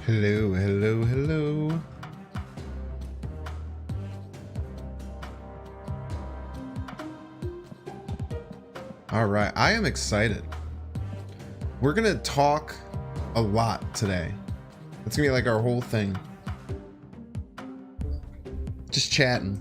Hello, hello, hello. All right, I am excited. We're gonna talk a lot today. It's gonna be like our whole thing. Just chatting.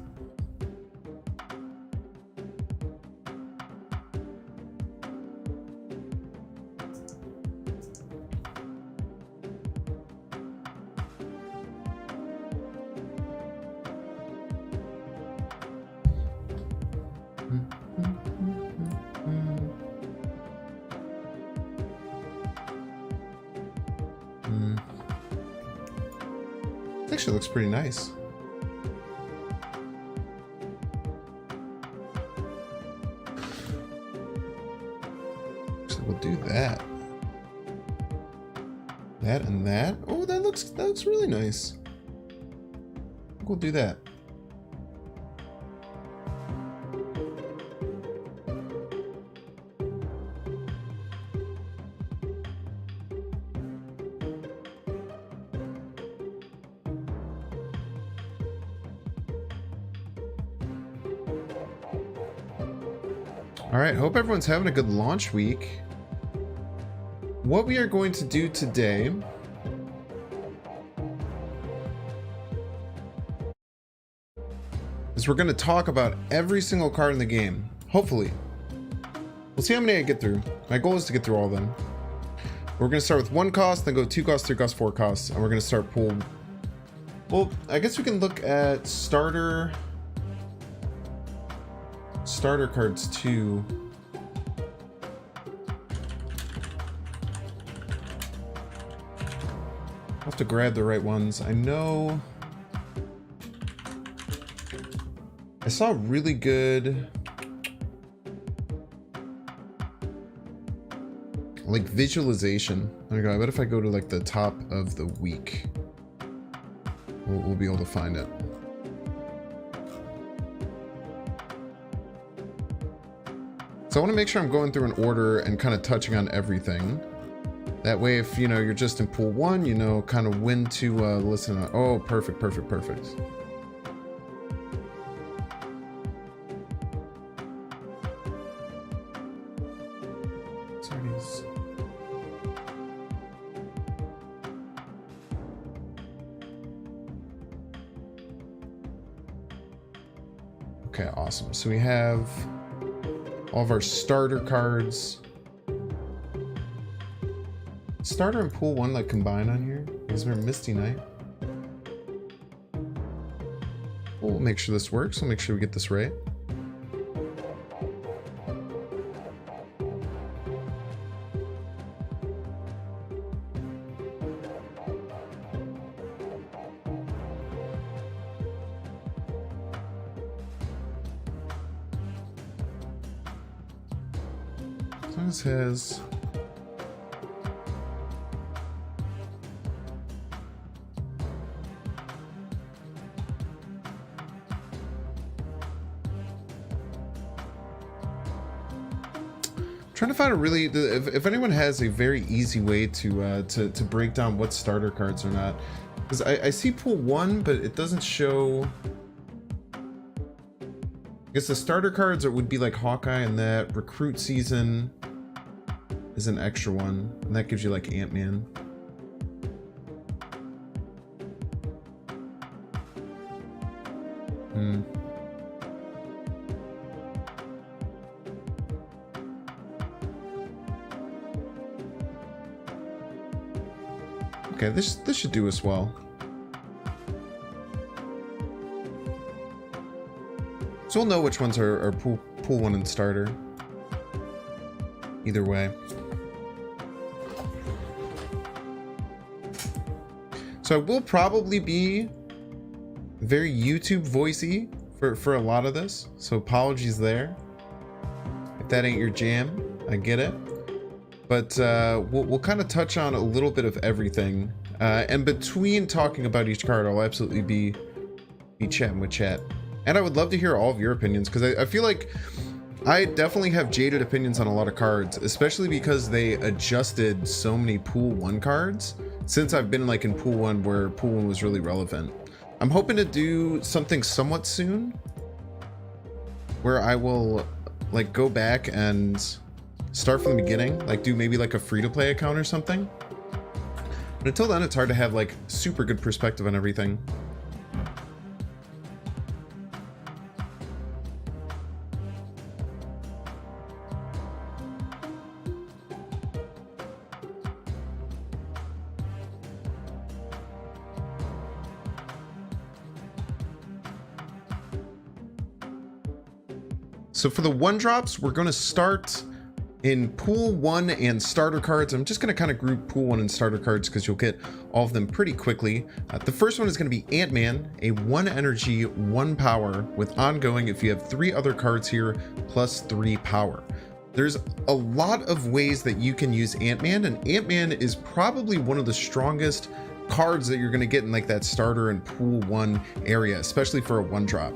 Actually looks pretty nice. So we'll do that. That and that. Oh, that looks really nice. We'll do that. All right, hope everyone's having a good launch week. What we are going to do today is we're going to talk about every single card in the game. Hopefully. We'll see how many I get through. My goal is to get through all of them. We're going to start with 1 cost, then go 2 costs, 3 costs, 4 costs, and we're going to start pool. Well, I guess we can look at starter cards too. I'll have to grab the right ones. I know I saw really good like visualization. There we go. I bet if I go to like the top of the week, we'll be able to find it. So I want to make sure I'm going through an order and kind of touching on everything. That way, if you know you're just in pool 1, you know kind of when to listen to. Oh, perfect, perfect, perfect. Okay, awesome. So we have all of our starter cards. Starter and pool 1 like combined on here. Is there Misty Knight? We'll make sure this works. We'll make sure we get this right. As long as it has trying to find a really if anyone has a very easy way to break down what starter cards are not, because I see pool 1 but it doesn't show. I guess the starter cards would be like Hawkeye, and that recruit season is an extra one, and that gives you like Ant-Man. Okay, this should do us well. So we'll know which ones are pool 1 and starter. Either way. So I will probably be very YouTube voicey for a lot of this. So apologies there. If that ain't your jam, I get it. But we'll kind of touch on a little bit of everything. And between talking about each card, I'll absolutely be chatting with chat. And I would love to hear all of your opinions, because I feel like I definitely have jaded opinions on a lot of cards, especially because they adjusted so many pool 1 cards since I've been like in pool 1 where pool 1 was really relevant. I'm hoping to do something somewhat soon where I will like go back and start from the beginning, like do maybe like a free-to-play account or something. But until then, it's hard to have like super good perspective on everything. So for the 1-drops, we're going to start in pool 1 and starter cards. I'm just going to kind of group pool 1 and starter cards because you'll get all of them pretty quickly. The first one is going to be Ant-Man, a 1 energy, 1 power with ongoing if you have 3 other cards here plus 3 power. There's a lot of ways that you can use Ant-Man, and Ant-Man is probably one of the strongest cards that you're going to get in like that starter and pool 1 area, especially for a 1-drop.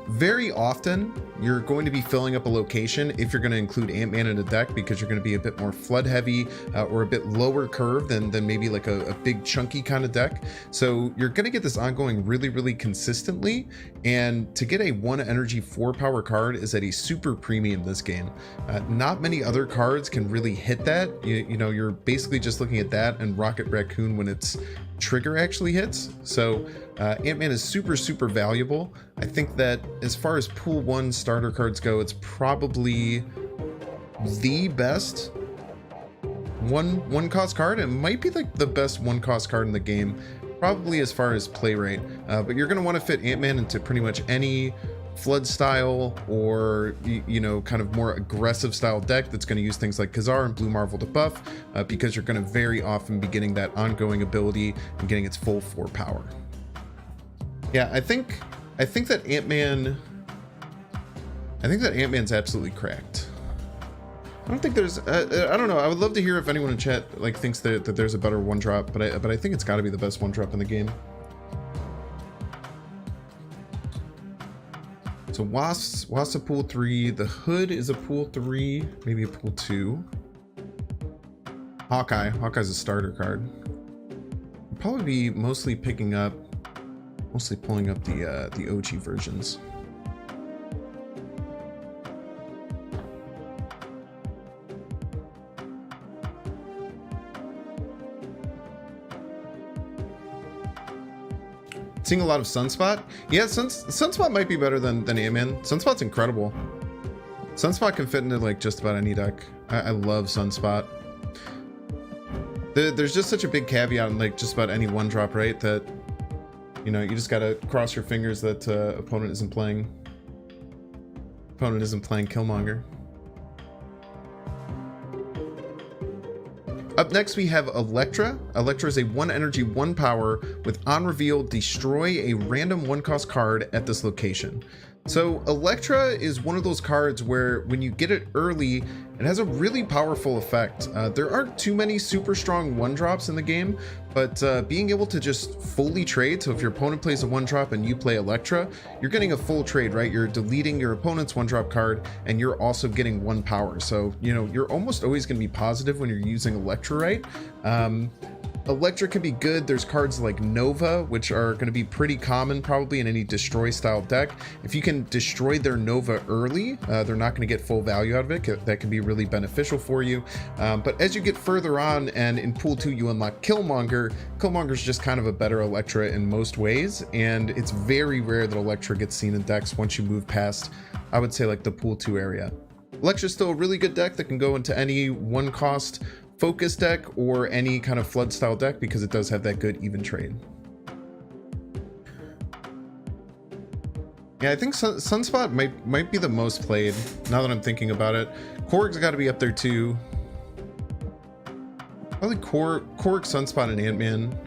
Very often you're going to be filling up a location if you're going to include Ant-Man in a deck because you're going to be a bit more flood heavy or a bit lower curve than maybe like a big chunky kind of deck. So you're going to get this ongoing really consistently, and to get a 1 energy 4 power card is at a super premium this game. Not many other cards can really hit that. You know, you're basically just looking at that and Rocket Raccoon when its trigger actually hits. So Ant-Man is super valuable. I think that as far as pool 1 starter cards go, it's probably the best one cost card. It might be like the best 1 cost card in the game, probably as far as play rate. But you're going to want to fit Ant-Man into pretty much any flood style or you know, kind of more aggressive style deck that's going to use things like Khazar and Blue Marvel to buff, because you're going to very often be getting that ongoing ability and getting its full 4 power. Yeah, I think that Ant-Man, I think that Ant-Man's absolutely cracked. I don't think there's I don't know, I would love to hear if anyone in chat like thinks that there's a better 1-drop, but I think it's got to be the best 1-drop in the game. So Wasp's a pool 3, the Hood is a pool 3, maybe a pool 2. Hawkeye's a starter card. I'll probably be mostly pulling up the OG versions. Seeing a lot of Sunspot. Yeah, Sunspot might be better than Ant-Man. Sunspot's incredible. Sunspot can fit into like just about any deck. I love Sunspot. There's just such a big caveat on like just about any 1-drop, right? That, you know, you just gotta cross your fingers that opponent isn't playing Killmonger. Up next, we have Elektra. Elektra is a 1 energy, 1 power with on reveal, destroy a random 1-cost card at this location. So Elektra is one of those cards where when you get it early, it has a really powerful effect. There aren't too many super strong 1-drops in the game, but being able to just fully trade, so if your opponent plays a 1-drop and you play Elektra, you're getting a full trade, right? You're deleting your opponent's 1-drop card and you're also getting 1 power. So, you know, you're almost always going to be positive when you're using Elektra, right? Elektra can be good. There's cards like Nova, which are going to be pretty common probably in any destroy style deck. If you can destroy their Nova early, they're not going to get full value out of it. That can be really beneficial for you. But as you get further on and in pool 2 you unlock Killmonger, Killmonger's just kind of a better Elektra in most ways, and it's very rare that Elektra gets seen in decks once you move past, I would say, like the pool 2 area. Elektra's still a really good deck that can go into any 1-cost focus deck or any kind of flood style deck because it does have that good even trade. Yeah, I think Sunspot might be the most played now that I'm thinking about it. Korg's got to be up there too. Probably Korg, Sunspot, and Ant-Man.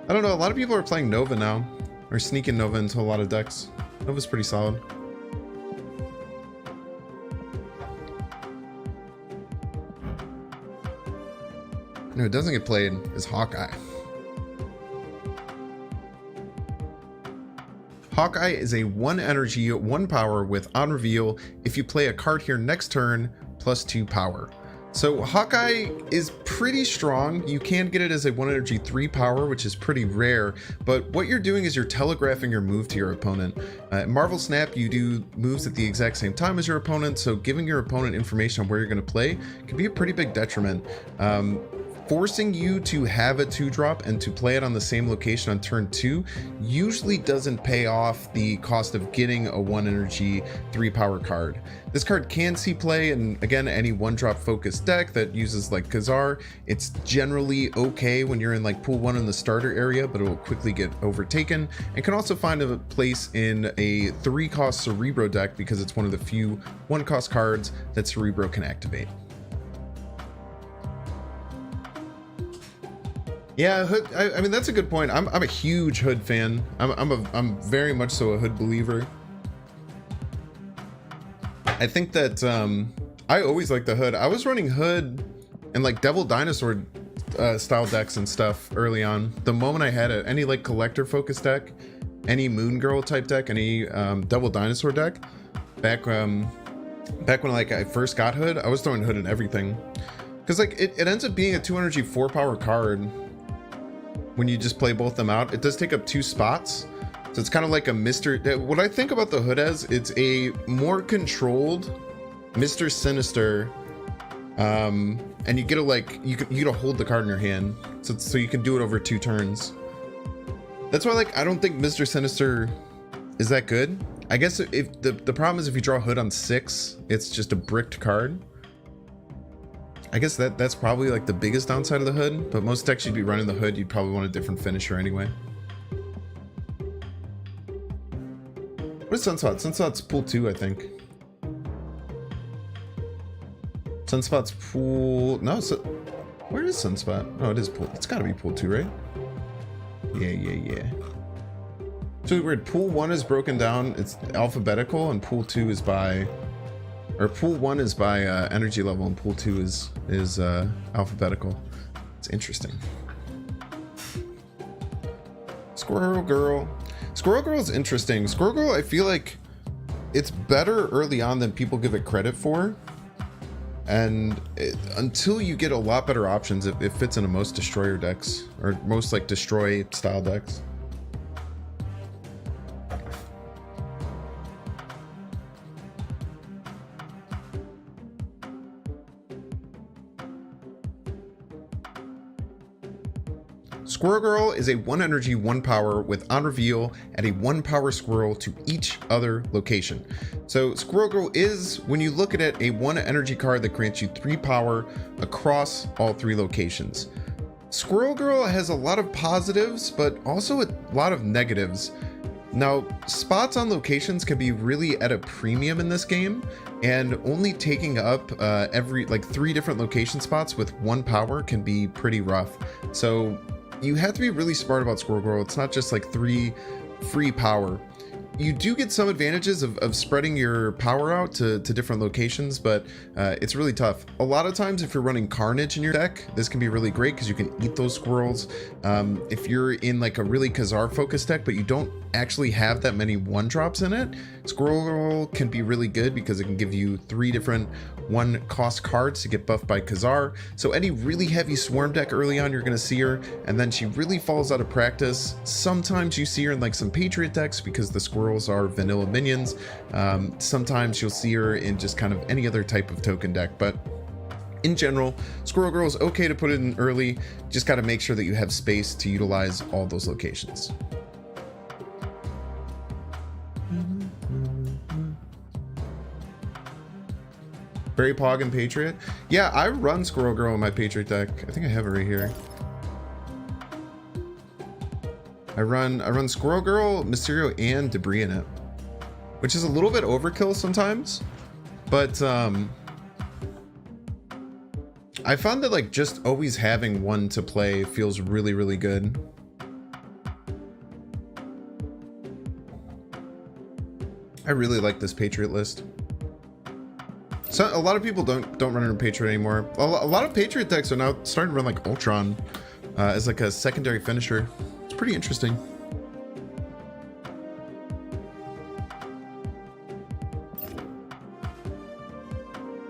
I don't know, a lot of people are playing Nova now, or sneaking Nova into a lot of decks. Nova's pretty solid. No, it doesn't get played is Hawkeye. Hawkeye is a 1 energy, 1 power with on reveal if you play a card here next turn plus 2 power. So Hawkeye is pretty strong. You can get it as a 1 energy 3 power, which is pretty rare, but what you're doing is you're telegraphing your move to your opponent. Marvel Snap, you do moves at the exact same time as your opponent, so giving your opponent information on where you're going to play can be a pretty big detriment. Forcing you to have a 2-drop and to play it on the same location on turn 2 usually doesn't pay off the cost of getting a 1 energy 3 power card. This card can see play in, again, any 1-drop focused deck that uses like Khazar. It's generally okay when you're in like pool 1 in the starter area, but it will quickly get overtaken, and can also find a place in a 3-cost Cerebro deck because it's one of the few 1-cost cards that Cerebro can activate. Yeah, Hood. I mean, that's a good point. I'm a huge Hood fan. I'm very much so a Hood believer. I think that I always liked the Hood. I was running Hood and like Devil Dinosaur style decks and stuff early on. The moment I had it, any like collector focused deck, any Moon Girl type deck, any Devil Dinosaur deck, back when like I first got Hood, I was throwing Hood in everything. Because like it ends up being a 2 energy 4 power card. When you just play both them out, it does take up 2 spots, so it's kind of like a what I think about the Hood as, it's a more controlled Mr. Sinister, and you get to like you get to hold the card in your hand, so you can do it over 2 turns. That's why like I don't think Mr. Sinister is that good. I guess if the problem is if you draw Hood on 6, it's just a bricked card. I guess that's probably like the biggest downside of the Hood, but most decks you'd be running the Hood, you'd probably want a different finisher anyway. What is Sunspot? Sunspot's pool 2, I think. Sunspot's pool... No, so... Where is Sunspot? Oh, it is pool... It's gotta be pool 2, right? Yeah. It's really weird. Pool 1 is broken down, it's alphabetical, and pool 2 is by... Or pool 1 is by energy level, and pool 2 is alphabetical. It's interesting. Squirrel Girl. Squirrel Girl is interesting. Squirrel Girl, I feel like it's better early on than people give it credit for. And until you get a lot better options, it fits into most destroyer decks, or most like destroy style decks. Squirrel Girl is a 1 energy 1 power with on reveal add a 1 power squirrel to each other location. So Squirrel Girl is, when you look at it, a 1 energy card that grants you 3 power across all 3 locations. Squirrel Girl has a lot of positives, but also a lot of negatives. Now, spots on locations can be really at a premium in this game, and only taking up every like 3 different location spots with 1 power can be pretty rough. So you have to be really smart about Squirrel Girl. It's not just like 3 free power. You do get some advantages of spreading your power out to different locations, but it's really tough. A lot of times if you're running Carnage in your deck, this can be really great because you can eat those squirrels. If you're in like a really Khazar focused deck, but you don't actually have that many 1-drops in it, Squirrel Girl can be really good because it can give you 3 different 1-cost cards to get buffed by Khazar. So any really heavy Swarm deck early on, you're going to see her, and then she really falls out of practice. Sometimes you see her in like some Patriot decks because the squirrels are vanilla minions. Sometimes you'll see her in just kind of any other type of token deck, but in general, Squirrel Girl is okay to put it in early. Just got to make sure that you have space to utilize all those locations. Fairy Pog and Patriot. Yeah, I run Squirrel Girl in my Patriot deck. I think I have it right here. I run Squirrel Girl, Mysterio, and Debris in it, which is a little bit overkill sometimes, but I found that like just always having one to play feels really, really good. I really like this Patriot list. So a lot of people don't run in Patriot anymore. A lot of Patriot decks are now starting to run like Ultron as like a secondary finisher. It's pretty interesting.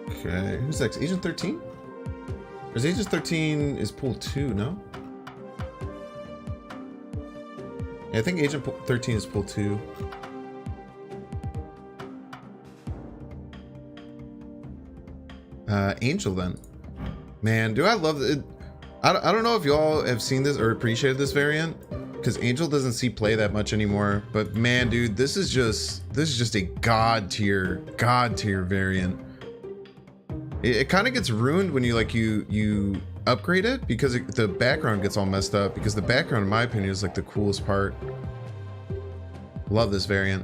Okay, who's next? Agent 13? There's Aegis 13 is pool 2, no? Yeah, I think Agent 13 is pool 2. Angel then. Man, do I love it. I don't know if y'all have seen this or appreciated this variant, because Angel doesn't see play that much anymore. But man, dude, this is just a god tier variant. It kind of gets ruined when you upgrade it, because the background gets all messed up, because the background in my opinion is like the coolest part. Love this variant.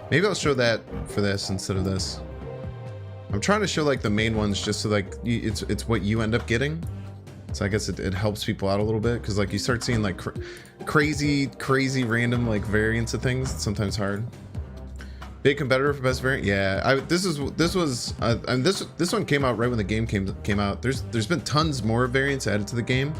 Maybe I'll show that for this instead of this. I'm trying to show like the main ones just so like it's what you end up getting. So I guess it helps people out a little bit, because like you start seeing like crazy random like variants of things. It's sometimes hard. Big competitor for best variant. Yeah, this one came out right when the game came out. There's been tons more variants added to the game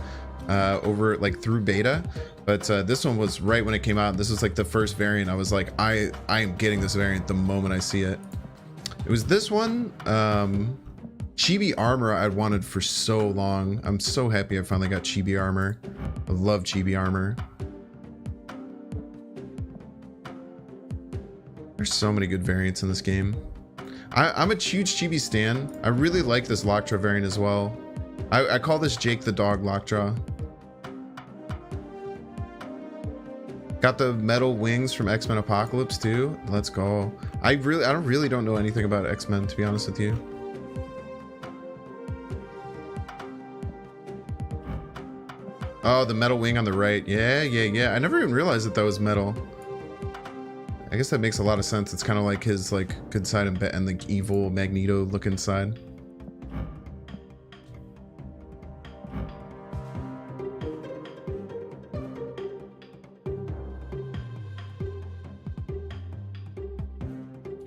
over like through beta, but this one was right when it came out. This was like the first variant. I was like, I am getting this variant the moment I see it. It was this one, Chibi Armor I'd wanted for so long. I'm so happy I finally got Chibi Armor. I love Chibi Armor. There's so many good variants in this game. I'm a huge Chibi stan. I really like this Lockjaw variant as well. I call this Jake the Dog Lockjaw. Got the metal wings from X-Men Apocalypse too. Let's go. I really don't know anything about X-Men, to be honest with you. Oh, the metal wing on the right. Yeah. I never even realized that was metal. I guess that makes a lot of sense. It's kind of like his like good side and like evil Magneto looking side.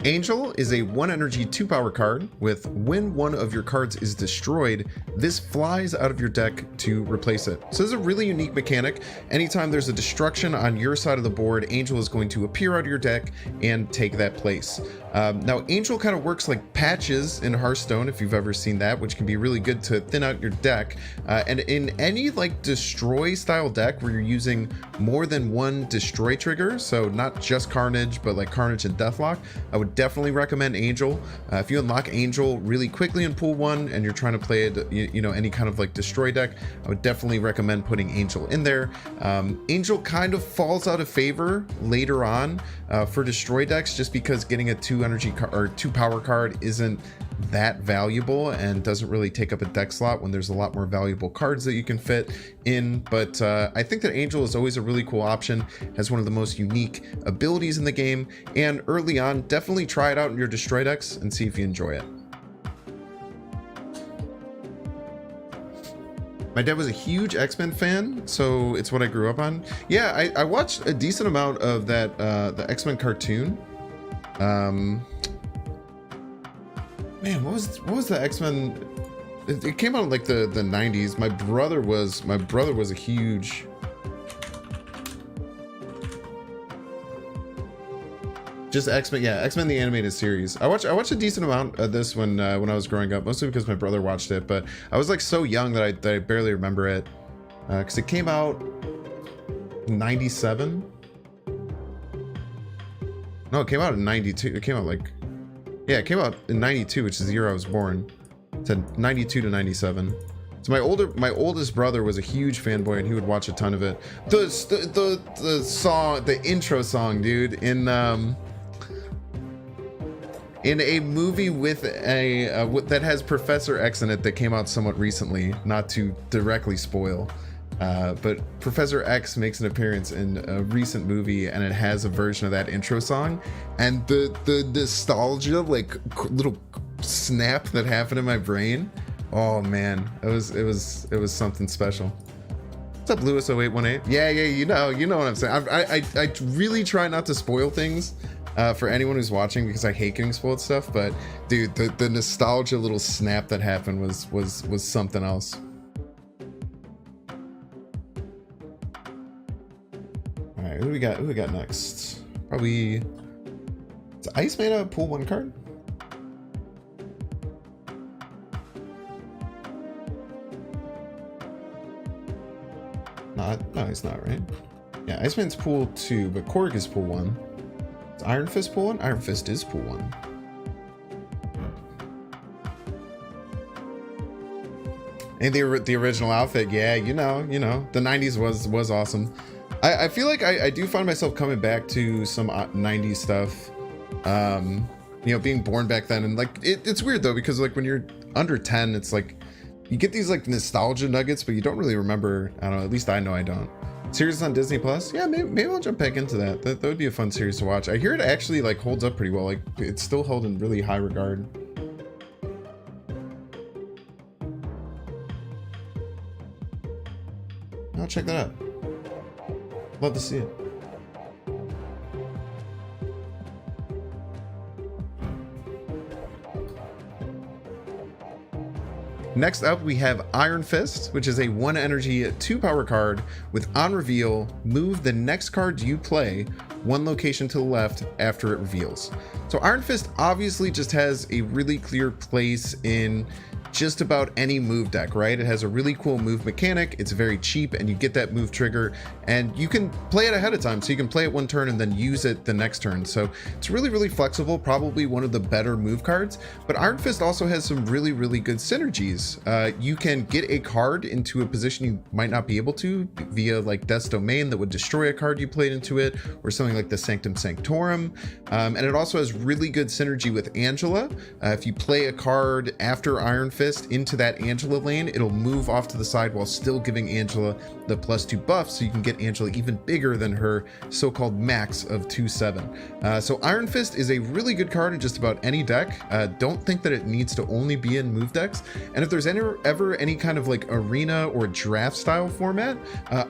Angel is a 1 energy 2 power card with when one of your cards is destroyed, this flies out of your deck to replace it. So this is a really unique mechanic. Anytime there's a destruction on your side of the board, Angel is going to appear out of your deck and take that place. Now Angel kind of works like patches in Hearthstone, if you've ever seen that, which can be really good to thin out your deck. And in any like destroy style deck where you're using more than one destroy trigger, so not just Carnage, but like Carnage and Deathlock, I would definitely recommend Angel. If you unlock Angel really quickly in pool 1 and you're trying to play it, you know, any kind of like destroy deck, I would definitely recommend putting Angel in there. Angel kind of falls out of favor later on for destroy decks, just because getting a 2 energy or 2 power card isn't that valuable and doesn't really take up a deck slot when there's a lot more valuable cards that you can fit in. But I think that Angel is always a really cool option, has one of the most unique abilities in the game, and early on definitely try it out in your destroy decks and see if you enjoy it. My dad was a huge X-Men fan, so it's what I grew up on. Yeah, I watched a decent amount of that the X-Men cartoon. Man, what was the X-Men? It came out in like the 90s. My brother was a huge. Just X-Men, yeah, X-Men the animated series. I watched a decent amount of this when I was growing up, mostly because my brother watched it. But I was like so young that I barely remember it, because it came out in 97. No, it came out in 92. It came out like. Yeah, it came out in 92, which is the year I was born. It said 92 to 97. So my oldest brother was a huge fanboy, and he would watch a ton of it. The song, the intro song, dude, in a movie with that has Professor X in it that came out somewhat recently, not to directly spoil. But Professor X makes an appearance in a recent movie, and it has a version of that intro song, and the nostalgia, like little snap that happened in my brain. Oh man, it was something special. What's up, Lewis 0818? Yeah, you know what I'm saying. I really try not to spoil things for anyone who's watching, because I hate getting spoiled stuff. But dude, the nostalgia little snap that happened was something else. Who we got next? Probably. Is Ice Mana a pool 1 card? No, he's not, right? Yeah, Iceman's pool 2, but Korg is pool 1. Is Iron Fist pool 1? Iron Fist is pool 1. And the original outfit, yeah, you know, the 90s was awesome. I feel like I do find myself coming back to some 90s stuff. You know, being born back then, and like it's weird though, because like when you're under 10, it's like you get these like nostalgia nuggets, but you don't really remember. I don't know, at least I know I don't. Series on Disney Plus, yeah, maybe I'll jump back into that. That would be a fun series to watch. I hear it actually like holds up pretty well. Like it's still held in really high regard. I'll check that out. Love to see it. Next up, we have Iron Fist, which is a 1 energy, 2 power card with on reveal, move the next card you play 1 location to the left after it reveals. So Iron Fist obviously just has a really clear place in just about any move deck, right? It has a really cool move mechanic. It's very cheap, and you get that move trigger, and you can play it ahead of time. So you can play it 1 turn and then use it the next turn. So it's really, really flexible, probably one of the better move cards. But Iron Fist also has some really, really good synergies. You can get a card into a position you might not be able to via like Death's Domain that would destroy a card you played into it, or something like the Sanctum Sanctorum. And it also has really good synergy with Angela. If you play a card after Iron Fist into that Angela lane, it'll move off to the side while still giving Angela the +2 buff, so you can get Angela even bigger than her so-called max of 2/7. So Iron Fist is a really good card in just about any deck. Don't think that it needs to only be in move decks. And if there's ever any kind of like arena or draft style format,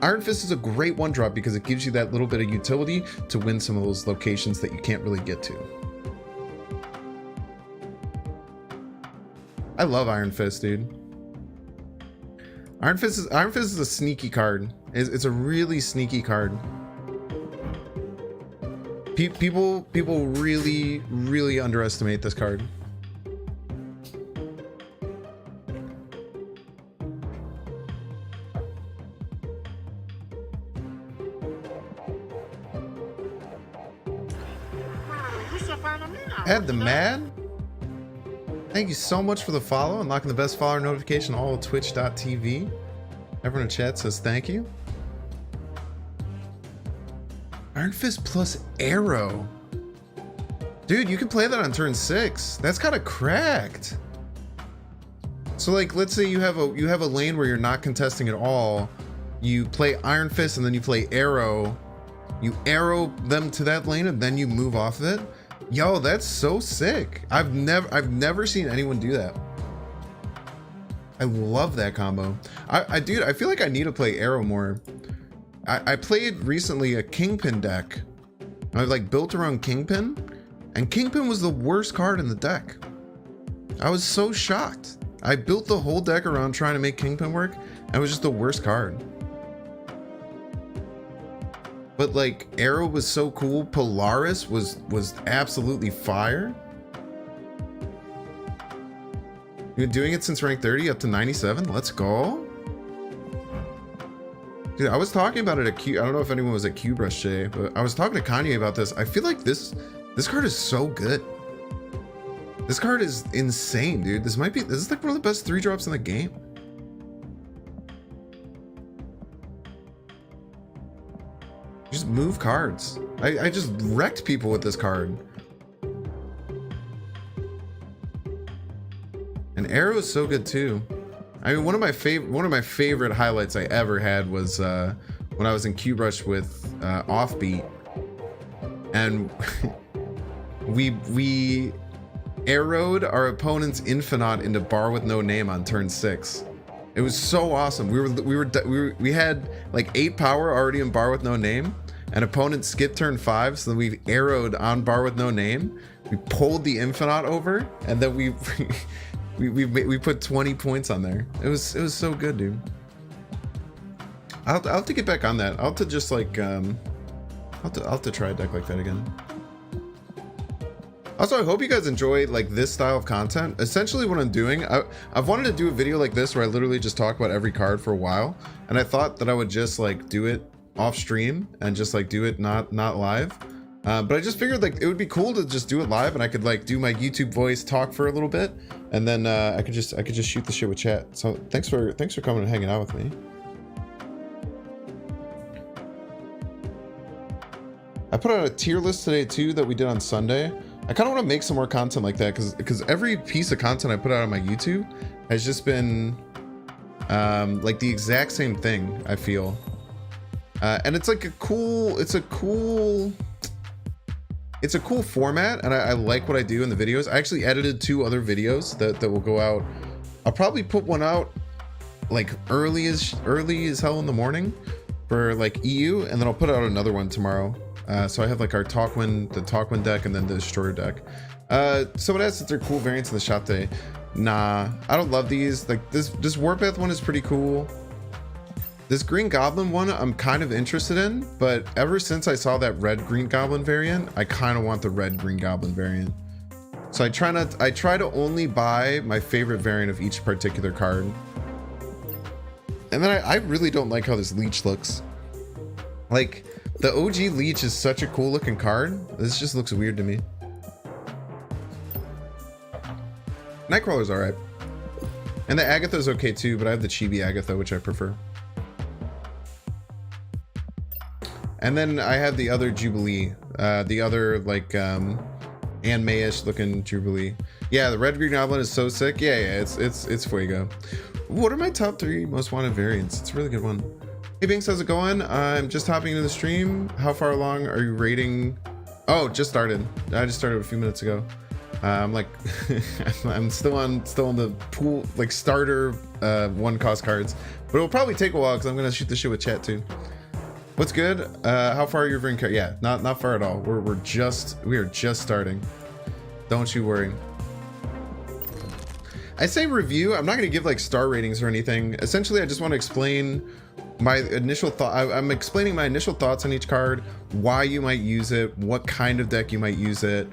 Iron Fist is a great 1-drop because it gives you that little bit of utility to win some of those locations that you can't really get to. I love Iron Fist, dude. Iron Fist is a sneaky card. It's a really sneaky card. People really underestimate this card. Ed the Mad, thank you so much for the follow. Unlocking the best follower notification, all of twitch.tv. Everyone in chat says thank you. Iron Fist plus Arrow. Dude, you can play that on turn 6. That's kind of cracked. So like, let's say you have a lane where you're not contesting at all. You play Iron Fist and then you play Arrow. You arrow them to that lane and then you move off of it. Yo, that's so sick. I've never seen anyone do that. I love that combo. Dude, I feel like I need to play Arrow more. I played recently a Kingpin deck. I like built around Kingpin, and Kingpin was the worst card in the deck. I was so shocked. I built the whole deck around trying to make Kingpin work, and it was just the worst card. But like Arrow was so cool. Polaris was absolutely fire. You've been doing it since rank 30 up to 97. Let's go. Dude, I was talking about it at Q. I don't know if anyone was at QBrush today, but I was talking to Kanye about this. I feel like this card is so good. This card is insane, dude. This is like one of the best 3-drops in the game. Just move cards. I just wrecked people with this card. And Arrow is so good too. I mean, one of my favorite highlights I ever had was when I was in QBrush with Offbeat, and we arrowed our opponent's Infinite into Bar with No Name on turn 6. It was so awesome. We had like 8 power already in Bar with No Name, and opponent skipped turn 5, so then we arrowed on Bar with No Name. We pulled the Infinite over, and then we put 20 points on there. It was so good, dude. I'll have to get back on that. I'll have to just like I'll have to try a deck like that again. Also, I hope you guys enjoy like this style of content. Essentially what I'm doing, I've wanted to do a video like this where I literally just talk about every card for a while. And I thought that I would just like do it off stream and just like do it not live. But I just figured like it would be cool to just do it live, and I could like do my YouTube voice, talk for a little bit, and then I could just shoot the shit with chat. So thanks for coming and hanging out with me. I put out a tier list today too that we did on Sunday. I kind of want to make some more content like that because every piece of content I put out on my YouTube has just been like the exact same thing, I feel. And it's like a cool format, and I like what I do in the videos. I actually edited 2 other videos that will go out. I'll probably put one out like early as hell in the morning for like EU, and then I'll put out another one tomorrow. So I have like our the Talkwin deck, and then the Destroyer deck. Someone asked if they're cool variants of the Shate. Nah, I don't love these. Like this Warpath one is pretty cool. This Green Goblin one I'm kind of interested in, but ever since I saw that red Green Goblin variant, I kind of want the red Green Goblin variant. So I try to only buy my favorite variant of each particular card. And then I really don't like how this Leech looks. Like, the OG Leech is such a cool looking card. This just looks weird to me. Nightcrawler's alright. And the Agatha's okay too, but I have the Chibi Agatha, which I prefer. And then I have the other Jubilee. The other, like, anime-ish looking Jubilee. Yeah, the Red Green Goblin is so sick. Yeah, it's Fuego. What are my top 3 most wanted variants? It's a really good one. Hey Binks, how's it going? I'm just hopping into the stream. How far along are you rating? Oh, just started. I just started a few minutes ago. I'm like, I'm still on the pool, like starter 1-cost cards, but it'll probably take a while because I'm gonna shoot the shit with chat too. What's good? How far are you over in card? Yeah, not far at all. We are just starting. Don't you worry. I say review. I'm not gonna give like star ratings or anything. Essentially, I just want to explain my initial thought. I'm explaining my initial thoughts on each card, why you might use it, what kind of deck you might use it,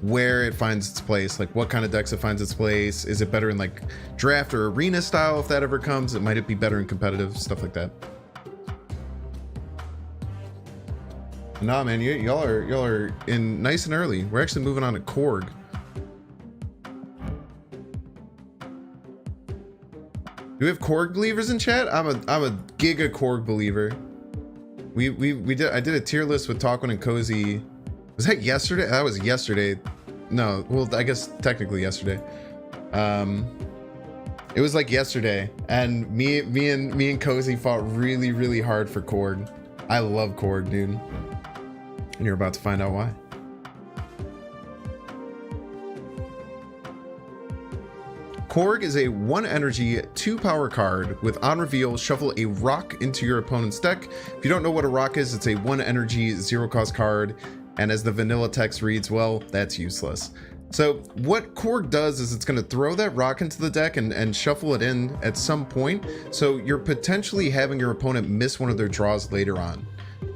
where it finds its place, like what kind of decks it finds its place. Is it better in like draft or arena style if that ever comes? Might it be better in competitive, stuff like that. Nah, man, y'all are in nice and early. We're actually moving on to Korg. Do we have Korg believers in chat? I'm a giga Korg believer. I did a tier list with Talkwin and Cozy. Was that yesterday? That was yesterday. No, well, I guess technically yesterday. It was like yesterday, and me and Cozy fought really hard for Korg. I love Korg, dude. And you're about to find out why. Korg is a 1 energy, 2 power card with on reveal, shuffle a rock into your opponent's deck. If you don't know what a rock is, it's a 1 energy, 0 cost card. And as the vanilla text reads, well, that's useless. So what Korg does is it's going to throw that rock into the deck and shuffle it in at some point. So you're potentially having your opponent miss one of their draws later on.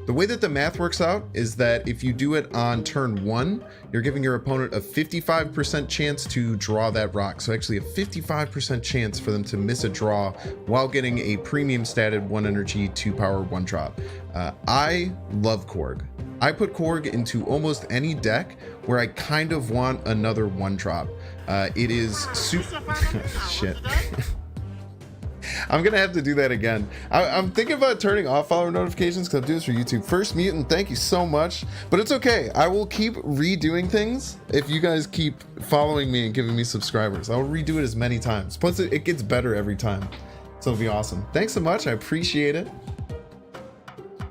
The way that the math works out is that if you do it on turn 1, you're giving your opponent a 55% chance to draw that rock. So actually a 55% chance for them to miss a draw while getting a premium statted 1 energy, 2 power, 1 drop. I love Korg. I put Korg into almost any deck where I kind of want another 1 drop. It is super... Shit. I'm gonna have to do that again. I'm thinking about turning off follower notifications because I do this for YouTube. First Mutant, thank you so much, but it's okay. I will keep redoing things if you guys keep following me and giving me subscribers. I'll redo it as many times. Plus it gets better every time, so it'll be awesome. Thanks so much, I appreciate it.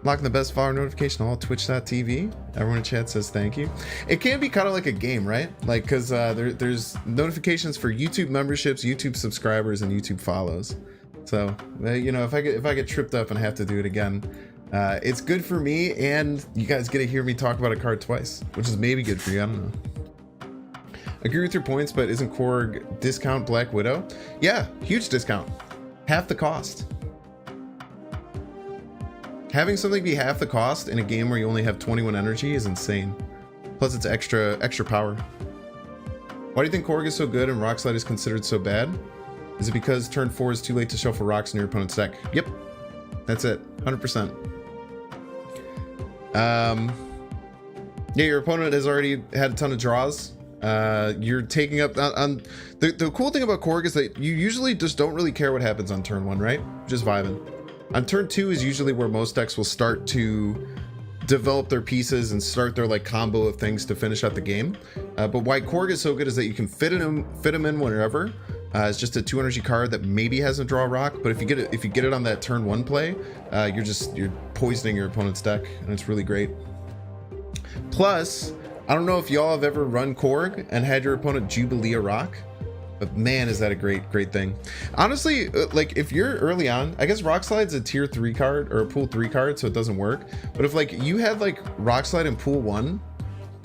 Locking the best follower notification on all twitch.tv. Everyone in chat says thank you. It can be kind of like a game, right? Like, because there's notifications for YouTube memberships, YouTube subscribers, and YouTube follows. So, you know, if I get tripped up and have to do it again, it's good for me, and you guys get to hear me talk about a card twice, which is maybe good for you. I don't know. Agree with your points, but isn't Korg discount Black Widow? Yeah, huge discount. Half the cost. Having something be half the cost in a game where you only have 21 energy is insane. Plus it's extra power. Why do you think Korg is so good and Rock Slide is considered so bad? Is it because turn 4 is too late to shuffle rocks in your opponent's deck? Yep. That's it. 100%. Yeah, your opponent has already had a ton of draws. You're taking up on the cool thing about Korg is that you usually just don't really care what happens on turn 1, right? Just vibing. On turn 2 is usually where most decks will start to develop their pieces and start their like combo of things to finish out the game. But why Korg is so good is that you can fit him in whenever. It's just a 2 energy card that maybe has a draw rock, but if you get it on that turn 1 play, you're poisoning your opponent's deck, and it's really great. Plus, I don't know if y'all have ever run Korg and had your opponent Jubilee a rock, but man, is that a great thing. Honestly, like if you're early on, I guess Rock Slide's a tier 3 card or a pool 3 card, so it doesn't work. But if like you had like Rock Slide in pool 1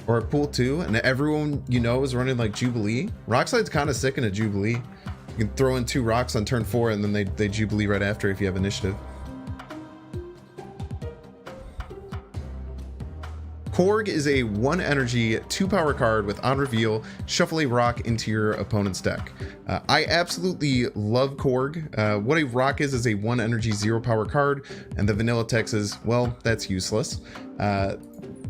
or pool 2 and everyone you know is running like Jubilee, Rock Slide's kind of sick in a Jubilee. You can throw in 2 rocks on turn 4 and then they Jubilee right after if you have initiative. Korg is a 1 energy 2 power card with on reveal, shuffle a rock into your opponent's deck. I absolutely love Korg. What a rock is a 1 energy 0 power card, and the vanilla text is, well, that's useless.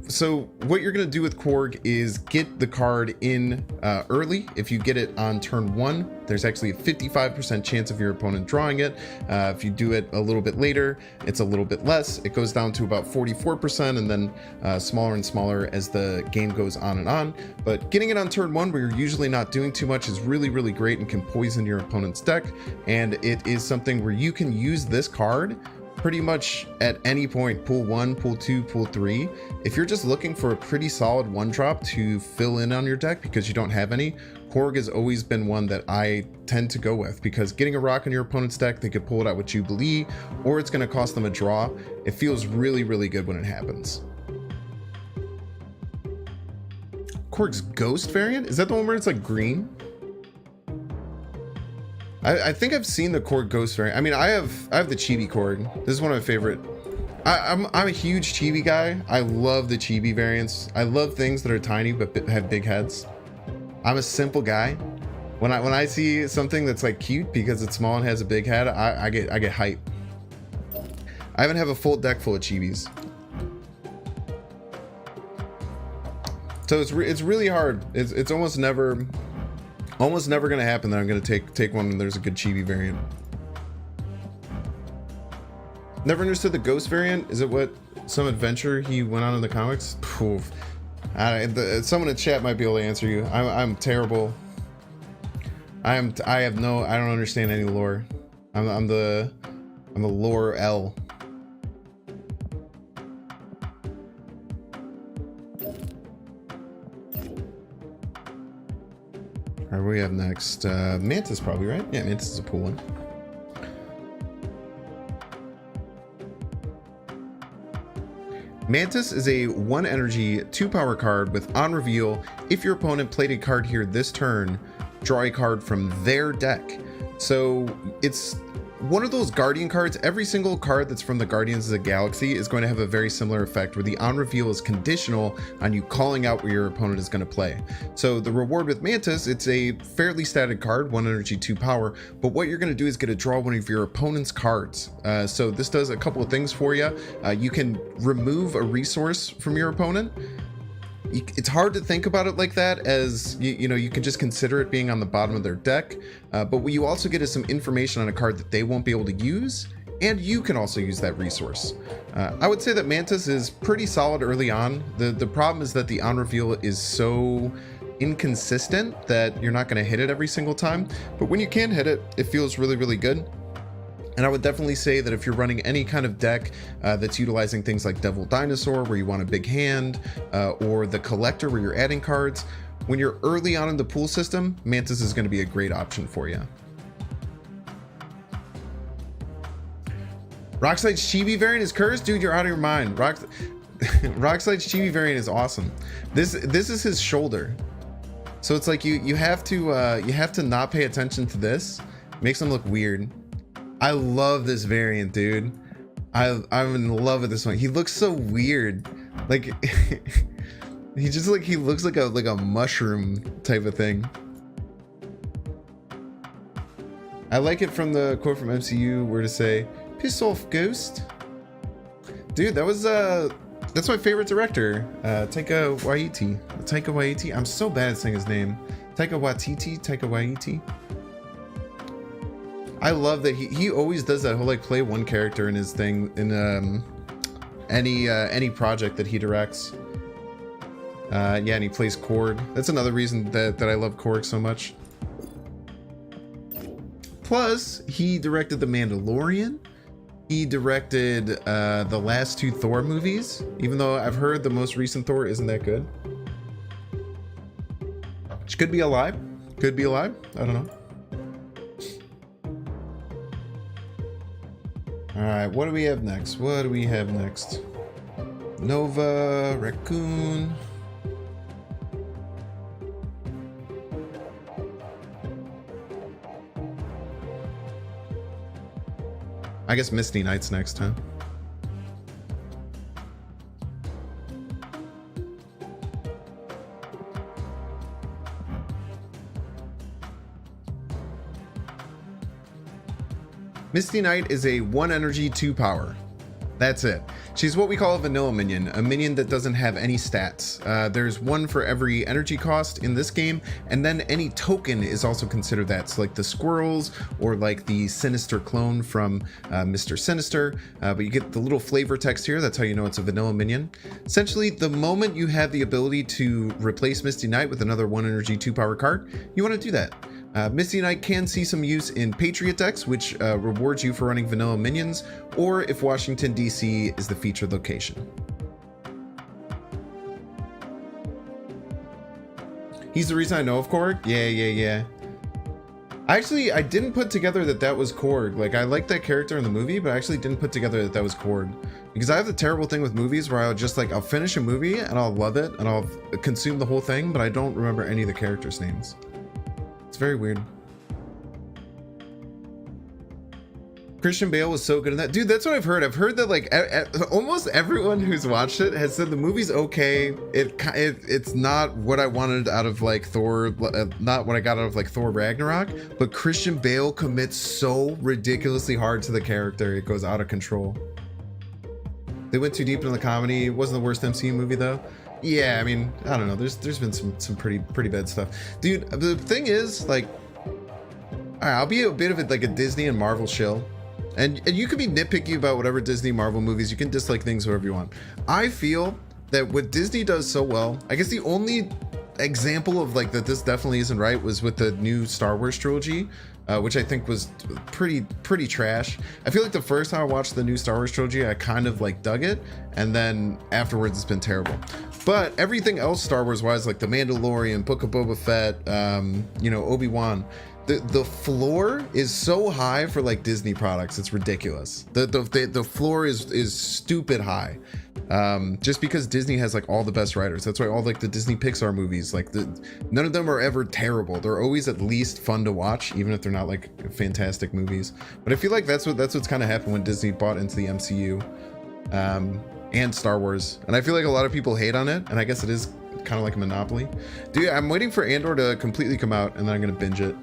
So what you're going to do with Korg is get the card in early. If you get it on turn 1, there's actually a 55% chance of your opponent drawing it. If you do it a little bit later, it's a little bit less. It goes down to about 44% and then smaller and smaller as the game goes on and on. But getting it on turn 1 where you're usually not doing too much is really great and can poison your opponent's deck. And it is something where you can use this card pretty much at any point, pool 1, pool 2, pool 3. If you're just looking for a pretty solid 1-drop to fill in on your deck because you don't have any, Korg has always been one that I tend to go with, because getting a rock in your opponent's deck, they could pull it out with Jubilee, or it's going to cost them a draw. It feels really good when it happens. Korg's Ghost variant? Is that the one where it's like green? I think I've seen the Korg Ghost variant. I mean, I have the Chibi Korg. This is one of my favorite. I'm a huge Chibi guy. I love the Chibi variants. I love things that are tiny but have big heads. I'm a simple guy. When I see something that's like cute because it's small and has a big head, I get hype. I even have a full deck full of Chibis. So it's really hard. It's almost never gonna happen that I'm gonna take one when there's a good Chibi variant. Never understood the Ghost variant. Is it what some adventure he went on in the comics? Poof. Someone in chat might be able to answer you. I'm terrible. I don't understand any lore. I'm the lore L. All right, what do we have next? Mantis probably, right? Yeah, Mantis is a cool one. Mantis is a 1 energy 2 power card with on reveal, if your opponent played a card here this turn, draw a card from their deck. So it's one of those Guardian cards. Every single card that's from the Guardians of the Galaxy is going to have a very similar effect, where the on reveal is conditional on you calling out where your opponent is going to play. So the reward with Mantis, it's a fairly static card, 1 energy 2 power, but what you're going to do is get to draw one of your opponent's cards. So this does a couple of things for you. You can remove a resource from your opponent. It's hard to think about it like that, as you know, you can just consider it being on the bottom of their deck, but what you also get is some information on a card that they won't be able to use, and you can also use that resource. I would say that Mantis is pretty solid early on. The problem is that the on reveal is so inconsistent that you're not going to hit it every single time, but when you can hit it, it feels really good. And I would definitely say that if you're running any kind of deck that's utilizing things like Devil Dinosaur, where you want a big hand, or the Collector, where you're adding cards, when you're early on in the pool system, Mantis is going to be a great option for you. Rockslide Chibi variant is cursed? Dude, you're out of your mind. Rockslide Chibi variant is awesome. This is his shoulder. So it's like you have to not pay attention to this. Makes him look weird. I love this variant, dude. I'm in love with this one. He looks so weird. Like he looks like a mushroom type of thing. I like it from the quote from MCU where to say, "Piss off, ghost." Dude, that was that's my favorite director, Taika Waititi. I'm so bad at saying his name. Taika Waititi. I love that he always does that. He'll like play one character in his thing in any project that he directs. Yeah, and he plays Korg. That's another reason that I love Korg so much. Plus, he directed The Mandalorian. He directed the last 2 Thor movies, even though I've heard the most recent Thor isn't that good. She could be alive. Could be alive. I don't know. All right, what do we have next? Nova, Raccoon. I guess Misty Knight's next, huh? Misty Knight is a 1 energy, 2 power. That's it. She's what we call a vanilla minion, a minion that doesn't have any stats. There's 1 for every energy cost in this game, and then any token is also considered that. So like the squirrels or like the Sinister clone from Mr. Sinister, but you get the little flavor text here. That's how you know it's a vanilla minion. Essentially, the moment you have the ability to replace Misty Knight with another 1 energy, 2 power card, you want to do that. Misty Knight can see some use in Patriot decks, which rewards you for running vanilla minions, or if Washington, D.C. is the featured location. He's the reason I know of Korg? Yeah. I didn't put together that was Korg. Like, I like that character in the movie, but I actually didn't put together that was Korg. Because I have the terrible thing with movies where I'll just I'll finish a movie and I'll love it and I'll consume the whole thing, but I don't remember any of the characters' names. It's very weird. Christian Bale was so good in that. Dude, that's what I've heard. I've heard that like almost everyone who's watched it has said the movie's okay. It's not what I wanted out of like Thor, not what I got out of like Thor Ragnarok, but Christian Bale commits so ridiculously hard to the character. It goes out of control. They went too deep into the comedy. It wasn't the worst MCU movie though. Yeah, I mean, I don't know. There's been some pretty bad stuff, dude. The thing is, like, I'll be a bit of like a Disney and Marvel shill, and you can be nitpicky about whatever Disney Marvel movies. You can dislike things however you want. I feel that what Disney does so well, I guess the only example of like that this definitely isn't right was with the new Star Wars trilogy, which I think was pretty trash. I feel like the first time I watched the new Star Wars trilogy, I kind of like dug it, and then afterwards it's been terrible. But everything else Star Wars wise, like The Mandalorian, Book of Boba Fett, Obi-Wan, the floor is so high for like Disney products. It's ridiculous. The floor is stupid high. Just because Disney has like all the best writers. That's why all like the Disney Pixar movies, like none of them are ever terrible. They're always at least fun to watch, even if they're not like fantastic movies. But I feel like that's what's kind of happened when Disney bought into the MCU. And Star Wars, and I feel like a lot of people hate on it, and I guess it is kind of like a monopoly. Dude, I'm waiting for Andor to completely come out, and then I'm gonna binge it.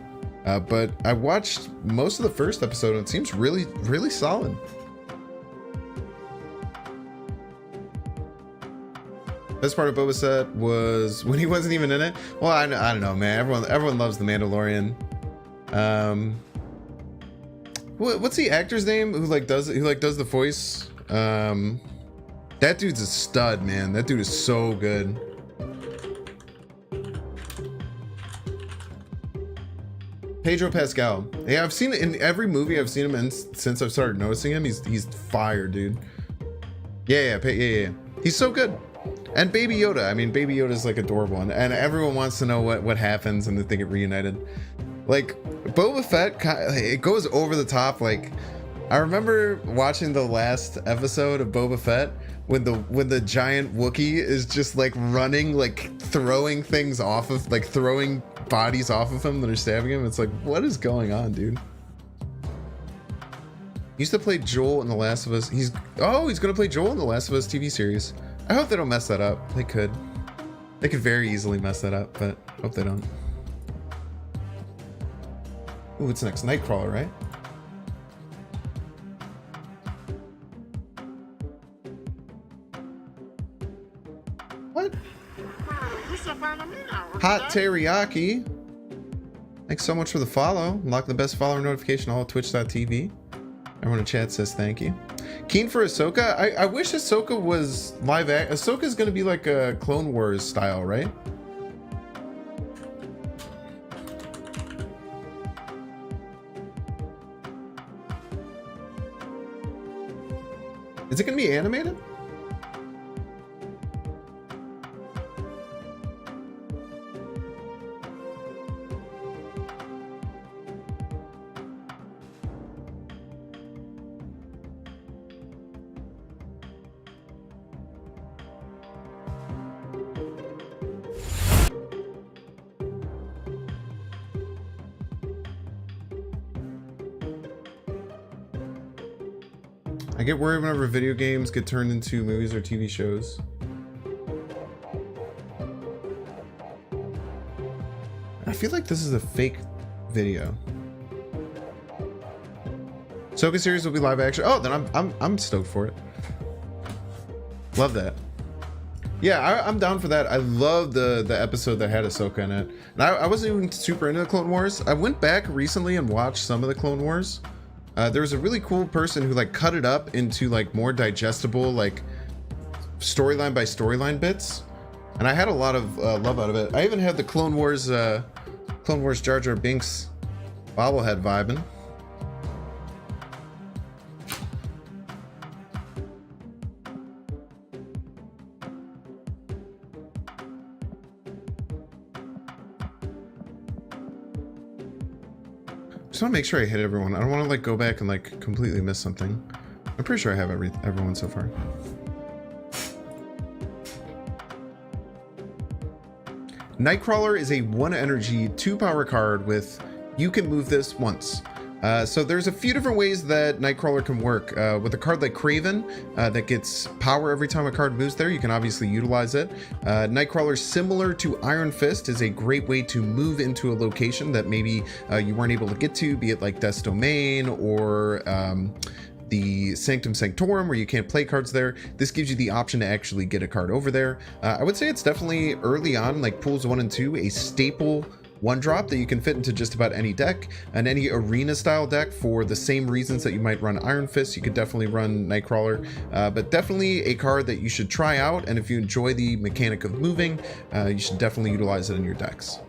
But I watched most of the first episode, and it seems really solid. Best part of Boba Fett was when he wasn't even in it. Well, I don't know, man. Everyone loves The Mandalorian. What's the actor's name who does the voice? That dude's a stud, man. That dude is so good. Pedro Pascal. Yeah, I've seen it in every movie I've seen him in since I've started noticing him. He's fire, dude. Yeah. He's so good. And Baby Yoda. I mean, Baby Yoda is like adorable, and everyone wants to know what happens and that they get reunited. Like Boba Fett, it goes over the top. Like I remember watching the last episode of Boba Fett when the giant Wookiee is just like running, like throwing things off of, like throwing bodies off of him that are stabbing him. It's like, what is going on, dude? He used to play Joel in The Last of Us. He's gonna play Joel in The Last of Us TV series. I hope they don't mess that up. They could very easily mess that up, but I hope they don't. Ooh, what's next? Nightcrawler, right? What? Hot teriyaki. Thanks so much for the follow. Unlock the best follower notification all at twitch.tv. Everyone in chat says thank you. Keen for Ahsoka? I wish Ahsoka was live act. Ahsoka's gonna be like a Clone Wars style, right? Is it gonna be animated? I get worried whenever video games get turned into movies or TV shows. I feel like this is a fake video. Ahsoka series will be live action. Oh, then I'm stoked for it. Love that. Yeah, I'm down for that. I love the episode that had Ahsoka in it. And I wasn't even super into the Clone Wars. I went back recently and watched some of the Clone Wars. There was a really cool person who like cut it up into like more digestible, like storyline by storyline bits, and I had a lot of love out of it. I even had the Clone Wars Jar Jar Binks bobblehead vibing. Just want to make sure I hit everyone. I don't want to like go back and like completely miss something. I'm pretty sure I have everyone so far. Nightcrawler is a 1 energy 2 power card with you can move this once. So there's a few different ways that Nightcrawler can work. With a card like Craven that gets power every time a card moves there, you can obviously utilize it. Nightcrawler, similar to Iron Fist, is a great way to move into a location that maybe you weren't able to get to, be it like Death's Domain or the Sanctum Sanctorum, where you can't play cards there. This gives you the option to actually get a card over there. I would say it's definitely early on, like pools 1 and 2, a staple 1-drop that you can fit into just about any deck, and any arena style deck. For the same reasons that you might run Iron Fist, you could definitely run Nightcrawler, but definitely a card that you should try out, and if you enjoy the mechanic of moving, you should definitely utilize it in your decks.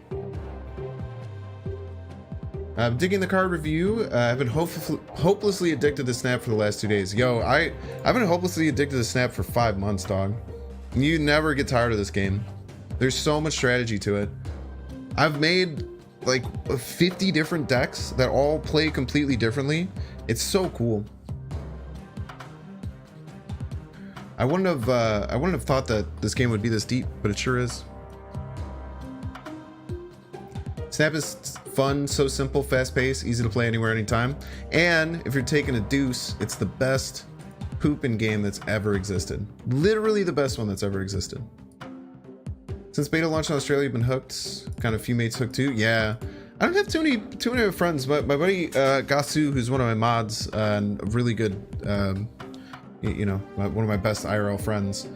Digging the card review. I've been hopelessly addicted to Snap for the last 2 days. Yo, I've been hopelessly addicted to Snap for 5 months, dog. You never get tired of this game. There's so much strategy to it. I've made like 50 different decks that all play completely differently. It's so cool. I wouldn't have thought that this game would be this deep, but it sure is. Snap is fun, so simple, fast-paced, easy to play anywhere, anytime. And if you're taking a deuce, it's the best pooping game that's ever existed. Literally the best one that's ever existed. Since beta launched in Australia, you've been hooked. Kind of few mates hooked too. Yeah, I don't have too many friends. My buddy Gasu, who's one of my mods and really good, you know, one of my best IRL friends.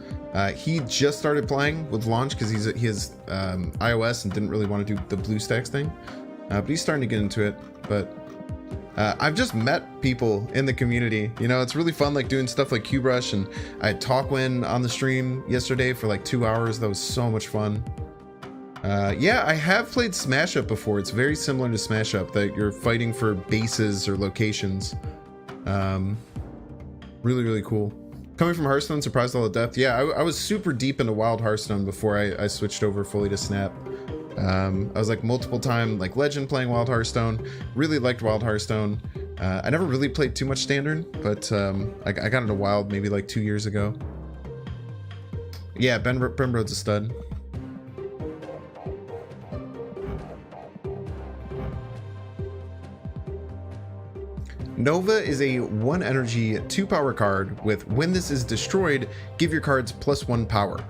He just started playing with launch because he has iOS and didn't really want to do the BlueStacks thing, but he's starting to get into it. But I've just met people in the community. You know, it's really fun, like doing stuff like QBrush, and I had Talkwin on the stream yesterday for like 2 hours. That was so much fun. Yeah, I have played Smash Up before. It's very similar to Smash Up, that you're fighting for bases or locations. Really cool. Coming from Hearthstone, surprised all the depth. Yeah, I was super deep into Wild Hearthstone before I switched over fully to Snap. I was like multiple time like legend playing Wild Hearthstone. Really liked Wild Hearthstone. I never really played too much Standard, but I got into Wild maybe like 2 years ago. Yeah, Brimroad's a stud. Nova is a 1 energy 2 power card with when this is destroyed, give your cards +1 power.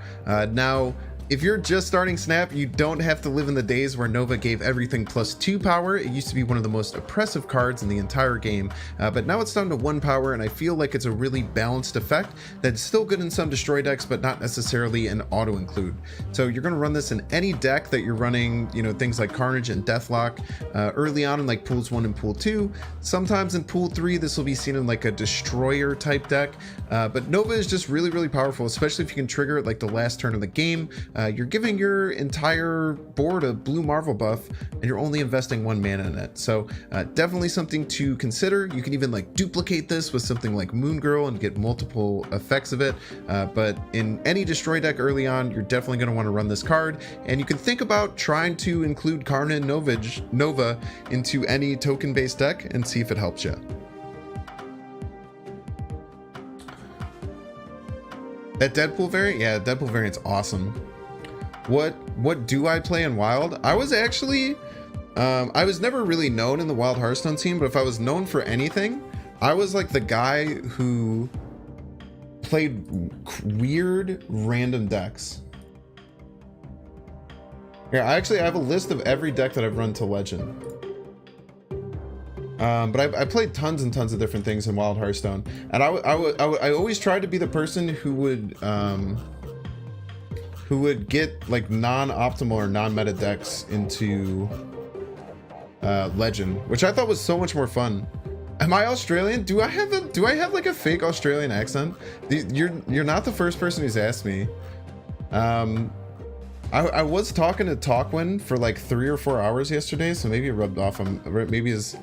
Now, if you're just starting Snap, you don't have to live in the days where Nova gave everything +2 power. It used to be one of the most oppressive cards in the entire game, but now it's down to 1 power, and I feel like it's a really balanced effect that's still good in some destroy decks, but not necessarily an auto include. So you're going to run this in any deck that you're running, you know, things like Carnage and Deathlock early on in like pools 1 and pool 2. Sometimes in pool 3, this will be seen in like a destroyer type deck, but Nova is just really, really powerful, especially if you can trigger it like the last turn of the game. You're giving your entire board a blue Marvel buff, and you're only investing 1 mana in it. So definitely something to consider. You can even like duplicate this with something like Moon Girl and get multiple effects of it. But in any destroy deck early on, you're definitely going to want to run this card. And you can think about trying to include Karna and Nova into any token-based deck and see if it helps you. That Deadpool variant? Yeah, Deadpool variant's awesome. What do I play in Wild? I was actually, I was never really known in the Wild Hearthstone team, but if I was known for anything, I was like the guy who played weird random decks. Yeah, I have a list of every deck that I've run to Legend. But I played tons and tons of different things in Wild Hearthstone, and I always tried to be the person who would get like non-optimal or non-meta decks into Legend, which I thought was so much more fun. Am I Australian? Do I have like a fake Australian accent? You're not the first person who's asked me. I was talking to Talkwin for like 3 or 4 hours yesterday, so maybe it rubbed off on, maybe his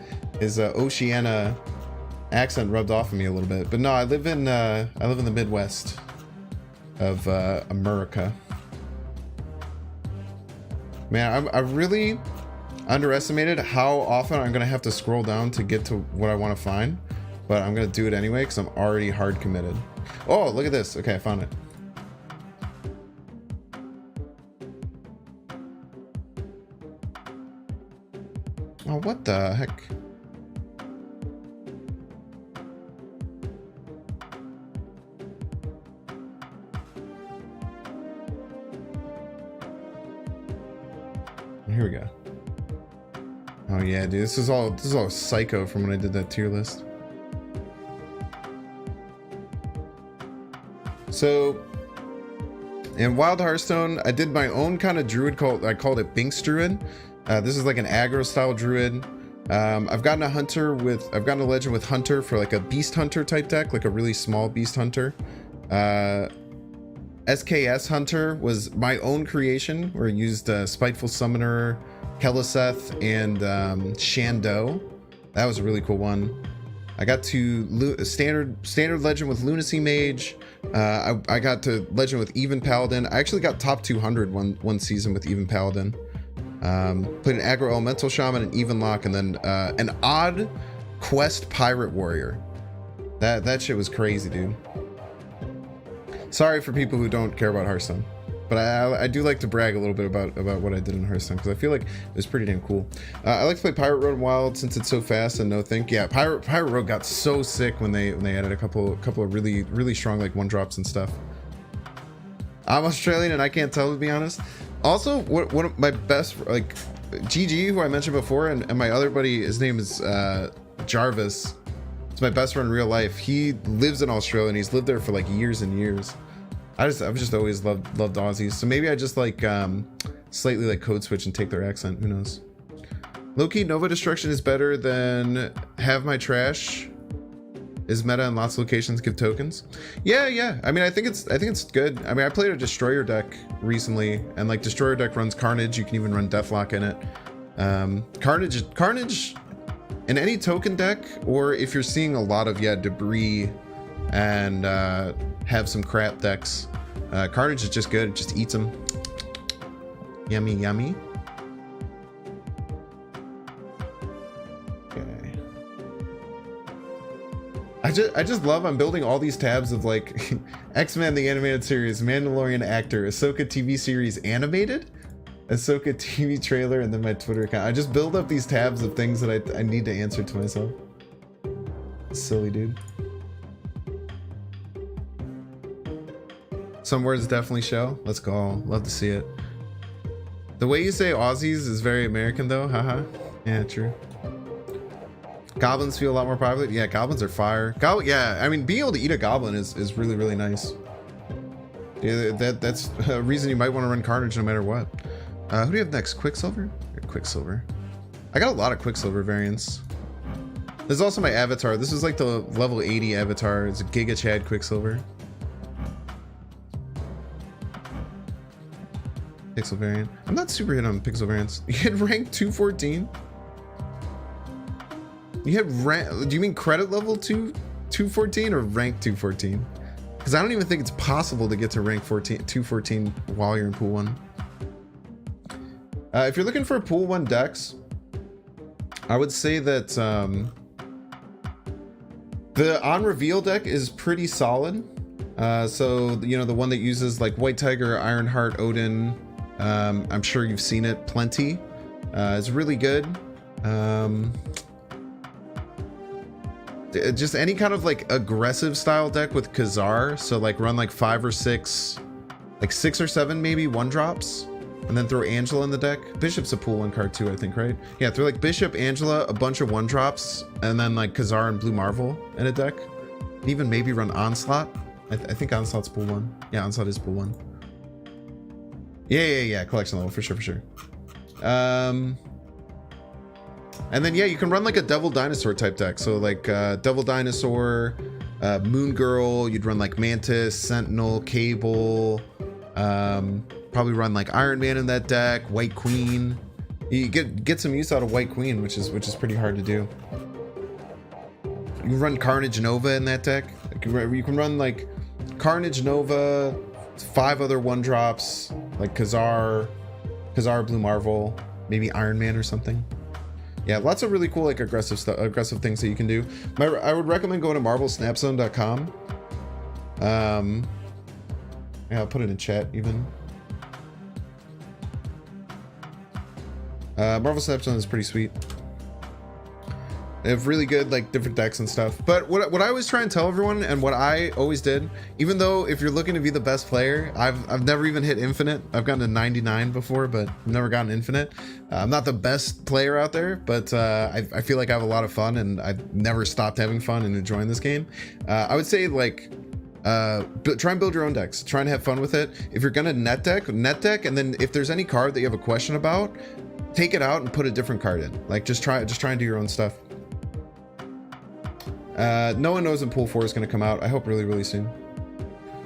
Oceania accent rubbed off on me a little bit. But no, I live in the Midwest of America. Man, I really underestimated how often I'm gonna have to scroll down to get to what I want to find, but I'm gonna do it anyway because I'm already hard committed. Oh, look at this. Okay, I found it. Oh, what the heck? Here we go. Oh yeah, dude, this is all psycho from when I did that tier list. So in Wild Hearthstone, I did my own kind of druid I called it Binks Druid. This is like an aggro style druid. I've gotten a legend with Hunter for like a Beast Hunter type deck, like a really small Beast Hunter. SKS Hunter was my own creation, where I used Spiteful Summoner, Keleseth, and Shando. That was a really cool one. I got to standard legend with Lunacy Mage. I got to legend with Even Paladin. I actually got top 200 one season with Even Paladin. Played an aggro elemental shaman, an even lock, and then an odd quest pirate warrior. That shit was crazy, dude. Sorry for people who don't care about Hearthstone, but I do like to brag a little bit about what I did in Hearthstone, because I feel like it was pretty damn cool. I like to play Pirate Road in Wild since it's so fast and no think. Yeah, Pirate Road got so sick when they added a couple of really strong like 1-drops and stuff. I'm Australian and I can't tell, to be honest. Also, one of my best, like GG, who I mentioned before, and my other buddy, his name is Jarvis. It's my best friend in real life. He lives in Australia and he's lived there for like years and years. I've just always loved Aussies. So maybe I just like slightly like code switch and take their accent. Who knows? Low-key, Nova Destruction is better than Have My Trash. Is meta in lots of locations give tokens. Yeah. I mean, I think it's good. I mean, I played a Destroyer deck recently, and like Destroyer deck runs Carnage. You can even run Deathlock in it. Carnage in any token deck, or if you're seeing a lot of debris and have some crap decks, Carnage is just good. It just eats them. Yummy. Okay. I just love, I'm building all these tabs of like X-Men the animated series, Mandalorian actor, Ahsoka TV series animated, Ahsoka TV trailer, and then my Twitter account. I just build up these tabs of things that I need to answer to myself. Silly, dude. Some words definitely show. Let's go. Love to see it. The way you say Aussies is very American though. Haha. Yeah, true. Goblins feel a lot more popular. Yeah, goblins are fire. Yeah, I mean, being able to eat a goblin is really, really nice. Yeah, that's a reason you might want to run Carnage no matter what. Who do you have next? Quicksilver? Quicksilver. I got a lot of Quicksilver variants. There's also my avatar. This is like the level 80 avatar. It's a Giga Chad Quicksilver. Pixel variant. I'm not super hit on pixel variants. You hit rank 214? You hit rank, do you mean credit level 214 or rank 214? Because I don't even think it's possible to get to rank 214 while you're in pool 1. If you're looking for a pool 1 dex, I would say that the on reveal deck is pretty solid. So, you know, the one that uses like White Tiger, Ironheart, Odin, I'm sure you've seen it plenty. It's really good. Just any kind of like aggressive style deck with Khazar. So like run like 5 or 6, like 6 or 7 maybe 1-drops. And then throw Angela in the deck. Bishop's a pool 1 card too, I think, right? Yeah, throw like Bishop, Angela, a bunch of 1-drops, and then like Khazar and Blue Marvel in a deck. Even maybe run Onslaught. I think Onslaught's pool 1. Yeah, Onslaught is pool 1. Yeah, collection level for sure. And then yeah, you can run like a Devil Dinosaur type deck. So like Devil Dinosaur, Moon Girl, you'd run like Mantis, Sentinel, Cable, probably run like Iron Man in that deck, White Queen. You get some use out of White Queen, which is pretty hard to do. You run Carnage Nova in that deck. Like you can run like Carnage Nova, 5 other 1-drops, like Khazar, Blue Marvel, maybe Iron Man or something. Yeah, lots of really cool like aggressive things that you can do. I would recommend going to marvelsnapzone.com. Yeah, I'll put it in chat even. Marvel Snap Zone is pretty sweet. They have really good like different decks and stuff. But what I always try and tell everyone, and what I always did, even though if you're looking to be the best player, I've never even hit infinite. I've gotten to 99 before, but I've never gotten infinite. I'm not the best player out there, but I feel like I have a lot of fun, and I've never stopped having fun and enjoying this game. I would say like try and build your own decks. Try and have fun with it. If you're gonna net deck, and then if there's any card that you have a question about, take it out and put a different card in. Like just try and do your own stuff. No one knows when Pool 4 is going to come out. I hope really, really soon.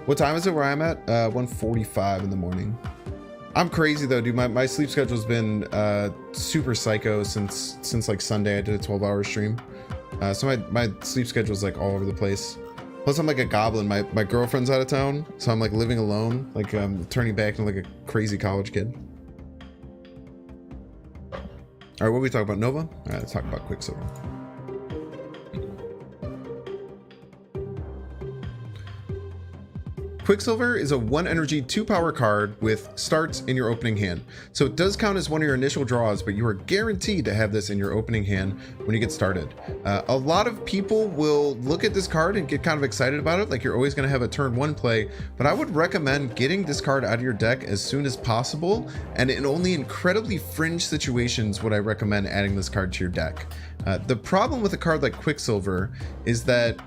What time is it where I'm at? 1:45 in the morning. I'm crazy though, dude. My sleep schedule's been super psycho since like Sunday. I did a 12-hour stream. So my sleep schedule's like all over the place. Plus I'm like a goblin. My girlfriend's out of town, so I'm like living alone. Like I'm turning back into like a crazy college kid. All right, what are we talking about? Nova? All right, let's talk about Quicksilver. Quicksilver is a 1 energy 2 power card with starts in your opening hand. So it does count as one of your initial draws, but you are guaranteed to have this in your opening hand when you get started. A lot of people will look at this card and get kind of excited about it, like you're always going to have a turn 1 play, but I would recommend getting this card out of your deck as soon as possible, and in only incredibly fringe situations would I recommend adding this card to your deck. The problem with a card like Quicksilver is that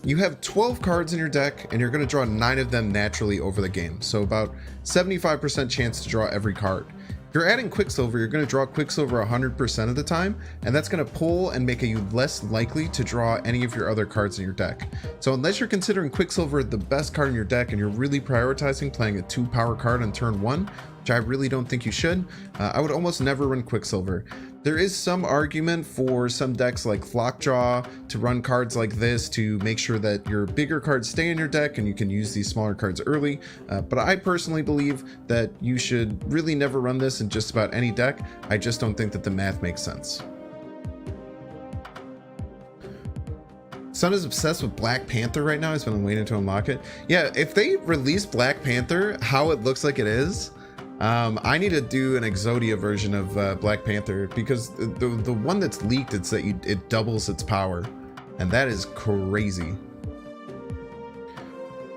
you have 12 cards in your deck and you're going to draw 9 of them naturally over the game. So about 75% chance to draw every card. If you're adding Quicksilver, you're going to draw Quicksilver 100% of the time, and that's going to pull and make you less likely to draw any of your other cards in your deck. So unless you're considering Quicksilver the best card in your deck and you're really prioritizing playing a 2 power card on turn 1, which I really don't think you should, I would almost never run Quicksilver. There is some argument for some decks like Flockjaw to run cards like this to make sure that your bigger cards stay in your deck and you can use these smaller cards early. But I personally believe that you should really never run this in just about any deck. I just don't think that the math makes sense. Son is obsessed with Black Panther right now. He's been waiting to unlock it. Yeah, if they release Black Panther how it looks like it is, I need to do an Exodia version of Black Panther, because the one that's leaked, it's that it doubles its power, and that is crazy.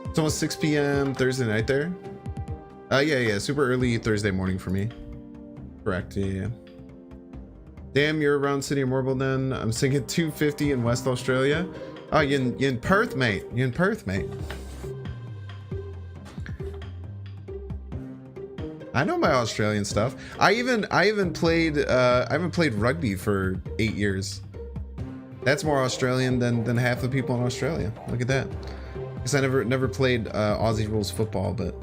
It's almost 6 p.m. Thursday night there. Yeah, super early Thursday morning for me. Correct, yeah. Damn, you're around Sydney or Morville then. I'm singing 250 in West Australia. Oh, you in Perth, mate. You in Perth, mate. I know my Australian stuff. I even played I haven't played rugby for 8 years. That's more Australian than half the people in Australia. Look at that. Because I never played Aussie rules football, but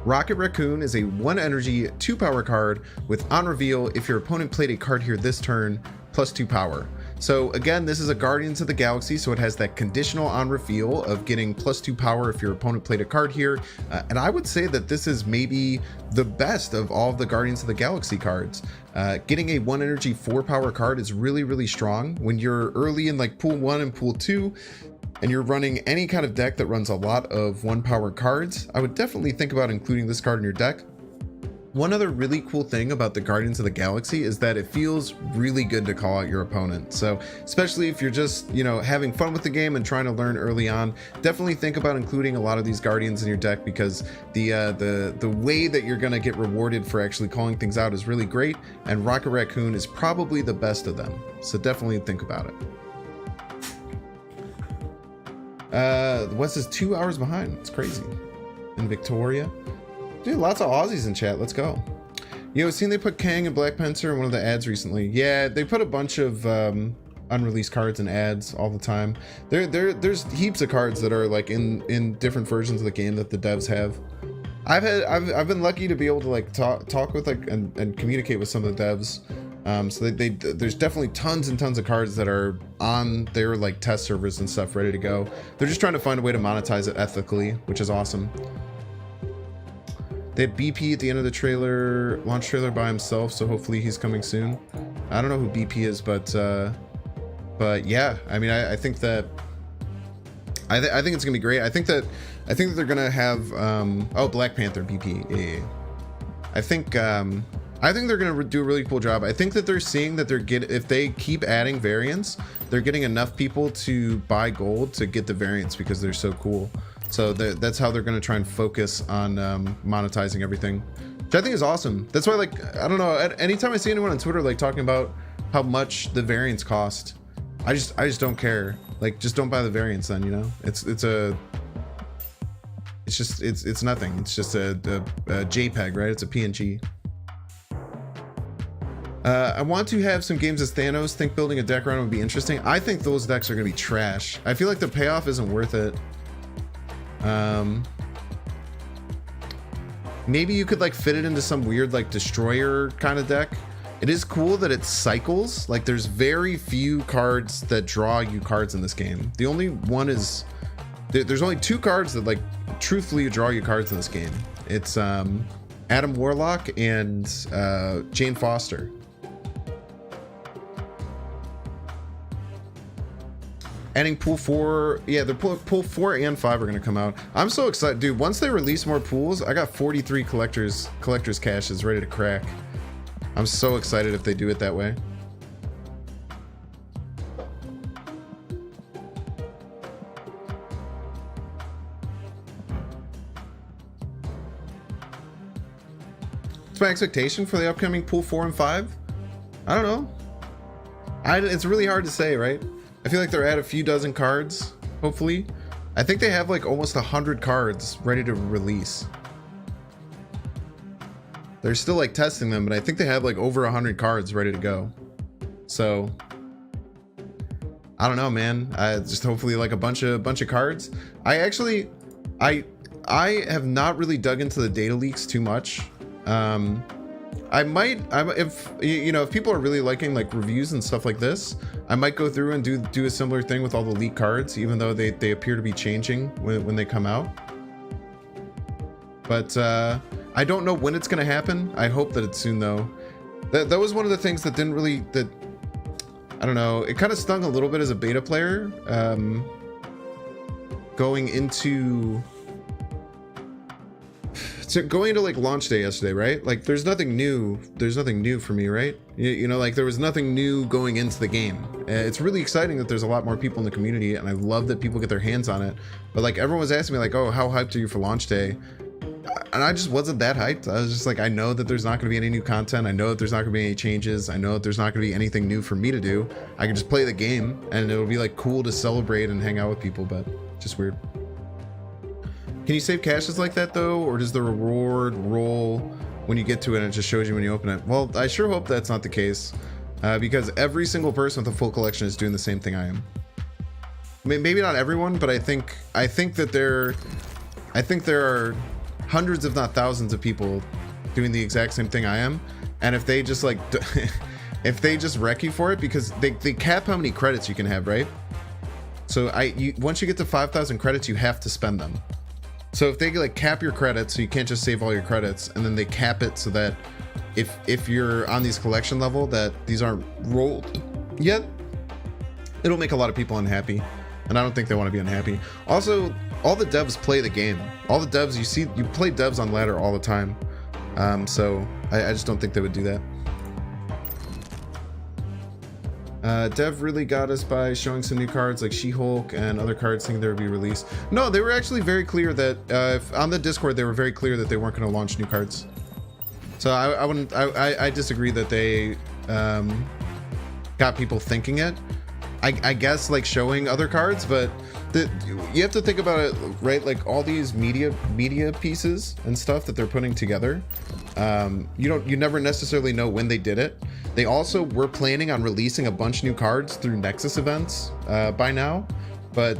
Rocket Raccoon is a 1 energy, 2 power card with on reveal if your opponent played a card here this turn, plus 2 power. So again, this is a Guardians of the Galaxy, so it has that conditional on reveal of getting plus 2 power if your opponent played a card here. And I would say that this is maybe the best of all of the Guardians of the Galaxy cards. Getting a 1 energy, 4 power card is really, really strong. When you're early in like pool 1 and pool 2, and you're running any kind of deck that runs a lot of 1 power cards, I would definitely think about including this card in your deck. One other really cool thing about the Guardians of the Galaxy is that it feels really good to call out your opponent. So especially if you're just, you know, having fun with the game and trying to learn early on, definitely think about including a lot of these Guardians in your deck, because the way that you're going to get rewarded for actually calling things out is really great, and Rocket Raccoon is probably the best of them. So definitely think about it. West is 2 hours behind. It's crazy. In Victoria. Dude, lots of Aussies in chat. Let's go. You know, seen they put Kang and Black Panther in one of the ads recently. Yeah, they put a bunch of unreleased cards in ads all the time. There's heaps of cards that are like in different versions of the game that the devs have. I've been lucky to be able to like talk with like and communicate with some of the devs. So there's definitely tons and tons of cards that are on their like test servers and stuff ready to go. They're just trying to find a way to monetize it ethically, which is awesome. They had BP at the end of the launch trailer by himself, so hopefully he's coming soon. I don't know who BP is, but yeah, I mean, I think that I think it's gonna be great. I think that they're gonna have oh, Black Panther BP. Yeah. I think they're gonna do a really cool job. I think that they're seeing that if they keep adding variants, they're getting enough people to buy gold to get the variants because they're so cool. So that's how they're gonna try and focus on monetizing everything, which I think is awesome. That's why, like, I don't know, anytime I see anyone on Twitter like talking about how much the variants cost, I just don't care. Like, just don't buy the variants then, you know? It's nothing. It's just a JPEG, right? It's a PNG. I want to have some games as Thanos. Think building a deck around would be interesting. I think those decks are gonna be trash. I feel like the payoff isn't worth it. Maybe you could like fit it into some weird like destroyer kind of deck. It is cool that it cycles. Like, there's very few cards that draw you cards in this game. The only one is there's only 2 cards that like truthfully draw you cards in this game. It's Adam Warlock and Jane Foster. Adding pool 4, yeah, the pool 4 and 5 are gonna come out. I'm so excited, dude. Once they release more pools, I got 43 collectors caches ready to crack. I'm so excited if they do it that way. What's my expectation for the upcoming pool 4 and 5? I don't know. It's really hard to say, right? I feel like they're at a few dozen cards, hopefully. I think they have like almost 100 cards ready to release. They're still like testing them, but I think they have like over 100 cards ready to go. So I don't know, man. I just hopefully like a bunch of cards. I have not really dug into the data leaks too much. If people are really liking like reviews and stuff like this, I might go through and do a similar thing with all the leaked cards, even though they appear to be changing when they come out. But I don't know when it's gonna happen. I hope that it's soon though. That was one of the things that didn't really, I don't know, it kind of stung a little bit as a beta player, going into going to like launch day yesterday, right? Like there's nothing new for me, right? You know, like there was nothing new going into the game. It's really exciting that there's a lot more people in the community, and I love that people get their hands on it. But like everyone was asking me like, oh, how hyped are you for launch day? And I just wasn't that hyped. I was just like, I know that there's not going to be any new content. I know that there's not going to be any changes. I know that there's not going to be anything new for me to do. I can just play the game, and it'll be like cool to celebrate and hang out with people, but just weird. Can you save caches like that though, or does the reward roll when you get to it and it just shows you when you open it? Well, I sure hope that's not the case, because every single person with a full collection is doing the same thing I am. Maybe not everyone, but I think that there are hundreds, if not thousands, of people doing the exact same thing I am. And if they just like, if they just wreck you for it, because they cap how many credits you can have, right? So once you get to 5,000 credits, you have to spend them. So if they like cap your credits, so you can't just save all your credits, and then they cap it so that if you're on these collection level that these aren't rolled yet, it'll make a lot of people unhappy, and I don't think they want to be unhappy. Also, all the devs play the game. All the devs you play devs on ladder all the time, so I just don't think they would do that. Dev really got us by showing some new cards like She-Hulk and other cards saying they would be released. No, they were actually very clear that on the Discord they were very clear that they weren't going to launch new cards. So I disagree that they got people thinking it. I guess like showing other cards, but you have to think about it, right? Like all these media pieces and stuff that they're putting together, you never necessarily know when they did it. They also were planning on releasing a bunch of new cards through Nexus events by now, but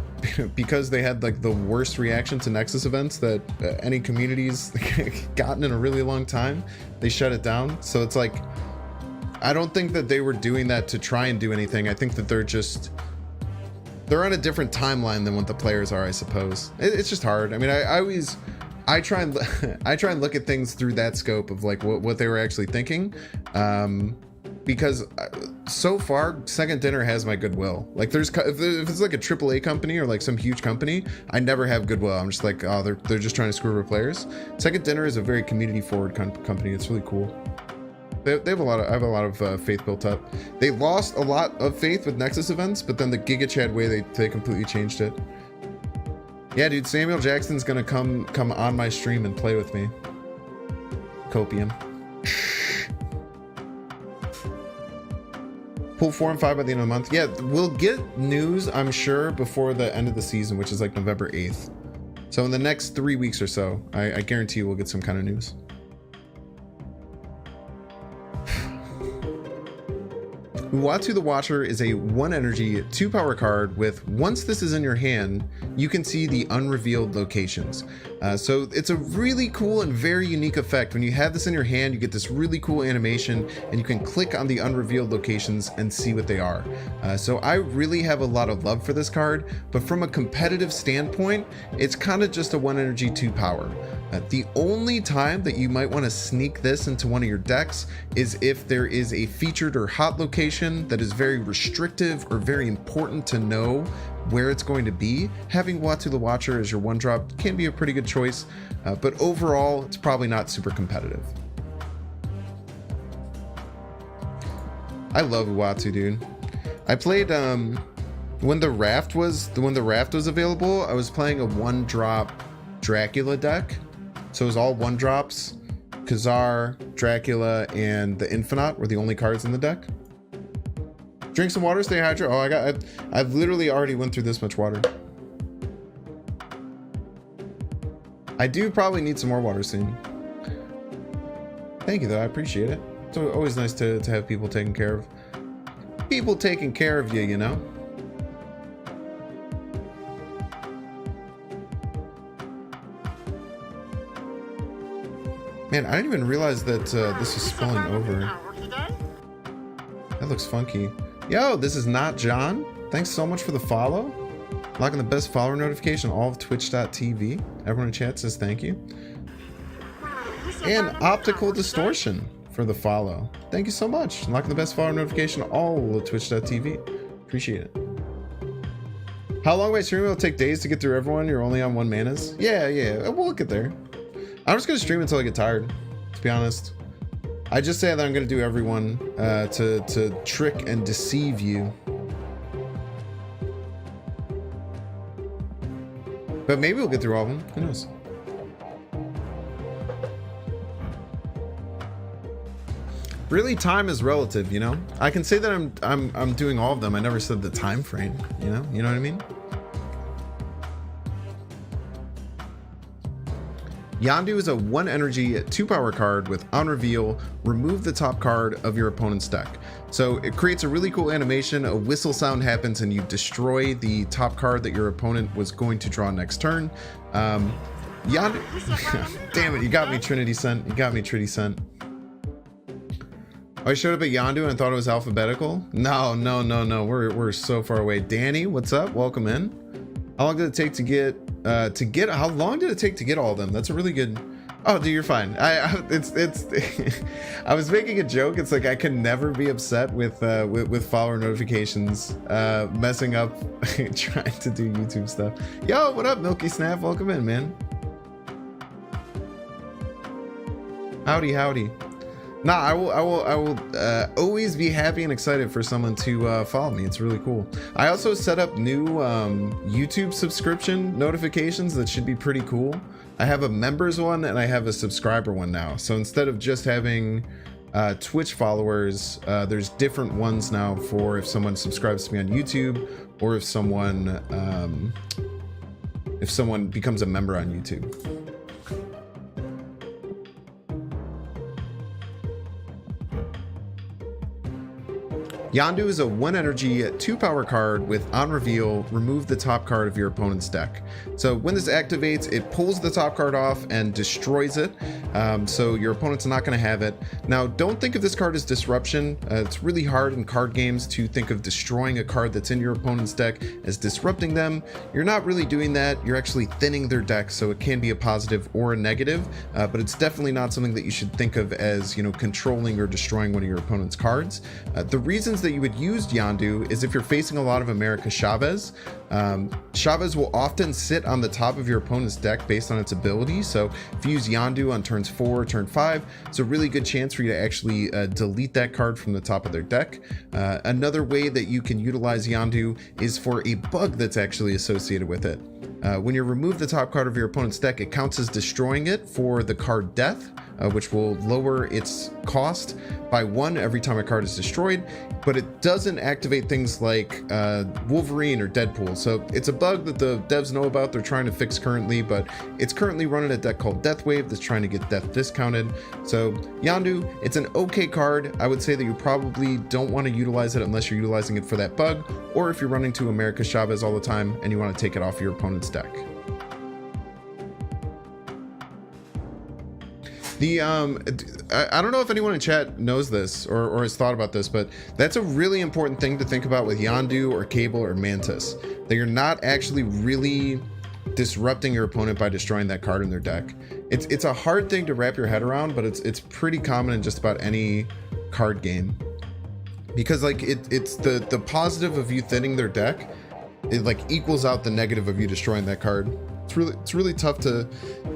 because they had like the worst reaction to Nexus events that any community's gotten in a really long time, they shut it down. So it's like, I don't think that they were doing that to try and do anything. I think that they're on a different timeline than what the players are, I suppose. It's just hard. I mean, I try and look at things through that scope of like what they were actually thinking, because so far Second Dinner has my goodwill. Like if it's like a AAA company or like some huge company, I never have goodwill. I'm just like, oh, they're just trying to screw over players. Second Dinner is a very community forward company. It's really cool. I have a lot of faith built up. They lost a lot of faith with Nexus events, but then the Giga Chad way they completely changed it. Yeah, dude, Samuel Jackson's gonna come on my stream and play with me. Copium. Pull 4 and 5 by the end of the month. Yeah, we'll get news, I'm sure, before the end of the season, which is like November 8th. So in the next 3 weeks or so, I guarantee you we'll get some kind of news. Uatu the Watcher is a 1 energy, 2 power card with, once this is in your hand, you can see the unrevealed locations. So it's a really cool and very unique effect. When you have this in your hand, you get this really cool animation, and you can click on the unrevealed locations and see what they are. So I really have a lot of love for this card, but from a competitive standpoint, it's kind of just a 1 energy, 2 power. The only time that you might want to sneak this into one of your decks is if there is a featured or hot location that is very restrictive or very important to know where it's going to be. Having Uatu the Watcher as your 1-drop can be a pretty good choice, but overall, it's probably not super competitive. I love Uatu, dude. I played when the raft was available. I was playing a 1-drop Dracula deck. So it was all 1-drops. Khazar, Dracula, and the Infinite were the only cards in the deck. Drink some water, stay hydrated. Oh, I've literally already went through this much water. I do probably need some more water soon. Thank you though, I appreciate it. It's always nice to have people taking care of you, you know? Man, I didn't even realize that this was spilling over. That looks funky. Yo, this is not John. Thanks so much for the follow. Locking the best follower notification, all of twitch.tv. Everyone in chat says thank you. And Optical Distortion for the follow. Thank you so much. Locking the best follower notification, all of twitch.tv. Appreciate it. How long by stream? It'll take days to get through everyone. You're only on 1 manas. Yeah, we'll get there. I'm just gonna stream until I get tired, to be honest. I just say that I'm gonna do everyone to trick and deceive you. But maybe we'll get through all of them. Who knows? Really, time is relative, you know? I can say that I'm doing all of them. I never said the time frame, you know? You know what I mean? Yondu is a 1 energy, 2 power card with on reveal, remove the top card of your opponent's deck. So it creates a really cool animation. A whistle sound happens and you destroy the top card that your opponent was going to draw next turn. Yondu, damn it, you got me, Trinity Scent. You got me, Trinity Scent. I showed up at Yondu and thought it was alphabetical. No. We're so far away. Danny, what's up? Welcome in. How long did it take to get how long did it take to get all of them? That's a really good. Oh, dude, you're fine. It's I was making a joke. It's like I can never be upset with follower notifications messing up trying to do YouTube stuff. Yo, what up, Milky Snap? Welcome in, man. Howdy. Nah, I will always be happy and excited for someone to follow me. It's really cool. I also set up new YouTube subscription notifications that should be pretty cool. I have a members one and I have a subscriber one now. So instead of just having Twitch followers, there's different ones now for if someone subscribes to me on YouTube or if someone becomes a member on YouTube. Yondu is a 1 energy, 2 power card with on reveal, remove the top card of your opponent's deck. So when this activates, it pulls the top card off and destroys it. So your opponent's not going to have it. Now, don't think of this card as disruption. It's really hard in card games to think of destroying a card that's in your opponent's deck as disrupting them. You're not really doing that. You're actually thinning their deck, so it can be a positive or a negative, but it's definitely not something that you should think of as, you know, controlling or destroying one of your opponent's cards. The reasons that you would use Yondu is if you're facing a lot of America Chavez. Chavez will often sit on the top of your opponent's deck based on its ability. So if you use Yondu on turns 4 or turn 5, it's a really good chance for you to actually delete that card from the top of their deck. Another way that you can utilize Yondu is for a bug that's actually associated with it. When you remove the top card of your opponent's deck, it counts as destroying it for the card Death, which will lower its cost by 1 every time a card is destroyed, but it doesn't activate things like Wolverine or Deadpool. So it's a bug that the devs know about, they're trying to fix currently, but it's currently running a deck called Deathwave that's trying to get Death discounted. So Yondu, it's an okay card. I would say that you probably don't want to utilize it unless you're utilizing it for that bug, or if you're running to America Chavez all the time and you want to take it off your opponent's deck. I don't know if anyone in chat knows this or has thought about this, but that's a really important thing to think about with Yondu or Cable or Mantis, that you're not actually really disrupting your opponent by destroying that card in their deck. It's a hard thing to wrap your head around, but it's pretty common in just about any card game, because like it's the positive of you thinning their deck, it like equals out the negative of you destroying that card. It's really tough to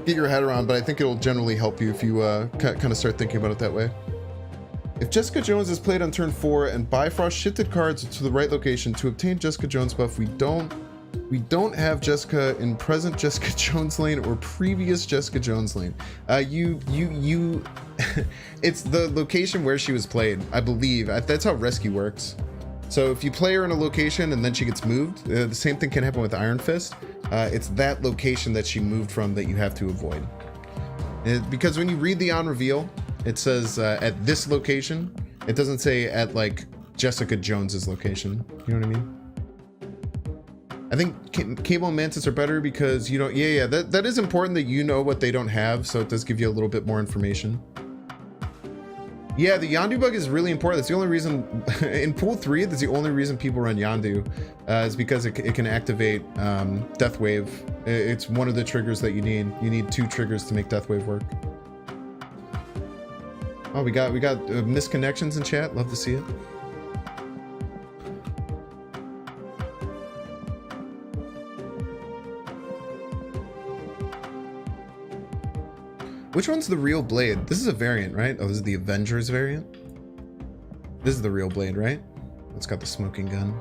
get your head around, but I think it'll generally help you if you kind of start thinking about it that way. If Jessica Jones is played on turn 4 and Bifrost shifted cards to the right location to obtain Jessica Jones buff, we don't have Jessica in present Jessica Jones lane or previous Jessica Jones lane. It's the location where she was played, I believe. That's how rescue works. So if you play her in a location and then she gets moved, the same thing can happen with Iron Fist. It's that location that she moved from that you have to avoid. Because when you read the on reveal, it says at this location. It doesn't say at like Jessica Jones's location. You know what I mean? I think Cable and Mantis are better because you don't. Yeah. That is important that you know what they don't have, so it does give you a little bit more information. Yeah, the Yondu bug is really important. That's the only reason in pool 3, that's the only reason people run Yondu, is because it can activate Deathwave. It's one of the triggers that you need. You need 2 triggers to make Deathwave work. Oh, we got misconnections in chat. Love to see it. Which one's the real blade? This is a variant, right? Oh, this is the Avengers variant. This is the real blade, right? It's got the smoking gun.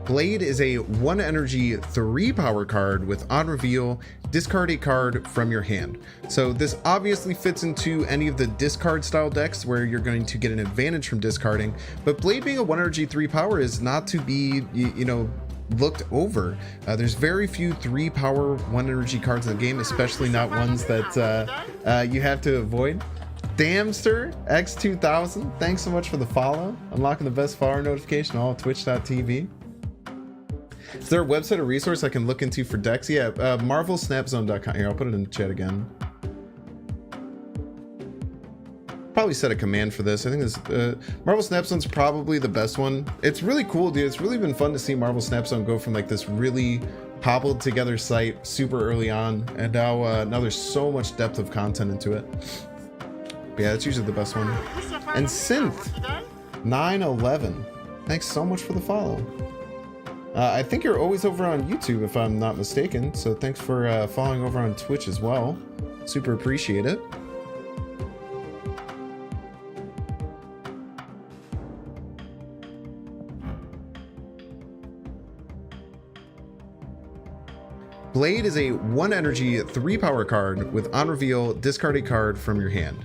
Blade is a 1 energy 3 power card with on reveal, discard a card from your hand. So this obviously fits into any of the discard style decks where you're going to get an advantage from discarding, but Blade being a 1 energy 3 power is not to be, you know, looked over. There's very few 3 power 1 energy cards in the game, especially not ones that you have to avoid. Damster X2000, thanks so much for the follow. Unlocking the best follower notification, all twitch.tv. Is there a website or resource I can look into for decks? Yeah, marvelsnapzone.com. Here, I'll put it in the chat again. Probably set a command for this. I think this Marvel Snap Zone's probably the best one. It's really cool, dude. It's really been fun to see Marvel Snap Zone go from like this really cobbled together site super early on, and now there's so much depth of content into it. But yeah, that's usually the best one. And Synth 911, thanks so much for the follow. I think you're always over on YouTube, if I'm not mistaken. So thanks for following over on Twitch as well. Super appreciate it. Blade is a 1 energy 3 power card with on reveal, discard a card from your hand.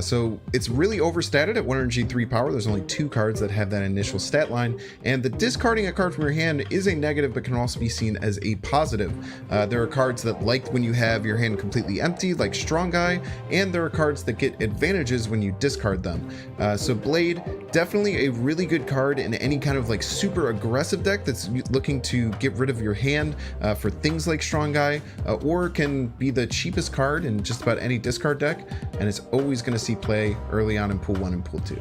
So it's really overstated at 1 energy 3 power. There's only 2 cards that have that initial stat line, and the discarding a card from your hand is a negative but can also be seen as a positive. There are cards that like when you have your hand completely empty, like Strong Guy, and there are cards that get advantages when you discard them. So Blade, definitely a really good card in any kind of like super aggressive deck that's looking to get rid of your hand for things like Strong Guy, or can be the cheapest card in just about any discard deck, and it's always going to see play early on in pool 1 and pool 2.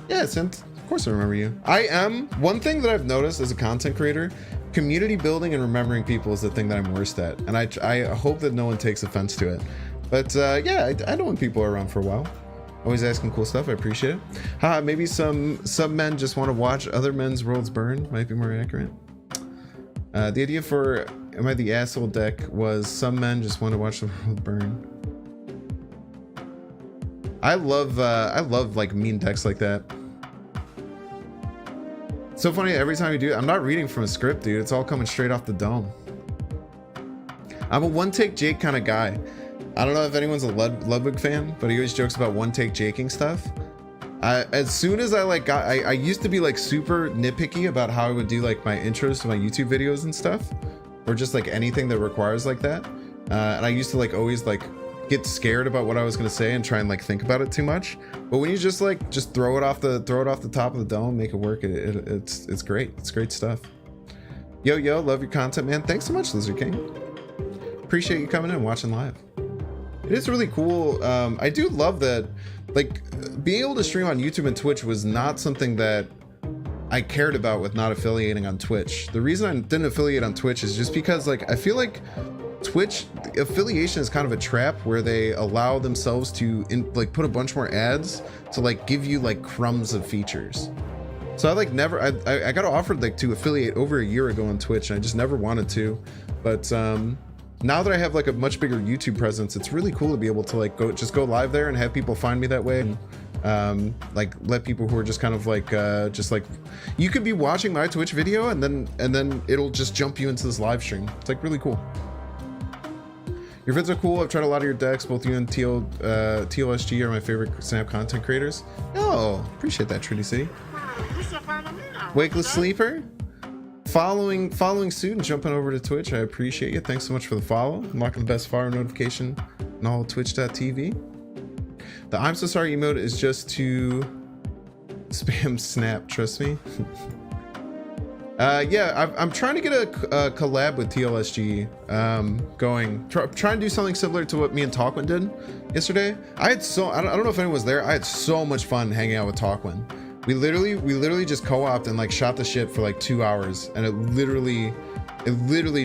Yeah, Synth, of course I remember you. I am, one thing that I've noticed as a content creator, community building and remembering people is the thing that I'm worst at, and I hope that no one takes offense to it. But yeah, I know when people are around for a while. Always asking cool stuff, I appreciate it. Maybe some men just want to watch other men's worlds burn, might be more accurate. The idea for Am I the Asshole deck was some men just want to watch the world burn. I love like mean decks like that. It's so funny, every time you do it, I'm not reading from a script, dude. It's all coming straight off the dome. I'm a one-take Jake kind of guy. I don't know if anyone's a Ludwig fan, but he always jokes about one-take Jaking stuff. As soon as I used to be like super nitpicky about how I would do like my intros to my YouTube videos and stuff, or just like anything that requires like that. And I used to like always like get scared about what I was gonna say and try and like think about it too much. But when you just throw it off the top of the dome, make it work, it's great. It's great stuff. Yo, love your content, man. Thanks so much, Lizard King. Appreciate you coming in and watching live. It is really cool. I do love that, like, being able to stream on YouTube and Twitch was not something that I cared about with not affiliating on Twitch. The reason I didn't affiliate on Twitch is just because, like, I feel like Twitch affiliation is kind of a trap where they allow themselves to put a bunch more ads to like give you like crumbs of features. So I like never, I got offered like to affiliate over a year ago on Twitch, and I just never wanted to. But now that I have like a much bigger YouTube presence, it's really cool to be able to like go live there and have people find me that way, and like let people who are just kind of like you could be watching my Twitch video and then it'll just jump you into this live stream. It's like really cool. Your vids are cool. I've tried a lot of your decks. Both you and TLSG are my favorite Snap content creators. Oh, appreciate that, Trinity C. Wakeless Sleeper, following suit and jumping over to Twitch. I appreciate you. Thanks so much for the follow. Unlocking the best follower notification on all twitch.tv. The I'm so sorry emote is just to spam Snap, trust me. Yeah, I'm trying to get a collab with TLSG going. Trying to do something similar to what me and Talkwin did yesterday. I don't know if anyone was there. I had so much fun hanging out with Talkwin. We literally just co-opted and like shot the shit for like 2 hours, and it literally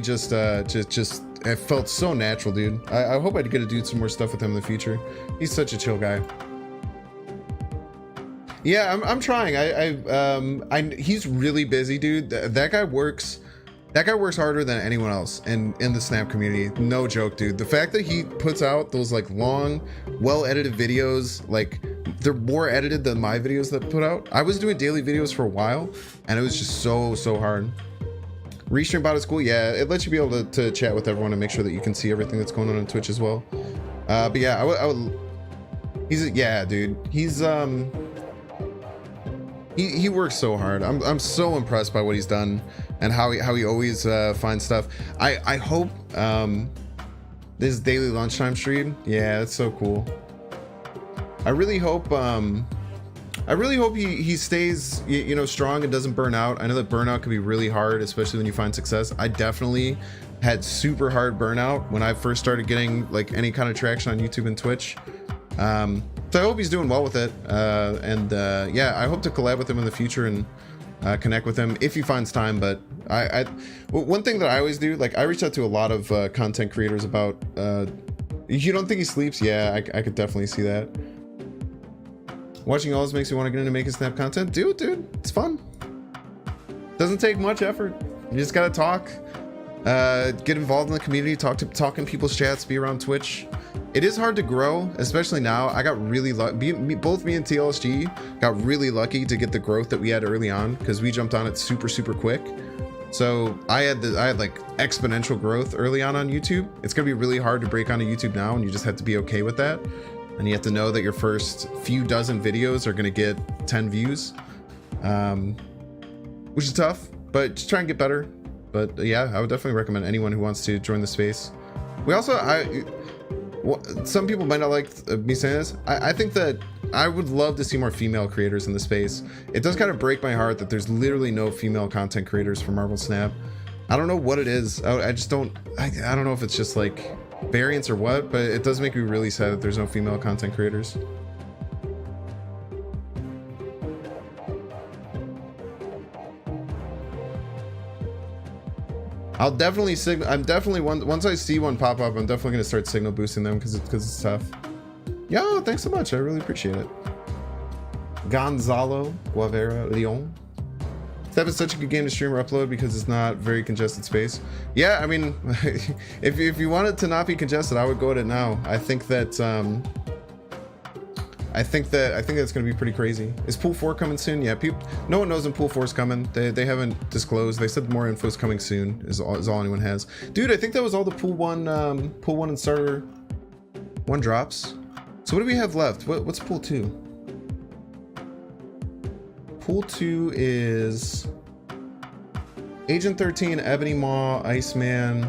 just it felt so natural, dude. I hope I get to do some more stuff with him in the future. He's such a chill guy. Yeah, I'm trying. He's really busy, dude. That guy works harder than anyone else in the Snap community. No joke, dude. The fact that he puts out those like long, well-edited videos, like they're more edited than my videos that put out. I was doing daily videos for a while, and it was just so hard. Restream bot is cool. Yeah, it lets you be able to chat with everyone and make sure that you can see everything that's going on Twitch as well. But yeah, I would. Yeah, dude. He works so hard. I'm so impressed by what he's done and how he always finds stuff. I hope this daily lunchtime stream. Yeah, it's so cool. I really hope he stays strong and doesn't burn out. I know that burnout can be really hard, especially when you find success. I definitely had super hard burnout when I first started getting like any kind of traction on YouTube and Twitch. So I hope he's doing well with it, yeah, I hope to collab with him in the future and connect with him if he finds time. But one thing that I always do, like I reach out to a lot of content creators about you don't think he sleeps? Yeah, I could definitely see that. Watching always makes me want to get into making Snap content. Dude, it's fun. Doesn't take much effort. You just gotta talk, get involved in the community, talk in people's chats, be around Twitch. It is hard to grow, especially now. I got really lucky. Both me and TLSG got really lucky to get the growth that we had early on because we jumped on it super quick. So I had like exponential growth early on YouTube. It's gonna be really hard to break onto YouTube now, and you just have to be okay with that. And you have to know that your first few dozen videos are gonna get 10 views, which is tough, but just try and get better. But yeah, I would definitely recommend anyone who wants to join the space. We also, some people might not like me saying this. I think that I would love to see more female creators in the space. It does kind of break my heart that there's literally no female content creators for Marvel Snap. I don't know what it is. I just don't, I don't know if it's just like variance or what, but it does make me really sad that there's no female content creators. I'll definitely once I see one pop up, I'm definitely gonna start signal boosting them because it's tough. Yo, thanks so much. I really appreciate it. Gonzalo Guevara Leon. Snap is such a good game to stream or upload because it's not very congested space. Yeah, I mean, if you want it to not be congested, I would go at it now. I think that's gonna be pretty crazy. Is Pool 4 coming soon? Yeah, no one knows when Pool 4 is coming. They haven't disclosed. They said more info is coming soon. Is all anyone has. Dude, I think that was all the Pool 1 and Starter 1 drops. So what do we have left? What's Pool 2? Pool 2 is Agent 13, Ebony Maw, Iceman,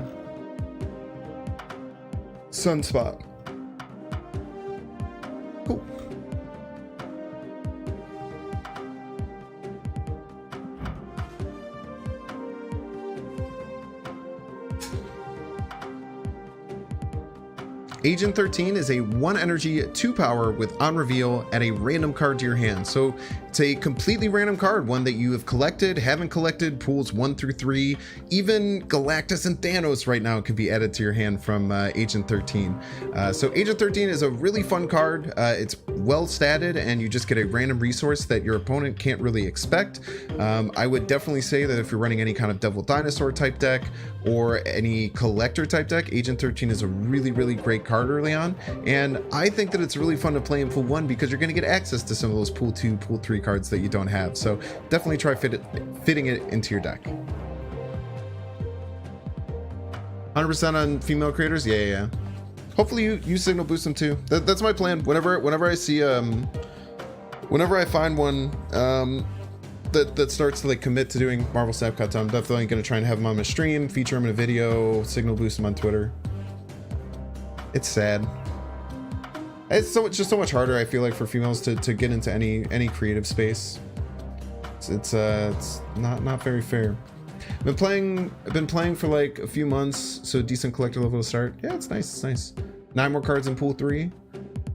Sunspot. Cool. Agent 13 is a 1 energy 2 power with on reveal, add a random card to your hand. So it's a completely random card, one that you have collected, haven't collected, pools 1 through 3, even Galactus and Thanos right now can be added to your hand from Agent 13. So Agent 13 is a really fun card. It's well statted and you just get a random resource that your opponent can't really expect. I would definitely say that if you're running any kind of Devil Dinosaur type deck or any collector type deck, Agent 13 is a really great card early on, and I think that it's really fun to play in Pool 1 because you're going to get access to some of those Pool 2, Pool 3 cards that you don't have. So definitely try fitting it into your deck. 100% on female creators. Yeah. Hopefully you signal boost them too. That's my plan. Whenever I see whenever I find one that starts to like commit to doing Marvel Snap cuts, I'm definitely going to try and have them on my stream, feature them in a video, signal boost them on Twitter. It's sad. It's just so much harder, I feel like, for females to get into any creative space. It's not very fair. I've been playing for like a few months, so decent collector level to start. Yeah, it's nice. It's nice. 9 more cards in pool 3.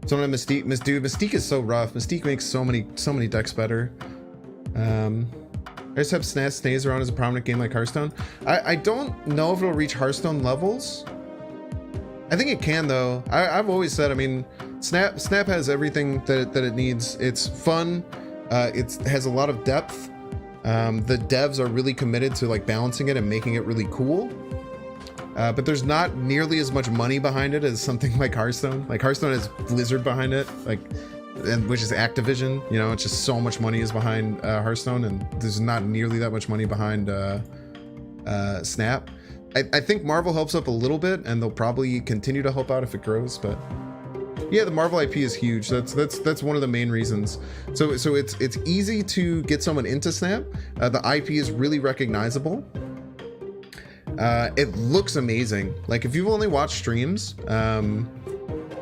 Someone have Mystique. Mystique is so rough. Mystique makes so many decks better. I just have Snaze around as a prominent game like Hearthstone. I don't know if it'll reach Hearthstone levels. I think it can though. I've always said, I mean, Snap has everything that it needs. It's fun. It has a lot of depth. The devs are really committed to like balancing it and making it really cool. But there's not nearly as much money behind it as something like Hearthstone. Like Hearthstone has Blizzard behind it, which is Activision. You know, it's just so much money is behind Hearthstone, and there's not nearly that much money behind Snap. I think Marvel helps up a little bit, and they'll probably continue to help out if it grows. But yeah, the Marvel IP is huge. That's one of the main reasons. So it's easy to get someone into Snap. The IP is really recognizable. It looks amazing. Like if you've only watched streams and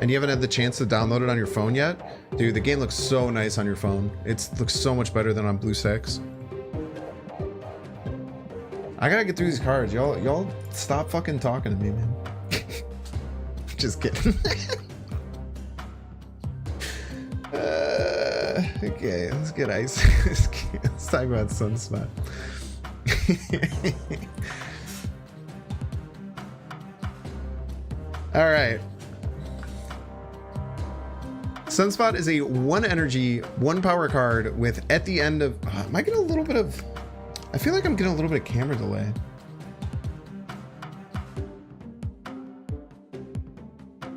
you haven't had the chance to download it on your phone yet, dude, the game looks so nice on your phone. It looks so much better than on BlueStacks. I gotta get through these cards. Y'all stop fucking talking to me, man. Just kidding. Okay, let's get ice. Let's talk about Sunspot. All right. Sunspot is a 1 energy, 1 power card with at the end of... am I getting a little bit of... I feel like I'm getting a little bit of camera delay.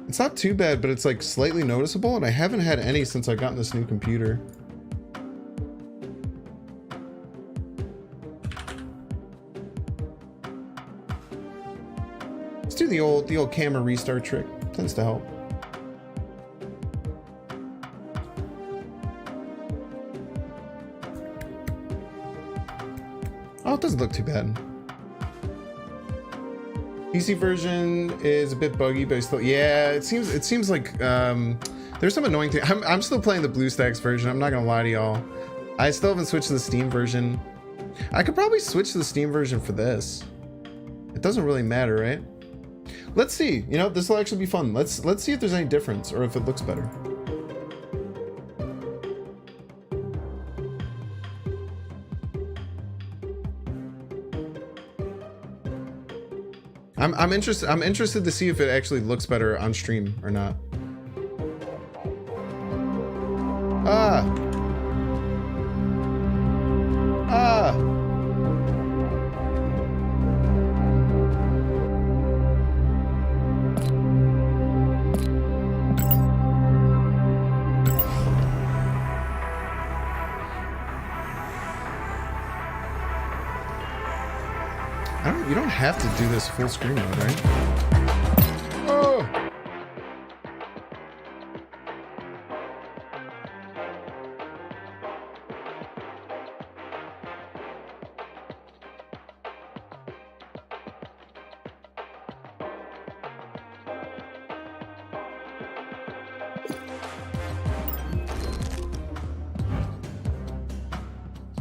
It's not too bad, but it's like slightly noticeable, and I haven't had any since I got this new computer. Let's do the old camera restart trick. Tends to help. Oh, it doesn't look too bad. PC version is a bit buggy, but still, yeah, it seems like there's some annoying thing. I'm still playing the BlueStacks version. I'm not gonna lie to y'all. I still haven't switched to the Steam version. I could probably switch to the Steam version for this. It doesn't really matter, right? Let's see. You know, this will actually be fun. Let's see if there's any difference or if it looks better. I'm interested to see if it actually looks better on stream or not. You don't have to do this full screen mode, right? Oh!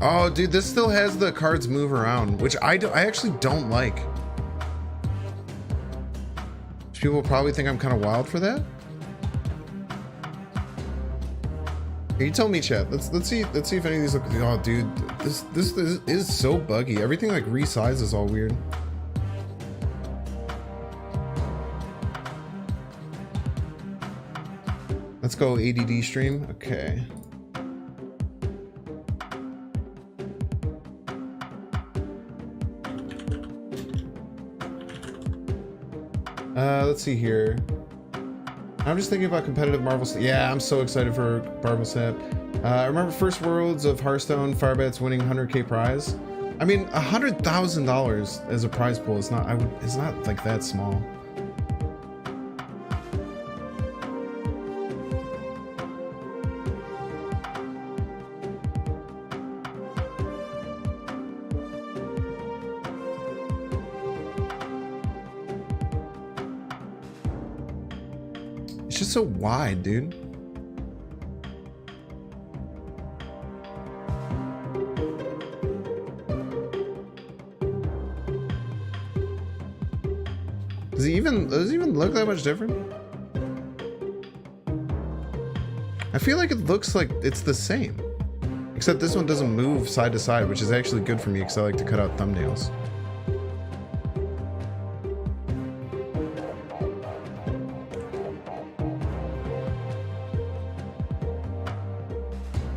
Oh, dude, this still has the cards move around, which I actually don't like. People probably think I'm kind of wild for that. Here, you tell me, chat. Let's see if any of these look. Oh, dude, this is so buggy. Everything like resizes all weird. Let's go ADD stream. Okay. Let's see here. I'm just thinking about competitive Marvel. Yeah, I'm so excited for Marvel Snap. I remember first Worlds of Hearthstone, Firebats winning 100K prize. I mean, $100,000 as a prize pool is not. It's not like that small. It's just so wide, dude. does it even look that much different? I feel like it looks like it's the same. Except this one doesn't move side to side, which is actually good for me because I like to cut out thumbnails.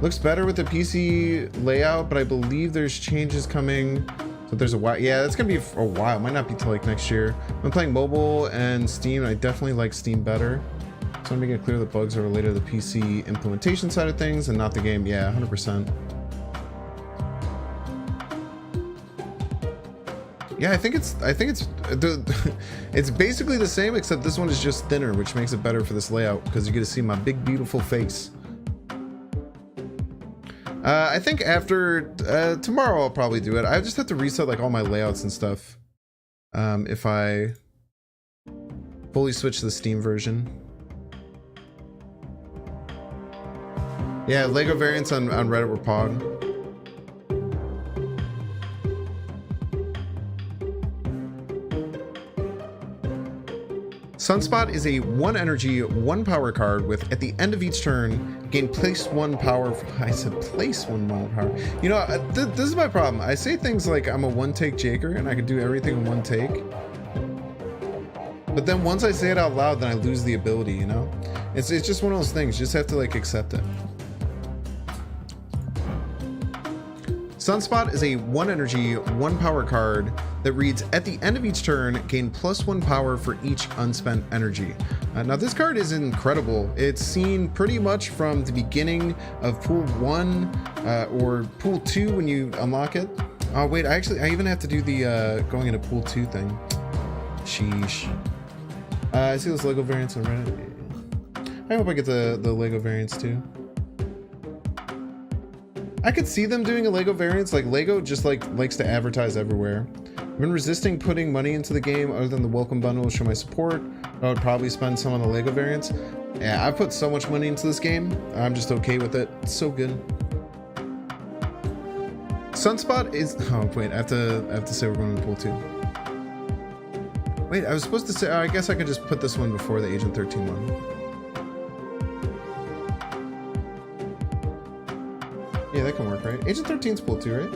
Looks better with the PC layout, but I believe there's changes coming. So there's a while. Yeah, that's gonna be for a while. Might not be till like next year. I'm playing mobile and Steam. And I definitely like Steam better. So I'm making it clear the bugs are related to the PC implementation side of things and not the game. Yeah, 100%. Yeah, I think it's it's basically the same, except this one is just thinner, which makes it better for this layout because you get to see my big beautiful face. I think after tomorrow I'll probably do it. I just have to reset like all my layouts and stuff. If I fully switch to the Steam version. Yeah, Lego variants on Reddit were pog. Sunspot is a 1 energy, 1 power card with, at the end of each turn, gain place 1 power. I said place 1 power. You know, this is my problem. I say things like I'm a one-take Jaker and I can do everything in one take. But then once I say it out loud, then I lose the ability, you know? It's just one of those things. You just have to like accept it. Sunspot is a 1 energy, 1 power card that reads, at the end of each turn, gain +1 power for each unspent energy. Now this card is incredible. It's seen pretty much from the beginning of Pool 1 or Pool 2 when you unlock it. Oh wait, I even have to do the going into Pool 2 thing. Sheesh. I see those Lego variants on Reddit. I hope I get the Lego variants too. I could see them doing a Lego variants. Like Lego just likes to advertise everywhere. I've been resisting putting money into the game other than the welcome bundle to show my support. I would probably spend some on the Lego variants. Yeah, I've put so much money into this game. I'm just okay with it. It's so good. Sunspot is, oh wait, I have to say we're going to Pool 2. Wait, I was supposed to say, I guess I could just put this one before the Agent 13 one. Yeah, that can work, right? Agent 13's Pool 2, right?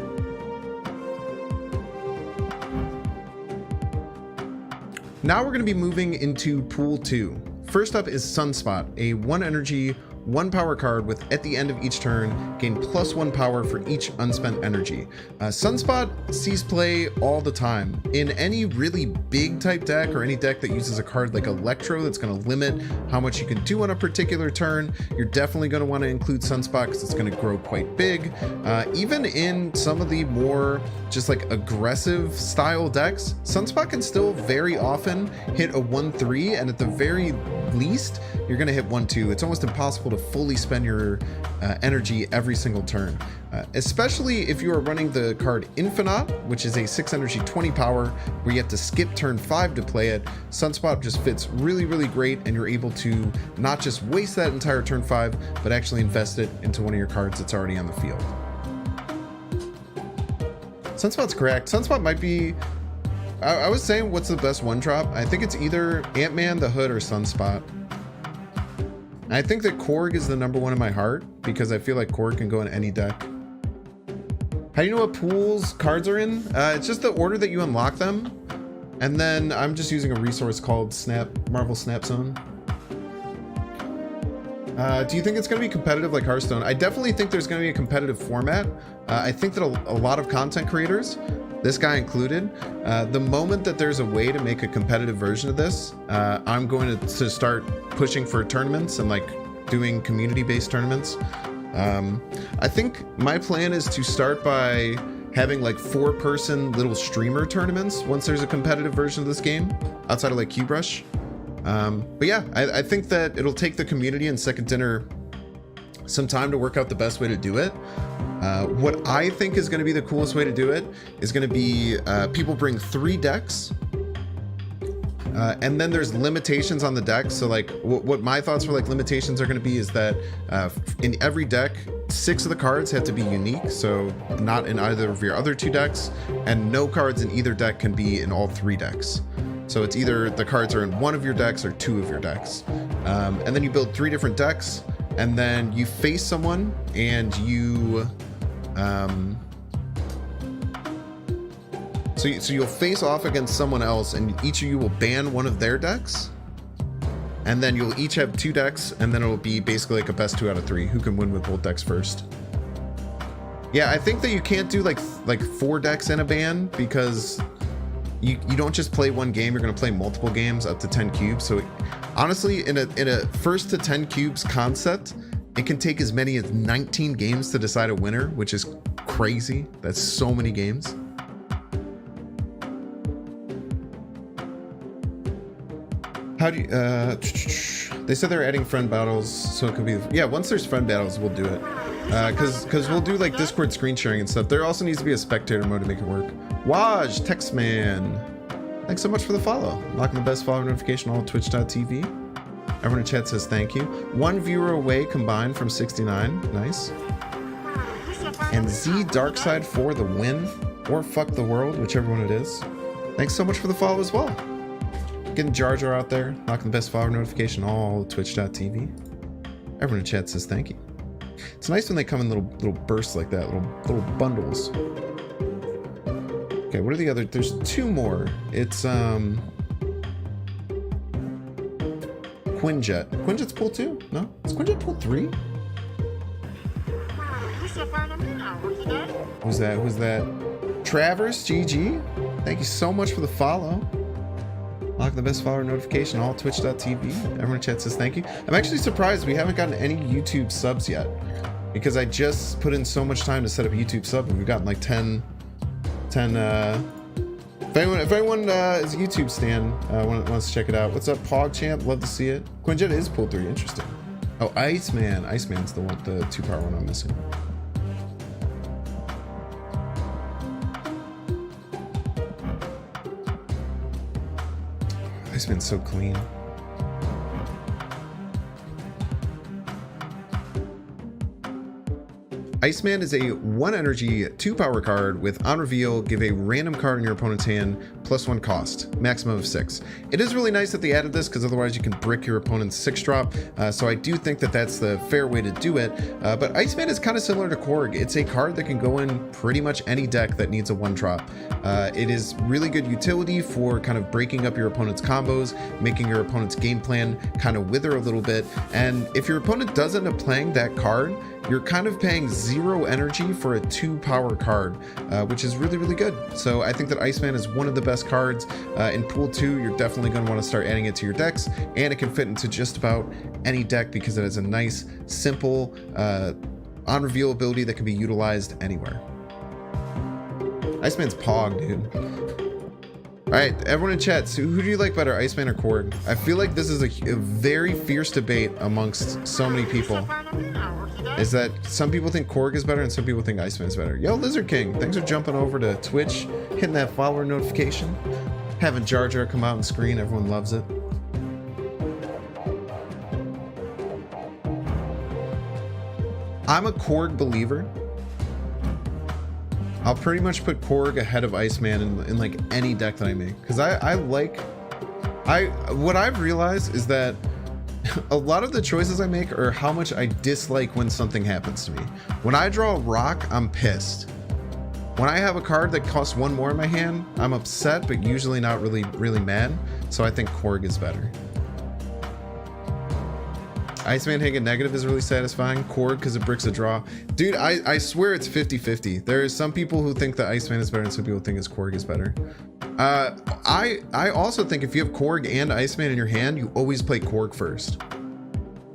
Now we're going to be moving into Pool 2. First up is Sunspot, a 1 energy, 1 power card with, at the end of each turn, gain +1 power for each unspent energy. Sunspot sees play all the time. In any really big type deck or any deck that uses a card like Electro that's going to limit how much you can do on a particular turn, you're definitely going to want to include Sunspot because it's going to grow quite big. Even in some of the more just like aggressive style decks, Sunspot can still very often hit a 1-3, and at the very least, you're going to hit 1-2. It's almost impossible to fully spend your energy every single turn, especially if you are running the card Infinite, which is a 6 energy 20 power where you have to skip turn 5 to play it. Sunspot just fits really great, and you're able to not just waste that entire turn 5 but actually invest it into one of your cards that's already on the field. Sunspot's correct. Sunspot might be, I was saying what's the best one drop. I think it's either Ant-Man, the Hood, or Sunspot. I think that Korg is the #1 in my heart because I feel like Korg can go in any deck. How do you know what pools cards are in? It's just the order that you unlock them. And then I'm just using a resource called Marvel Snap Zone. Do you think it's going to be competitive like Hearthstone? I definitely think there's going to be a competitive format. I think that a lot of content creators, this guy included, the moment that there's a way to make a competitive version of this, I'm going to start pushing for tournaments and like doing community-based tournaments. I think my plan is to start by having like 4-person little streamer tournaments once there's a competitive version of this game outside of like QBrush. But yeah, I think that it'll take the community and Second Dinner some time to work out the best way to do it. What I think is going to be the coolest way to do it is going to be people bring 3 decks, and then there's limitations on the deck. So like what my thoughts for like limitations are going to be is that in every deck, 6 of the cards have to be unique, so not in either of your other 2 decks, and no cards in either deck can be in all 3 decks. So it's either the cards are in one of your decks or two of your decks. And then you build 3 different decks, and then you face someone, and you... So you'll face off against someone else, and each of you will ban one of their decks. And then you'll each have 2 decks, and then it'll be basically like a best 2 out of 3. Who can win with both decks first? Yeah, I think that you can't do like 4 decks in a ban, because you don't just play one game, you're gonna play multiple games up to 10 cubes. So honestly, in a first to 10 cubes concept, it can take as many as 19 games to decide a winner, which is crazy. That's so many games. How do you, they said they're adding friend battles, so it could be, yeah, once there's friend battles, we'll do it. Cause we'll do like Discord screen sharing and stuff. There also needs to be a spectator mode to make it work. Waj, Textman, thanks so much for the follow. Locking the best follow notification on twitch.tv. Everyone in chat says thank you. 1 viewer away combined from 69, nice. And Z Darkside for the win, or fuck the world, whichever one it is. Thanks so much for the follow as well. Getting Jar Jar out there, locking the best follower notification all twitch.tv. Everyone in chat says thank you. It's nice when they come in little bursts like that, little bundles. Okay, what are the other? There's 2 more. It's Quinjet. Quinjet's pool 2? No? Is Quinjet pool 3? Who's that? Who's that? Travers GG. Thank you so much for the follow. Lock the best follower notification, all twitch.tv. Everyone in chat says thank you. I'm actually surprised we haven't gotten any YouTube subs yet, because I just put in so much time to set up a YouTube sub, and we've gotten like 10 if anyone is a YouTube stan, wants to check it out. What's up, PogChamp? Love to see it. Quinjet is pool 3, interesting. Oh, Iceman. Iceman's the 2-power one I'm missing. Iceman's so clean. Iceman is a 1 energy, 2 power card with on reveal, give a random card in your opponent's hand, +1 cost, maximum of 6. It is really nice that they added this, because otherwise you can brick your opponent's 6-drop. So I do think that that's the fair way to do it. But Iceman is kind of similar to Korg. It's a card that can go in pretty much any deck that needs a 1-drop. It is really good utility for kind of breaking up your opponent's combos, making your opponent's game plan kind of wither a little bit. And if your opponent does end up playing that card, you're kind of paying 0 energy for a 2-power card, which is really, really good. So I think that Iceman is one of the best cards. In Pool 2, you're definitely going to want to start adding it to your decks, and it can fit into just about any deck because it has a nice, simple, on-reveal ability that can be utilized anywhere. Iceman's Pog, dude. Alright, everyone in chat, so who do you like better, Iceman or Korg? I feel like this is a very fierce debate amongst so many people. Is that some people think Korg is better and some people think Iceman is better. Yo, Lizard King, thanks for jumping over to Twitch, hitting that follower notification, having Jar Jar come out and screen, everyone loves it. I'm a Korg believer. I'll pretty much put Korg ahead of Iceman in like any deck that I make, because what I've realized is that a lot of the choices I make are how much I dislike when something happens to me. When I draw a rock, I'm pissed. When I have a card that costs 1 more in my hand, I'm upset, but usually not really mad. So I think Korg is better. Iceman hitting a negative is really satisfying. Korg because it bricks a draw. Dude, I swear it's 50-50. There are some people who think that Iceman is better and some people think Korg is better. I also think if you have Korg and Iceman in your hand, you always play Korg first.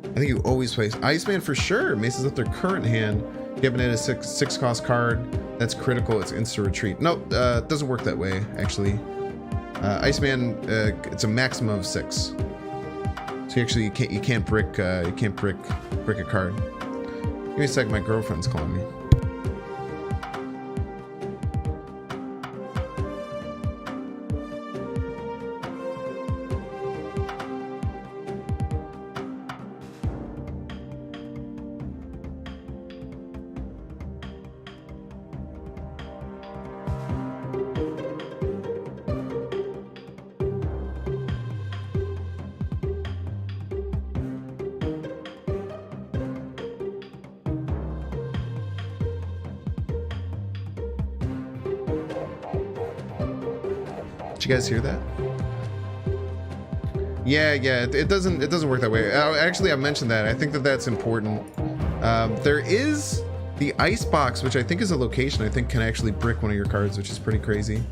I think you always play Iceman for sure. Maces up their current hand, giving it a 6 cost card. That's critical. It's instant retreat. No, it doesn't work that way, actually. Iceman, it's a maximum of 6. So you can't brick a card. Give me a sec, my girlfriend's calling me. Did you guys hear that? Yeah, it doesn't work that way. Actually, I mentioned that. I think that that's important. There is the ice box, which I think is a location. I think can actually brick one of your cards, which is pretty crazy.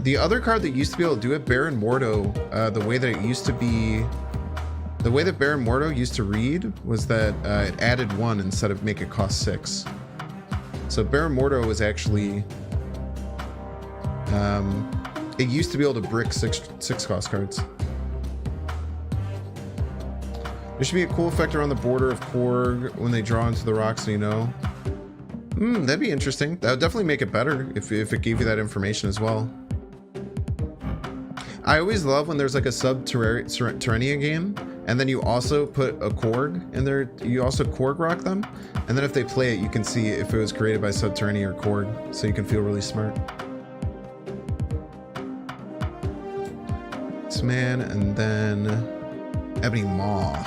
The other card that used to be able to do it, Baron Mordo, the way that it used to be, the way that Baron Mordo used to read was that it added 1 instead of make it cost 6. So Baron Mordo was actually, it used to be able to brick 6 cost cards. There should be a cool effect around the border of Korg when they draw into the rocks, so you know. That'd be interesting. That would definitely make it better if it gave you that information as well. I always love when there's like a Subterranea game, and then you also put a Korg in there. You also Korg rock them, and then if they play it, you can see if it was created by Subterranea or Korg, so you can feel really smart. This man, and then Ebony Maw.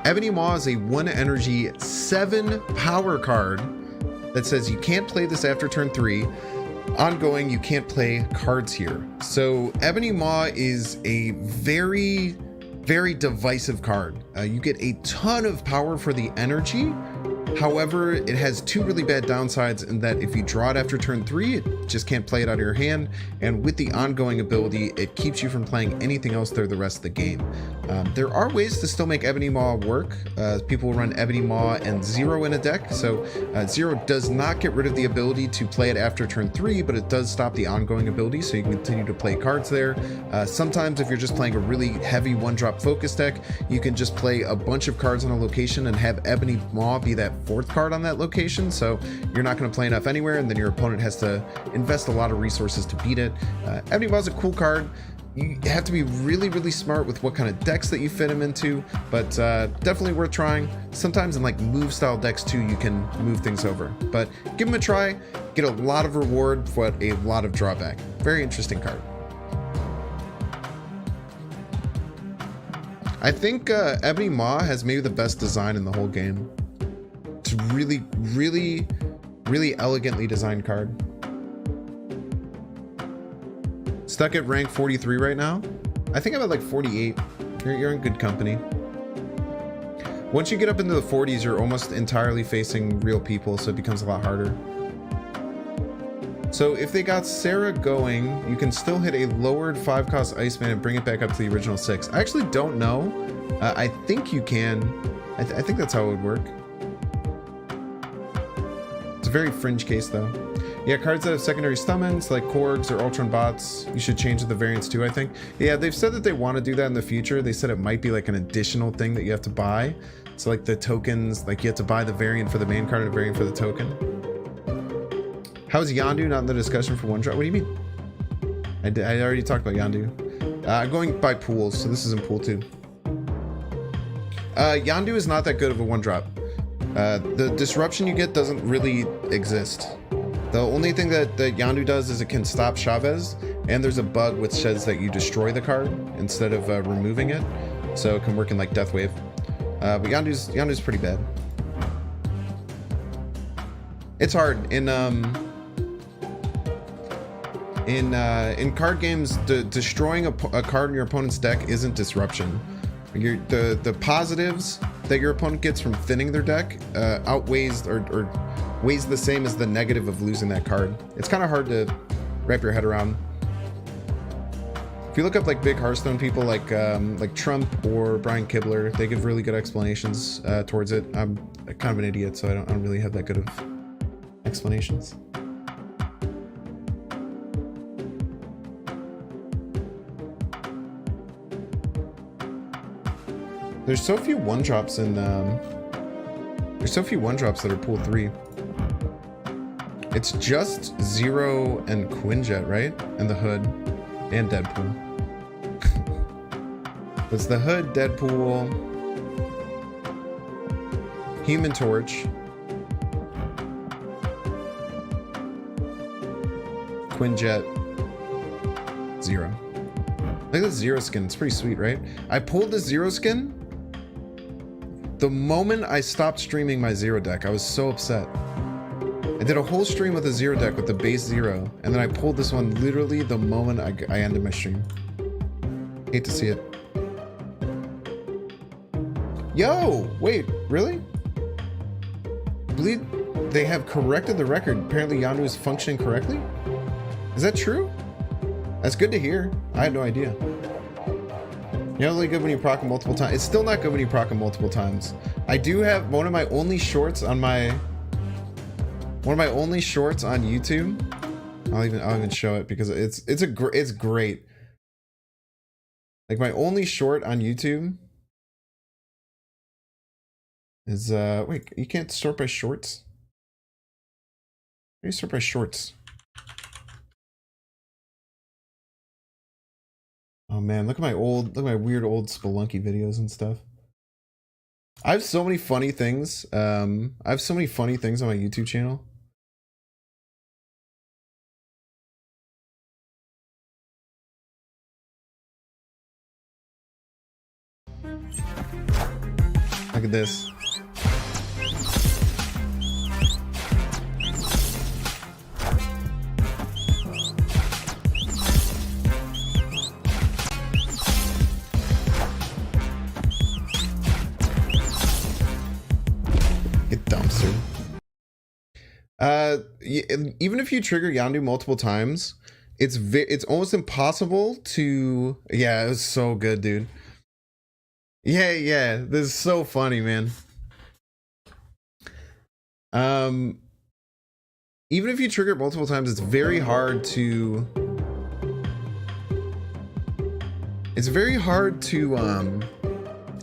Ebony Maw is a 1 energy 7 power card that says you can't play this after turn 3. Ongoing, you can't play cards here. So Ebony Maw is a very, very divisive card. You get a ton of power for the energy. However, it has 2 really bad downsides in that if you draw it after turn 3, it just can't play it out of your hand. And with the ongoing ability, it keeps you from playing anything else there the rest of the game. There are ways to still make Ebony Maw work. People run Ebony Maw and Zero in a deck. So Zero does not get rid of the ability to play it after turn 3, but it does stop the ongoing ability, so you can continue to play cards there. Sometimes if you're just playing a really heavy 1-drop focus deck, you can just play a bunch of cards on a location and have Ebony Maw be that 4th card on that location, so you're not going to play enough anywhere, and then your opponent has to invest a lot of resources to beat it. Ebony Maw is a cool card. You have to be really, really smart with what kind of decks that you fit him into, but definitely worth trying. Sometimes in like move style decks too, you can move things over, but give him a try. Get a lot of reward, but a lot of drawback. Very interesting card. I think Ebony Maw has maybe the best design in the whole game. It's really, really, really elegantly designed card. Stuck at rank 43 right now. I think I'm at like 48. You're in good company. Once you get up into the 40s, you're almost entirely facing real people, so it becomes a lot harder. So if they got Sarah going, you can still hit a lowered 5-cost Iceman and bring it back up to the original 6. I actually don't know. I think you can. I think that's how it would work. It's a very fringe case though. Yeah, cards that have secondary summons like Korgs or Ultron bots, you should change the variants too, I think. Yeah, they've said that they want to do that in the future. They said it might be like an additional thing that you have to buy. So like the tokens, like you have to buy the variant for the main card and a variant for the token. How's Yondu not in the discussion for 1-drop? What do you mean? I already talked about Yondu. I'm going by pools, so this is in pool 2. Yondu is not that good of a 1-drop. The disruption you get doesn't really exist. The only thing that Yondu does is it can stop Chavez, and there's a bug which says that you destroy the card instead of removing it, so it can work in like Death Wave. But Yondu's pretty bad. It's hard in card games. Destroying a card in your opponent's deck isn't disruption. The positives that your opponent gets from thinning their deck outweighs or weighs the same as the negative of losing that card. It's kind of hard to wrap your head around. If you look up like big Hearthstone people like Trump or Brian Kibler, they give really good explanations towards it. I'm kind of an idiot, so I don't really have that good of explanations. There's so few 1-drops in there's so few 1-drops that are pool 3. It's just Zero and Quinjet, right? And the Hood and Deadpool. It's the Hood, Deadpool, Human Torch, Quinjet, Zero. Look at the Zero skin. It's pretty sweet, right? I pulled the Zero skin The moment I stopped streaming my zero deck, I was so upset. I did a whole stream with a zero deck with the base zero, and then I pulled this one literally the moment I ended my stream. Hate to see it. Yo, wait, really? I believe they have corrected the record. Apparently Yondu is functioning correctly? Is that true? That's good to hear. I had no idea. You're only good when you proc him multiple times. It's still not good when you proc him multiple times. I do have one of my only shorts on my... One of my only shorts on YouTube. I'll even show it because it's great. Like my only short on YouTube is wait, you can't sort by shorts? How do you sort by shorts? Oh man, look at my weird old Spelunky videos and stuff. I have so many funny things. I have so many funny things on my YouTube channel. Look at this. Get dumpstered. Even if you trigger Yondu multiple times, it's almost impossible to. Yeah, it was so good, dude. Yeah, this is so funny, man. Even if you trigger it multiple times, it's very hard to. It's very hard to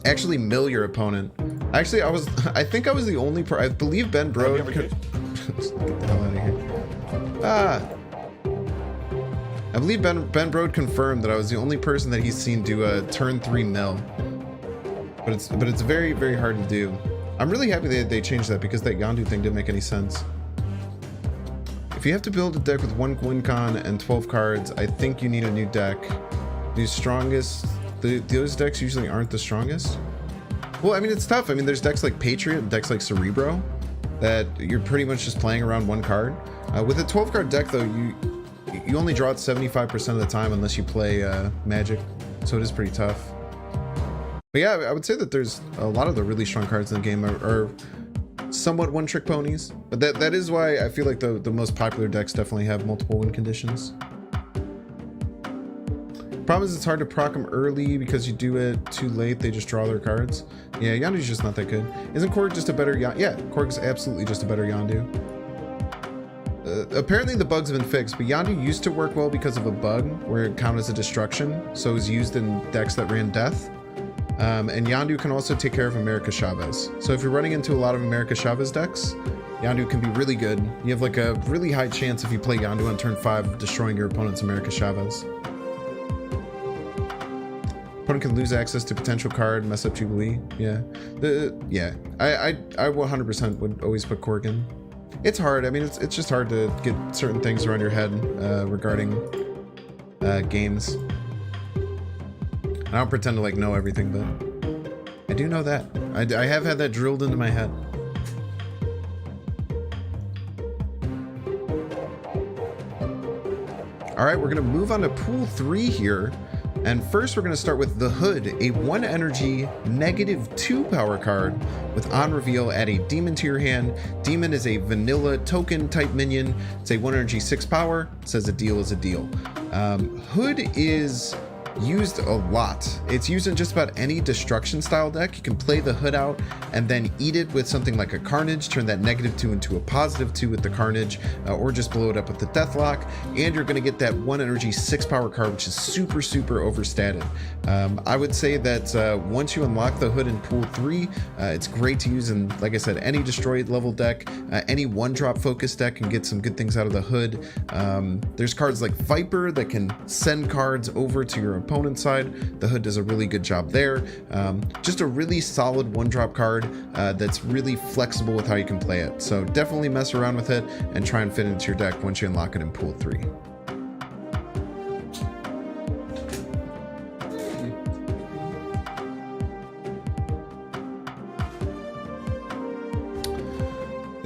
actually mill your opponent. Actually, I think I was the only I believe Ben Brode. Get the hell out of here. I believe Ben Brode confirmed that I was the only person that he's seen do a turn 3 mill. But it's very, very hard to do. I'm really happy they changed that because that Yondu thing didn't make any sense. If you have to build a deck with 1 win con and 12 cards, I think you need a new deck. The strongest, those decks usually aren't the strongest. Well, I mean, it's tough. I mean, there's decks like Patriot and decks like Cerebro that you're pretty much just playing around 1 card. With a 12 card deck though, you only draw it 75% of the time unless you play Magic, so it is pretty tough. But yeah, I would say that there's a lot of the really strong cards in the game are somewhat one-trick ponies. But that is why I feel like the most popular decks definitely have multiple win conditions. Problem is it's hard to proc them early because you do it too late, they just draw their cards. Yeah, Yondu's just not that good. Isn't Korg just a better Yondu? Yeah, Korg's absolutely just a better Yondu. Apparently the bugs have been fixed, but Yondu used to work well because of a bug where it counted as a destruction, so it was used in decks that ran death. And Yondu can also take care of America Chavez. So if you're running into a lot of America Chavez decks, Yondu can be really good. You have like a really high chance if you play Yondu on turn 5 of destroying your opponent's America Chavez. Opponent can lose access to potential card, mess up Jubilee. Yeah, I 100% would always put Korg in. It's hard. I mean, it's just hard to get certain things around your head regarding games. I don't pretend to like know everything, but I do know that. I have had that drilled into my head. All right, we're gonna move on to pool 3 here. And first we're gonna start with the Hood, a 1 energy, -2 power card with on reveal add a demon to your hand. Demon is a vanilla token type minion. It's a 1 energy 6 power, it says a deal is a deal. Hood is used a lot. It's used in just about any destruction style deck. You can play the Hood out and then eat it with something like a Carnage, turn that -2 into a +2 with the Carnage, or just blow it up with the Deathlock, and you're going to get that 1 energy 6 power card, which is super overstated. I would say that once you unlock the Hood in pool 3, it's great to use in, like I said, any destroyed level deck, any 1-drop focus deck can get some good things out of the Hood. There's cards like Viper that can send cards over to your opponent's side. The Hood does a really good job there. Just a really solid 1-drop card that's really flexible with how you can play it. So definitely mess around with it and try and fit into your deck once you unlock it in pool 3.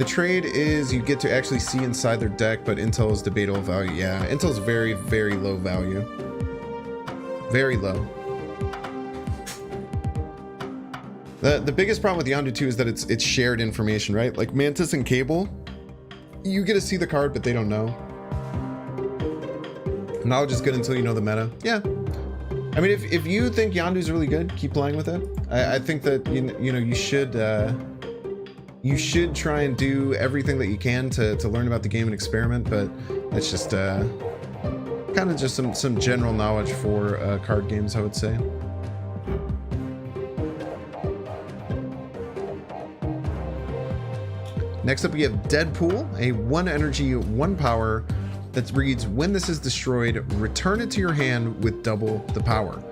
The trade is you get to actually see inside their deck, but Intel is debatable value. Yeah, Intel's very, very low value. Very low. The biggest problem with Yondu 2 is that it's shared information, right? Like Mantis and Cable, you get to see the card, but they don't know. Knowledge is good until you know the meta. Yeah. I mean, if you think Yondu's really good, keep playing with it. I think that you know you should try and do everything that you can to learn about the game and experiment, but it's just kind of just some general knowledge for card games, I would say. Next up, we have Deadpool, a 1 energy, 1 power that reads, when this is destroyed, return it to your hand with double the power.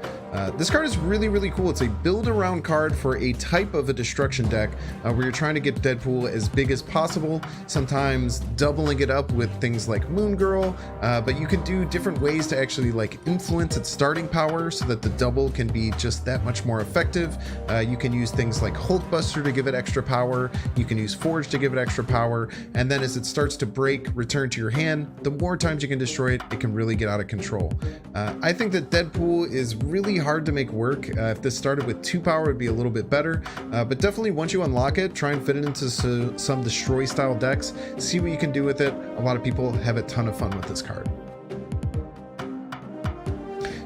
This card is really, really cool. It's a build around card for a type of a destruction deck where you're trying to get Deadpool as big as possible, sometimes doubling it up with things like Moon Girl, but you can do different ways to actually like influence its starting power so that the double can be just that much more effective. You can use things like Hulkbuster to give it extra power. You can use Forge to give it extra power. And then as it starts to break, return to your hand, the more times you can destroy it, it can really get out of control. I think that Deadpool is really hard to make work. If this started with 2 power, it'd be a little bit better, but definitely once you unlock it, try and fit it into some destroy style decks, see what you can do with it. A lot of people have a ton of fun with this card.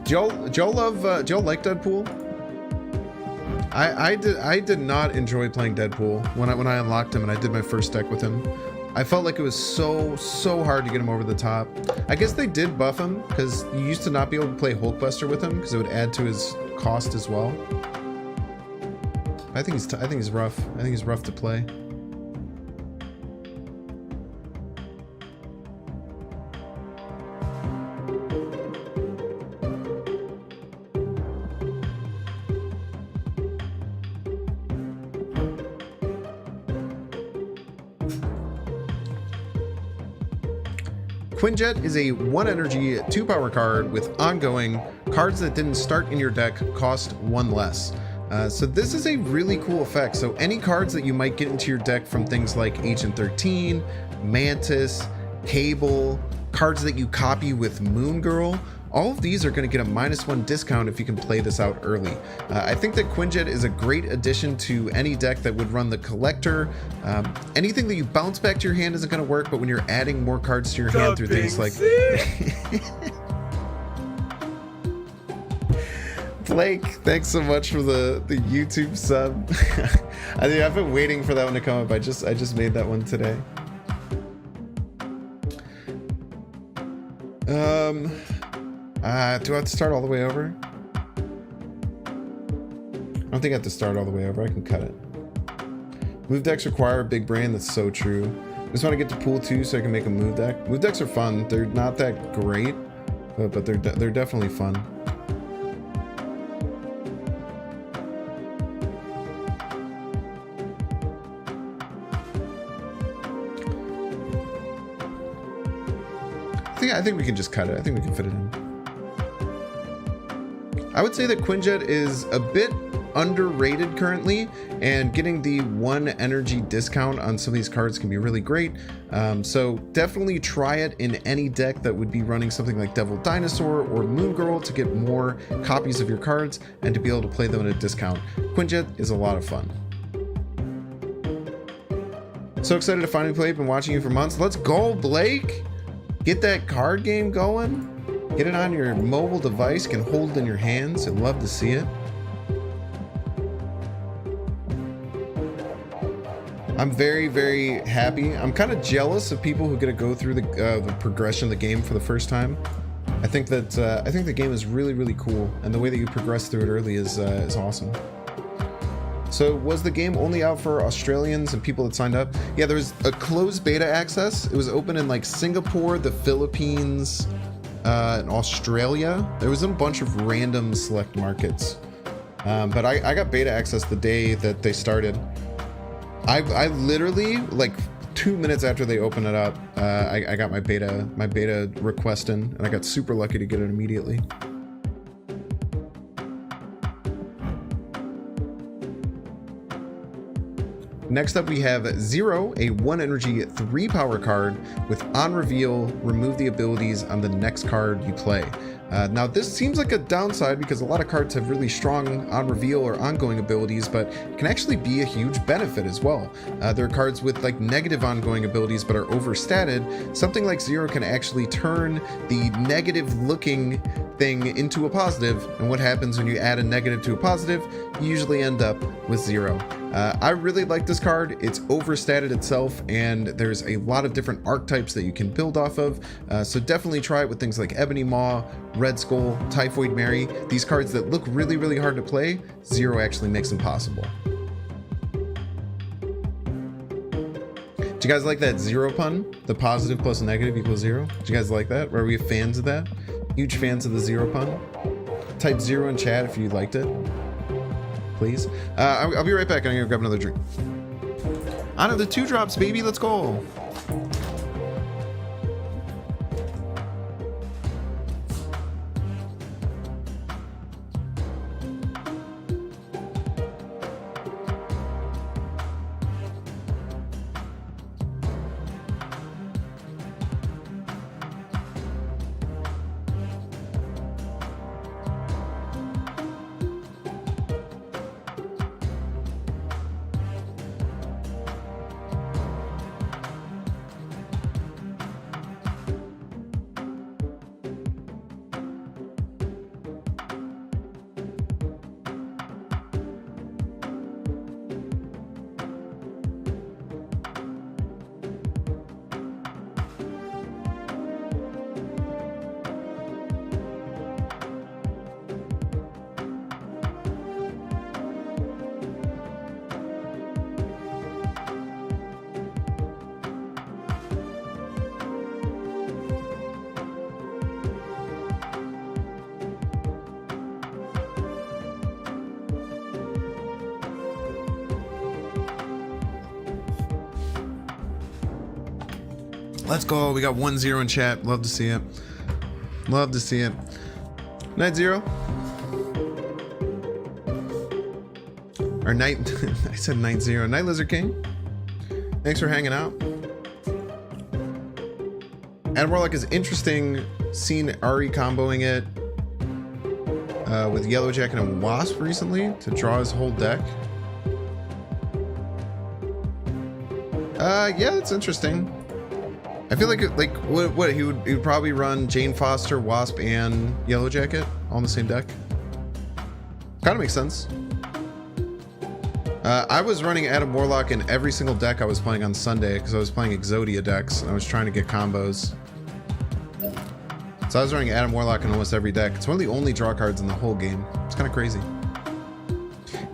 Do y'all like Deadpool? I did not enjoy playing Deadpool when I unlocked him and I did my first deck with him. I felt like it was so hard to get him over the top. I guess they did buff him because you used to not be able to play Hulkbuster with him because it would add to his cost as well. I think he's rough. I think he's rough to play. Quinjet is a 1 energy, 2 power card with ongoing. Cards that didn't start in your deck cost 1 less. So this is a really cool effect. So any cards that you might get into your deck from things like Agent 13, Mantis, Cable, cards that you copy with Moon Girl, all of these are going to get a -1 discount if you can play this out early. I think that Quinjet is a great addition to any deck that would run the Collector. Anything that you bounce back to your hand isn't going to work, but when you're adding more cards to your hand through things like... Blake, thanks so much for the YouTube sub. I think I've been waiting for that one to come up. I just made that one today. Do I have to start all the way over? I don't think I have to start all the way over. I can cut it. Move decks require a big brain. That's so true. I just want to get to pool 2 so I can make a move deck. Move decks are fun. They're not that great, but they're definitely fun. I think we can just cut it. I think we can fit it in. I would say that Quinjet is a bit underrated currently, and getting the 1 energy discount on some of these cards can be really great. So definitely try it in any deck that would be running something like Devil Dinosaur or Moon Girl to get more copies of your cards and to be able to play them at a discount. Quinjet is a lot of fun. So excited to finally play. Been watching you for months. Let's go, Blake! Get that card game going. Get it on your mobile device. You can hold it in your hands. I'd love to see it. I'm very, very happy. I'm kind of jealous of people who get to go through the progression of the game for the first time. I think the game is really, really cool, and the way that you progress through it early is awesome. So was the game only out for Australians and people that signed up? Yeah, there was a closed beta access. It was open in like Singapore, the Philippines, and Australia. There was a bunch of random select markets. But I got beta access the day that they started. I literally, like 2 minutes after they opened it up, I got my beta request in, and I got super lucky to get it immediately. Next up, we have Zero, a 1 energy 3 power card with on reveal, remove the abilities on the next card you play. Now this seems like a downside because a lot of cards have really strong on reveal or ongoing abilities, but it can actually be a huge benefit as well. There are cards with like negative ongoing abilities but are overstated. Something like Zero can actually turn the negative looking thing into a positive, and what happens when you add a negative to a positive, you usually end up with Zero. I really like this card. It's overstated itself, and there's a lot of different archetypes that you can build off of, so definitely try it with things like Ebony Maw, Red Skull, Typhoid Mary. These cards that look really, really hard to play, Zero actually makes them possible. Do you guys like that Zero pun? The positive plus negative equals 0? Do you guys like that? Are we fans of that? Huge fans of the Zero pun? Type 0 in chat if you liked it, please. I'll be right back. I'm gonna grab another drink. On to the 2 drops, baby. Let's go. Let's go. We got 1-0 in chat. Love to see it. Love to see it. Night Zero. Or Night. I said Night Zero. Night Lizard King. Thanks for hanging out. Adam Warlock is interesting. Seen Ari comboing it with Yellowjacket and Wasp recently to draw his whole deck. Yeah, it's interesting. I feel like what he would probably run Jane Foster, Wasp, and Yellowjacket all in the same deck. Kind of makes sense. I was running Adam Warlock in every single deck I was playing on Sunday because I was playing Exodia decks and I was trying to get combos. So I was running Adam Warlock in almost every deck. It's one of the only draw cards in the whole game. It's kind of crazy.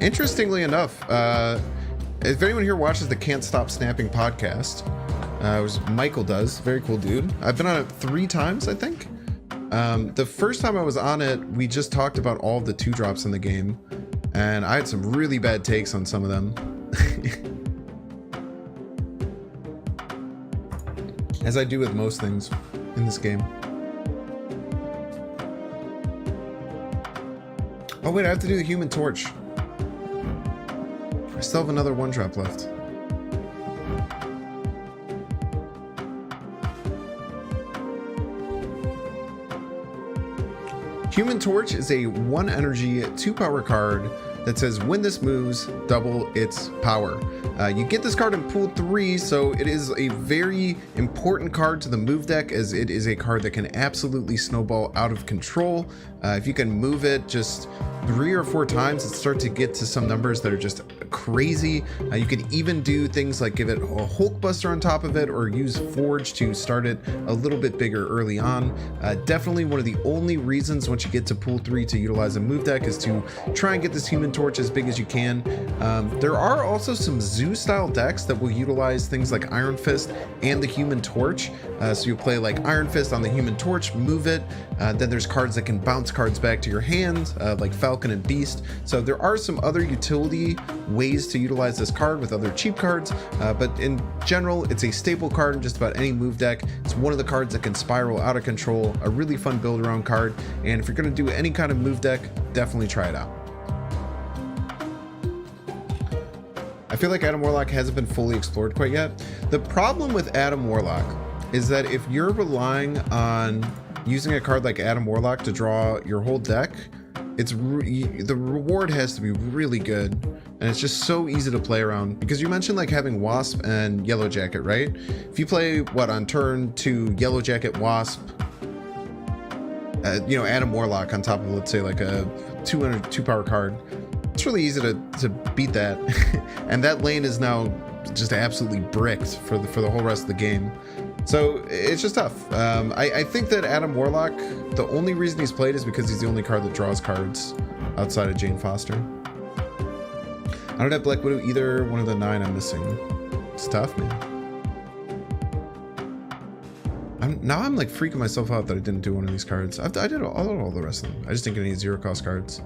Interestingly enough, if anyone here watches the Can't Stop Snapping podcast, which Michael does, very cool dude. I've been on it 3 times, I think. The first time I was on it, we just talked about all of the 2 drops in the game, and I had some really bad takes on some of them. As I do with most things in this game. Oh wait, I have to do the Human Torch. I still have another 1 drop left. Human Torch is a 1 energy 2 power card that says when this moves, double its power. You get this card in pool 3, so it is a very important card to the move deck, as it is a card that can absolutely snowball out of control. If you can move it just 3 or 4 times, it starts to get to some numbers that are just crazy. You can even do things like give it a Hulkbuster on top of it, or use Forge to start it a little bit bigger early on. Definitely one of the only reasons once you get to pool 3 to utilize a move deck is to try and get this Human Torch as big as you can. There are also some Zoo style decks that will utilize things like Iron Fist and the Human Torch. So you play like Iron Fist on the Human Torch, move it. Then there's cards that can bounce cards back to your hand, like Falcon and Beast. So there are some other utility ways to utilize this card with other cheap cards, but in general, it's a staple card in just about any move deck. It's one of the cards that can spiral out of control, a really fun build around card, and if you're going to do any kind of move deck, definitely try it out. I feel like Adam Warlock hasn't been fully explored quite yet. The problem with Adam Warlock is that if you're relying on using a card like Adam Warlock to draw your whole deck, the reward has to be really good, and it's just so easy to play around. Because you mentioned like having Wasp and Yellow Jacket, right? If you play on turn 2 Yellow Jacket, Wasp, you know, Adam Warlock on top of, let's say, like a 2 power card, it's really easy to beat that. And that lane is now just absolutely bricked for the whole rest of the game. So it's just tough. I think that Adam Warlock, the only reason he's played is because he's the only card that draws cards outside of Jane Foster. I don't have Black Widow either. One of the 9 I'm missing. It's tough, man. I'm like freaking myself out that I didn't do one of these cards. I did all the rest of them. I just didn't get any 0-cost cards.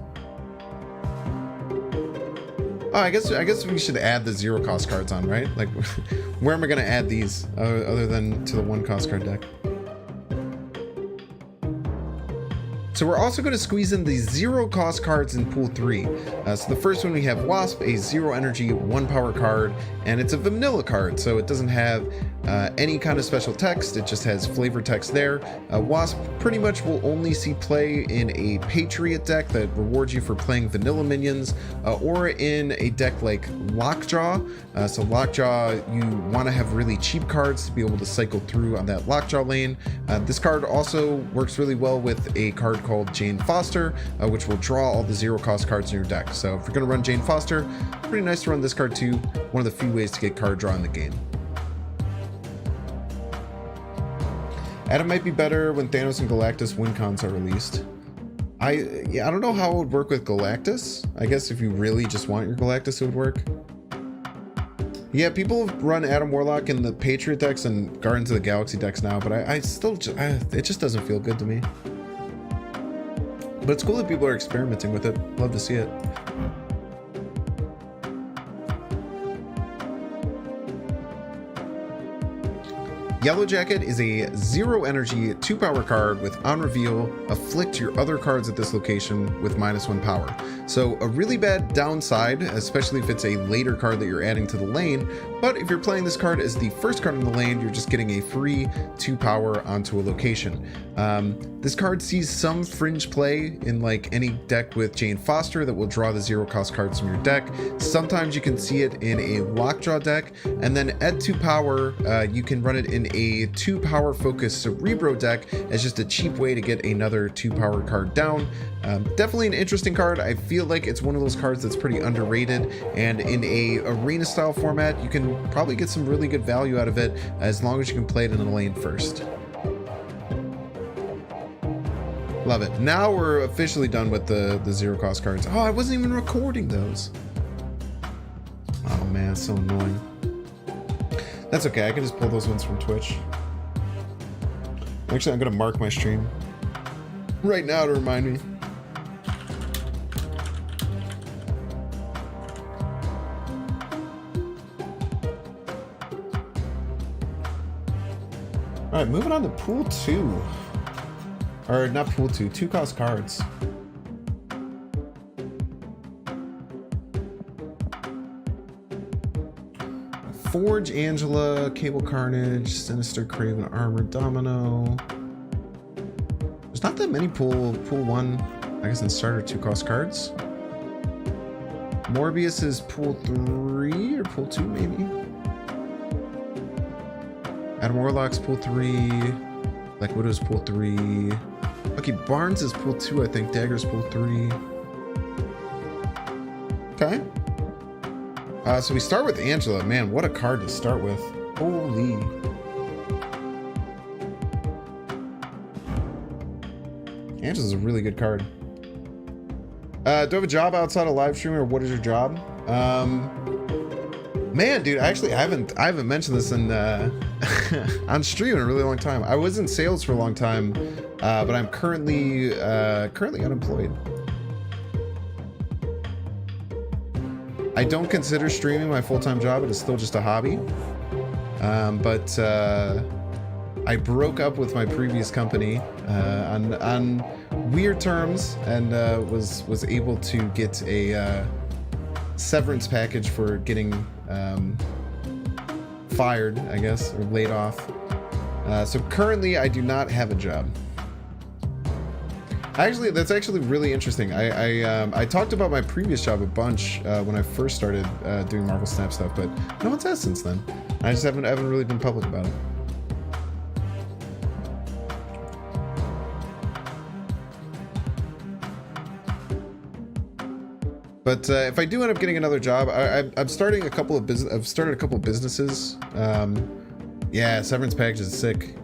Oh, I guess we should add the 0-cost cards on, right? Like, where am I gonna add these other than to the 1-cost card deck? So we're also going to squeeze in the 0-cost cards in pool 3. So the first one, we have Wasp, a 0 energy 1 power card, and it's a vanilla card, so it doesn't have any kind of special text. It just has flavor text there. Wasp pretty much will only see play in a Patriot deck that rewards you for playing vanilla minions, or in a deck like Lockjaw. So Lockjaw, you want to have really cheap cards to be able to cycle through on that Lockjaw lane. This card also works really well with a card called Jane Foster, which will draw all the 0-cost cards in your deck. So if you're going to run Jane Foster, pretty nice to run this card too. One of the few ways to get card draw in the game. Adam might be better when Thanos and Galactus win cons are released. I don't know how it would work with Galactus. I guess if you really just want your Galactus, it would work. Yeah, people run Adam Warlock in the Patriot decks and Guardians of the Galaxy decks now, but I still, it just doesn't feel good to me. But it's cool that people are experimenting with it. Love to see it. Yellow Jacket is a 0 energy 2 power card with on reveal, afflict your other cards at this location with -1 power. So a really bad downside, especially if it's a later card that you're adding to the lane. But if you're playing this card as the first card in the lane, you're just getting a free 2 power onto a location. This card sees some fringe play in like any deck with Jane Foster that will draw the 0-cost cards from your deck. Sometimes you can see it in a Lockjaw deck, and then at 2 power, you can run it in a 2 power focused Cerebro deck as just a cheap way to get another 2 power card down. Definitely an interesting card. I feel like it's one of those cards that's pretty underrated, and in a arena style format, you can probably get some really good value out of it as long as you can play it in the lane first. Love it. Now we're officially done with the 0-cost cards. Oh, I wasn't even recording those. Oh man, it's so annoying. That's okay, I can just pull those ones from Twitch. Actually, I'm gonna mark my stream right now to remind me. All right, moving on to pool 2. Or not pool 2, 2-cost cards. Forge, Angela, Cable Carnage, Sinister, Craven, Armor, Domino. There's not that many pool 1, I guess, in starter 2-cost cards. Morbius is pool 3 or pool 2 maybe. Adam Warlock's pool 3. Black Widow's pool 3. Okay, Barnes is pool 2, I think. Dagger's pool 3. Okay. So we start with Angela. Man, what a card to start with. Holy. Angela's a really good card. Do I have a job outside of live streaming, or what is your job? Man, dude, actually, I haven't mentioned this in on stream in a really long time. I was in sales for a long time, but I'm currently unemployed. I don't consider streaming my full-time job. It is still just a hobby. But I broke up with my previous company on weird terms, and was able to get a severance package for getting fired, I guess, or laid off. So currently I do not have a job. Actually, that's actually really interesting. I talked about my previous job a bunch when I first started doing Marvel Snap stuff, but no one's asked since then. I just haven't really been public about it. But if I do end up getting another job, I'm starting a couple of business. I've started a couple of businesses. Yeah, severance package is sick.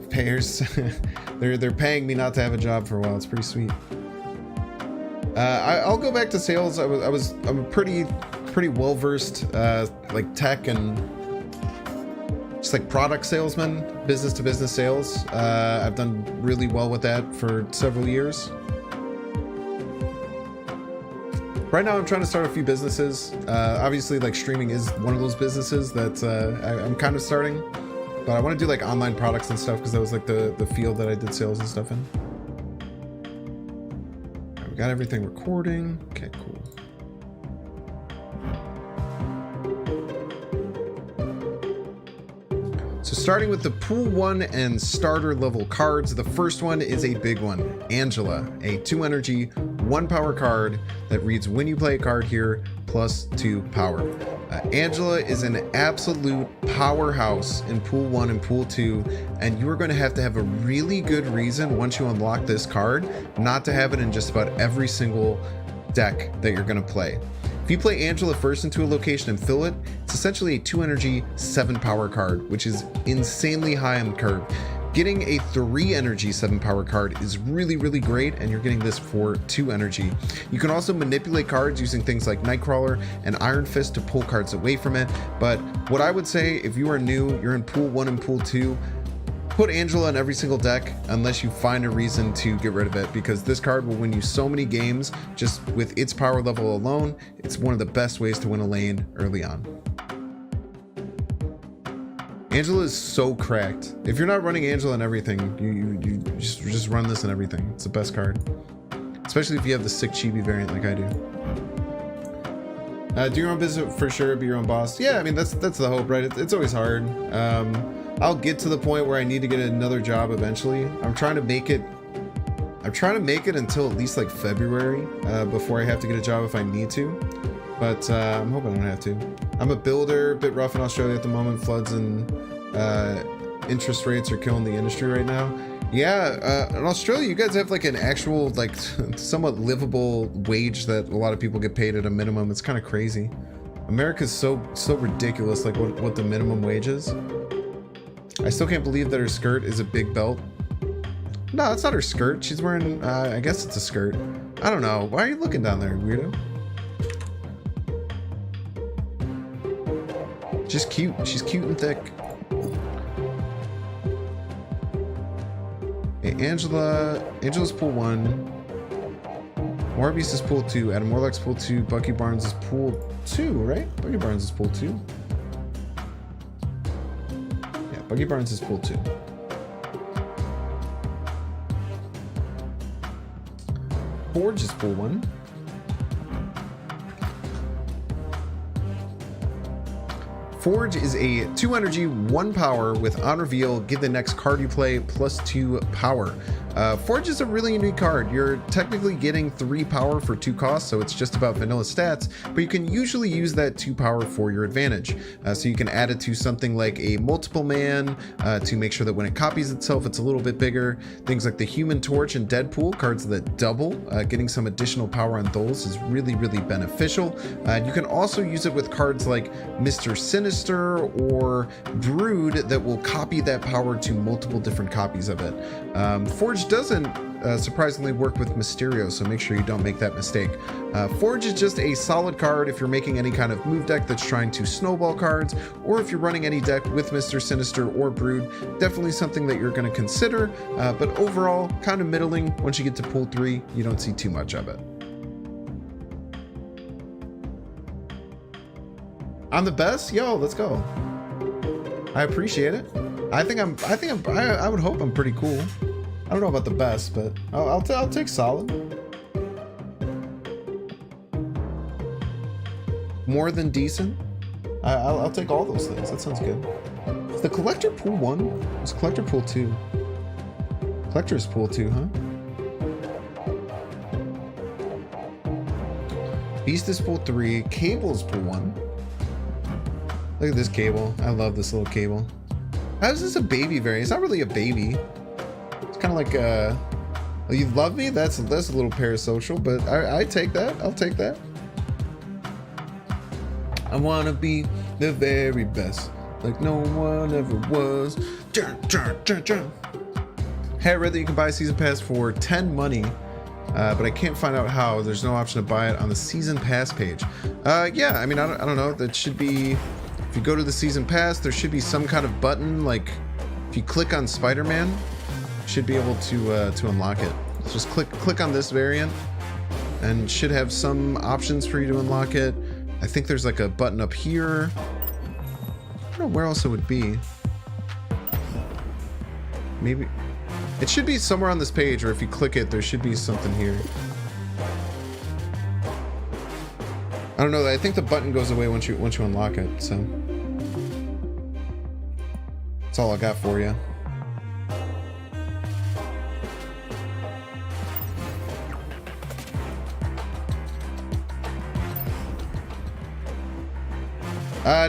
Payers, they're paying me not to have a job for a while. It's pretty sweet. I'll go back to sales. I'm a pretty well versed like tech and just like product salesman, business to business sales. I've done really well with that for several years. Right now I'm trying to start a few businesses. Obviously like streaming is one of those businesses that I'm kind of starting. But I want to do like online products and stuff because that was like the field that I did sales and stuff in. Right, we got everything recording. Okay, cool. So starting with the Pool 1 and starter level cards, the first one is a big one. Angela, a 2 energy, 1 power card that reads when you play a card here, plus 2 power. Angela is an absolute powerhouse in Pool 1 and Pool 2, and you are going to have a really good reason once you unlock this card not to have it in just about every single deck that you're going to play. If you play Angela first into a location and fill it, it's essentially a 2 energy, 7 power card, which is insanely high on the curve. Getting a 3 energy 7 power card is really great, and you're getting this for 2 energy. You can also manipulate cards using things like Nightcrawler and Iron Fist to pull cards away from it. But what I would say, if you are new, you're in Pool 1 and Pool 2, put Angela in every single deck unless you find a reason to get rid of it, because this card will win you so many games just with its power level alone. It's one of the best ways to win a lane early on. Angela is so cracked. If you're not running Angela and everything, you just run this and everything. It's the best card, especially if you have the sick chibi variant like I do. Do your own business for sure. Be your own boss. Yeah, I mean that's the hope, right? It's always hard. I'll get to the point where I need to get another job eventually. I'm trying to make it until at least like February before I have to get a job if I need to. But I'm hoping I don't have to. I'm a builder, a bit rough in Australia at the moment. Floods and interest rates are killing the industry right now. Yeah, in Australia, you guys have like an actual, like, somewhat livable wage that a lot of people get paid at a minimum. It's kind of crazy. America's so ridiculous, like what the minimum wage is. I still can't believe that her skirt is a big belt. No, it's not her skirt. She's wearing, I guess it's a skirt. I don't know. Why are you looking down there, weirdo? Just cute. She's cute and thick. Hey, Angela's Pool 1. Morbius is Pool 2. Adam Warlock's Pool 2. Bucky Barnes is Pool 2, right? Bucky Barnes is Pool 2. Yeah, Bucky Barnes is Pool 2. Forge is Pool 1. Forge is a 2 energy, 1 power with on reveal, give the next card you play plus 2 power. Forge is a really unique card. You're technically getting 3 power for 2 costs, so it's just about vanilla stats, but you can usually use that 2 power for your advantage. So you can add it to something like a multiple man to make sure that when it copies itself, it's a little bit bigger. Things like the Human Torch and Deadpool, cards that double, getting some additional power on those is really beneficial. You can also use it with cards like Mr. Sinister or Brood that will copy that power to multiple different copies of it. Forge doesn't surprisingly work with Mysterio, so make sure you don't make that mistake. Forge is just a solid card if you're making any kind of move deck that's trying to snowball cards, or if you're running any deck with Mr. Sinister or Brood. Definitely something that you're going to consider, but overall kind of middling. Once you get to Pool 3, you don't see too much of it. I'm the best? Yo, let's go. I appreciate it. I would hope I'm pretty cool. I don't know about the best, but I'll take solid. more than decent. I'll take all those things. That sounds good. Is the collector pool 1? Is collector pool 2? Collector's pool 2, huh? Beast is pool 3. Cable's pool 1. Look at this cable. I love this little cable. How is this a baby variant? It's not really a baby. It's kind of like a... You love me? That's a little parasocial, but I take that. I'll take that. I want to be the very best, like no one ever was. Hey, I read that you can buy a season pass for 10 money, but I can't find out how. There's no option to buy it on the season pass page. Yeah, I mean, I don't know. That should be, if you go to the season pass, there should be some kind of button, like if you click on Spider-Man, you should be able to unlock it. So just click on this variant, and should have some options for you to unlock it. I think there's like a button up here. I don't know where else it would be. Maybe it should be somewhere on this page, or if you click it, there should be something here. I don't know. I think the button goes away once you unlock it. So that's all I got for you.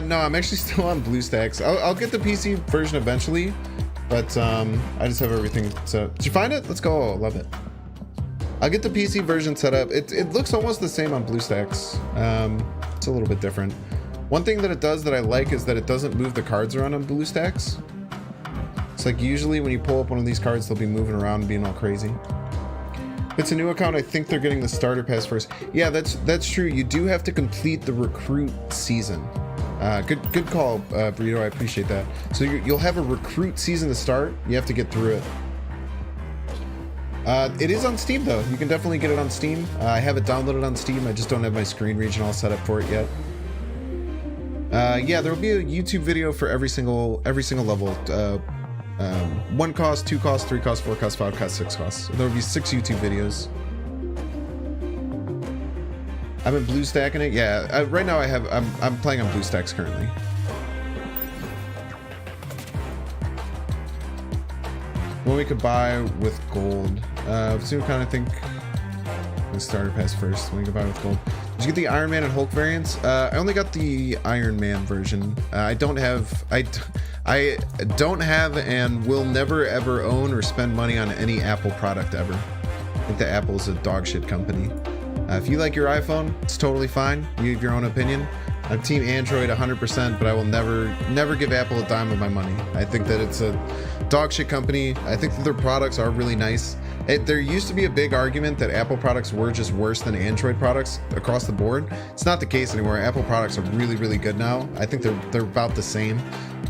No, I'm actually still on BlueStacks. I'll get the PC version eventually, but I just have everything. So did you find it? Let's go. Oh, love it. I'll get the PC version set up. It looks almost the same on BlueStacks. It's a little bit different. One thing that it does that I like is that it doesn't move the cards around on BlueStacks. It's like usually when you pull up one of these cards, they'll be moving around and being all crazy. If it's a new account, I think they're getting the starter pass first. Yeah, that's true. You do have to complete the recruit season. Good call, Burrito. I appreciate that. So you'll have a recruit season to start. You have to get through it. It is on Steam though. You can definitely get it on Steam. I have it downloaded on Steam. I just don't have my screen region all set up for it yet. Yeah, there will be a YouTube video for every single level. 1 cost, 2 cost, 3 cost, 4 cost, 5 cost, 6 costs. There will be 6 YouTube videos. I've been BlueStacking it. Yeah, right now I'm playing on BlueStacks currently. One we could buy with gold. So kind of think the starter pass first. When we could buy with gold. Did you get the Iron Man and Hulk variants? I only got the Iron Man version. I don't have and will never ever own or spend money on any Apple product ever. I think that Apple's a dog shit company. If you like your iPhone, it's totally fine. You have your own opinion. I'm team Android 100%, but I will never give Apple a dime of my money. I think that it's a dog shit company. I think that their products are really nice. There used to be a big argument that Apple products were just worse than Android products across the board. It's not the case anymore. Apple products are really, really good now. I think they're about the same.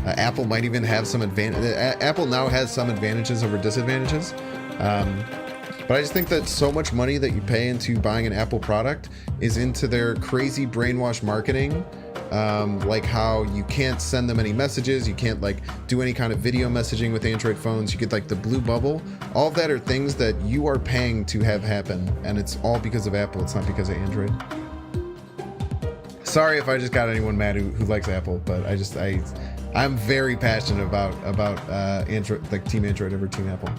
Apple might even have some advantage. Apple now has some advantages over disadvantages. But I just think that so much money that you pay into buying an Apple product is into their crazy brainwash marketing. Like how you can't send them any messages, you can't like do any kind of video messaging with Android phones, you get like the blue bubble. All of that are things that you are paying to have happen, and it's all because of Apple, it's not because of Android. Sorry if I just got anyone mad who likes Apple, but I'm very passionate about Android, like Team Android over Team Apple.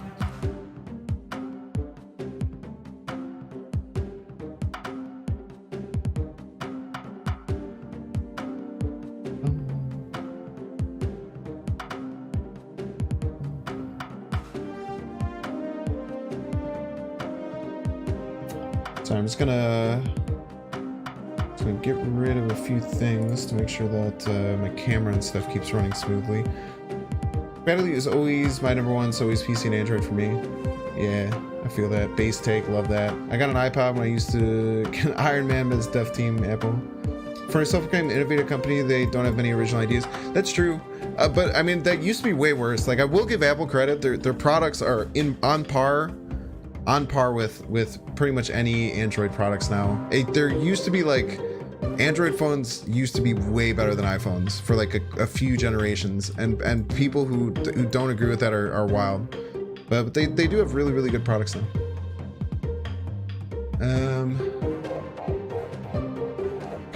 So I'm just gonna get rid of a few things to make sure that my camera and stuff keeps running smoothly. Battery is always my number one, so always PC and Android for me. Yeah, I feel that. Base take, love that. I got an iPod when I used to get Iron Man, but it's Dev Team Apple. For a self-proclaimed innovative company, they don't have many original ideas. That's true, but I mean that used to be way worse. Like I will give Apple credit; their products are on par with pretty much any Android products now. There used to be like Android phones used to be way better than iPhones for like a few generations, and people who don't agree with that are wild. But they do have really, really good products now.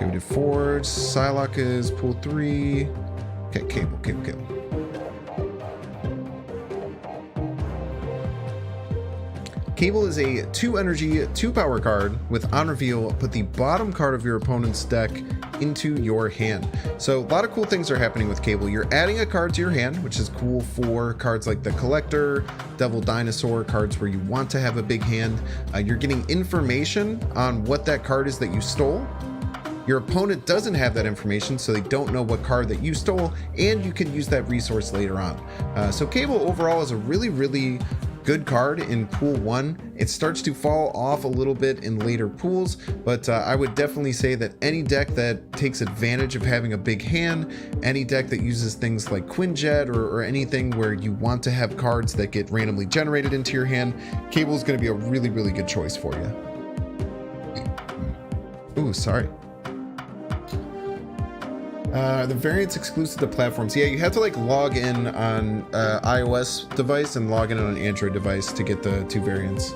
Okay, we did Forge. Psylocke is pool 3. Okay, Cable. Cable is a 2 energy, 2 power card with on reveal, put the bottom card of your opponent's deck into your hand. So a lot of cool things are happening with Cable. You're adding a card to your hand, which is cool for cards like the Collector, Devil Dinosaur, cards where you want to have a big hand. You're getting information on what that card is that you stole. Your opponent doesn't have that information, so they don't know what card that you stole, and you can use that resource later on. So Cable overall is a really good card in pool 1. It starts to fall off a little bit in later pools, but I would definitely say that any deck that takes advantage of having a big hand, any deck that uses things like Quinjet or anything where you want to have cards that get randomly generated into your hand, Cable is going to be a really good choice for you. Ooh, sorry. The variants exclusive to platforms. Yeah, you have to like log in on iOS device and log in on an Android device to get the 2 variants.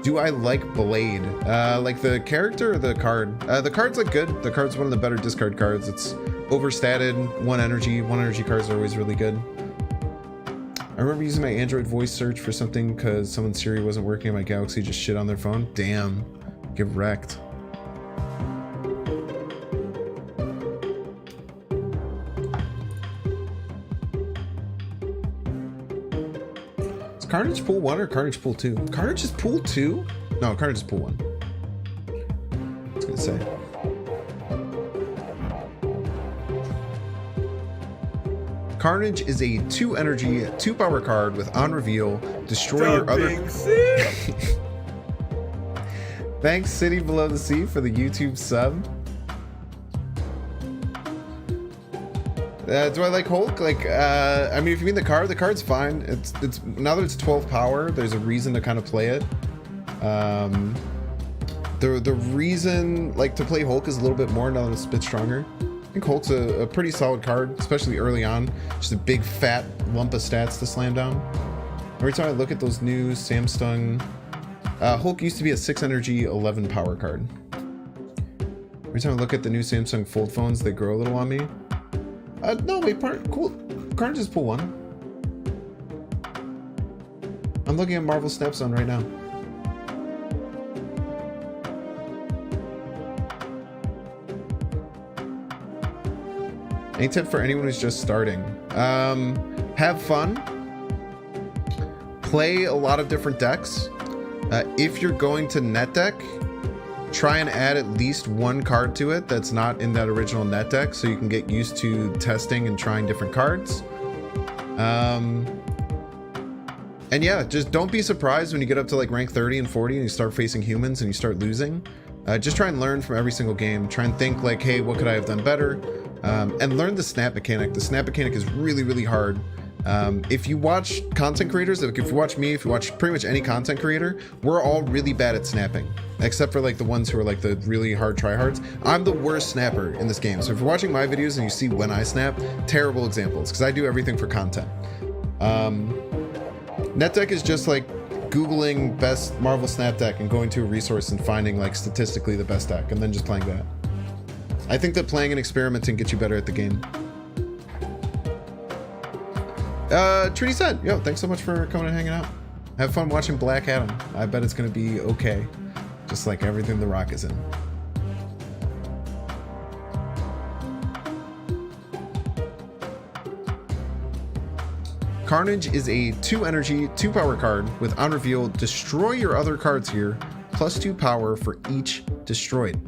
Do I like Blade? Like the character or the card? The card's like good. The card's one of the better discard cards. It's overstated, 1 energy. 1 energy cards are always really good. I remember using my Android voice search for something because someone's Siri wasn't working and my Galaxy just shit on their phone. Damn, get wrecked. Carnage pool 1 or Carnage pool 2? Carnage is pool 2? No, Carnage is pool 1. I was gonna say. Carnage is a 2 energy, 2 power card with on reveal, destroy your other. Thanks, City Below the Sea, for the YouTube sub. Do I like Hulk? Like, I mean, if you mean the card's fine. It's now that it's 12 power, there's a reason to kind of play it. The reason like to play Hulk is a little bit more now that it's a bit stronger. I think Hulk's a pretty solid card, especially early on. Just a big fat lump of stats to slam down. Every time I look at those new Samsung, Hulk used to be a 6 energy, 11 power card. Every time I look at the new Samsung Fold phones, they grow a little on me. No, wait, cool. Carnage is pool 1. I'm looking at Marvel Snap Zone right now. Any tip for anyone who's just starting? Have fun. Play a lot of different decks. If you're going to net deck, try and add at least 1 card to it that's not in that original net deck so you can get used to testing and trying different cards. And yeah, just don't be surprised when you get up to like rank 30 and 40 and you start facing humans and you start losing. Just try and learn from every single game. Try and think like, hey, what could I have done better? And learn the snap mechanic. The snap mechanic is really hard. If you watch content creators, like if you watch me, if you watch pretty much any content creator, we're all really bad at snapping, except for like the ones who are like the really hard tryhards. I'm the worst snapper in this game. So if you're watching my videos and you see when I snap, terrible examples, because I do everything for content. NetDeck is just like Googling best Marvel Snap deck and going to a resource and finding like statistically the best deck and then just playing that. I think that playing and experimenting gets you better at the game. Trini said, yo, thanks so much for coming and hanging out. Have fun watching Black Adam. I bet it's gonna be okay. Just like everything The Rock is in. Carnage is a 2 energy, 2 power card with on reveal, destroy your other cards here, plus 2 power for each destroyed.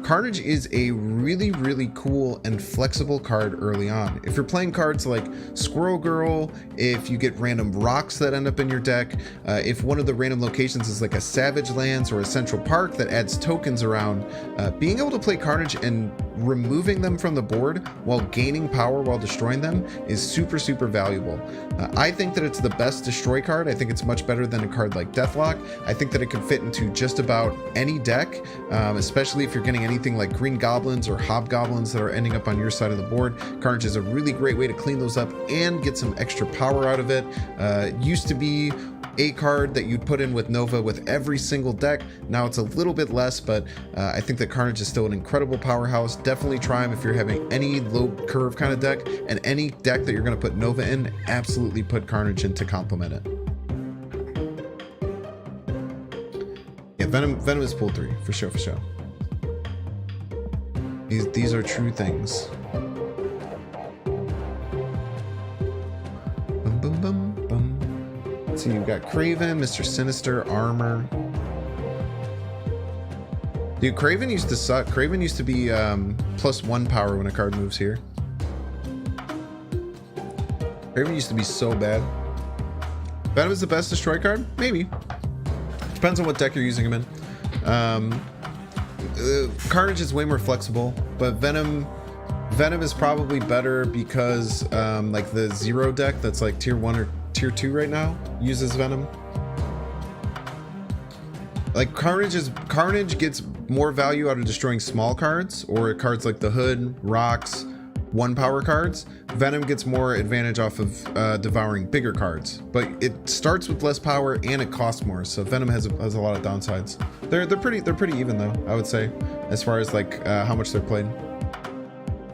Carnage is a really cool and flexible card early on. If you're playing cards like Squirrel Girl, if you get random rocks that end up in your deck, if one of the random locations is like a Savage Lands or a Central Park that adds tokens around, being able to play Carnage and removing them from the board while gaining power while destroying them is super valuable. I think that it's the best destroy card. I think it's much better than a card like Deathlock. I think that it can fit into just about any deck, especially if you're getting anything like Green Goblins or Hobgoblins that are ending up on your side of the board. Carnage is a really great way to clean those up and get some extra power out of it. Used to be a card that you'd put in with Nova with every single deck. Now it's a little bit less, but I think that Carnage is still an incredible powerhouse. Definitely try him if you're having any low curve kind of deck, and any deck that you're going to put Nova in, absolutely put Carnage in to complement it. Yeah, Venom is pool 3 for sure, for sure. These are true things. Bum, bum, bum, bum. Let's see, you've got Kraven, Mr. Sinister, Armor. Dude, Kraven used to suck. Kraven used to be +1 power when a card moves here. Kraven used to be so bad. Venom is the best destroy card? Maybe. Depends on what deck you're using him in. Carnage is way more flexible, but Venom is probably better because like the 0 deck that's like tier 1 or tier 2 right now uses Venom. Like Carnage gets more value out of destroying small cards or cards like the Hood, Rocks, 1 power cards. Venom gets more advantage off of devouring bigger cards, but it starts with less power and it costs more. So Venom has a lot of downsides. They're pretty even though, I would say, as far as like how much they're played.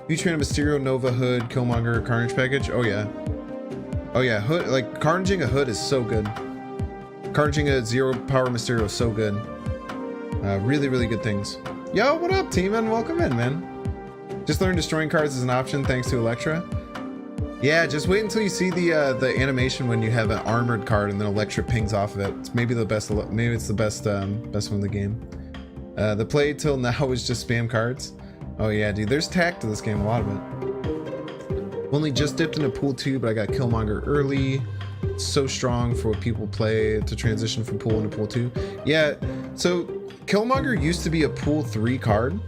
You train a Mysterio, Nova, Hood, Killmonger, Carnage package. Oh yeah, Hood, like Carnaging a Hood is so good. Carnaging a 0 power Mysterio is so good. Really good things. Yo, what up, team, and welcome in, man. Just learned destroying cards is an option thanks to Elektra. Yeah, just wait until you see the animation when you have an armored card and then Elektra pings off of it. It's maybe the best. Maybe it's the best best one in the game. The play till now is just spam cards. Oh yeah, dude. There's tact to this game. A lot of it. Only just dipped into pool 2, but I got Killmonger early. It's so strong for what people play to transition from pool 1 to pool 2. Yeah. So Killmonger used to be a pool 3 card.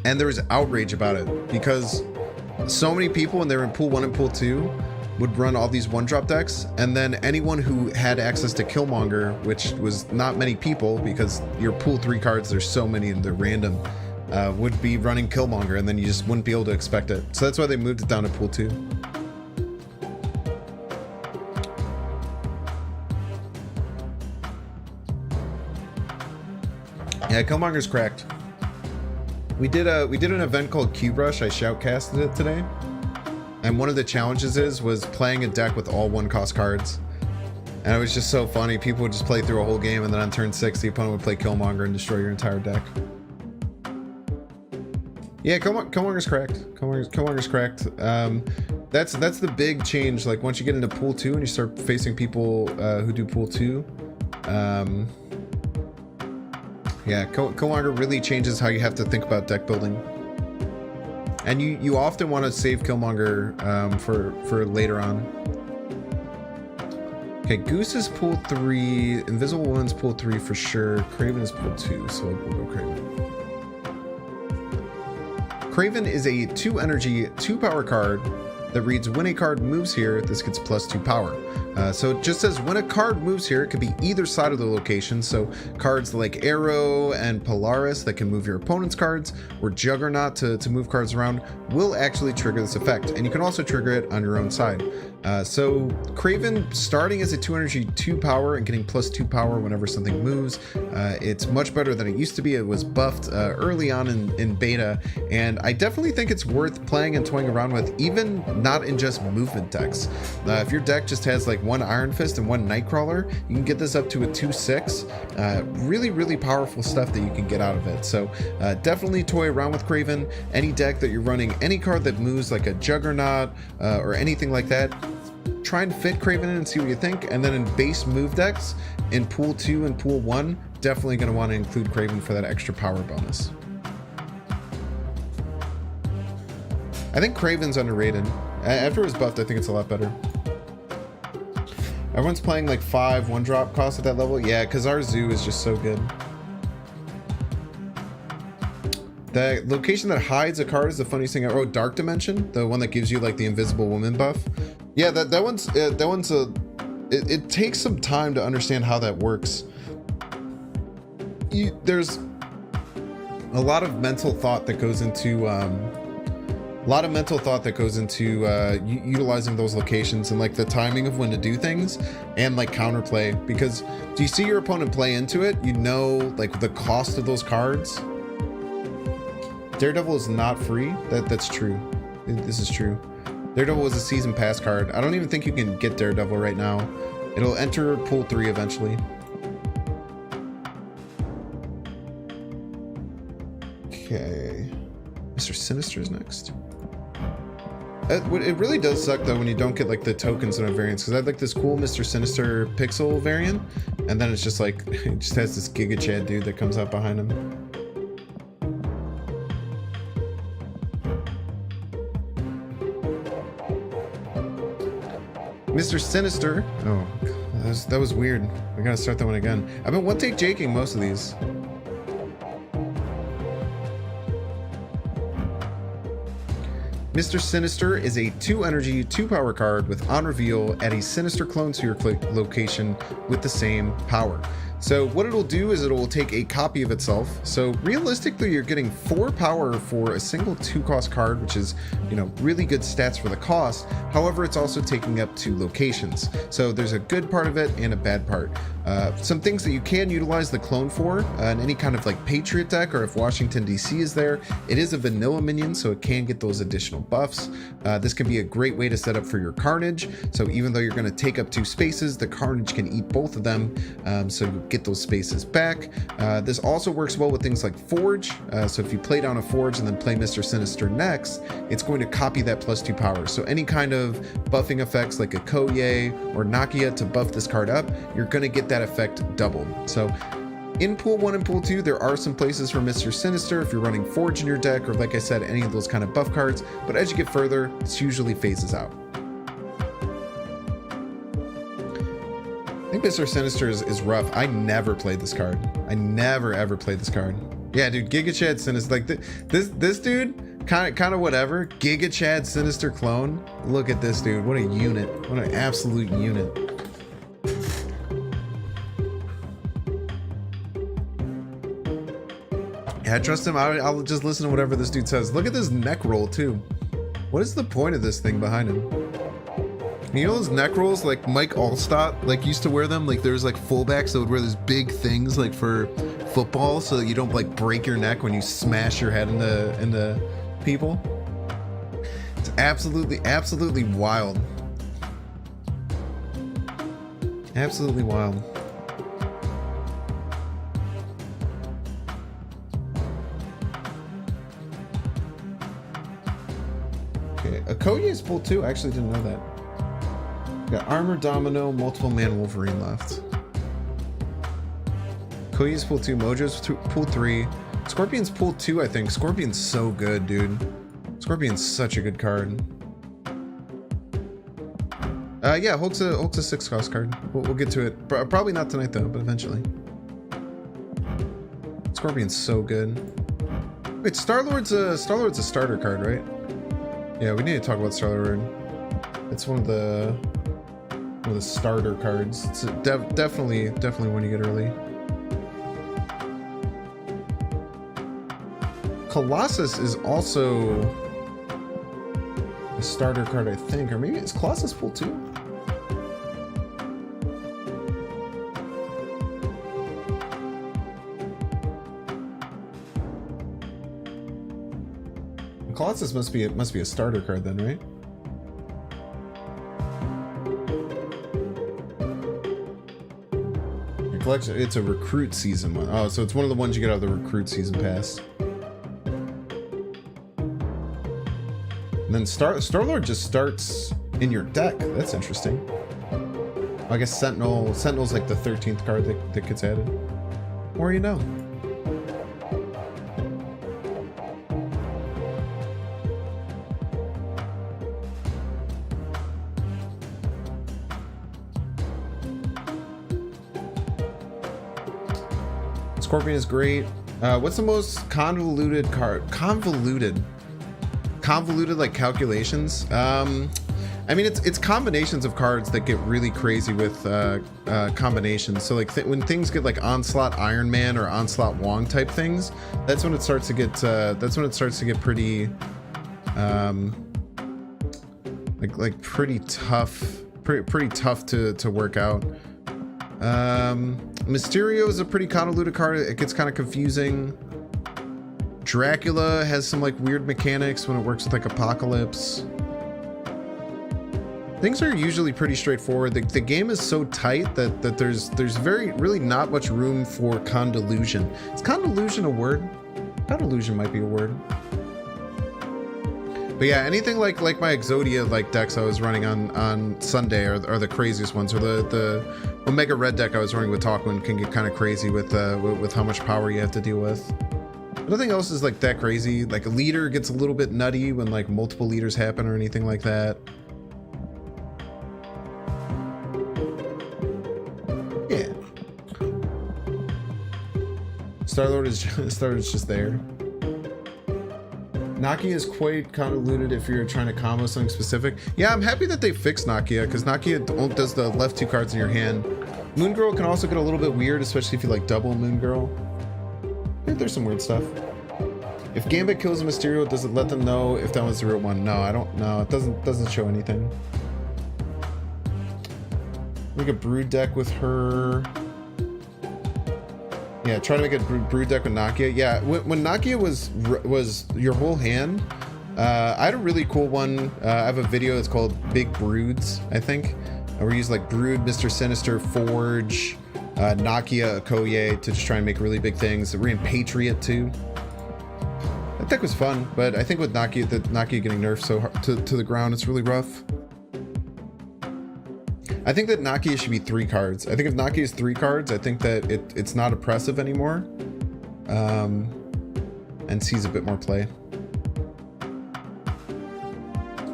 And there was outrage about it because so many people when they were in pool 1 and pool 2 would run all these 1-drop decks, and then anyone who had access to Killmonger, which was not many people because your pool 3 cards, there's so many and they're random, would be running Killmonger, and then you just wouldn't be able to expect it. So that's why they moved it down to pool 2. Yeah, Killmonger's cracked. We did an event called Cube Rush. I shoutcasted it today, and one of the challenges was playing a deck with all 1-cost cards, and it was just so funny. People would just play through a whole game, and then on turn 6, the opponent would play Killmonger and destroy your entire deck. Yeah, Killmonger's cracked. Killmonger's cracked. That's the big change. Like once you get into pool 2 and you start facing people who do pool 2. Yeah, Killmonger really changes how you have to think about deck building. And you often want to save Killmonger for later on. Okay, Goose is pool 3, Invisible Woman's pool 3 for sure. Kraven is pool 2, so we'll go Kraven. Kraven is a 2 energy, 2 power card that reads when a card moves here, this gets +2 power. So it just says when a card moves here, it could be either side of the location. So cards like Arrow and Polaris that can move your opponent's cards, or Juggernaut to move cards around, will actually trigger this effect. And you can also trigger it on your own side. So Kraven starting as a 2 energy, 2 power and getting +2 power whenever something moves. It's much better than it used to be. It was buffed early on in beta, and I definitely think it's worth playing and toying around with, even not in just movement decks. If your deck just has like 1 Iron Fist and 1 Nightcrawler, you can get this up to a 2/6. Really powerful stuff that you can get out of it. So definitely toy around with Kraven. Any deck that you're running, any card that moves like a Juggernaut or anything like that, try and fit Kraven in and see what you think. And then in base move decks, in pool 2 and pool 1, definitely going to want to include Kraven for that extra power bonus. I think Kraven's underrated. After it was buffed, I think it's a lot better. Everyone's playing like 5 1-drop costs at that level. Yeah, because our zoo is just so good. The location that hides a card is the funniest thing. Oh, Dark Dimension, the one that gives you like the Invisible Woman buff. Yeah, that one's it takes some time to understand how that works. There's a lot of mental thought that goes into A lot of mental thought that goes into utilizing those locations and like the timing of when to do things and like counterplay, because do you see your opponent play into it, you know, like the cost of those cards. Daredevil is not free. That's true. This is true. Daredevil was a season pass card. I don't even think you can get Daredevil right now. It'll enter pool 3 eventually. Okay. Mr. Sinister is next. It really does suck though when you don't get like the tokens in a variance, because I had like this cool Mr. Sinister pixel variant, and then it's just like it just has this Giga Chad dude that comes out behind him. Mr. Sinister. Oh, that was weird. We gotta start that one again. I've been one-take jaking most of these. Mr. Sinister is a 2 energy, 2 power card with on reveal, add a Sinister clone to your location with the same power. So what it'll do is it'll take a copy of itself. So realistically, you're getting 4 power for a single 2-cost card, which is, you know, really good stats for the cost. However, it's also taking up 2 locations. So there's a good part of it and a bad part. Some things that you can utilize the clone for in any kind of like Patriot deck, or if Washington DC is there, it is a vanilla minion, so it can get those additional buffs. This can be a great way to set up for your Carnage. So even though you're going to take up 2 spaces, the Carnage can eat both of them. So you get those spaces back. This also works well with things like Forge. So if you play down a Forge and then play Mr. Sinister next, it's going to copy that +2 power. So any kind of buffing effects like a Koye or Nakia to buff this card up, you're going to get that effect doubled. So in pool 1 and pool 2, there are some places for Mr. Sinister if you're running Forge in your deck, or like I said, any of those kind of buff cards. But as you get further, this usually phases out. I think Mr. Sinister is rough. I never played this card. I never ever played this card. Yeah, dude, Giga Chad Sinister, like this dude, kind of whatever. Giga Chad Sinister clone. Look at this dude. What a unit. What an absolute unit. Yeah, I trust him. I'll just listen to whatever this dude says. Look at this neck roll too. What is the point of this thing behind him? You know those neck rolls like Mike Allstott like used to wear them? Like there's like fullbacks that would wear these big things like for football so that you don't like break your neck when you smash your head into people. It's absolutely wild. Absolutely wild. Okay, Okoye is pull 2. I actually didn't know that. Got Armor Domino, Multiple Man Wolverine left. Koye's pool 2, Mojo's pool 3. Scorpion's pool 2, I think. Scorpion's so good, dude. Scorpion's such a good card. Yeah, Hulk's a 6-cost card. We'll get to it. Probably not tonight though, but eventually. Scorpion's so good. Wait, Star-Lord's a starter card, right? Yeah, we need to talk about Star-Lord. It's one of the starter cards. It's definitely one you get early. Colossus is also a starter card, I think, or maybe it's Colossus pool 2. Colossus must be a starter card then, right? Your collection, it's a recruit season one. Oh, so it's one of the ones you get out of the recruit season pass. And then Star-Lord just starts in your deck. That's interesting. I guess Sentinel's like the 13th card that gets added. Or you know. Scorpion is great. What's the most convoluted card? Convoluted like calculations. I mean, it's combinations of cards that get really crazy with combinations. So like when things get like Onslaught Iron Man or Onslaught Wong type things, that's when it starts to get pretty Like pretty tough, pretty tough to work out. Mysterio is a pretty convoluted card. It gets kind of confusing. Dracula has some like weird mechanics when it works with like Apocalypse. Things are usually pretty straightforward. The game is so tight that there's really not much room for condelusion. Is condelusion a word? Condelusion might be a word. But yeah, anything like my Exodia like decks I was running on Sunday are the craziest ones. Or the Omega Red deck I was running with Talkman can get kind of crazy with how much power you have to deal with. Nothing else is like that crazy. Like a leader gets a little bit nutty when like multiple leaders happen or anything like that. Yeah. Star-Lord is just there. Nakia is quite convoluted if you're trying to combo something specific. Yeah, I'm happy that they fixed Nakia, because Nakia does the left two cards in your hand. Moon Girl can also get a little bit weird, especially if you like double Moon Girl. There's some weird stuff. If Gambit kills a Mysterio, does it let them know if that one's the real one? No, I don't know. It doesn't show anything. Make a Brood deck with her. Yeah, try to make a Brood deck with Nakia. Yeah, when Nakia was your whole hand, I had a really cool one. I have a video that's called Big Broods, I think. Where we use like Brood, Mr. Sinister, Forge, Nakia, Okoye to just try and make really big things. We ran Patriot too. That deck was fun, but I think with Nakia getting nerfed so hard to the ground, it's really rough. I think that Nakia should be 3 cards. I think if Nakia is 3 cards, I think that it's not oppressive anymore, and sees a bit more play.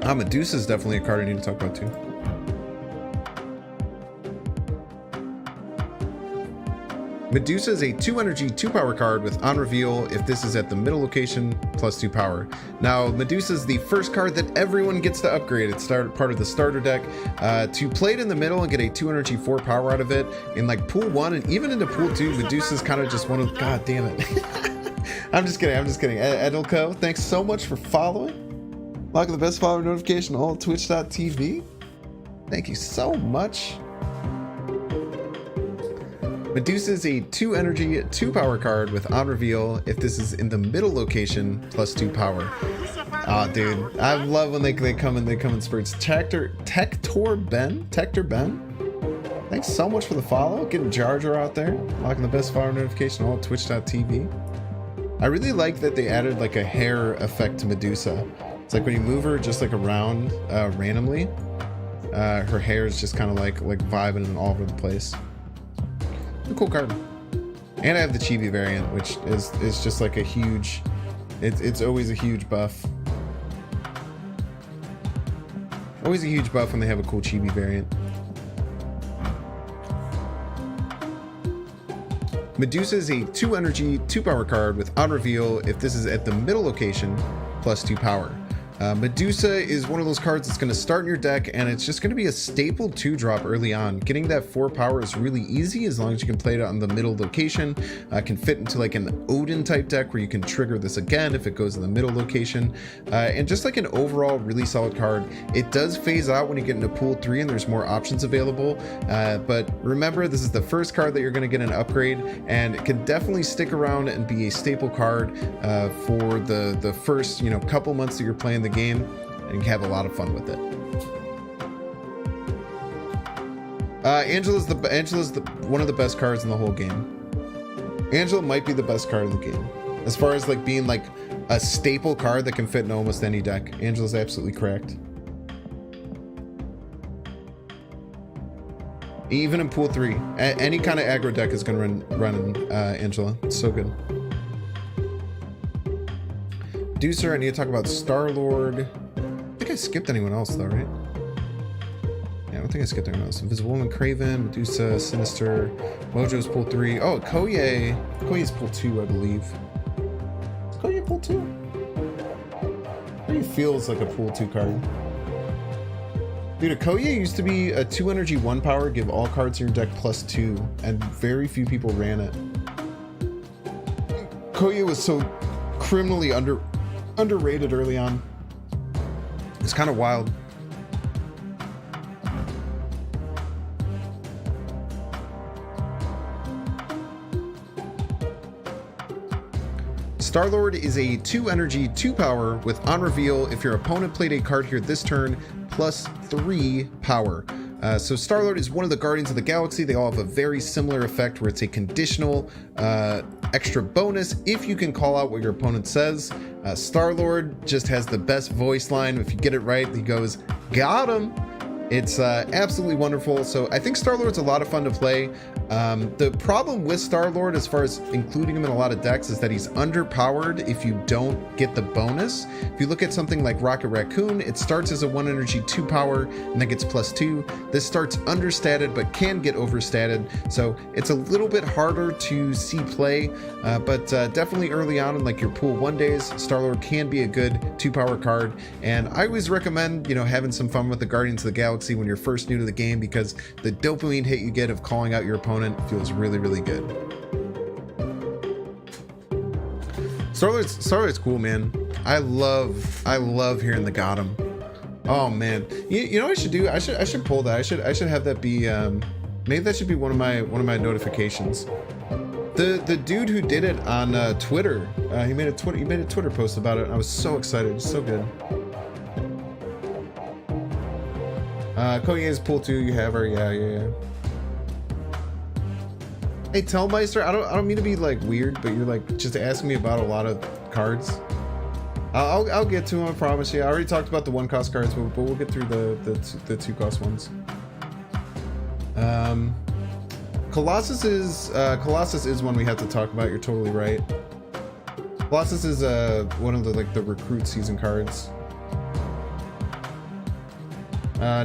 Medusa is definitely a card I need to talk about too. Medusa is a 2 energy, 2 power card with on reveal if this is at the middle location plus 2 power. Now, Medusa is the first card that everyone gets to upgrade. It's part of the starter deck. To play it in the middle and get a 2 energy, 4 power out of it in like pool 1 and even into pool 2, Medusa is kind of just one of, god damn it. I'm just kidding. Edelco, thanks so much for following. Lock the best follower notification on twitch.tv. Thank you so much. Medusa is a 2 energy, 2 power card with on reveal if this is in the middle location plus 2 power. Aw, dude, I love when they come in spurts. Tector Ben, thanks so much for the follow. Getting Jar Jar out there, locking the best follower notification on twitch.tv. I really like that they added like a hair effect to Medusa. It's like when you move her just like around randomly, her hair is just kind of like vibing all over the place. A cool card. And I have the Chibi variant, which is just like a huge, it's always a huge buff. Always a huge buff when they have a cool Chibi variant. Medusa is a 2 energy, 2 power card with on reveal if this is at the middle location plus 2 power. Medusa is one of those cards that's going to start in your deck, and it's just going to be a staple 2-drop early on. Getting that 4 power is really easy as long as you can play it on the middle location. Can fit into like an Odin type deck where you can trigger this again if it goes in the middle location. And just like an overall really solid card. It does phase out when you get into pool 3 and there's more options available. But remember, this is the first card that you're going to get an upgrade, and it can definitely stick around and be a staple card for the first couple months that you're playing the game, and you have a lot of fun with it. Angela's one of the best cards in the whole game. Angela might be the best card in the game as far as like being like a staple card that can fit in almost any deck. Angela's absolutely cracked. Even in pool 3, any kind of aggro deck is going to run Angela. It's so good. Medusa, I need to talk about Star-Lord. I think I skipped anyone else though, right? Yeah, I don't think I skipped anyone else. Invisible Woman, Craven, Medusa, Sinister, Mojo's pool 3. Oh, Okoye. Okoye's pool 2, I believe. Is Okoye pool 2? Okoye feels like a pool 2 card. Dude, Okoye used to be a 2 energy, 1 power, give all cards in your deck plus 2, and very few people ran it. Okoye was so criminally underrated early on. It's kind of wild. Star-Lord is a 2 energy, 2 power with on reveal. If your opponent played a card here this turn, plus 3 power. So Star-Lord is one of the Guardians of the Galaxy. They all have a very similar effect where it's a conditional extra bonus if you can call out what your opponent says. Star-Lord just has the best voice line. If you get it right, he goes, "Got him." It's absolutely wonderful. So I think Star-Lord's a lot of fun to play. The problem with Star-Lord, as far as including him in a lot of decks, is that he's underpowered if you don't get the bonus. If you look at something like Rocket Raccoon, it starts as a 1 energy, 2 power, and then gets +2. This starts understated, but can get overstated. So it's a little bit harder to see play, but definitely early on in like your pool 1 days, Star-Lord can be a good 2 power card. And I always recommend, having some fun with the Guardians of the Galaxy when you're first new to the game, because the dopamine hit you get of calling out your opponent feels really, really good. Star-Lord's cool, man. I love hearing the "got him." Oh man, you know what I should do? I should pull that. I should have that be maybe that should be one of my notifications. The dude who did it on Twitter, he made a Twitter post about it. I was so excited. It's so good. Koye's pool 2, you have her. Yeah. Hey, Tellmeister, I don't mean to be like weird, but you're like just asking me about a lot of cards. I'll get to them, I promise you. I already talked about the 1-cost cards, but we'll get through the 2-cost ones. Colossus is one we have to talk about. You're totally right. Colossus is one of the recruit season cards.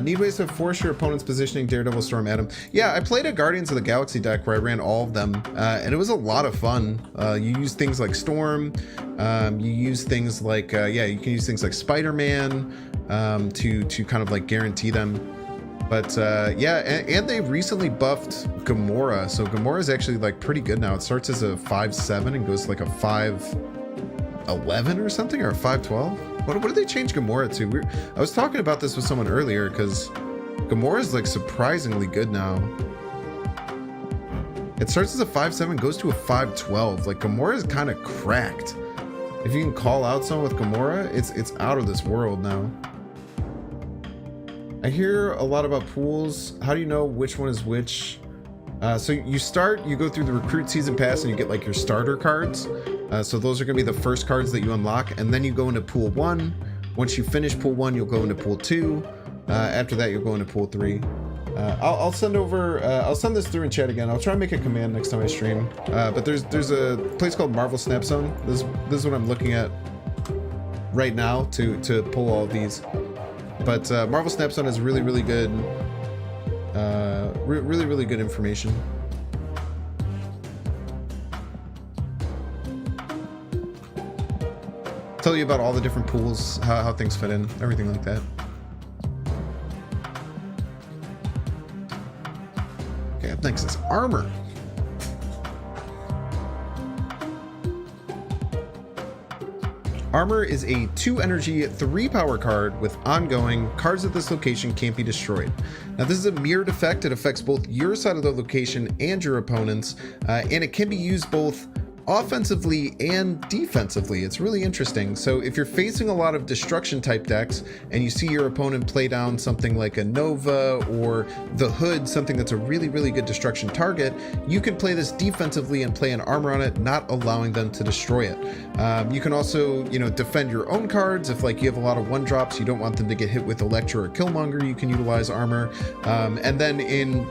Need ways to force your opponent's positioning. Daredevil, Storm, Atom. Yeah, I played a Guardians of the Galaxy deck where I ran all of them, and it was a lot of fun. You use things like Storm, you use things like you can use things like Spider-Man to kind of like guarantee them. But and they recently buffed Gamora, so Gamora is actually like pretty good now. It starts as a 5/7 and goes to like a 5/11 or something, or a 5/12. What did they change Gamora to? I was talking about this with someone earlier, because Gamora is like surprisingly good now. It starts as a 5/7, goes to a 5/12. Like, Gamora is kind of cracked. If you can call out someone with Gamora, it's out of this world now. I hear a lot about pools. How do you know which one is which? So you go through the recruit season pass and you get like your starter cards. So those are going to be the first cards that you unlock, and then you go into pool 1. Once you finish pool 1, you'll go into pool 2. After that, you'll go into pool 3. I'll send this through in chat again. I'll try and make a command next time I stream. But there's a place called Marvel Snap Zone. This is what I'm looking at right now to pull all of these. But Marvel Snap Zone is really, really good. Really, really good information. Tell you about all the different pools, how things fit in, everything like that. Okay, up next is Armor. Armor is a 2 energy, 3 power card with ongoing. Cards at this location can't be destroyed. Now, this is a mirrored effect. It affects both your side of the location and your opponent's, and it can be used both offensively and defensively. It's really interesting. So if you're facing a lot of destruction type decks and you see your opponent play down something like a Nova or the Hood, something that's a really, really good destruction target, you can play this defensively and play an armor on it, not allowing them to destroy it. You can also, defend your own cards. If like you have a lot of 1-drops, you don't want them to get hit with Electro or Killmonger, you can utilize armor. And then in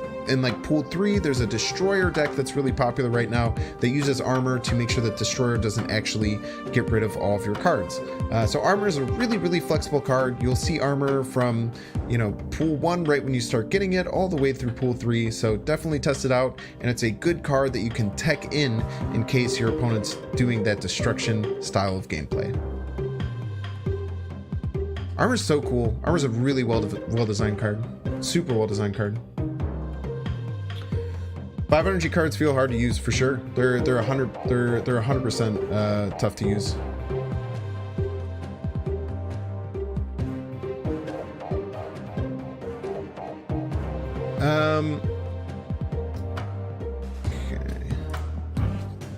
like pool 3, there's a destroyer deck that's really popular right now that uses armor to make sure that destroyer doesn't actually get rid of all of your cards. So armor is a really, really flexible card. You'll see armor from pool 1 right when you start getting it all the way through pool 3. So definitely test it out, and it's a good card that you can tech in case your opponent's doing that destruction style of gameplay. Armor's so cool. Armor's a really well designed card. Super well designed card. 5 energy cards feel hard to use for sure. They're 100% tough to use.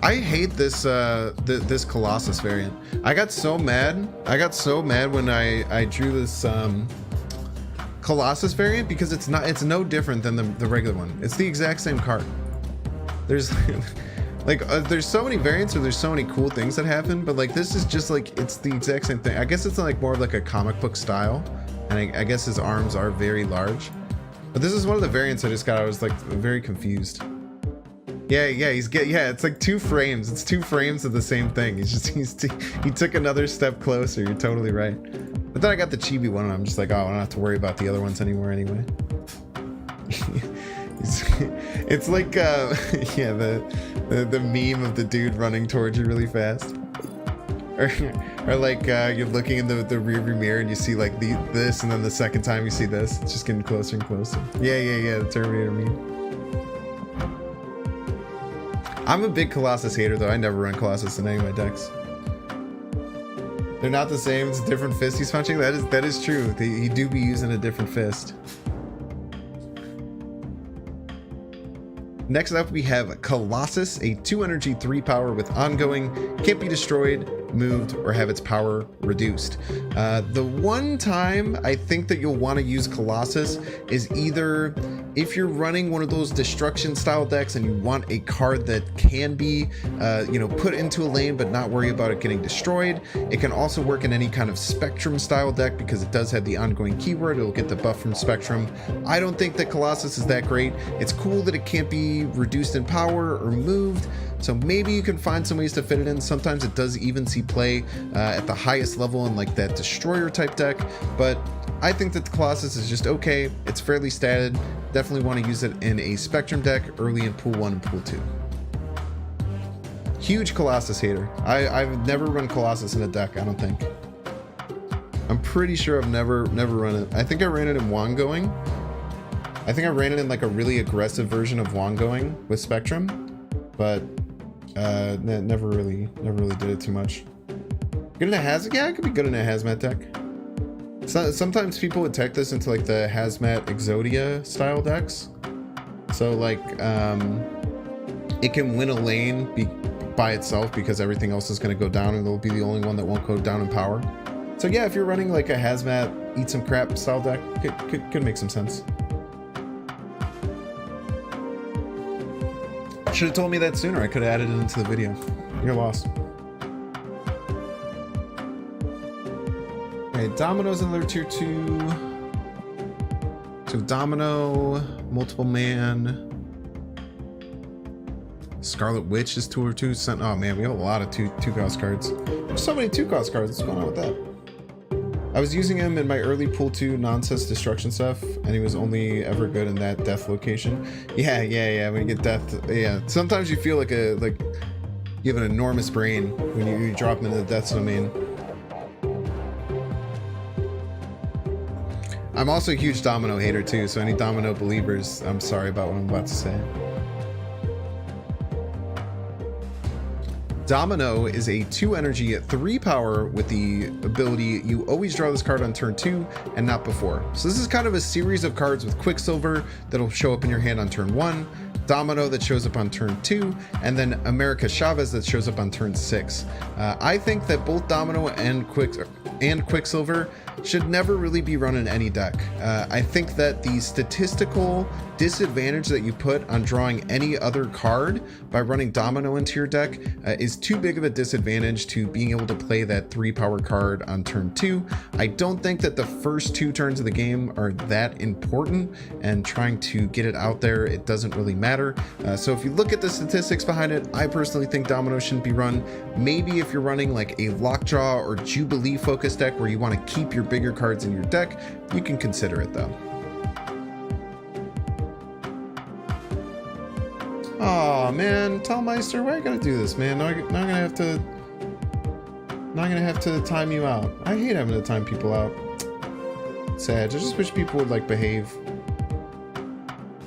I hate this this Colossus variant. I got so mad when I drew this Colossus variant because it's no different than the regular one. It's the exact same card. There's like there's so many variants or there's so many cool things that happen, but like this is just like it's the exact same thing. I guess it's like more of like a comic book style, and I guess his arms are very large. But this is one of the variants I just got. I was like very confused. Yeah, it's like 2 frames. It's 2 frames of the same thing. He took another step closer. You're totally right. But then I got the chibi one and I'm just like, oh, I don't have to worry about the other ones anymore anyway. It's like yeah, the meme of the dude running towards you really fast. Or like you're looking in the rearview mirror and you see like this, and then the second time you see this, it's just getting closer and closer. Yeah, the Terminator meme. I'm a big Colossus hater though. I never run Colossus in any of my decks. They're not the same. It's a different fist he's punching. That is true. He do be using a different fist. Next up, we have Colossus, a 2 energy, 3 power with ongoing, can't be destroyed, moved, or have its power reduced. The one time I think that you'll want to use Colossus is either if you're running one of those destruction style decks and you want a card that can be, put into a lane but not worry about it getting destroyed. It can also work in any kind of Spectrum style deck because it does have the ongoing keyword. It'll get the buff from Spectrum. I don't think that Colossus is that great. It's cool that it can't be reduced in power or moved, so maybe you can find some ways to fit it in. Sometimes it does even see play at the highest level in like that destroyer type deck, but I think that the Colossus is just okay. It's fairly statted. Definitely want to use it in a Spectrum deck early in pool 1 and pool 2. Huge Colossus hater. I've never run Colossus in a deck, I don't think. I'm pretty sure I've never run it. I think I ran it in Wangoing. I think I ran it in like a really aggressive version of Wangoing with Spectrum, but never really did it too much. Good in a hazmat? Yeah, it could be good in a hazmat deck. Sometimes people would tech this into like the hazmat Exodia style decks. So like it can win a lane by itself because everything else is going to go down and it'll be the only one that won't go down in power. So yeah, if you're running like a hazmat eat some crap style deck, could make some sense. Should have told me that sooner. I could have added it into the video. Your loss. Okay, Domino's another tier 2. So Domino, multiple man. Scarlet Witch is 2 or 2. Oh man, we have a lot of 2 cost cards. There's so many 2 cost cards. What's going on with that? I was using him in my early pool 2 nonsense destruction stuff, and he was only ever good in that death location. Yeah. When you get death, yeah. Sometimes you feel like you have an enormous brain when you drop him into the death domain. I'm also a huge Domino hater too, so any Domino believers, I'm sorry about what I'm about to say. Domino is a 2 energy, 3 power with the ability you always draw this card on turn 2 and not before. So this is kind of a series of cards with Quicksilver that'll show up in your hand on turn 1, Domino that shows up on turn 2, and then America Chavez that shows up on turn 6. I think that both Domino and Quicksilver should never really be run in any deck. I think that the statistical disadvantage that you put on drawing any other card by running Domino into your deck is too big of a disadvantage to being able to play that 3 power card on turn 2. I don't think that the first 2 turns of the game are that important, and trying to get it out there, it doesn't really matter. So if you look at the statistics behind it, I personally think Domino shouldn't be run. Maybe if you're running like a Lockjaw or Jubilee focus deck where you want to keep your bigger cards in your deck, you can consider it though. Oh man, Tellmeister, why are you gonna do this, man? Now I'm gonna have to time you out. I hate having to time people out. Sad. I just wish people would like behave.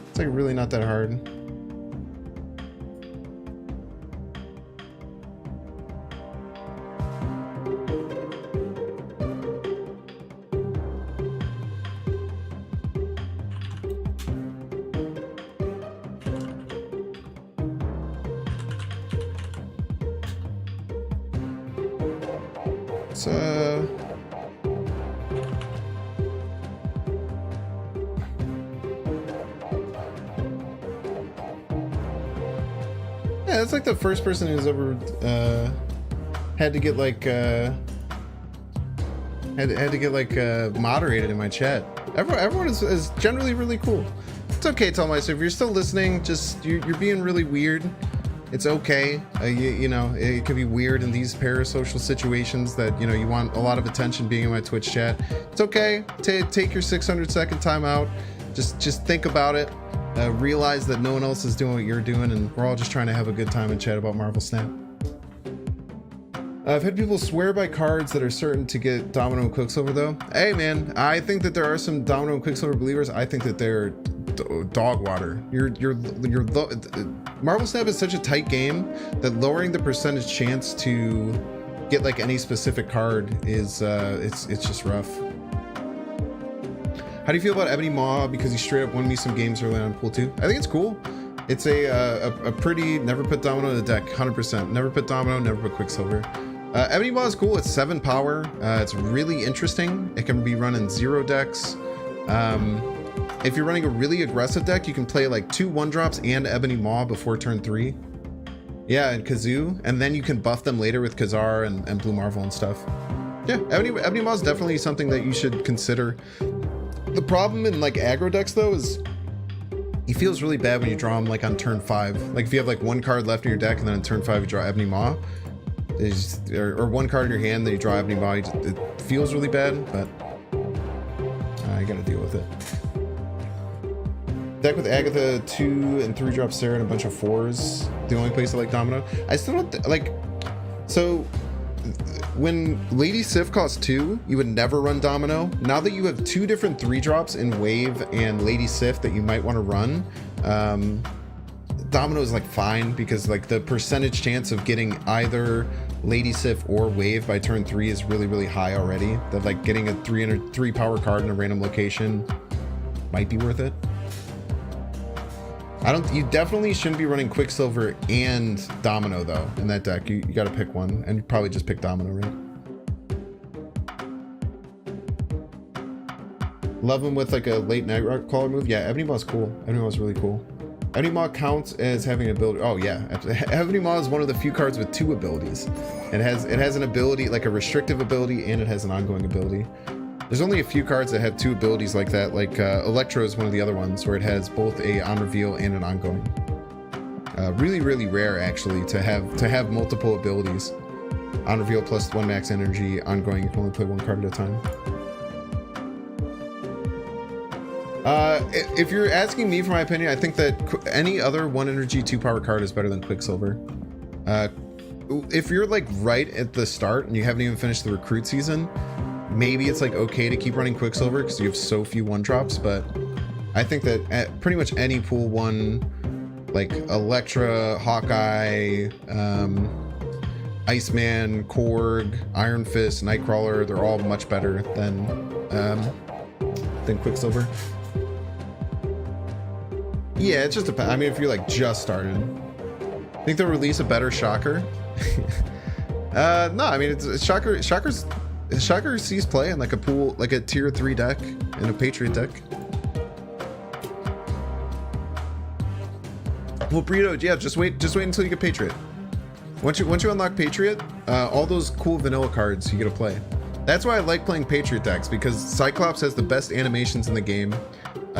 It's like really not that hard. It's yeah, it's like the first person who's ever had to get like had to get like moderated in my chat. Everyone is generally really cool. It's okay, Tellmeister. If you're still listening, just you're being really weird. It's okay. You know, it could be weird in these parasocial situations that, you know, you want a lot of attention being in my Twitch chat. It's okay. Take your 600-second timeout. Just think about it. Realize that no one else is doing what you're doing, and we're all just trying to have a good time and chat about Marvel Snap. I've had people swear by cards that are certain to get Domino and Quicksilver, though. Hey, man, I think that there are some Domino and Quicksilver believers. I think that they're dog water. Marvel Snap is such a tight game that lowering the percentage chance to get like any specific card is it's just rough. How do you feel about Ebony Maw? Because he straight up won me some games early on in Pool 2. I think it's cool. It's a pretty never put Domino in the deck, 100%. Never put Domino, never put Quicksilver. Ebony Maw is cool. It's 7 power. It's really interesting. It can be run in 0 decks. If you're running a really aggressive deck, you can play like 2 1-drops and Ebony Maw before turn 3. Yeah, and Kazoo, and then you can buff them later with Kazar and Blue Marvel and stuff. Yeah, Ebony Maw is definitely something that you should consider. The problem in like aggro decks though is he feels really bad when you draw him like on turn 5. Like if you have like 1 card left in your deck and then on turn 5 you draw Ebony Maw, or 1 card in your hand, then you draw Ebony Maw. It feels really bad, but I gotta deal with it. Deck with Agatha, 2 and 3 drop Sarah and a bunch of 4s. The only place I like Domino. I still don't like. So when Lady Sif costs 2, you would never run Domino. Now that you have 2 different 3 drops in Wave and Lady Sif that you might want to run, Domino is like fine, because like the percentage chance of getting either Lady Sif or Wave by turn 3 is really, really high already. That like getting a 3 power card in a random location might be worth it. You definitely shouldn't be running Quicksilver and Domino though in that deck. You gotta pick one, and you probably just pick Domino, right? Love him with like a late Nightcrawler move. Yeah, Ebony Maw's cool. Ebony Maw's really cool. Ebony Maw counts as having an ability. Oh yeah, Ebony Maw is one of the few cards with 2 abilities. It has an ability, like a restrictive ability, and it has an ongoing ability. There's only a few cards that have 2 abilities like that. Like Electro is one of the other ones where it has both a on reveal and an ongoing. Really, really rare actually to have multiple abilities. On reveal plus 1 max energy. Ongoing, you can only play 1 card at a time. If you're asking me for my opinion, I think that any other 1 energy 2 power card is better than Quicksilver. If you're like right at the start and you haven't even finished the recruit season, maybe it's like okay to keep running Quicksilver because you have so few 1-drops, but I think that at pretty much any pool 1, like Elektra, Hawkeye, Iceman, Korg, Iron Fist, Nightcrawler, they're all much better than Quicksilver. Yeah, it's just I mean, if you're like just started, I think they'll release a better Shocker. No, I mean it's Shocker sees play in like a pool, like a tier 3 deck in a Patriot deck. Well, Burrito, yeah, just wait until you get Patriot. Once you unlock Patriot, all those cool vanilla cards you get to play. That's why I like playing Patriot decks, because Cyclops has the best animations in the game.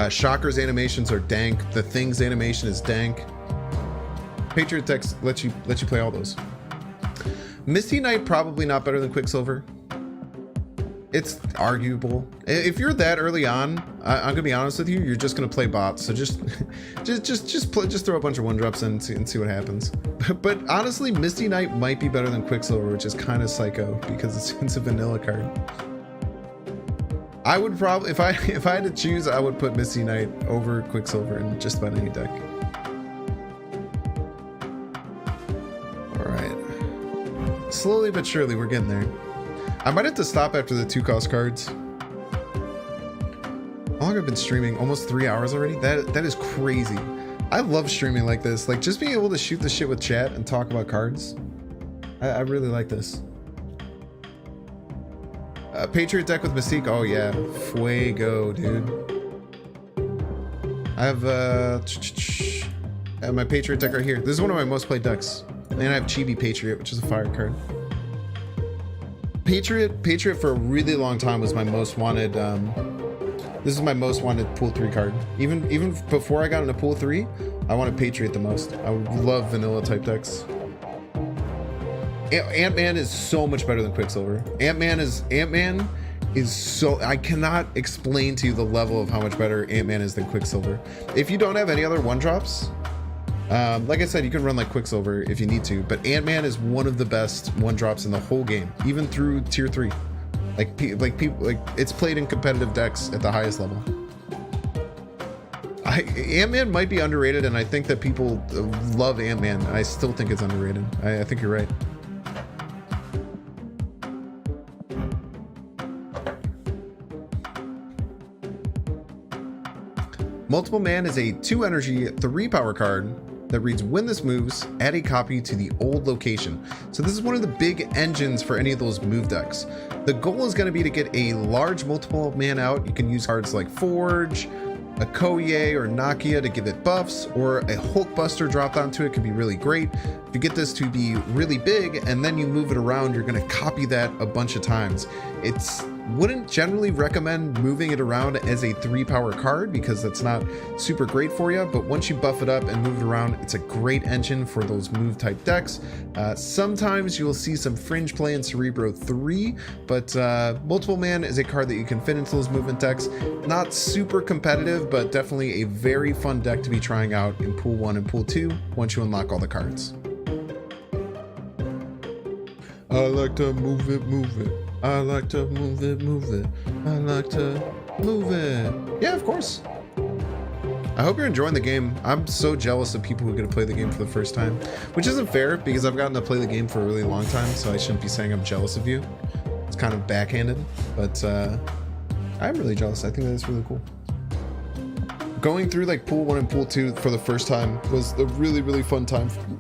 Shocker's animations are dank. The Thing's animation is dank. Patriot decks let you play all those. Misty Knight probably not better than Quicksilver. It's arguable. If you're that early on, I'm gonna be honest with you, you're just gonna play bots. So just throw a bunch of 1-drops in and see what happens. But honestly, Misty Knight might be better than Quicksilver, which is kind of psycho because it's a vanilla card. I would probably, if I had to choose, I would put Misty Knight over Quicksilver in just about any deck. All right, slowly but surely we're getting there. I might have to stop after the 2-cost cards. How long have I been streaming? Almost 3 hours already? That is crazy. I love streaming like this. Like just being able to shoot the shit with chat and talk about cards. I really like this. Patriot deck with Mystique. Oh yeah, fuego, dude. I have my Patriot deck right here. This is one of my most played decks. And I have Chibi Patriot, which is a fire card. Patriot for a really long time was my most wanted. This is my most wanted pool 3 card. Even before I got into pool 3, I wanted Patriot the most. I love vanilla type decks. Ant-Man is so much better than Quicksilver. Ant-Man is so, I cannot explain to you the level of how much better Ant-Man is than Quicksilver. If you don't have any other 1-drops, like I said, you can run like Quicksilver if you need to, but Ant-Man is one of the best 1-drops in the whole game, even through tier 3. Like it's played in competitive decks at the highest level. Ant-Man might be underrated, and I think that people love Ant-Man. I still think it's underrated. I think you're right. Multiple Man is a 2 energy, 3 power card that reads, when this moves, add a copy to the old location. So this is one of the big engines for any of those move decks. The goal is going to be to get a large multiple man out. You can use cards like Forge, a Koye or Nakia to give it buffs, or a Hulkbuster dropped onto it could be really great. If you get this to be really big and then you move it around, you're going to copy that a bunch of times. Wouldn't generally recommend moving it around as a 3 power card because that's not super great for you, but once you buff it up and move it around, it's a great engine for those move type decks. Sometimes you'll see some fringe play in Cerebro 3, but Multiple Man is a card that you can fit into those movement decks. Not super competitive, but definitely a very fun deck to be trying out in Pool 1 and Pool 2 once you unlock all the cards. I like to move it, move it. I like to move it, move it. I like to move it. Yeah, of course. I hope you're enjoying the game. I'm so jealous of people who get to play the game for the first time, which isn't fair because I've gotten to play the game for a really long time, so I shouldn't be saying I'm jealous of you. It's kind of backhanded, but I'm really jealous. I think that's really cool. Going through like Pool 1 and Pool 2 for the first time was a really, really fun time for me.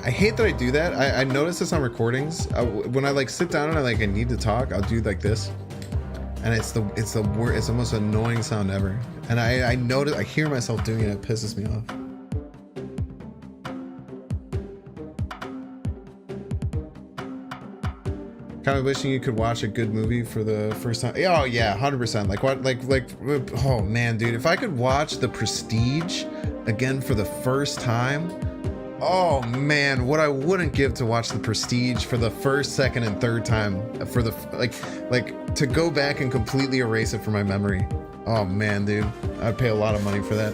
I hate that I do that. I notice this on recordings. When I like sit down and I need to talk, I'll do like this, and it's the most annoying sound ever. And I notice, I hear myself doing it. It pisses me off. Kind of wishing you could watch a good movie for the first time. Oh yeah, 100%. Like what? Like oh man, dude, if I could watch The Prestige again for the first time. Oh man, what I wouldn't give to watch The Prestige for the first, second, and third time, for the like to go back and completely erase it from my memory. Oh man, dude, I'd pay a lot of money for that.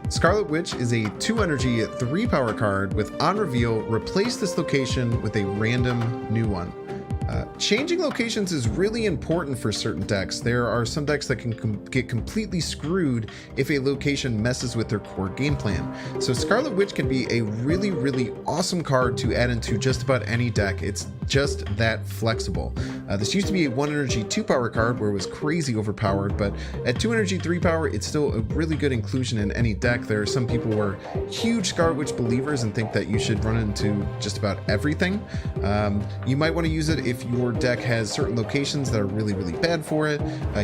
Scarlet Witch is a 2 energy, 3 power card with on reveal, replace this location with a random new one. Changing locations is really important for certain decks. There are some decks that can get completely screwed if a location messes with their core game plan. So Scarlet Witch can be a really, really awesome card to add into just about any deck. It's just that flexible. This used to be a 1 energy, 2 power card where it was crazy overpowered, but at 2 energy, 3 power, it's still a really good inclusion in any deck. There are some people who are huge Scarlet Witch believers and think that you should run it into just about everything. You might want to use it if your deck has certain locations that are really, really bad for it.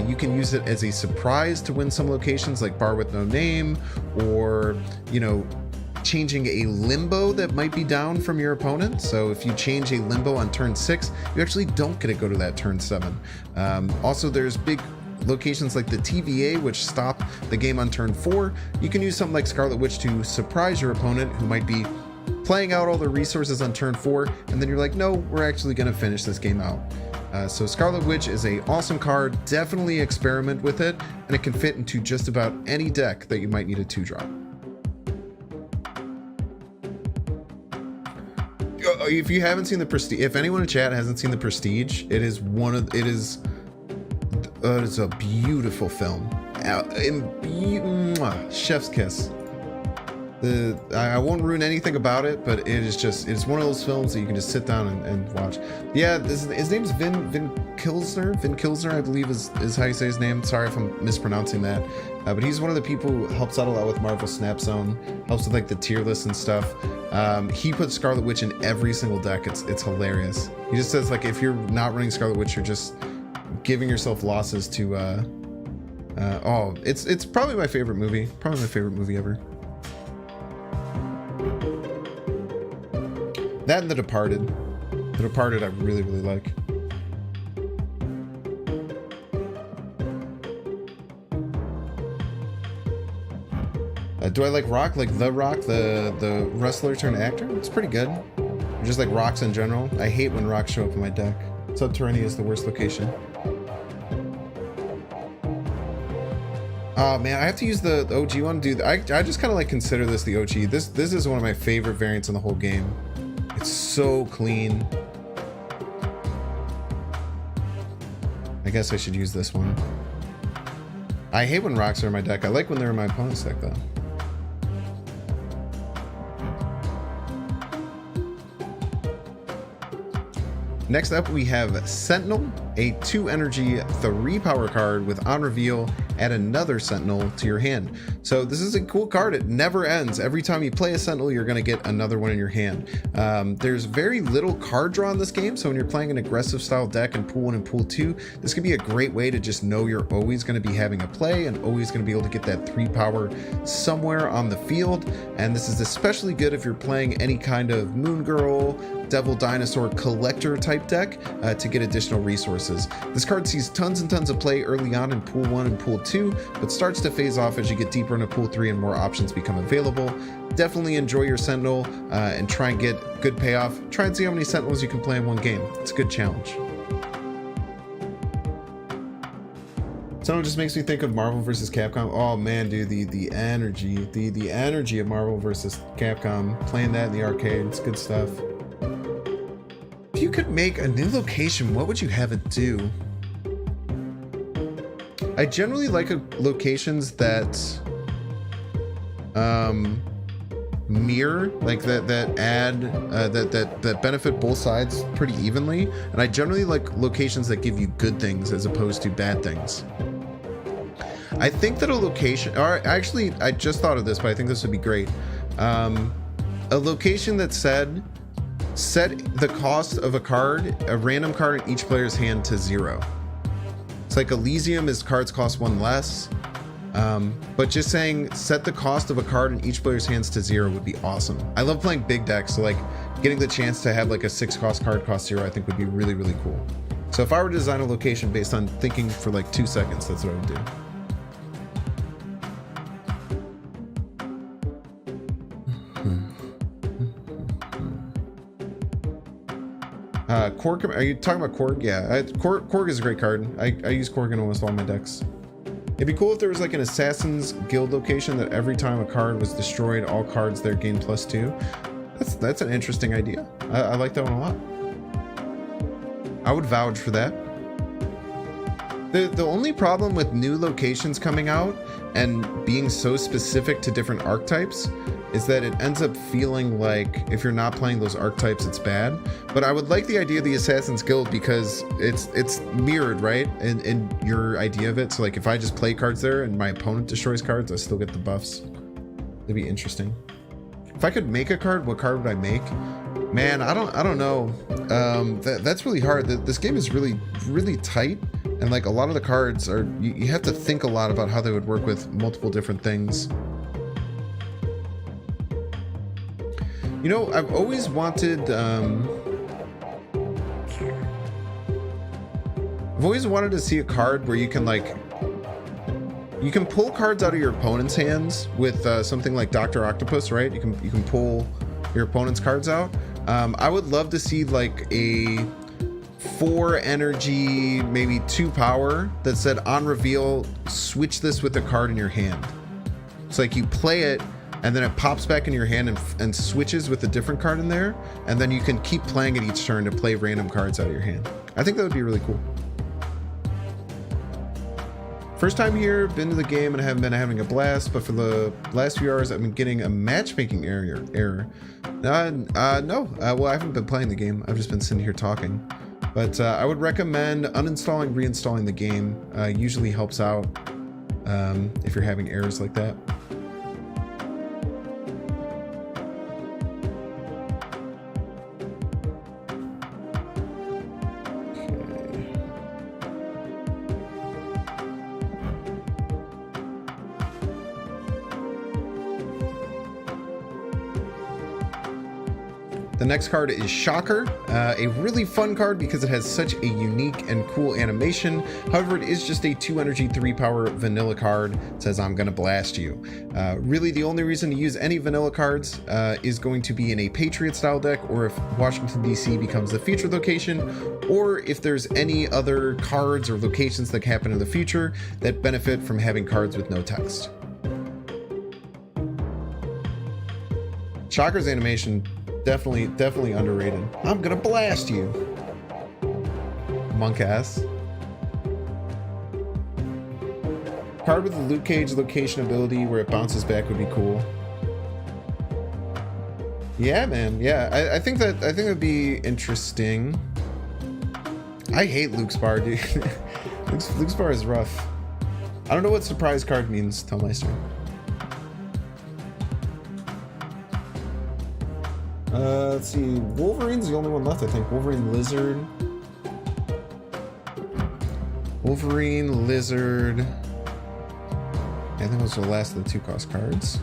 You can use it as a surprise to win some locations like Bar with No Name, or, you know, changing a limbo that might be down from your opponent. So if you change a limbo on turn 6, you actually don't get to go to that turn 7. Also, there's big locations like the TVA, which stop the game on turn 4. You can use something like Scarlet Witch to surprise your opponent who might be playing out all their resources on turn 4, and then you're like, no, we're actually going to finish this game out. So Scarlet Witch is an awesome card. Definitely experiment with it, and it can fit into just about any deck that you might need a 2-drop. If you haven't seen the Prestige, if anyone in chat hasn't seen the Prestige, it's a beautiful film. Chef's kiss. I won't ruin anything about it, but it's one of those films that you can just sit down and watch. Yeah, his name's Vin Kilsner. Vin Kilsner, I believe is how you say his name. Sorry if I'm mispronouncing that. But he's one of the people who helps out a lot with Marvel Snap Zone, helps with like the tier list and stuff. He puts Scarlet Witch in every single deck. It's hilarious. He just says like if you're not running Scarlet Witch, you're just giving yourself losses to it's probably my favorite movie. Probably my favorite movie ever. That and The Departed. The Departed I really, really like. Do I like Rock? Like The Rock, the wrestler turned actor? It's pretty good. Just like rocks in general. I hate when rocks show up in my deck. Subterranean is the worst location. Oh man, I have to use the OG one, dude. I just kind of like consider this the OG. This is one of my favorite variants in the whole game. It's so clean. I guess I should use this one. I hate when rocks are in my deck. I like when they're in my opponent's deck though. Next up, we have Sentinel, a 2 energy, 3 power card with on reveal, add another Sentinel to your hand. So this is a cool card. It never ends. Every time you play a Sentinel, you're going to get another one in your hand. There's very little card draw in this game. So when you're playing an aggressive style deck in pool 1 and pool 2, this could be a great way to just know you're always going to be having a play and always going to be able to get that 3 power somewhere on the field. And this is especially good if you're playing any kind of Moon Girl, Devil Dinosaur collector type deck to get additional resources. This card sees tons and tons of play early on in pool 1 and pool 2, but starts to phase off as you get deeper into pool 3 and more options become available. Definitely enjoy your Sentinel and try and get good payoff. Try and see how many Sentinels you can play in one game. It's a good challenge. Sentinel just makes me think of Marvel vs. Capcom. Oh man, dude, the energy, the energy of Marvel vs. Capcom. Playing that in the arcade, it's good stuff. If you could make a new location, what would you have it do? I generally like locations that mirror, like that add that benefit both sides pretty evenly, and I generally like locations that give you good things as opposed to bad things. I think that a location, or actually I just thought of this, but I think this would be great. A location that said set the cost of a card, a random card in each player's hand, to 0. It's like Elysium is cards cost 1 less, but just saying set the cost of a card in each player's hands to 0 would be awesome. I love playing big decks, so like getting the chance to have like a 6 cost card cost 0 I think would be really, really cool. So if I were to design a location based on thinking for like 2 seconds, that's what I would do. Korg, are you talking about Korg? Yeah, Korg is a great card. I use Korg in almost all my decks. It'd be cool if there was like an Assassin's Guild location that every time a card was destroyed, all cards there gain +2. That's an interesting idea. I like that one a lot. I would vouch for that. The only problem with new locations coming out and being so specific to different archetypes is that it ends up feeling like if you're not playing those archetypes, it's bad. But I would like the idea of the Assassin's Guild because it's mirrored, right? In your idea of it. So like if I just play cards there and my opponent destroys cards, I still get the buffs. It'd be interesting. If I could make a card, what card would I make? Man, I don't know. That's really hard. This game is really, really tight. And like a lot of the cards are, you have to think a lot about how they would work with multiple different things. You know, I've always wanted, I've always wanted to see a card where you can like, you can pull cards out of your opponent's hands with something like Dr. Octopus, right? You can pull your opponent's cards out. I would love to see like a 4 energy, maybe 2 power that said on reveal, switch this with a card in your hand. It's like you play it and then it pops back in your hand and switches with a different card in there. And then you can keep playing it each turn to play random cards out of your hand. I think that would be really cool. First time here, been to the game and have been having a blast, but for the last few hours I've been getting a matchmaking error. No, well, I haven't been playing the game. I've just been sitting here talking. But I would recommend uninstalling, reinstalling the game. Usually helps out if you're having errors like that. The next card is Shocker, a really fun card because it has such a unique and cool animation. However, it is just a 2 energy, 3 power vanilla card. It says, I'm gonna blast you. Really, the only reason to use any vanilla cards is going to be in a Patriot style deck, or if Washington, DC becomes the featured location, or if there's any other cards or locations that happen in the future that benefit from having cards with no text. Shocker's animation, definitely underrated. I'm gonna blast you. Monk ass. Card with the Luke Cage location ability where it bounces back would be cool. Yeah, man. Yeah, I think that'd be interesting. I hate Luke's bar, dude. Luke's bar is rough. I don't know what surprise card means, Tellmeister. Let's see. Wolverine's the only one left, I think. Wolverine Lizard. Wolverine Lizard. I think those are the last of the 2-cost cards.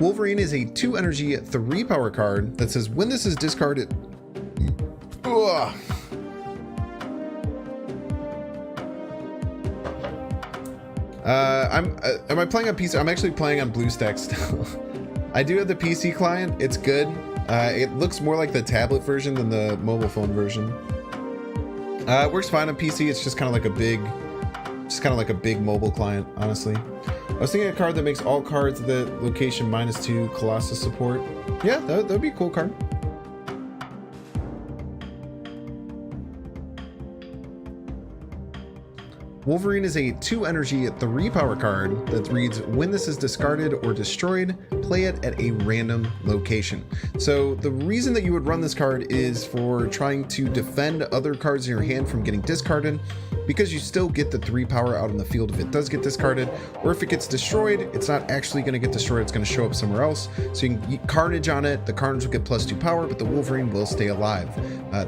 Wolverine is a 2 energy, 3 power card that says when this is discarded. Ugh. Am I playing on PC? I'm actually playing on BlueStacks still. I do have the PC client. It's good. It looks more like the tablet version than the mobile phone version. It works fine on PC. It's just kind of like a big mobile client, honestly. I was thinking a card that makes all cards of the location -2 Colossus support. Yeah, that would be a cool card. Wolverine is a 2 energy, 3 power card that reads, when this is discarded or destroyed, play it at a random location. So the reason that you would run this card is for trying to defend other cards in your hand from getting discarded, because you still get the 3 power out in the field if it does get discarded, or if it gets destroyed, it's not actually going to get destroyed, it's going to show up somewhere else. So you can Carnage on it, the Carnage will get +2 power, but the Wolverine will stay alive.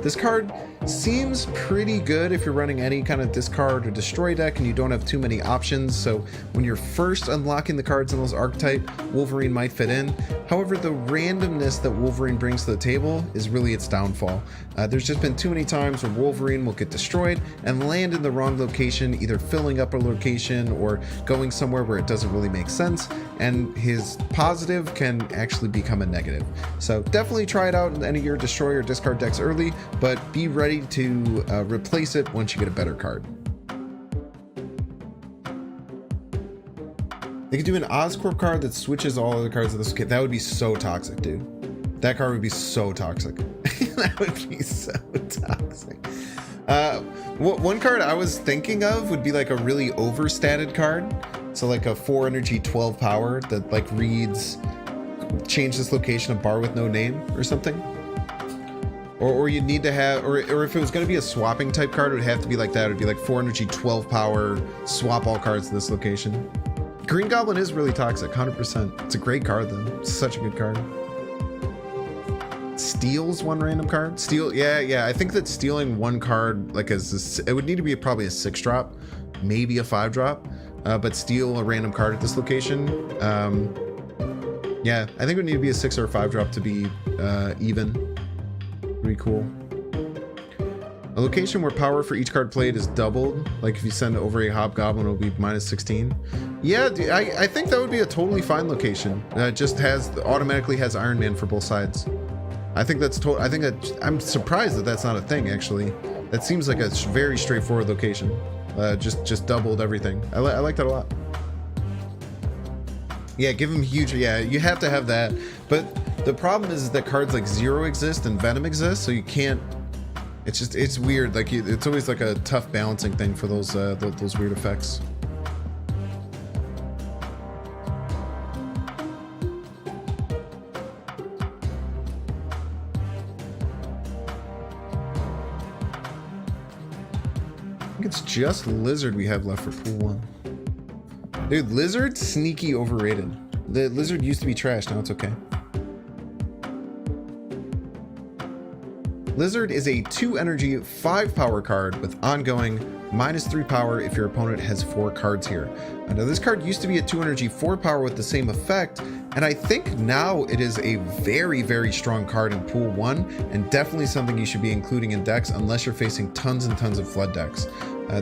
This card seems pretty good if you're running any kind of discard or destroy deck and you don't have too many options. So when you're first unlocking the cards in those archetype, Wolverine might fit in. However, the randomness that Wolverine brings to the table is really its downfall. There's just been too many times where Wolverine will get destroyed and land in the wrong location, either filling up a location or going somewhere where it doesn't really make sense, and his positive can actually become a negative. So definitely try it out in any of your destroy or discard decks early, but be ready to replace it once you get a better card. They could do an Oscorp card that switches all other cards of this kit. That would be so toxic, dude. That card would be so toxic. That would be so toxic. One card I was thinking of would be like a really overstated card. So like a 4 energy, 12 power that like reads, change this location of bar with no name or something. Or you'd need to have, or if it was going to be a swapping type card, it would have to be like that. It would be like 4 energy, 12 power, swap all cards to this location. Green Goblin is really toxic, 100%. It's a great card though. It's such a good card. Steals 1 random card. Yeah. I think that stealing 1 card, like it would need to be probably a 6-drop, maybe a 5-drop, but steal a random card at this location. Yeah, I think it would need to be a 6 or a 5-drop to be even. Pretty cool. A location where power for each card played is doubled, like if you send over a Hobgoblin, it'll be -16. Yeah, I think that would be a totally fine location. It just automatically has Iron Man for both sides. I think I'm surprised that that's not a thing, actually. That seems like a very straightforward location. Just doubled everything. I like that a lot. Yeah, give him huge. Yeah, you have to have that. But The problem is that cards like Zero exist and Venom exist, so you can't. It's weird. Like it's always like a tough balancing thing for those weird effects. I think it's just Lizard we have left for pool 1. Dude, Lizard sneaky overrated. The Lizard used to be trash, now it's okay. Lizard is a 2 energy, 5 power card with ongoing -3 power if your opponent has 4 cards here. Now this card used to be a 2 energy, 4 power with the same effect, and I think now it is a very, very strong card in pool 1, and definitely something you should be including in decks unless you're facing tons and tons of flood decks.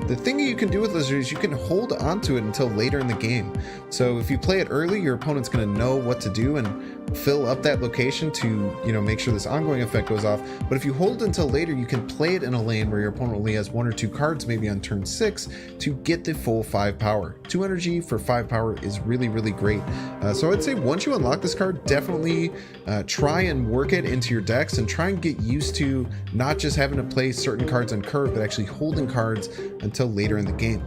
The thing that you can do with Lizard is you can hold onto it until later in the game. So if you play it early, your opponent's going to know what to do and fill up that location to, you know, make sure this ongoing effect goes off. But if you hold until later, you can play it in a lane where your opponent only has 1 or 2 cards, maybe on turn 6, to get the full 5 power. 2 energy for 5 power is really, really great. So I'd say once you unlock this card, definitely try and work it into your decks and try and get used to not just having to play certain cards on curve, but actually holding cards until later in the game.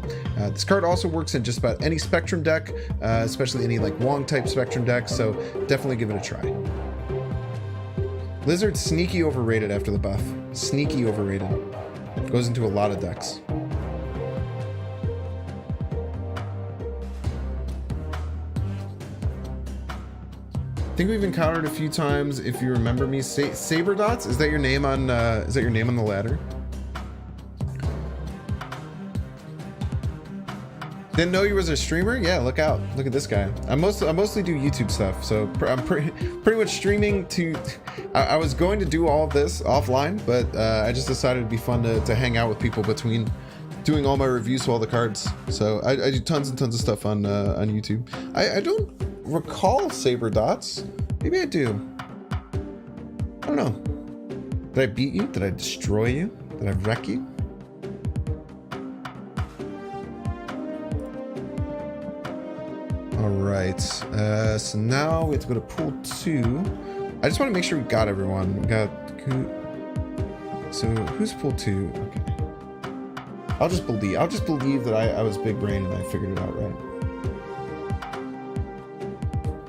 This card also works in just about any Spectrum deck, especially any like Wong type Spectrum deck, so definitely give it a try. Lizard sneaky overrated after the buff. Sneaky overrated. Goes into a lot of decks. I think we've encountered a few times, if you remember me. Saber Dots, is that your name on the ladder? Didn't know you was a streamer? Yeah, look out. Look at this guy. I mostly do YouTube stuff, so I'm pretty much streaming to... I was going to do all of this offline, but I just decided it'd be fun to hang out with people between doing all my reviews of all the cards. So I do tons and tons of stuff on YouTube. I don't recall Saber Dots. Maybe I do. I don't know. Did I beat you? Did I destroy you? Did I wreck you? All right, so now we have to go to pool 2. I just want to make sure we got everyone. We got so who's pool 2? Okay. I'll just believe that I was big brain and I figured it out right.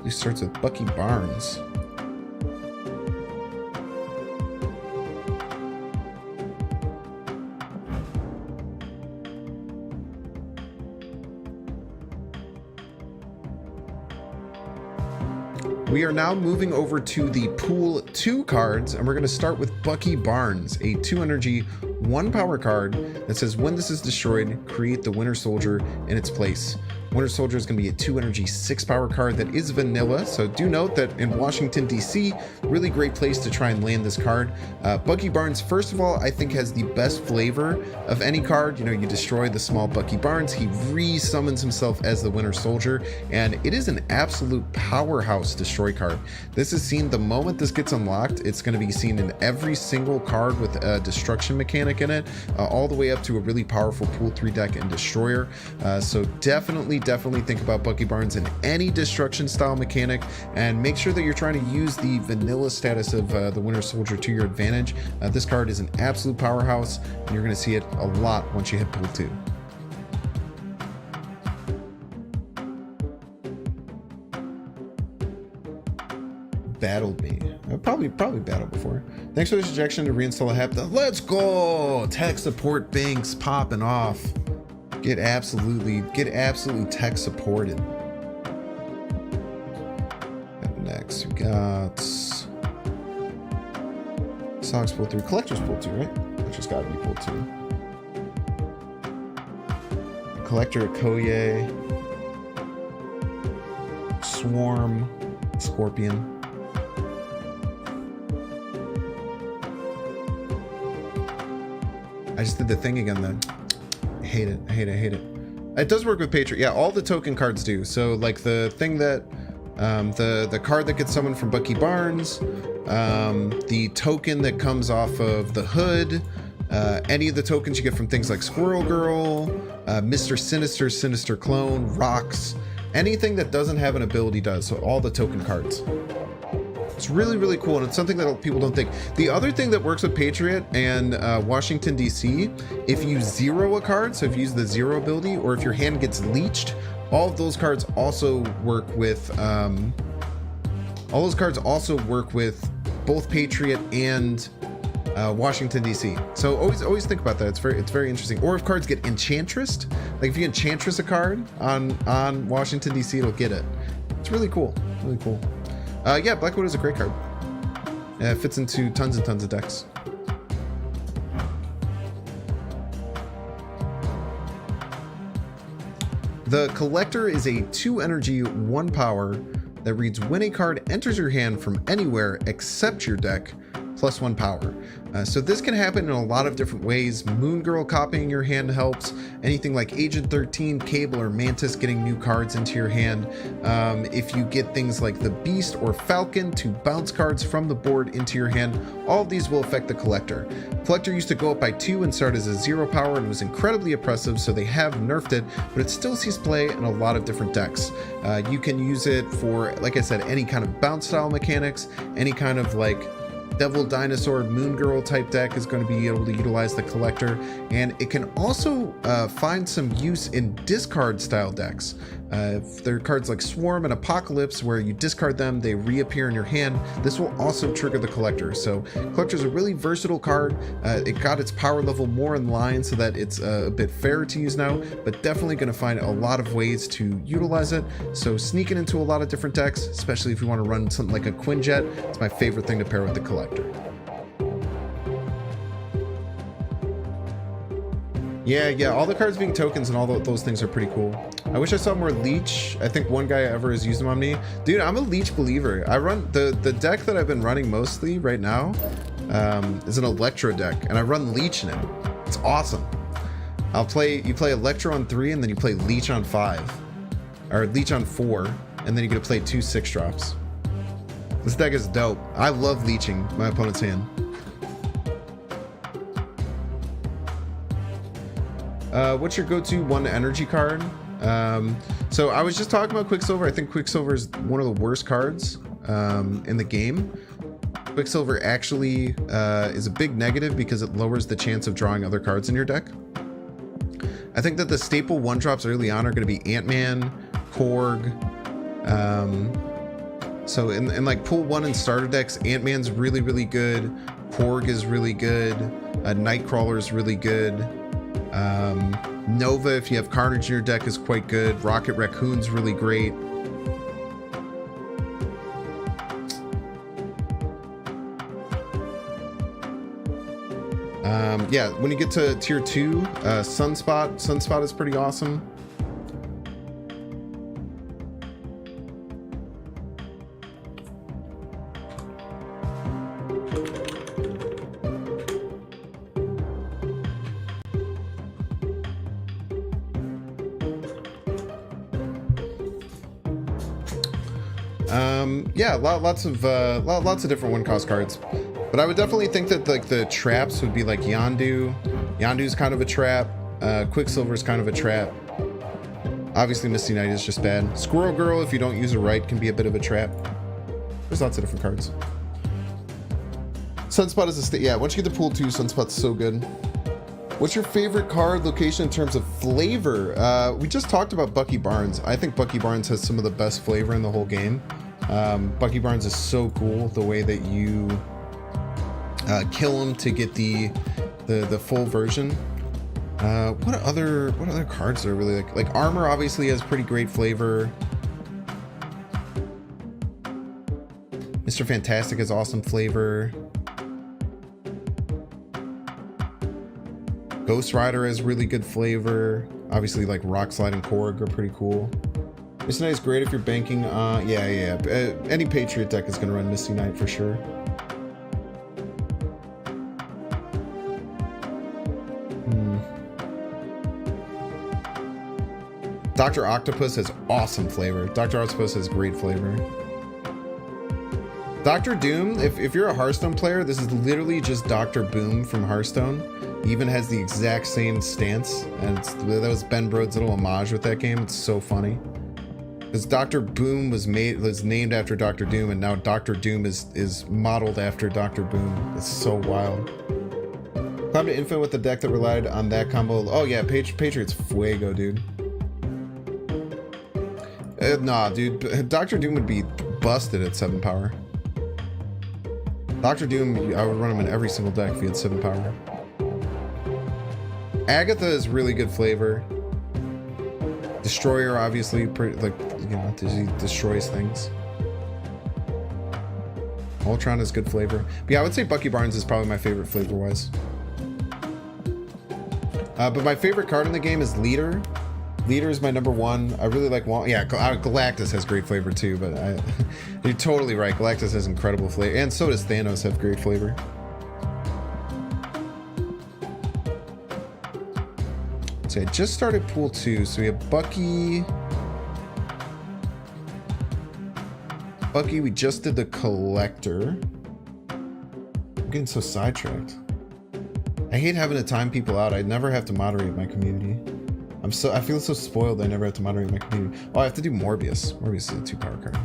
He starts with Bucky Barnes. We are now moving over to the pool 2 cards, and we're going to start with Bucky Barnes, a 2 energy, 1 power card that says when this is destroyed, create the Winter Soldier in its place. Winter Soldier is going to be a 2 energy, 6 power card that is vanilla, so do note that in Washington, D.C., really great place to try and land this card. Bucky Barnes, first of all, I think has the best flavor of any card. You know, you destroy the small Bucky Barnes, he re-summons himself as the Winter Soldier, and it is an absolute powerhouse destroy card. This is seen the moment this gets unlocked, it's going to be seen in every single card with a destruction mechanic in it, all the way up to a really powerful pool 3 deck and destroyer. So definitely think about Bucky Barnes in any destruction style mechanic, and make sure that you're trying to use the vanilla status of the Winter Soldier to your advantage. This card is an absolute powerhouse, and you're going to see it a lot once you hit pool 2. Battled me. I've probably battled before. Thanks for the suggestion to reinstall a hep. Let's go! Tech support Binks popping off. Get absolutely tech supported. And next we got Sonics pull 3. Collector's pull 2, right? Collector's gotta be pull 2. Collector Okoye. Swarm. Scorpion. I just did the thing again then. I hate it. It does work with Patriot. Yeah, all the token cards do. So like the thing that the card that gets summoned from Bucky Barnes, the token that comes off of the hood, any of the tokens you get from things like Squirrel Girl, Mr. Sinister Clone, Rocks, anything that doesn't have an ability does. So all the token cards. It's really, really cool, and it's something that people don't think. The other thing that works with Patriot and Washington, D.C., if you zero a card, so if you use the zero ability, or if your hand gets leached, all of those cards also work with both Patriot and Washington, D.C. So always think about that. It's very interesting. Or if cards get Enchantressed, like if you Enchantress a card on Washington, D.C., it'll get it. It's really cool. Really cool. Yeah, Blackwood is a great card. It fits into tons and tons of decks. The Collector is a 2 energy, 1 power that reads when a card enters your hand from anywhere except your deck, plus 1 power. So this can happen in a lot of different ways. Moon Girl copying your hand helps. Anything like Agent 13, Cable, or Mantis getting new cards into your hand. If you get things like the Beast or Falcon to bounce cards from the board into your hand, all of these will affect the Collector. Collector used to go up by 2 and start as a 0 power and was incredibly oppressive, so they have nerfed it, but it still sees play in a lot of different decks. You can use it for, like I said, any kind of bounce style mechanics, any kind of like Devil Dinosaur Moon Girl type deck is going to be able to utilize the Collector, and it can also find some use in discard style decks. There are cards like Swarm and Apocalypse where you discard them, they reappear in your hand. This will also trigger the Collector. So Collector is a really versatile card. It got its power level more in line so that it's a bit fairer to use now, but definitely going to find a lot of ways to utilize it. So sneak it into a lot of different decks, especially if you want to run something like a Quinjet. It's my favorite thing to pair with the Collector. Yeah, all the cards being tokens and all those things are pretty cool. I wish I saw more Leech. I think one guy ever has used them on me. Dude, I'm a Leech believer. I run the deck that I've been running mostly right now is an Electro deck, and I run Leech in it. It's awesome. You play Electro on 3, and then you play Leech on 5, or Leech on 4, and then you get to play 2 6-drops. This deck is dope. I love leeching my opponent's hand. What's your go-to 1 energy card? So I was just talking about Quicksilver. I think Quicksilver is one of the worst cards in the game. Quicksilver actually is a big negative because it lowers the chance of drawing other cards in your deck. I think that the staple 1-drops early on are going to be Ant-Man, Korg. So in like pool 1 and starter decks, Ant-Man's really, really good. Korg is really good. Nightcrawler is really good. Nova, if you have Carnage in your deck, is quite good. Rocket Raccoon's really great. Yeah, when you get to tier 2, Sunspot is pretty awesome. Yeah, lots of different 1-cost cards, but I would definitely think that like the traps would be like Yondu. Yondu's kind of a trap. Quicksilver's kind of a trap. Obviously, Misty Knight is just bad. Squirrel Girl, if you don't use it right, can be a bit of a trap. There's lots of different cards. Sunspot is a yeah. Once you get to pool 2, Sunspot's so good. What's your favorite card location in terms of flavor? We just talked about Bucky Barnes. I think Bucky Barnes has some of the best flavor in the whole game. Bucky Barnes is so cool, the way that you kill him to get the full version. What other cards are really like Armor obviously has pretty great flavor. Mr. Fantastic has awesome flavor. Ghost Rider has really good flavor. Obviously, like Rock Slide and Korg are pretty cool. Misty Knight is great if you're banking on... Yeah. Any Patriot deck is going to run Misty Knight for sure. Dr. Octopus has awesome flavor. Dr. Octopus has great flavor. Dr. Doom, if you're a Hearthstone player, this is literally just Dr. Boom from Hearthstone. He even has the exact same stance, and that was Ben Brode's little homage with that game. It's so funny. Because Dr. Boom was named after Dr. Doom, and now Dr. Doom is modeled after Dr. Boom. It's so wild. Climb to Infinite with the deck that relied on that combo. Oh yeah, Patriots Fuego, dude. Nah, dude. Dr. Doom would be busted at 7 power. Dr. Doom, I would run him in every single deck if he had 7 power. Agatha is really good flavor. Destroyer, obviously, like, you know, he destroys things. Ultron is good flavor. But yeah, I would say Bucky Barnes is probably my favorite flavor-wise. But my favorite card in the game is Leader. Leader is my number 1. I really like yeah, Galactus has great flavor too, but you're totally right. Galactus has incredible flavor, and so does Thanos have great flavor. So I just started pool 2, so we have Bucky. We just did the Collector. I'm getting so sidetracked. I hate having to time people out. I never have to moderate my community. I feel so spoiled I never have to moderate my community. Oh, I have to do Morbius. Morbius is a 2 power card.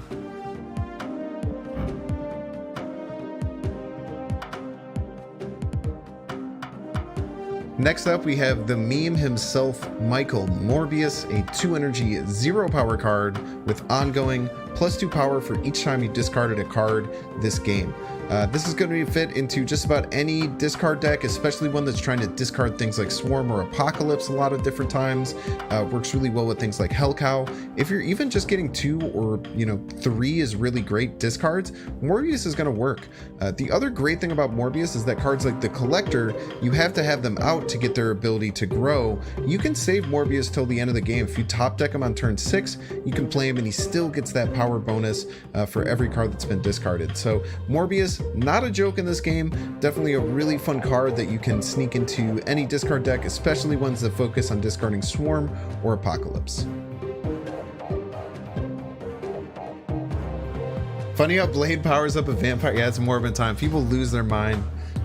Next up, we have the meme himself, Michael Morbius, a 2 energy, 0 power card with ongoing +2 power for each time you discarded a card this game. This is going to fit into just about any discard deck, especially one that's trying to discard things like Swarm or Apocalypse a lot of different times. Works really well with things like Hellcow. If you're even just getting 2 or 3 is really great discards, Morbius is going to work. The other great thing about Morbius is that cards like the Collector, you have to have them out to get their ability to grow. You can save Morbius till the end of the game. If you top deck him on turn 6, you can play him and he still gets that power bonus for every card that's been discarded. So Morbius, not a joke in this game. Definitely a really fun card that you can sneak into any discard deck, especially ones that focus on discarding Swarm or Apocalypse. Funny how Blade powers up a vampire. Yeah, it's Morbid time. People lose their mind.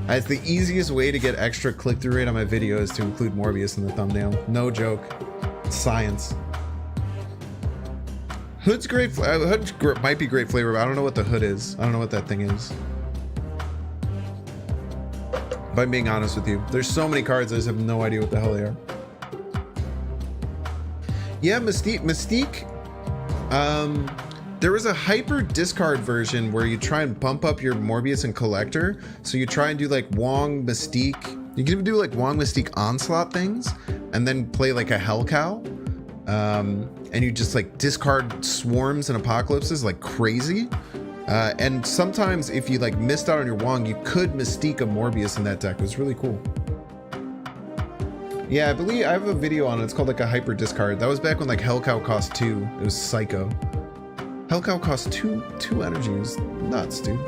It's the easiest way to get extra click-through rate on my video is to include Morbius in the thumbnail. No joke. It's science. Hood's great. Hood might be great flavor, but I don't know what the hood is. I don't know what that thing is. If I'm being honest with you, there's so many cards I just have no idea what the hell they are. Yeah, Mystique. There was a hyper discard version where you try and bump up your Morbius and Collector. So you try and do like Wong Mystique. You can do like Wong Mystique Onslaught things, and then play like a Hellcow. And you just like discard Swarms and Apocalypses like crazy. And sometimes if you like missed out on your Wong, you could Mystique a Morbius in that deck. It was really cool. Yeah, I believe I have a video on it. It's called like a hyper discard. That was back when like Hellcow cost 2. It was psycho. Hellcow cost 2 energy. It was nuts, dude.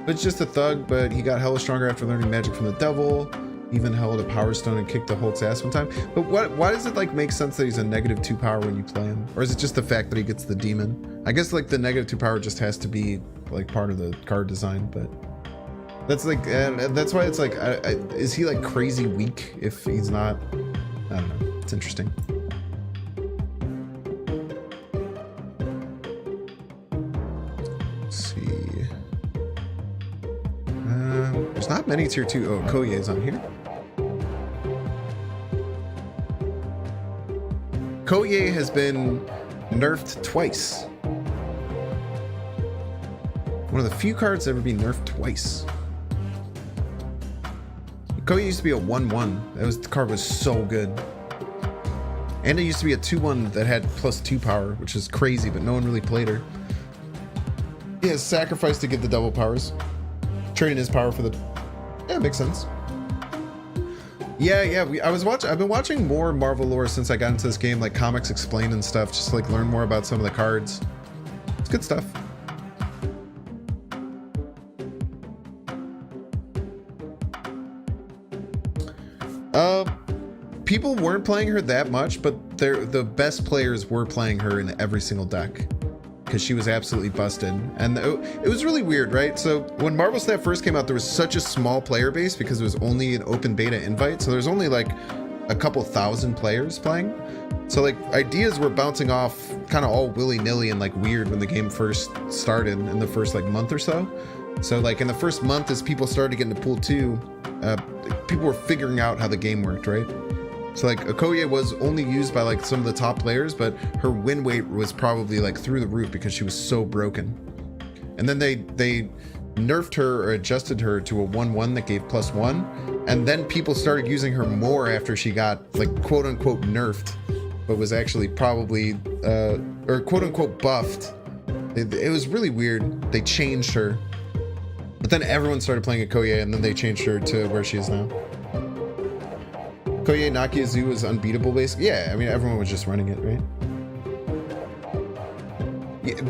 But it's just a thug, but he got hella stronger after learning magic from the devil. Even held a Power Stone and kicked the Hulk's ass one time. But why does it like make sense that he's a -2 power when you play him? Or is it just the fact that he gets the demon? I guess like the -2 power just has to be like part of the card design, but that's like, that's why it's like, is he like crazy weak if he's not? I don't know. It's interesting. Let's see. There's not many tier 2. Oh, Koye's on here. Koye has been nerfed twice. One of the few cards to ever be nerfed twice. Koye used to be a 1/1. The card was so good. And it used to be a 2/1 that had +2 power, which is crazy, but no one really played her. He has sacrificed to get the double powers. Trading his power for the... Yeah, it makes sense. Yeah, I've been watching more Marvel lore since I got into this game, like Comics Explained and stuff, just to like learn more about some of the cards. It's good stuff. People weren't playing her that much, but the best players were playing her in every single deck because she was absolutely busted. And it was really weird, right? So when Marvel Snap first came out, there was such a small player base because it was only an open beta invite. So there's only like a couple thousand players playing. So like ideas were bouncing off kind of all willy-nilly and like weird when the game first started in the first like month or so. So like in the first month, as people started to get into Pool 2, people were figuring out how the game worked, right? So like Okoye was only used by like some of the top players, but her win rate was probably like through the roof because she was so broken. And then they nerfed her or adjusted her to a 1/1 that gave +1, and then people started using her more after she got like quote unquote nerfed, but was actually probably or quote unquote buffed. It was really weird. They changed her, but then everyone started playing Okoye, and then they changed her to where she is now. Okoye Nakia Zoo was unbeatable basically. Yeah, I mean everyone was just running it, right?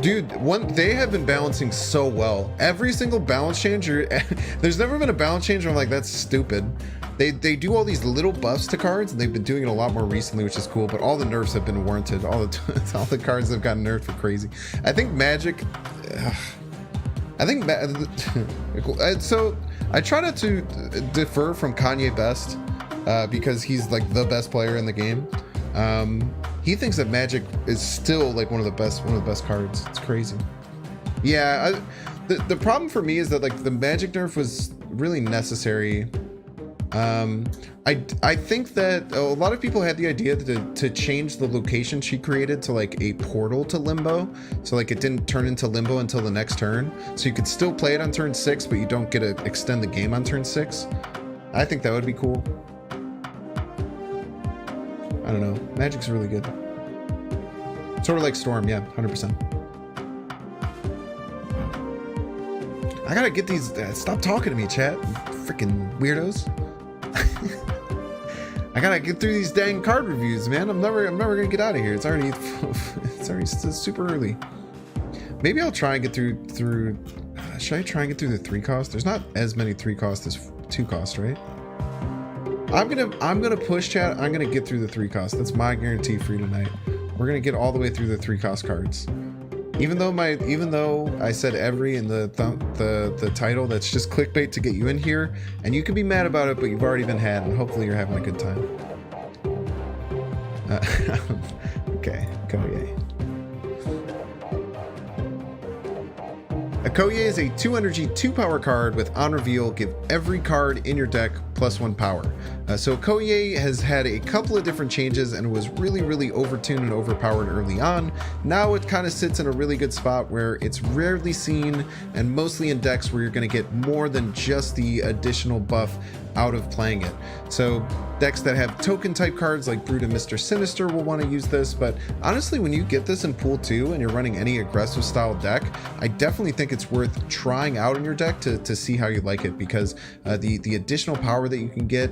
Dude, they have been balancing so well. Every single balance change, there's never been a balance change where I'm like, that's stupid. They do all these little buffs to cards, and they've been doing it a lot more recently, which is cool, but all the nerfs have been warranted. All the cards that have gotten nerfed for crazy. I think Magic, so I try not to defer from Kanye Best because he's like the best player in the game. He thinks that Magic is still like one of the best cards. It's crazy. Yeah, the problem for me is that like the Magic nerf was really necessary. I think that a lot of people had the idea to change the location she created to like a portal to Limbo, so like it didn't turn into Limbo until the next turn, so you could still play it on turn 6, but you don't get to extend the game on turn 6. I think that would be cool. I don't know. Magic's really good. Sort of like Storm, yeah, 100%. I gotta get these. Stop talking to me, chat. Freaking weirdos. I gotta get through these dang card reviews, man. I'm never gonna get out of here. It's already super early. Maybe I'll try and get through. Should I try and get through the 3 cost? There's not as many 3 cost as 2 cost, right? I'm gonna push, chat. I'm gonna get through the 3 cost. That's my guarantee for you tonight. We're gonna get all the way through the 3 cost cards. Even though I said every in the title, that's just clickbait to get you in here, and you can be mad about it, but you've already been had, and hopefully you're having a good time. Okay, Okoye. Okoye is a 2 energy, 2 power card with on reveal, give every card in your deck +1 power. So Okoye has had a couple of different changes and was really overtuned and overpowered early on. Now it kind of sits in a really good spot where it's rarely seen and mostly in decks where you're going to get more than just the additional buff out of playing it. So decks that have token type cards like Brood and Mr. Sinister will want to use this, but honestly when you get this in Pool 2 and you're running any aggressive style deck, I definitely think it's worth trying out in your deck to see how you like it, because the additional power that you can get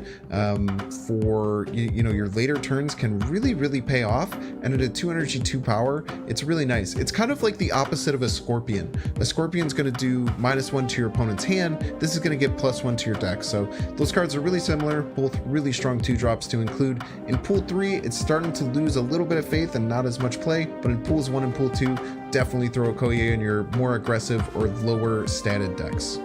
for your later turns can really pay off, and at a 2 energy 2 power it's really nice. It's kind of like the opposite of a Scorpion. A Scorpion's going to do -1 to your opponent's hand. This is going to give +1 to your deck. So those cards are really similar, both really strong 2-drops to include. In Pool 3 it's starting to lose a little bit of faith and not as much play, but in Pools 1 and Pool 2 definitely throw Okoye in your more aggressive or lower statted decks.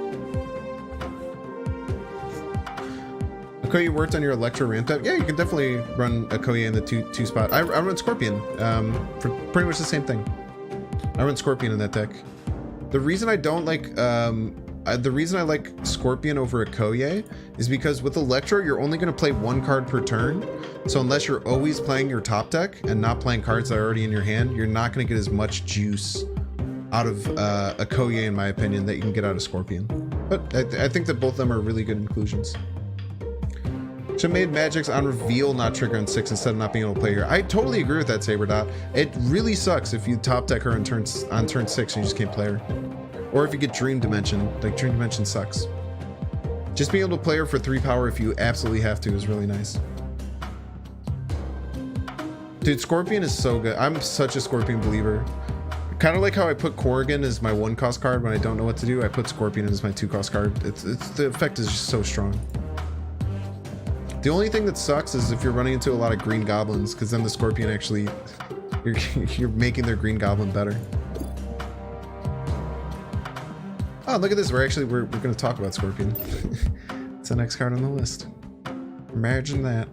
Okoye worked on your Electro ramp up. Yeah, you can definitely run Okoye in the two spot. I run Scorpion for pretty much the same thing. I run Scorpion in that deck. The reason I don't like the reason I like Scorpion over Okoye is because with Electro you're only going to play 1 card per turn. So unless you're always playing your top deck and not playing cards that are already in your hand, you're not going to get as much juice out of Okoye, in my opinion, that you can get out of Scorpion. But I think that both of them are really good inclusions. Should have made Magic's on reveal not trigger on 6 instead of not being able to play here. I totally agree with that, Saberdot. It really sucks if you top deck her on turn 6 and you just can't play her. Or if you get Dream Dimension. Like, Dream Dimension sucks. Just being able to play her for 3 power if you absolutely have to is really nice. Dude, Scorpion is so good. I'm such a Scorpion believer. Kind of like how I put Corrigan as my 1 cost card when I don't know what to do. I put Scorpion as my 2 cost card. The effect is just so strong. The only thing that sucks is if you're running into a lot of green goblins, because then the Scorpion actually, you're making their green goblin better. Oh, look at this. We're going to talk about Scorpion. It's the next card on the list. Imagine that.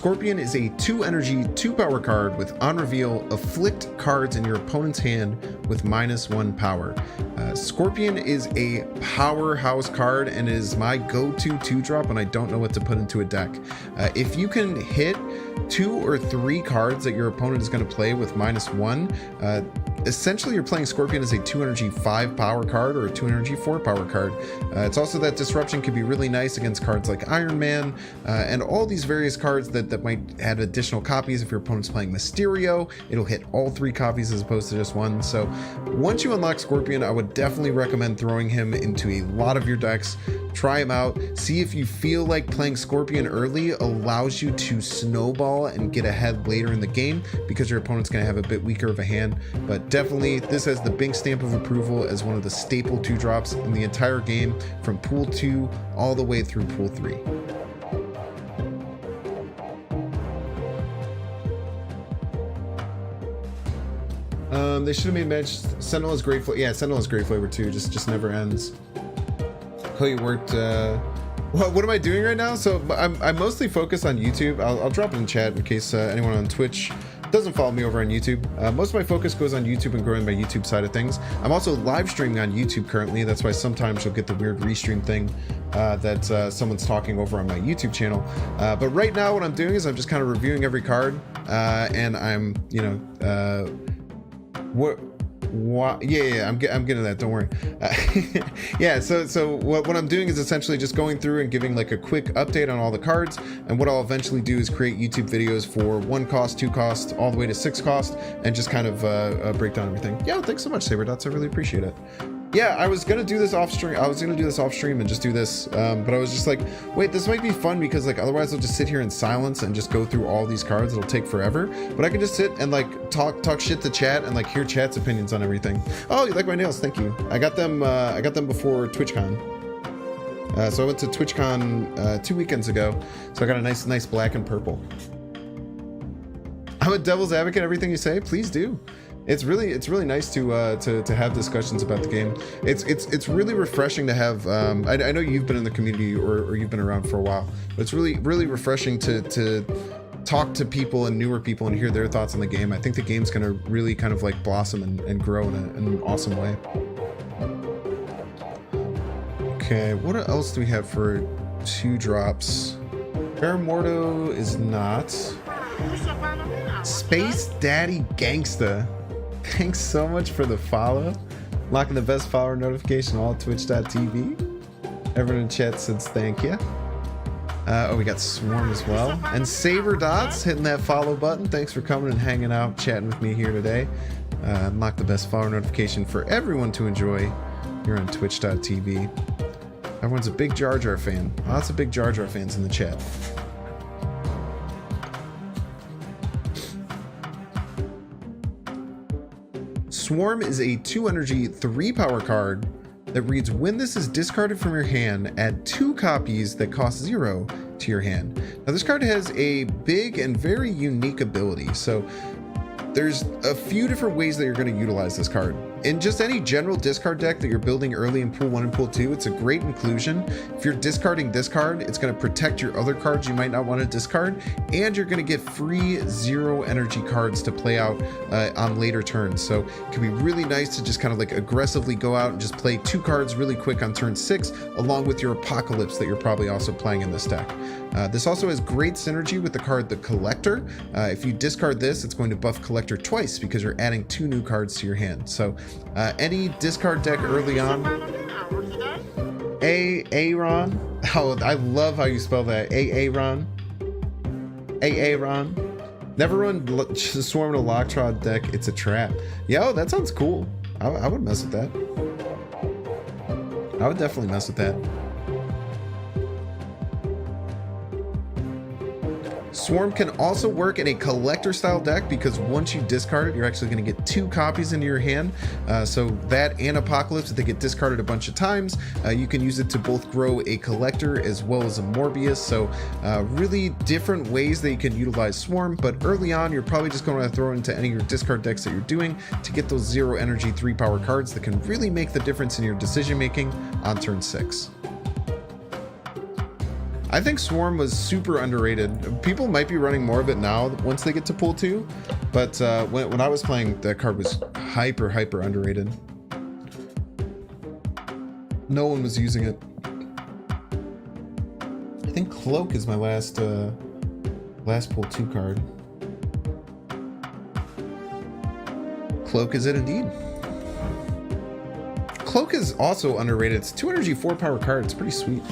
Scorpion is a 2 energy, 2 power card with on reveal, afflict cards in your opponent's hand with -1 power. Scorpion is a powerhouse card and is my go-to 2-drop when I don't know what to put into a deck. If you can hit 2 or 3 cards that your opponent is going to play with -1, essentially you're playing Scorpion as a 2 energy 5 power card or a 2 energy 4 power card. It's also that disruption can be really nice against cards like Iron Man and all these various cards that might add additional copies. If your opponent's playing Mysterio, it'll hit all 3 copies as opposed to just 1. So once you unlock Scorpion, I would definitely recommend throwing him into a lot of your decks. Try him out, see if you feel like playing Scorpion early allows you to snowball and get ahead later in the game because your opponent's going to have a bit weaker of a hand. But definitely this has the big stamp of approval as one of the staple 2-drops in the entire game from pool 2 all the way through pool 3. They should have made match. Sentinel is great flavor. Yeah, Sentinel is great flavor too. Just never ends. Oh, you worked. What am I doing right now? So I'm mostly focused on YouTube. I'll drop it in chat in case anyone on Twitch doesn't follow me over on YouTube. Most of my focus goes on YouTube and growing my YouTube side of things. I'm also live streaming on YouTube currently. That's why sometimes you'll get the weird restream thing that someone's talking over on my YouTube channel. But right now what I'm doing is I'm just kind of reviewing every card and I'm, you know, yeah, I'm getting to that, don't worry. Yeah, so what I'm doing is essentially just going through and giving like a quick update on all the cards, and what I'll eventually do is create YouTube videos for 1 cost, 2 cost, all the way to 6 cost, and just kind of break down everything. Yeah, thanks so much, Saberdots, I really appreciate it. Yeah, I was gonna do this off stream. And just do this, but I was just like, wait, this might be fun because like otherwise I'll just sit here in silence and just go through all these cards. It'll take forever. But I can just sit and like talk shit to chat and like hear chat's opinions on everything. Oh, you like my nails? Thank you. I got them before TwitchCon. So I went to TwitchCon 2 weekends ago. So I got a nice black and purple. I'm a devil's advocate. Everything you say, please do. It's really nice to have discussions about the game. It's really refreshing to have. I know you've been in the community or you've been around for a while, but it's really refreshing to talk to people and newer people and hear their thoughts on the game. I think the game's gonna really kind of like blossom and grow in an awesome way. Okay, what else do we have for 2-drops? Paramorto is not. Space Daddy Gangsta. Thanks so much for the follow. Locking the best follower notification all twitch.tv. Everyone in chat says thank you. Oh, we got Swarm as well. And Saberdots hitting that follow button. Thanks for coming and hanging out, chatting with me here today. Unlock the best follower notification for everyone to enjoy here on twitch.tv. Everyone's a big Jar Jar fan. Lots of big Jar Jar fans in the chat. Swarm is a 2 energy, 3 power card that reads, when this is discarded from your hand, add 2 copies that cost 0 to your hand. Now this card has a big and very unique ability. So there's a few different ways that you're going to utilize this card. In just any general discard deck that you're building early in pool 1 and pool 2, it's a great inclusion. If you're discarding this card, it's going to protect your other cards you might not want to discard, and you're going to get free 0 energy cards to play out on later turns. So it can be really nice to just kind of like aggressively go out and just play 2 cards really quick on turn 6, along with your Apocalypse that you're probably also playing in this deck. This also has great synergy with the card The Collector. If you discard this, it's going to buff Collector twice because you're adding 2 new cards to your hand. So any discard deck early on. Aaron. Oh, I love how you spell that. Aaron. Aaron. Never run Swarm in a Loctrod deck. It's a trap. Yo, that sounds cool. I would mess with that. I would definitely mess with that. Swarm can also work in a collector style deck because once you discard it, you're actually going to get 2 copies into your hand. So that and Apocalypse, if they get discarded a bunch of times, you can use it to both grow a collector as well as a Morbius. So really different ways that you can utilize Swarm, but early on, you're probably just going to throw it into any of your discard decks that you're doing to get those 0 energy 3 power cards that can really make the difference in your decision making on turn 6. I think Swarm was super underrated. People might be running more of it now once they get to Pool 2, but when I was playing, that card was hyper underrated. No one was using it. I think Cloak is my last Pool 2 card. Cloak is it indeed. Cloak is also underrated. It's 2 energy, 4 power card. It's pretty sweet.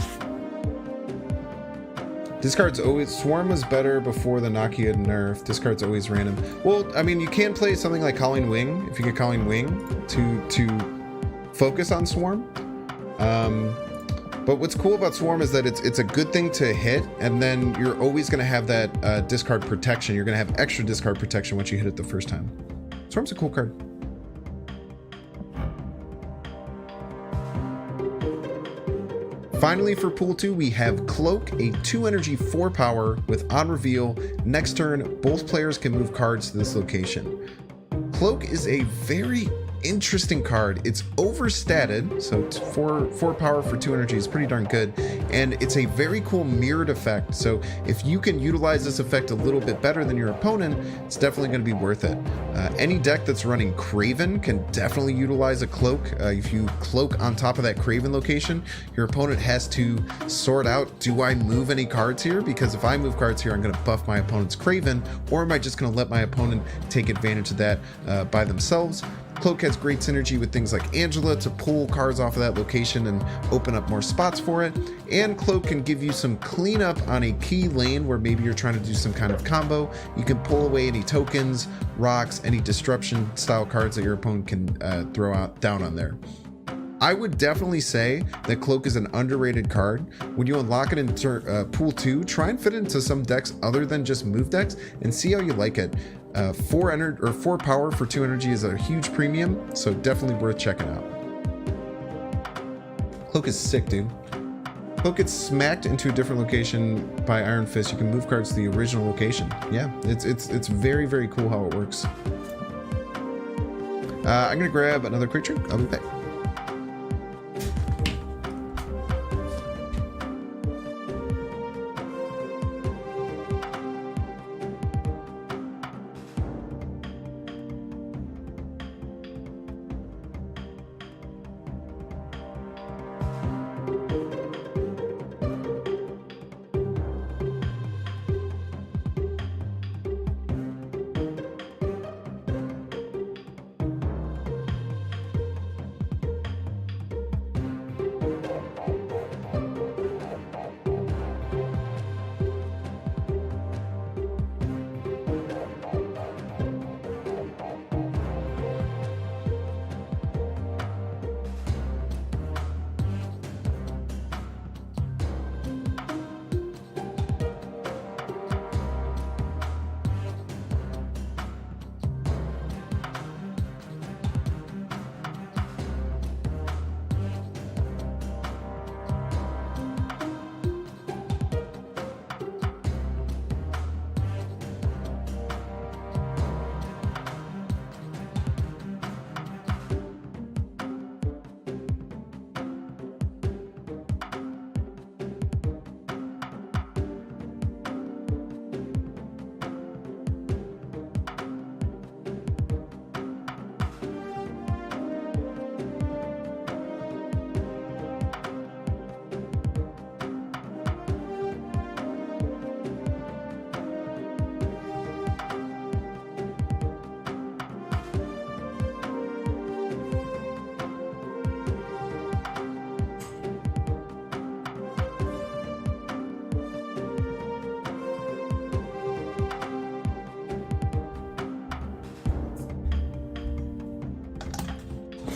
This card's always... Swarm was better before the Nakia nerf. This card's always random. Well, I mean, you can play something like Calling Wing, if you get Calling Wing, to focus on Swarm. But what's cool about Swarm is that it's a good thing to hit, and then you're always going to have that discard protection. You're going to have extra discard protection once you hit it the first time. Swarm's a cool card. Finally, for Pool 2, we have Cloak, a 2 energy, 4 power with on reveal. Next turn, both players can move cards to this location. Cloak is a very interesting card. It's overstated, so 4 power for 2 energy is pretty darn good, and it's a very cool mirrored effect. So if you can utilize this effect a little bit better than your opponent, it's definitely going to be worth it. Any deck that's running Craven can definitely utilize a Cloak. If you Cloak on top of that Craven location, your opponent has to sort out, do I move any cards here? Because if I move cards here, I'm going to buff my opponent's Craven, or am I just going to let my opponent take advantage of that by themselves? Cloak has great synergy with things like Angela to pull cards off of that location and open up more spots for it. And Cloak can give you some cleanup on a key lane where maybe you're trying to do some kind of combo. You can pull away any tokens, rocks, any disruption style cards that your opponent can throw out down on there. I would definitely say that Cloak is an underrated card. When you unlock it in Pool 2, try and fit it into some decks other than just move decks and see how you like it. 4 power for 2 energy is a huge premium, so definitely worth checking out. Cloak is sick, dude. Cloak gets smacked into a different location by Iron Fist. You can move cards to the original location. Yeah, it's very cool how it works. I'm gonna grab another quick drink. I'll be back.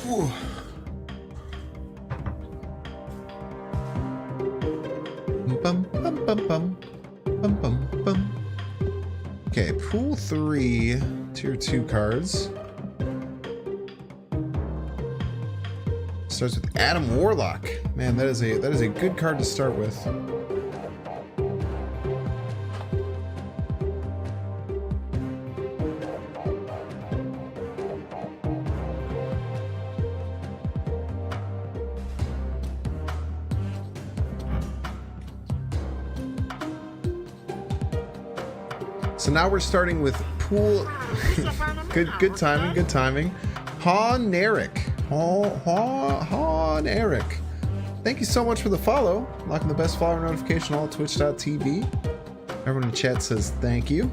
Whew. Bum, bum, bum, bum. Bum, bum, bum. Okay, Pool 3, Tier 2 cards. Starts with Adam Warlock. Man, that is a good card to start with. So now we're starting with pool. good timing. Han Eric. Han Eric. Thank you so much for the follow. Locking the best follower notification all twitch.tv. Everyone in chat says thank you.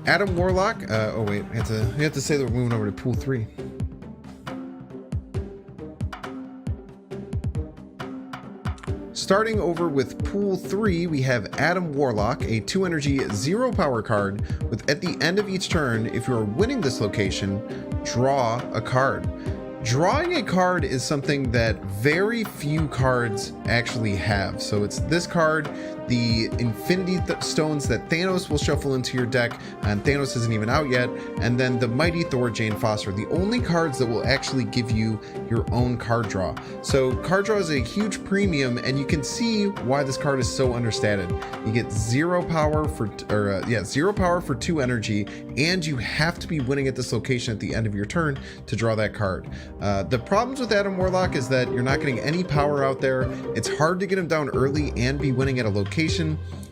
Adam Warlock. Oh wait, we have to say that we're moving over to pool 3. Starting over with pool 3, we have Adam Warlock, a 2 energy, 0 power card with at the end of each turn, if you are winning this location, draw a card. Drawing a card is something that very few cards actually have. So it's this card, the Infinity Stones that Thanos will shuffle into your deck, and Thanos isn't even out yet, and then the Mighty Thor, Jane Foster, the only cards that will actually give you your own card draw. So card draw is a huge premium, and you can see why this card is so understated. You get 0 power for 2 energy, and you have to be winning at this location at the end of your turn to draw that card. The problems with Adam Warlock is that you're not getting any power out there. It's hard to get him down early and be winning at a location.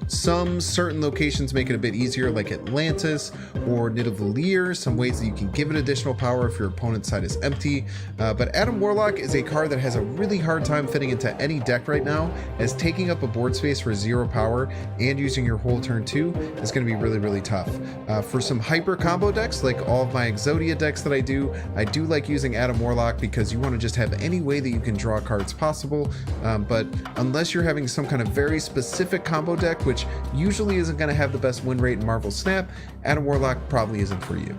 Some certain locations make it a bit easier, like Atlantis or Nidavellir, some ways that you can give it additional power if your opponent's side is empty. But Adam Warlock is a card that has a really hard time fitting into any deck right now, as taking up a board space for 0 power and using your whole turn 2 is going to be really, really tough. For some hyper combo decks, like all of my Exodia decks that I do like using Adam Warlock because you want to just have any way that you can draw cards possible. But unless you're having some kind of very specific combo deck, which usually isn't going to have the best win rate in Marvel Snap, Adam Warlock probably isn't for you.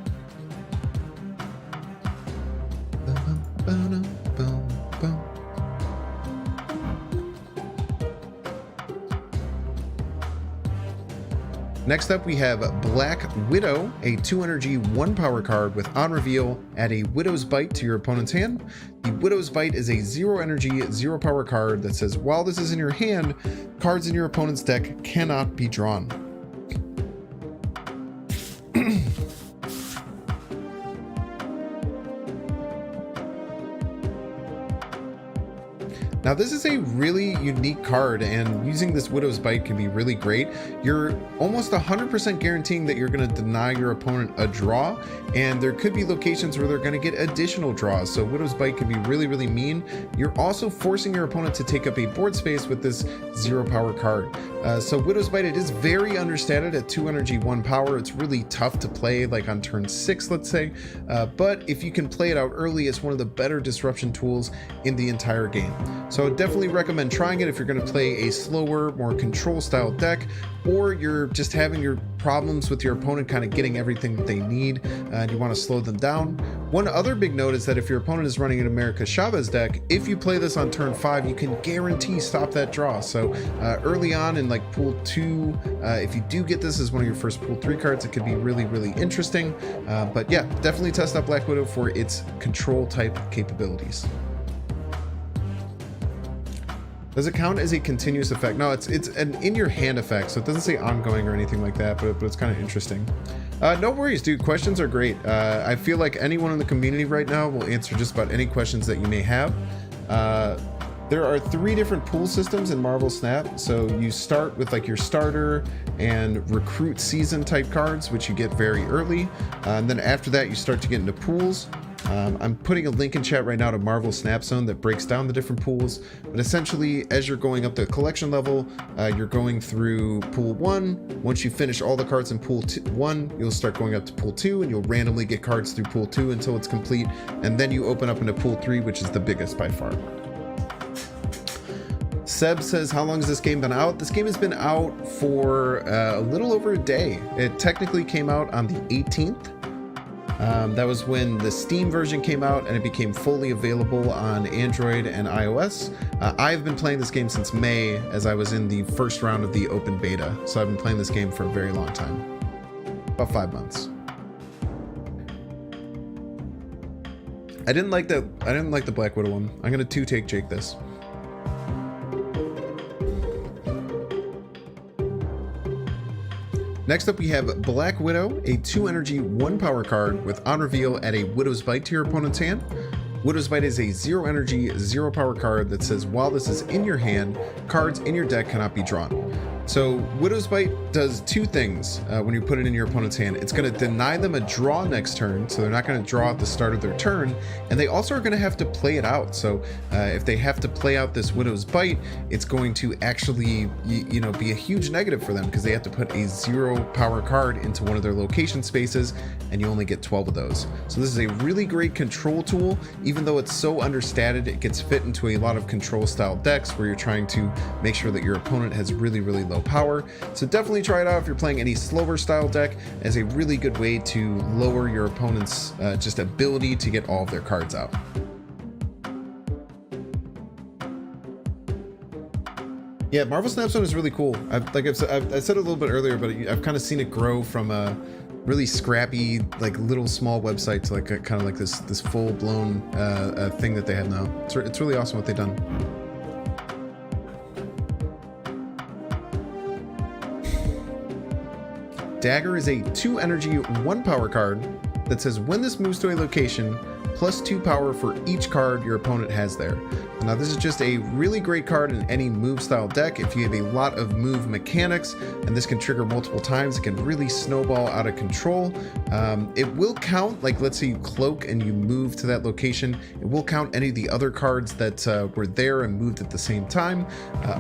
Next up, we have Black Widow, a 2 energy, 1 power card with on reveal, add a Widow's Bite to your opponent's hand. The Widow's Bite is a 0 energy, 0 power card that says while this is in your hand, cards in your opponent's deck cannot be drawn. Now this is a really unique card, and using this Widow's Bite can be really great. You're almost 100% guaranteeing that you're going to deny your opponent a draw, and there could be locations where they're going to get additional draws, so Widow's Bite can be really, really mean. You're also forcing your opponent to take up a board space with this 0 power card. So Widow's Bite, it is very understated at 2 energy, 1 power. It's really tough to play like on turn 6, let's say, but if you can play it out early, it's one of the better disruption tools in the entire game. So I would definitely recommend trying it if you're going to play a slower, more control style deck, or you're just having your problems with your opponent kind of getting everything that they need and you want to slow them down. One other big note is that if your opponent is running an America Chavez deck, if you play this on turn 5, you can guarantee stop that draw. So early on in like pool 2, if you do get this as one of your first pool 3 cards, it could be really, really interesting. But yeah, definitely test out Black Widow for its control type capabilities. Does it count as a continuous effect? No, it's an in-your-hand effect, so it doesn't say ongoing or anything like that, but it's kind of interesting. No worries, dude. Questions are great. I feel like anyone in the community right now will answer just about any questions that you may have. There are 3 different pool systems in Marvel Snap. So you start with like your starter and recruit season type cards, which you get very early. And then after that, you start to get into pools. I'm putting a link in chat right now to Marvel Snap Zone that breaks down the different pools, but essentially as you're going up the collection level, you're going through pool 1. Once you finish all the cards in pool 1, you'll start going up to pool 2, and you'll randomly get cards through pool 2 until it's complete, and then you open up into pool 3, which is the biggest by far. Seb says, how long has this game been out? This game has been out for a little over a day. It technically came out on the 18th. That was when the Steam version came out and it became fully available on Android and iOS. I've been playing this game since May, as I was in the first round of the open beta. So I've been playing this game for a very long time. About 5 months. I didn't like the Black Widow one. I'm gonna 2-take Jake this. Next up, we have Black Widow, a 2 energy, 1 power card with on reveal, add a Widow's Bite to your opponent's hand. Widow's Bite is a 0 energy, 0 power card that says while this is in your hand, cards in your deck cannot be drawn. So Widow's Bite does two things when you put it in your opponent's hand. It's going to deny them a draw next turn, so they're not going to draw at the start of their turn, and they also are going to have to play it out. So if they have to play out this Widow's Bite, it's going to actually be a huge negative for them because they have to put a 0 power card into one of their location spaces, and you only get 12 of those. So this is a really great control tool. Even though it's so understated, it gets fit into a lot of control style decks where you're trying to make sure that your opponent has really low power. So definitely try it out if you're playing any slower style deck, as a really good way to lower your opponent's just ability to get all of their cards out. Yeah, Marvel Snapstone is really cool. I said it a little bit earlier, but I've kind of seen it grow from a really scrappy, like little small website to like kind of like this full blown thing that they have now. It's really awesome what they've done. Dagger is a 2 energy, 1 power card that says when this moves to a location, +2 power for each card your opponent has there. Now this is just a really great card in any move style deck. If you have a lot of move mechanics and this can trigger multiple times, it can really snowball out of control. It will count, like let's say you cloak and you move to that location, it will count any of the other cards that were there and moved at the same time.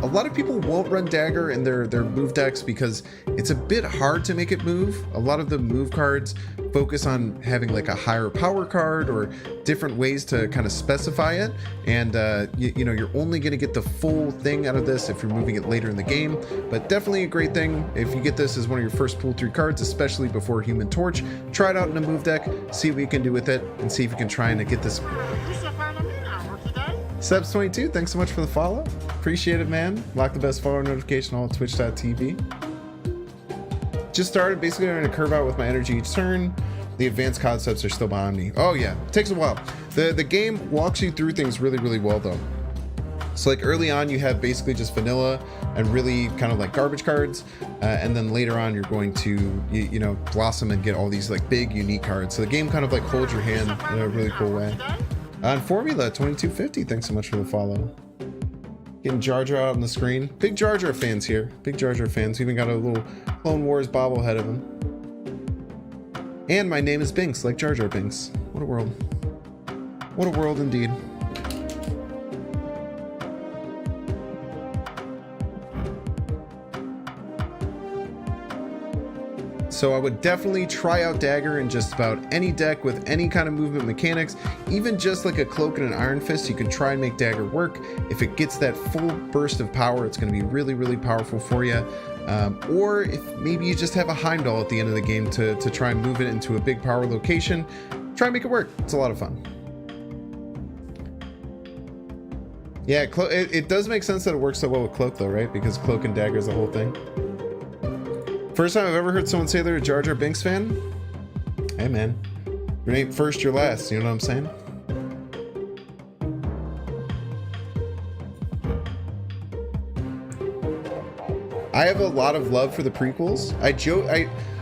A lot of people won't run Dagger in their move decks because it's a bit hard to make it move. A lot of the move cards focus on having like a higher power card or different ways to kind of specify it, and you're only going to get the full thing out of this if you're moving it later in the game. But definitely a great thing if you get this as one of your first pool 3 cards, especially before Human Torch. Try it out in a move deck, see what you can do with it, and see if you can try and get this. Sebs22, thanks so much for the follow. Appreciate it, man. Lock the best follower notification on twitch.tv. Just started, basically I'm going to curve out with my energy each turn. The advanced concepts are still behind me. Oh yeah, it takes a while. The game walks you through things really well though. So like early on you have basically just vanilla and really kind of like garbage cards, and then later on you're going to blossom and get all these like big unique cards. So the game kind of like holds your hand in a really cool way. On Formula 2250, thanks so much for the follow. Getting Jar Jar out on the screen. Big Jar Jar fans here. Big Jar Jar fans. Even got a little Clone Wars bobblehead of him. And my name is Binks, like Jar Jar Binks. What a world. What a world indeed. So I would definitely try out Dagger in just about any deck with any kind of movement mechanics. Even just like a Cloak and an Iron Fist, you can try and make Dagger work. If it gets that full burst of power, it's going to be really powerful for you. Or if maybe you just have a Heimdall at the end of the game to try and move it into a big power location, try and make it work. It's a lot of fun. Yeah, it does make sense that it works so well with Cloak though, right? Because Cloak and Dagger is the whole thing. First time I've ever heard someone say they're a Jar Jar Binks fan. Hey man, your ain't first, you're last, you know what I'm saying? I have a lot of love for the prequels.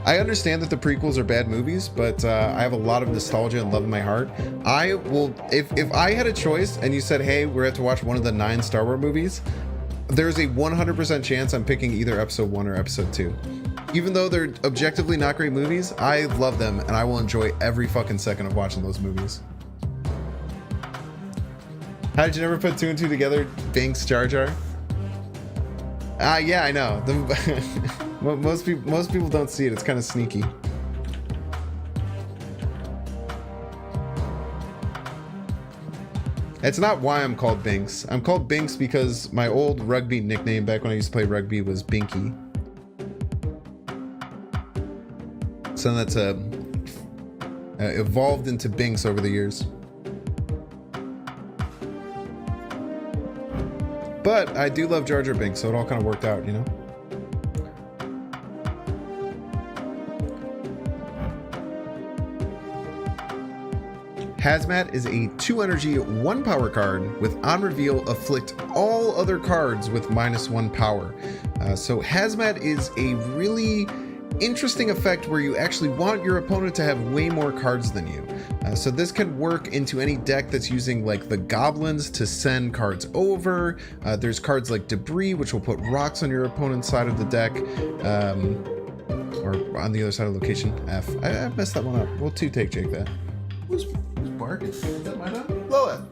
I understand that the prequels are bad movies, but I have a lot of nostalgia and love in my heart. I will, if I had a choice and you said, hey, we're going to watch one of the 9 Star Wars movies, there's a 100% chance I'm picking either episode 1 or episode 2. Even though they're objectively not great movies, I love them and I will enjoy every fucking second of watching those movies. How did you never put 2 and 2 together? Binks, Jar Jar? Yeah, I know. Most people don't see it. It's kind of sneaky. It's not why I'm called Binks. I'm called Binks because my old rugby nickname back when I used to play rugby was Binky. So that's evolved into Binks over the years. But I do love Jar Jar Binks, so it all kind of worked out, you know? Hazmat is a 2 energy, 1 power card with on reveal afflict all other cards with -1 power. So Hazmat is a really interesting effect where you actually want your opponent to have way more cards than you. So this can work into any deck that's using like the goblins to send cards over. There's cards like debris, which will put rocks on your opponent's side of the deck, or on the other side of location F. I messed that one up. We'll two take Jake that. Who's barking? Is that my dog? Lola.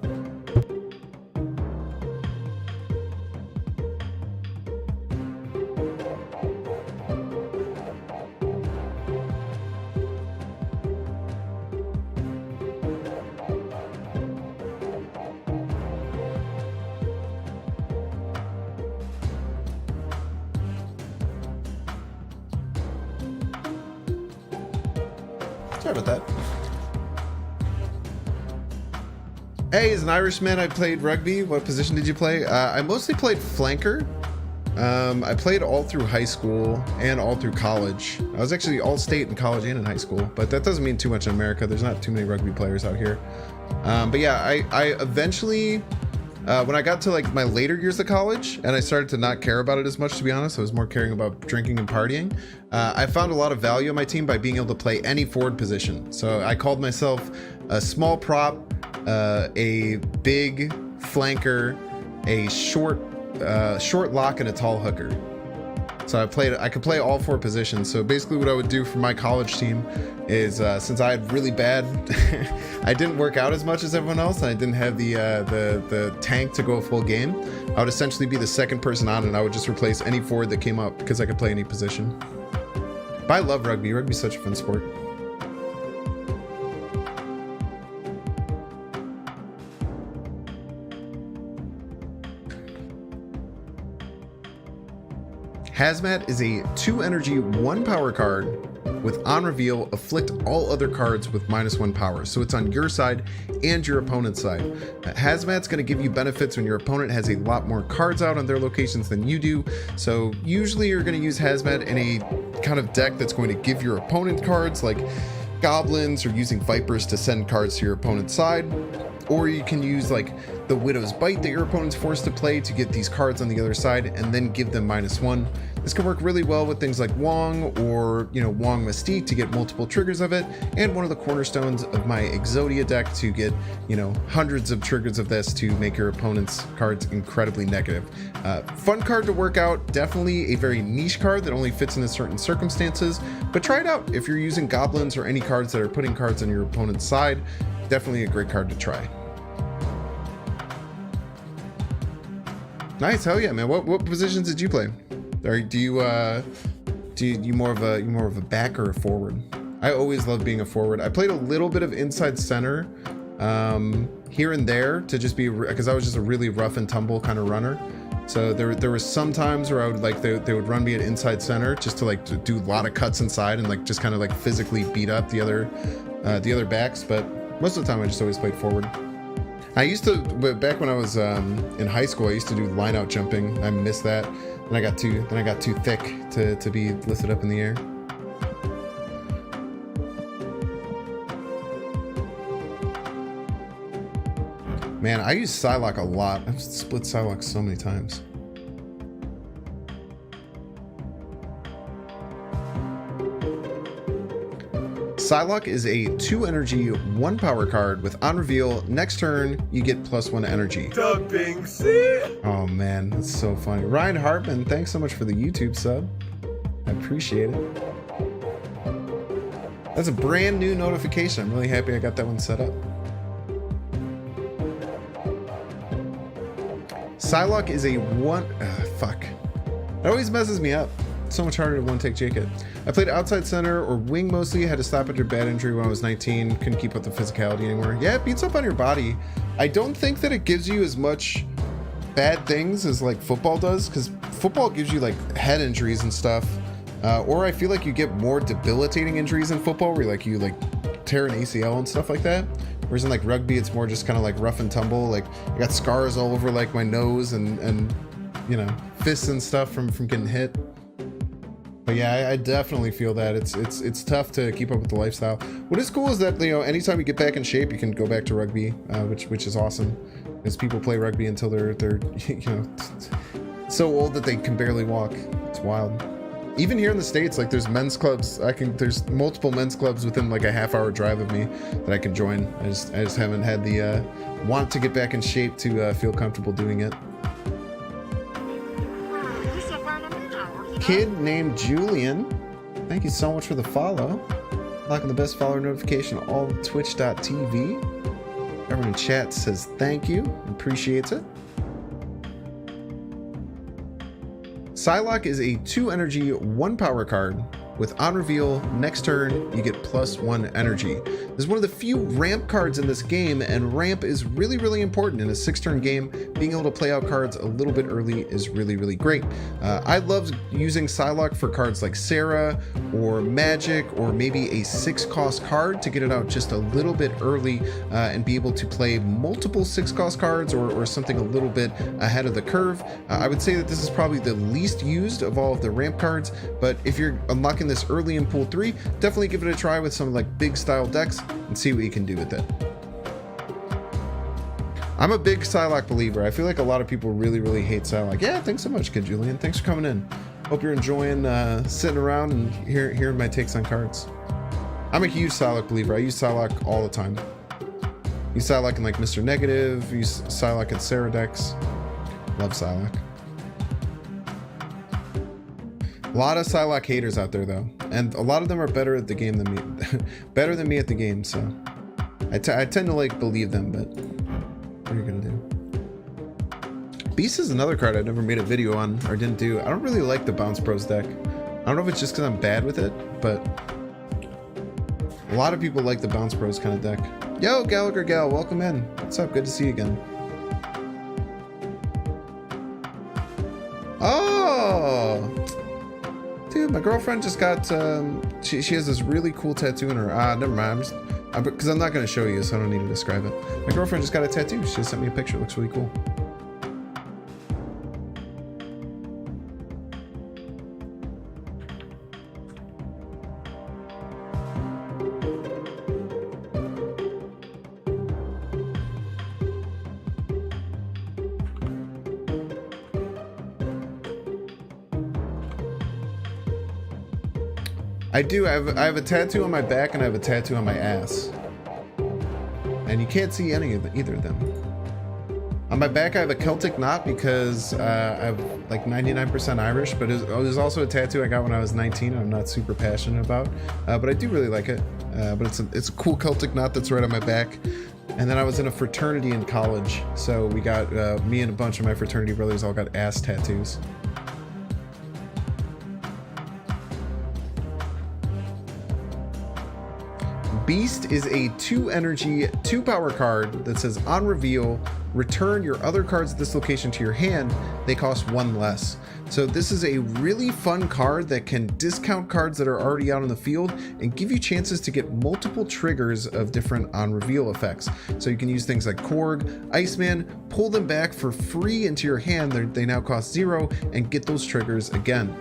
Sorry about that. Hey, as an Irishman, I played rugby. What position did you play? I mostly played flanker. I played all through high school and all through college. I was actually all state in college and in high school, but that doesn't mean too much in America. There's not too many rugby players out here. But yeah, I eventually, when I got to like my later years of college and I started to not care about it as much, to be honest, I was more caring about drinking and partying. I found a lot of value on my team by being able to play any forward position. So I called myself a small prop, a big flanker, a short lock, and a tall hooker. So I could play all four positions. So basically what I would do for my college team is, since I had really bad, I didn't work out as much as everyone else, and I didn't have the tank to go a full game, I would essentially be the second person on, and I would just replace any forward that came up because I could play any position. But I love rugby. Rugby's such a fun sport. Hazmat is a 2 energy, 1 power card with on reveal, afflict all other cards with -1 power. So it's on your side and your opponent's side. Hazmat's going to give you benefits when your opponent has a lot more cards out on their locations than you do. So usually you're going to use Hazmat in a kind of deck that's going to give your opponent cards like goblins, or using vipers to send cards to your opponent's side. Or you can use like the Widow's Bite that your opponent's forced to play to get these cards on the other side and then give them -1. This can work really well with things like Wong, or Wong Mystique to get multiple triggers of it, and one of the cornerstones of my Exodia deck to get hundreds of triggers of this to make your opponent's cards incredibly negative. Fun card to work out, definitely a very niche card that only fits into certain circumstances, but try it out if you're using goblins or any cards that are putting cards on your opponent's side. Definitely a great card to try. Nice, hell yeah, man. What positions did you play? Or do you more of a back or a forward? I always loved being a forward. I played a little bit of inside center here and there to just be, because I was just a really rough and tumble kind of runner. So there was some times where I would like they would run me at inside center just to like to do a lot of cuts inside and like just kind of like physically beat up the other backs. But most of the time I just always played forward. I used to, but back when I was in high school, I used to do line out jumping. I missed that. Then I got too thick to be lifted up in the air. Man, I use Psylocke a lot. I've split Psylocke so many times. Psylocke is a 2 energy, 1 power card with on reveal. Next turn, you get +1 energy. Dumping C. Oh man, that's so funny. Ryan Hartman, thanks so much for the YouTube sub. I appreciate it. That's a brand new notification. I'm really happy I got that one set up. Psylocke is a 1. Fuck. It always messes me up. It's so much harder to one-take Jake it. I played outside center or wing mostly. Had to stop after bad injury when I was 19. Couldn't keep up the physicality anymore. Yeah, it beats up on your body. I don't think that it gives you as much bad things as like football does, because football gives you like head injuries and stuff. Or I feel like you get more debilitating injuries in football where you tear an ACL and stuff like that. Whereas in like rugby, it's more just kind of like rough and tumble. Like I got scars all over like my nose and fists and stuff from getting hit. But yeah, I definitely feel that it's tough to keep up with the lifestyle. What is cool is that anytime you get back in shape, you can go back to rugby, which is awesome, because people play rugby until they're so old that they can barely walk. It's wild. Even here in the States, like there's men's clubs. There's multiple men's clubs within like a half-hour drive of me that I can join. I just haven't had the want to get back in shape to feel comfortable doing it. Kid named Julian, thank you so much for the follow. Locking the best follower notification all twitch.tv. Everyone in chat says thank you, appreciates it. Psylocke is a 2 energy, 1 power card. With on reveal, next turn, you get +1 energy. This is one of the few ramp cards in this game, and ramp is really, really important in a 6-turn game. Being able to play out cards a little bit early is really, really great. I love using Psylocke for cards like Sarah or Magic, or maybe a 6-cost card to get it out just a little bit early and be able to play multiple 6-cost cards or something a little bit ahead of the curve. I would say that this is probably the least used of all of the ramp cards, but if you're unlocking this early in pool 3, definitely give it a try with some like big style decks and see what you can do with it. I'm a big Psylocke believer. I feel like a lot of people really, really hate Psylocke. Yeah, thanks so much, Kid Julian. Thanks for coming in. Hope you're enjoying sitting around and hearing my takes on cards. I'm a huge Psylocke believer. I use Psylocke all the time. Use Psylocke in like Mr. Negative, use Psylocke in Sarah decks. Love Psylocke. A lot of Psylocke haters out there though, and a lot of them are better at the game than me. Better than me at the game, so I tend to like believe them, but what are you gonna do? Beast is another card I never made a video on or didn't do. I don't really like the Bounce Bros deck. I don't know if it's just because I'm bad with it, but a lot of people like the Bounce Bros kind of deck. Yo, Gallagher Gal, welcome in. What's up? Good to see you again. Oh! Dude, my girlfriend just got, she has this really cool tattoo in her, never mind, because I'm not going to show you, so I don't need to describe it. My girlfriend just got a tattoo. She just sent me a picture. It looks really cool. I do. I have a tattoo on my back and I have a tattoo on my ass. And you can't see any of either of them. On my back, I have a Celtic knot because I'm like 99% Irish, but it was also a tattoo I got when I was 19. I'm not super passionate about, but I do really like it. But it's a cool Celtic knot that's right on my back. And then I was in a fraternity in college, so we got me and a bunch of my fraternity brothers all got ass tattoos. Beast is a 2 energy, 2 power card that says on reveal, return your other cards at this location to your hand. They cost 1 less. So this is a really fun card that can discount cards that are already out on the field and give you chances to get multiple triggers of different on reveal effects. So you can use things like Korg, Iceman, pull them back for free into your hand. They now cost 0 and get those triggers again.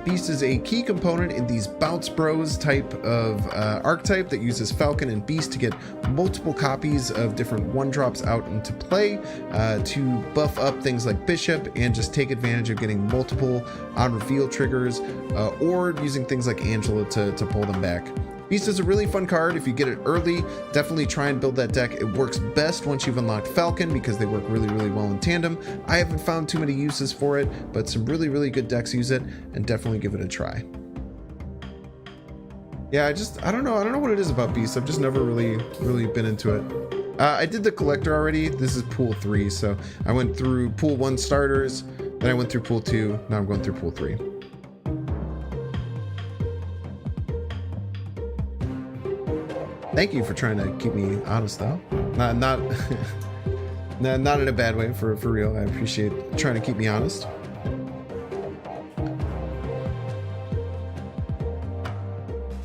Beast is a key component in these Bounce Bros type of archetype that uses Falcon and Beast to get multiple copies of different 1-drops out into play to buff up things like Bishop and just take advantage of getting multiple on reveal triggers or using things like Angela to pull them back. Beast is a really fun card. If you get it early, definitely try and build that deck. It works best once you've unlocked Falcon because they work really, really well in tandem. I haven't found too many uses for it, but some really, really good decks use it, and definitely give it a try. Yeah, I don't know what it is about Beast. I've just never really been into it. I did the collector already. This is pool 3, so I went through pool 1 starters, then I went through pool 2, now I'm going through pool 3. Thank you for trying to keep me honest, though. Not not in a bad way, for real. I appreciate trying to keep me honest.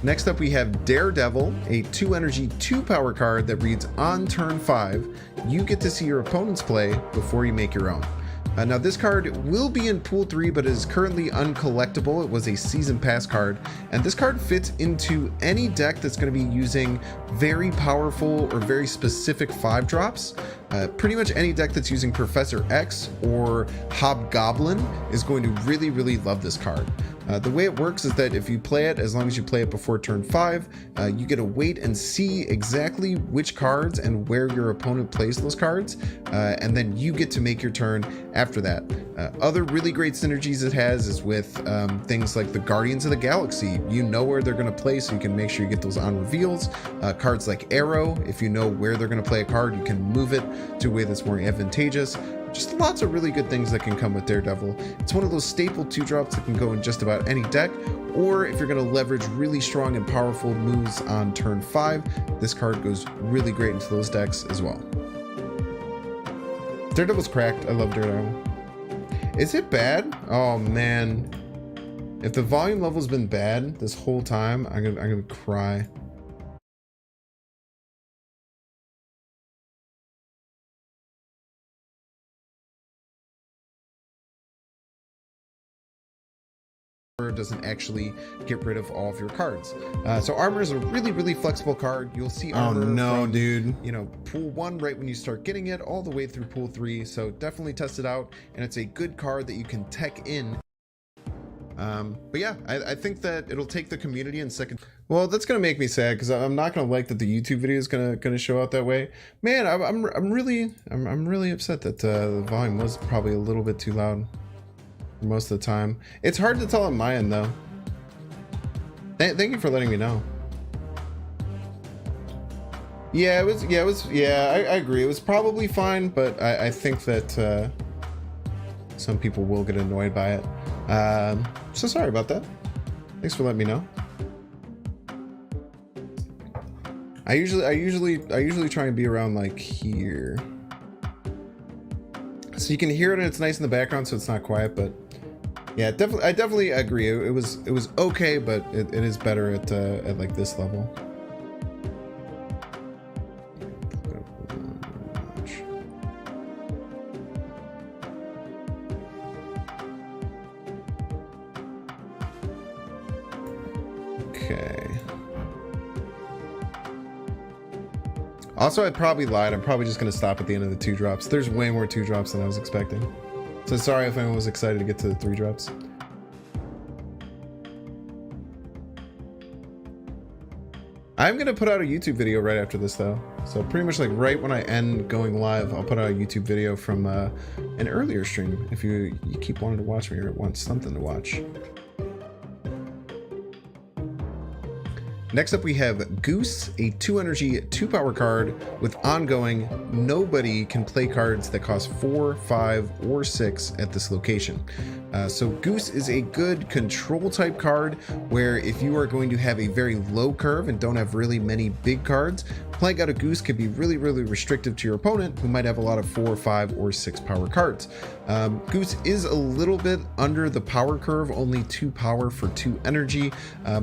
Next up, we have Daredevil, a 2 energy, 2 power card that reads on turn 5. You get to see your opponent's play before you make your own. Now this card will be in pool 3, but is currently uncollectible. It was a season pass card, and this card fits into any deck that's going to be using very powerful or very specific 5-drops. Pretty much any deck that's using Professor X or Hobgoblin is going to really, really love this card. The way it works is that if you play it, as long as you play it before turn 5, you get to wait and see exactly which cards and where your opponent plays those cards, and then you get to make your turn after that. Other really great synergies it has is with things like the Guardians of the Galaxy. You know where they're going to play, so you can make sure you get those on reveals. Cards like Arrow, if you know where they're going to play a card, you can move it to a way that's more advantageous. Just lots of really good things that can come with Daredevil. It's one of those staple 2-drops that can go in just about any deck, or if you're going to leverage really strong and powerful moves on turn 5, this card goes really great into those decks as well. Daredevil's cracked. I love Daredevil. Is it bad? Oh man. If the volume level's been bad this whole time, I'm gonna cry. Doesn't actually get rid of all of your cards. So armor is a really, really flexible card. You'll see armor from, dude, you know, pool 1 right when you start getting it all the way through pool 3. So definitely test it out, and it's a good card that you can tech in. But yeah, I think that it'll take the community in second. Well, that's gonna make me sad because I'm not gonna like that the YouTube video is gonna show out that way. Man, I'm really upset that the volume was probably a little bit too loud most of the time. It's hard to tell on my end though. Thank you for letting me know. Yeah, I agree. It was probably fine, but I think that some people will get annoyed by it. So sorry about that. Thanks for letting me know. I usually try and be around like here, so you can hear it and it's nice in the background, so it's not quiet. But yeah, I definitely agree. It was okay, but it is better at like this level. Okay. Also, I probably lied. I'm probably just going to stop at the end of the 2-drops. There's way more 2-drops than I was expecting. So sorry if anyone was excited to get to the 3-drops. I'm going to put out a YouTube video right after this though. So pretty much like right when I end going live, I'll put out a YouTube video from an earlier stream. If you keep wanting to watch me or want something to watch. Next up we have Goose, a 2 energy, 2 power card with ongoing. Nobody can play cards that cost 4, 5, or 6 at this location. So Goose is a good control type card where if you are going to have a very low curve and don't have really many big cards, playing out a Goose can be really, really restrictive to your opponent who might have a lot of 4, 5, or 6 power cards. Goose is a little bit under the power curve, only 2 power for 2 energy,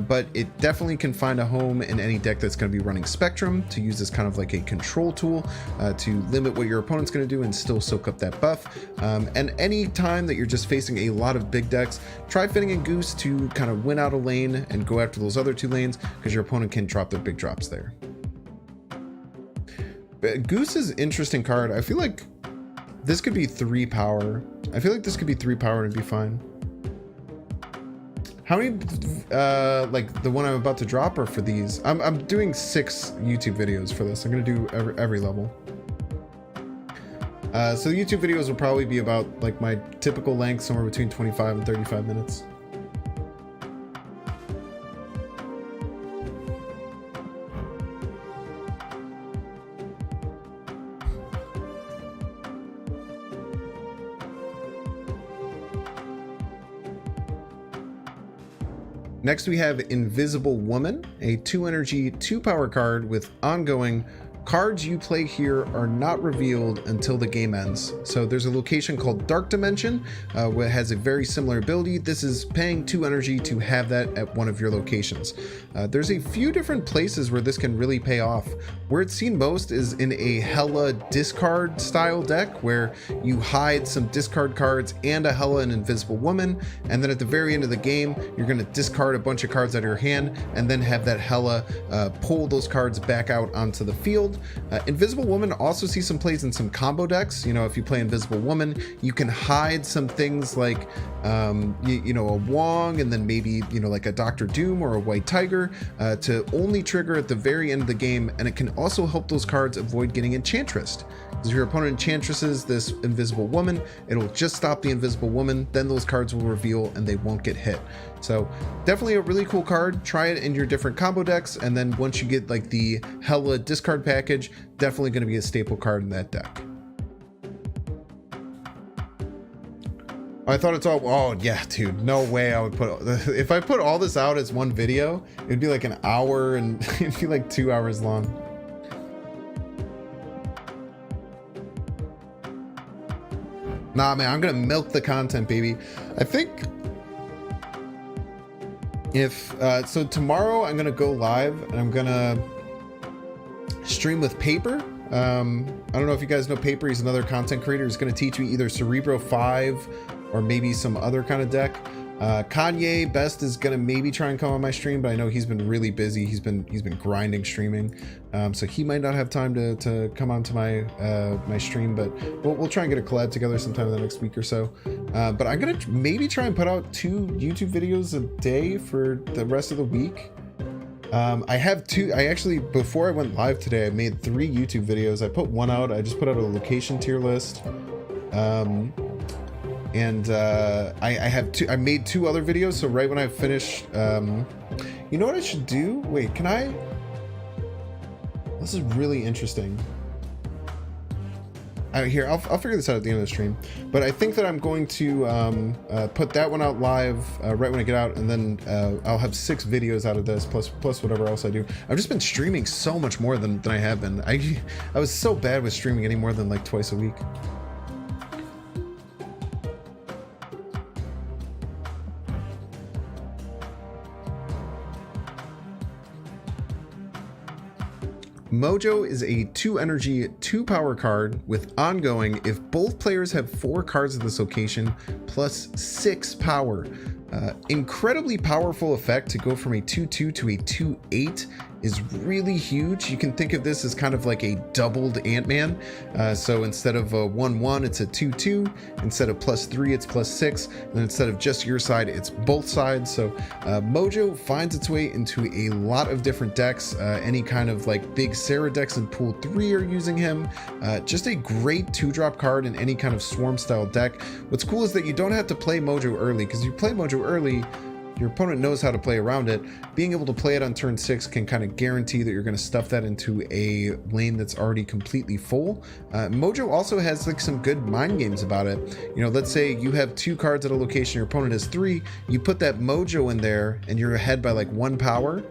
but it definitely can find a home in any deck that's going to be running Spectrum to use as kind of like a control tool to limit what your opponent's going to do and still soak up that buff. And any time that you're just facing a lot of big decks, try fitting in Goose to kind of win out a lane and go after those other 2 lanes because your opponent can drop their big drops there. But Goose is an interesting card. I feel like this could be 3 power. I feel like this could be 3 power and be fine. How many, like the one I'm about to drop, or for these? I'm doing 6 YouTube videos for this. I'm gonna do every level. So the YouTube videos will probably be about like my typical length, somewhere between 25 and 35 minutes. Next we have Invisible Woman, a 2 energy, 2 power card with ongoing. Cards you play here are not revealed until the game ends. So there's a location called Dark Dimension, where it has a very similar ability. This is paying 2 energy to have that at one of your locations. There's a few different places where this can really pay off. Where it's seen most is in a Hela discard style deck, where you hide some discard cards and a Hela and Invisible Woman, and then at the very end of the game, you're going to discard a bunch of cards out of your hand, and then have that Hela pull those cards back out onto the field. build. Invisible Woman also sees some plays in some combo decks. You know, if you play Invisible Woman, you can hide some things like, you know, a Wong, and then maybe, you know, like a Dr. Doom or a White Tiger to only trigger at the very end of the game. And it can also help those cards avoid getting Enchantressed. Because if your opponent Enchantresses this Invisible Woman, it'll just stop the Invisible Woman, then those cards will reveal and they won't get hit. So definitely a really cool card. Try it in your different combo decks, and then once you get like the Hela discard package, definitely going to be a staple card in that deck. I thought it's all, oh yeah, dude, no way I would put, if I put all this out as one video, it'd be like an hour, and it'd be like 2 hours long. Nah, man, I'm gonna milk the content, baby. I think if, so tomorrow I'm gonna go live and I'm gonna stream with Paper. I don't know if you guys know Paper. He's another content creator. He's gonna teach me either Cerebro 5 or maybe some other kind of deck. Kanye Best is gonna maybe try and come on my stream, but I know he's been really busy. He's been grinding streaming, so he might not have time to come onto my my stream. But we'll try and get a collab together sometime in the next week or so. But I'm gonna maybe try and put out 2 YouTube videos a day for the rest of the week. I have 2. I actually, before I went live today, I made 3 YouTube videos. I put one out. I just put out a location tier list. And I have 2. I made 2 other videos, so right when I finish, you know what I should do? Wait, can I? This is really interesting. Here, I'll figure this out at the end of the stream. But I think that I'm going to put that one out live right when I get out, and then I'll have 6 videos out of this plus whatever else I do. I've just been streaming so much more than I have been. I was so bad with streaming any more than like twice a week. Mojo is a 2 energy, 2 power card with ongoing if both players have 4 cards of this location plus 6 power. Incredibly powerful effect to go from a 2/2 to a 2/8 is really huge. You can think of this as kind of like a doubled Ant-Man. So instead of a 1/1, it's a 2/2. Instead of +3, it's +6. And instead of just your side, it's both sides. So Mojo finds its way into a lot of different decks. Any kind of like big Sarah decks in Pool 3 are using him. Just a great 2-drop card in any kind of Swarm style deck. What's cool is that you don't have to play Mojo early, because you play Mojo early, your opponent knows how to play around it. Being able to play it on turn 6 can kind of guarantee that you're going to stuff that into a lane that's already completely full. Mojo also has like some good mind games about it. You know, let's say you have 2 cards at a location, your opponent has 3, you put that Mojo in there and you're ahead by like 1 power.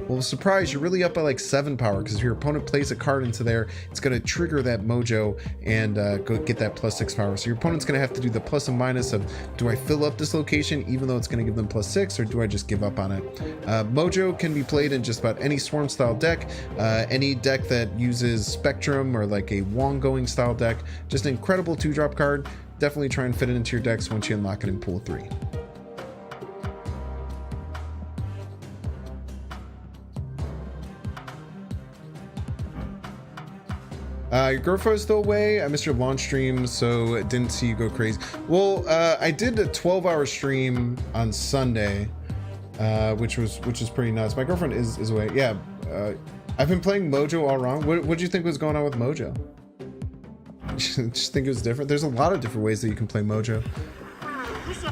Well, surprise, you're really up by like 7 power, because if your opponent plays a card into there, it's going to trigger that Mojo and go get that +6 power. So your opponent's going to have to do the plus and minus of, do I fill up this location even though it's going to give them +6, or do I just give up on it? Mojo can be played in just about any Swarm style deck, any deck that uses Spectrum or like a Wong going style deck. Just an incredible 2-drop card. Definitely try and fit it into your decks once you unlock it in Pool 3. Your girlfriend's still away. I missed your launch stream, so didn't see you go crazy. Well, I did a 12-hour stream on Sunday, which was pretty nuts. My girlfriend is away. Yeah, I've been playing Mojo all wrong. What do you think was going on with Mojo? Just think it was different. There's a lot of different ways that you can play Mojo.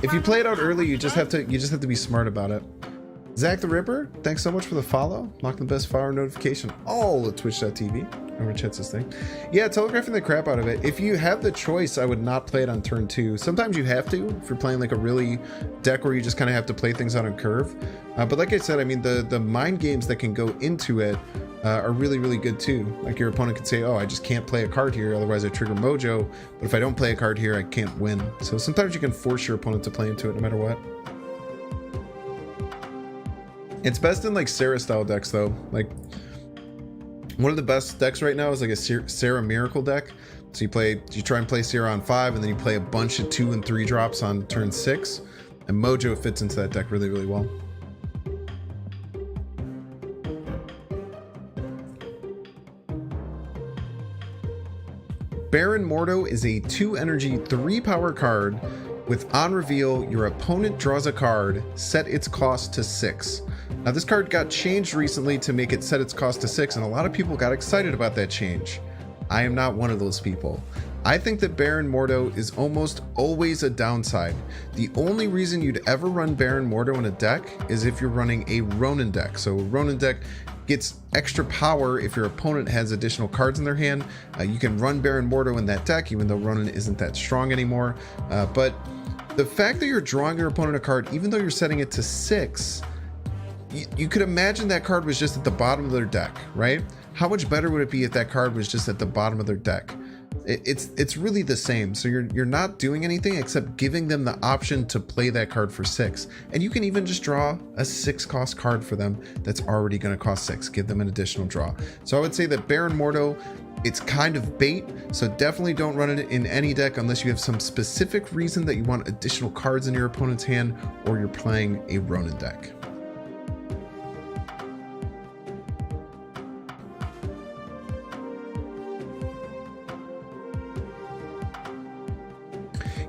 If you play it out early, you just have to be smart about it. Zach the Ripper, thanks so much for the follow. Lock the best fire notification all at twitch.tv. Remember chats this thing. Yeah, telegraphing the crap out of it. If you have the choice, I would not play it on turn 2. Sometimes you have to, if you're playing like a really deck where you just kind of have to play things on a curve. But like I said, I mean, the mind games that can go into it are really, really good too. Like your opponent could say, oh, I just can't play a card here, otherwise I trigger Mojo. But if I don't play a card here, I can't win. So sometimes you can force your opponent to play into it no matter what. It's best in like Sarah style decks though. Like one of the best decks right now is like a Sarah Miracle deck. So you try and play Sarah on 5, and then you play a bunch of 2 and 3 drops on turn 6. And Mojo fits into that deck really, really well. Baron Mordo is a 2 energy, 3 power card with on reveal, your opponent draws a card, set its cost to 6. Now this card got changed recently to make it set its cost to 6, and a lot of people got excited about that change. I am not one of those people. I think that Baron Mordo is almost always a downside. The only reason you'd ever run Baron Mordo in a deck is if you're running a Ronin deck. So a Ronin deck gets extra power if your opponent has additional cards in their hand. You can run Baron Mordo in that deck, even though Ronin isn't that strong anymore. But the fact that you're drawing your opponent a card, even though you're setting it to 6, you could imagine that card was just at the bottom of their deck, right? How much better would it be if that card was just at the bottom of their deck? It's really the same. So you're not doing anything except giving them the option to play that card for 6. And you can even just draw a 6 cost card for them that's already going to cost 6. Give them an additional draw. So I would say that Baron Mordo, it's kind of bait. So definitely don't run it in any deck unless you have some specific reason that you want additional cards in your opponent's hand or you're playing a Ronin deck.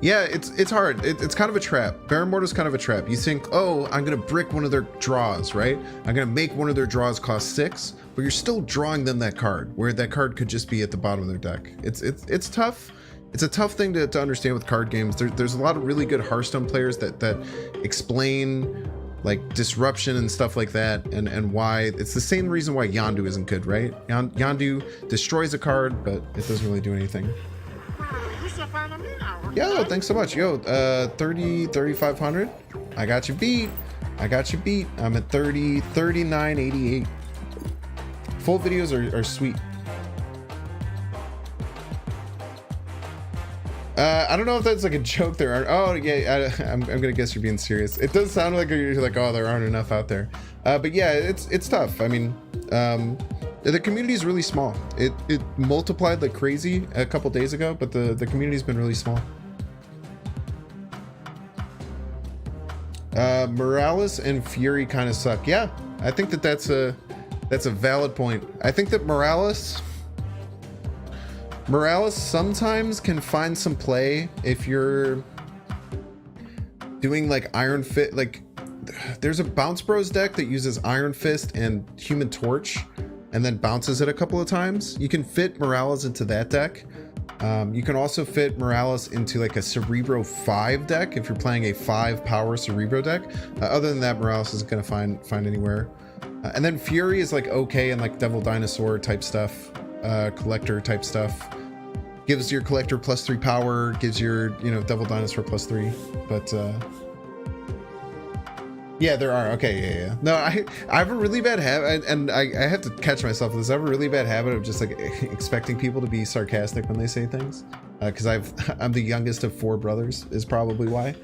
Yeah, it's hard. It's kind of a trap. Baron Mordo is kind of a trap. You think, oh, I'm gonna brick one of their draws, right? I'm gonna make one of their draws cost 6, but you're still drawing them that card, where that card could just be at the bottom of their deck. It's tough. It's a tough thing to understand with card games. There's a lot of really good Hearthstone players that explain like disruption and stuff like that, and why it's the same reason why Yondu isn't good, right? Yondu destroys a card, but it doesn't really do anything. Yo, thanks so much. Yo, 3,500. I got you beat. I'm at 39.88. Full videos are sweet. I don't know if that's like a joke there. Oh yeah, I'm gonna guess you're being serious. It does sound like you're like, oh, there aren't enough out there. But yeah, it's tough. I mean, the community is really small. It multiplied like crazy a couple days ago, but the community's been really small. Morales and Fury kind of suck. Yeah, I think that's a valid point. I think that Morales sometimes can find some play if you're doing like Iron Fist. Like there's a Bounce Bros deck that uses Iron Fist and Human Torch and then bounces it a couple of times. You can fit Morales into that deck. You can also fit Morales into like a Cerebro 5 deck if you're playing a 5 power Cerebro deck. Other than that, Morales isn't going to find anywhere. And then Fury is like okay and like Devil Dinosaur type stuff, Collector type stuff. Gives your Collector +3 power, gives your, Devil Dinosaur +3. But yeah, there are. Okay, yeah. No, I have a really bad habit, and I have to catch myself with this. I have a really bad habit of just like expecting people to be sarcastic when they say things, because I'm the youngest of 4 brothers, is probably why.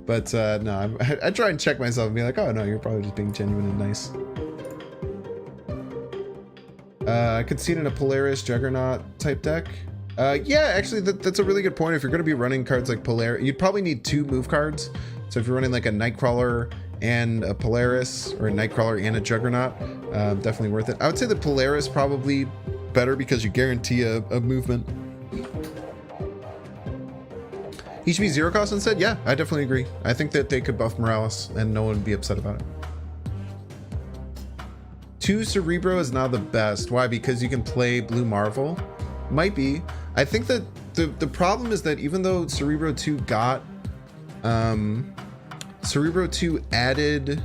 But no, I try and check myself and be like, oh no, you're probably just being genuine and nice. I could see it in a Polaris Juggernaut type deck. Yeah, actually, that's a really good point. If you're going to be running cards like Polaris, you'd probably need 2 move cards. So if you're running like a Nightcrawler and a Polaris, or a Nightcrawler and a Juggernaut, definitely worth it. I would say the Polaris probably better because you guarantee a movement. He should be 0 cost instead? Yeah, I definitely agree. I think that they could buff Morales and no one would be upset about it. 2 Cerebro is now the best. Why? Because you can play Blue Marvel? Might be. I think that the problem is that even though Cerebro 2 got Cerebro 2 added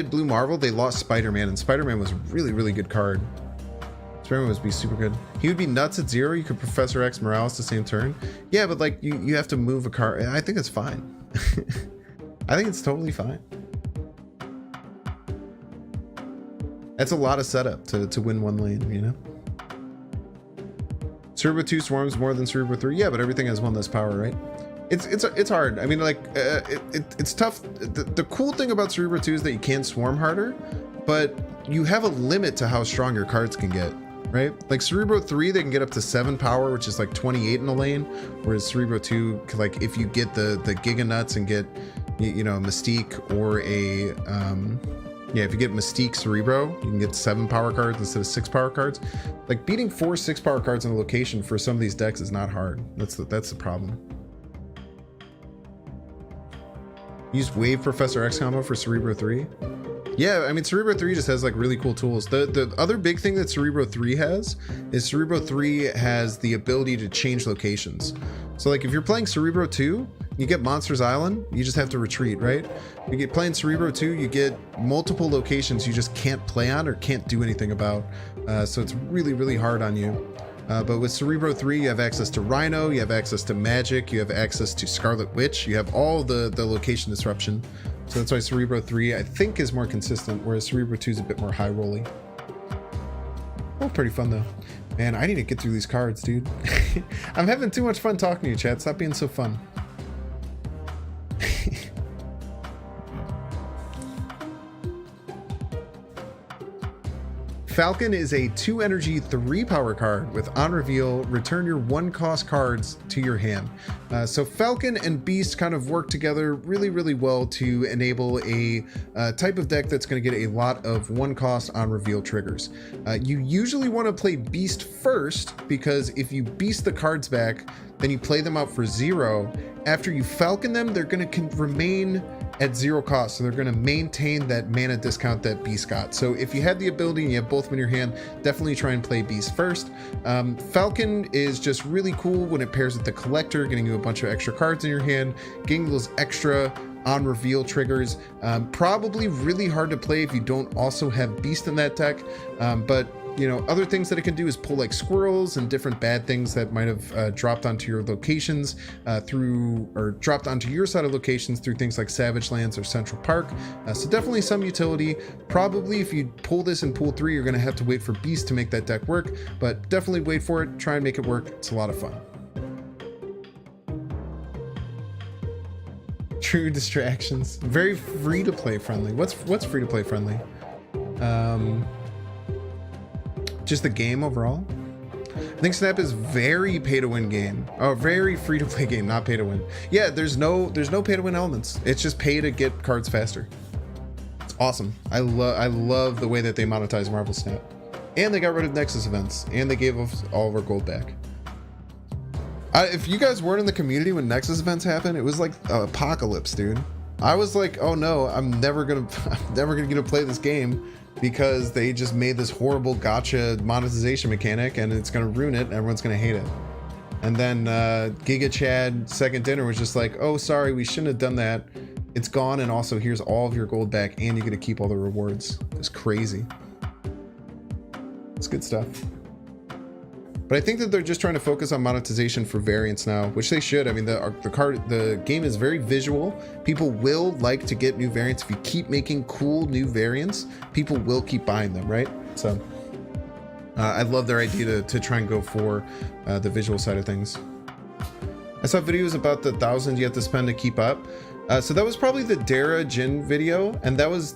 Blue Marvel, they lost Spider-Man, and Spider-Man was a really, really good card. Spider-Man would be super good. He would be nuts at 0. You could Professor X Morales the same turn. Yeah, but like you have to move a card. I think it's fine. I think it's totally fine. That's a lot of setup to win 1 lane, Cerebro 2 swarms more than Cerebro 3. Yeah, but everything has 1 less power, right? It's hard. I mean, like, it's tough. The cool thing about Cerebro 2 is that you can swarm harder, but you have a limit to how strong your cards can get, right? Like Cerebro 3, they can get up to 7 power, which is like 28 in a lane, whereas Cerebro 2, like if you get the Giga Nuts and get, a Mystique or a Yeah, if you get Mystique Cerebro, you can get 7 power cards instead of 6 power cards. Like beating 4 6 power cards in a location for some of these decks is not hard. That's the problem. Use Wave Professor X combo for Cerebro 3. Yeah, I mean, Cerebro 3 just has like really cool tools. The other big thing that Cerebro 3 has is Cerebro 3 has the ability to change locations. So like if you're playing Cerebro 2, you get Monsters Island, you just have to retreat, right? You get playing Cerebro 2, you get multiple locations you just can't play on or can't do anything about. So it's really, really hard on you. But with Cerebro 3, you have access to Rhino, you have access to Magic, you have access to Scarlet Witch, you have all the location disruption. So that's why Cerebro 3, I think, is more consistent, whereas Cerebro 2 is a bit more high rolly. Oh, pretty fun though. Man, I need to get through these cards, dude. I'm having too much fun talking to you, chat. Stop being so fun. Falcon is a 2 energy 3 power card with on reveal, return your 1 cost cards to your hand. So Falcon and Beast kind of work together really, really well to enable a type of deck that's going to get a lot of 1 cost on reveal triggers. You usually want to play Beast first because if you Beast the cards back, then you play them out for 0. After you Falcon them, they're going to remain at 0 cost, so they're going to maintain that mana discount that Beast got. So if you had the ability and you have both of them in your hand, definitely try and play Beast first. Falcon is just really cool when it pairs with the Collector, getting you a bunch of extra cards in your hand, getting those extra on reveal triggers. Probably really hard to play if you don't also have Beast in that deck, but you know, other things that it can do is pull like squirrels and different bad things that might have dropped onto your locations or dropped onto your side of locations through things like Savage Lands or Central Park. So definitely some utility. Probably if you pull this in pool 3, you're going to have to wait for Beast to make that deck work, but definitely wait for it. Try and make it work. It's a lot of fun. True distractions. Very free to play friendly. What's free to play friendly? Just the game overall. I think Snap is very pay to win game. Oh, very free to play game, not pay to win. Yeah, there's no pay to win elements. It's just pay to get cards faster. It's awesome. I love the way that they monetize Marvel Snap. And they got rid of Nexus events, and they gave us all of our gold back. If you guys weren't in the community when Nexus events happened, it was like apocalypse, dude. I was like, oh no, I'm never gonna get to play this game because they just made this horrible gotcha monetization mechanic and it's gonna ruin it and everyone's gonna hate it. And then Giga Chad Second Dinner was just like, oh sorry, we shouldn't have done that. It's gone, and also here's all of your gold back and you get to keep all the rewards. It's crazy. It's good stuff. But I think that they're just trying to focus on monetization for variants now, which they should. I mean, the game is very visual. People will like to get new variants. If you keep making cool new variants, people will keep buying them, right? So I love their idea to try and go for the visual side of things. I saw videos about the 1,000 you have to spend to keep up. So that was probably the Dara Jin video, and that was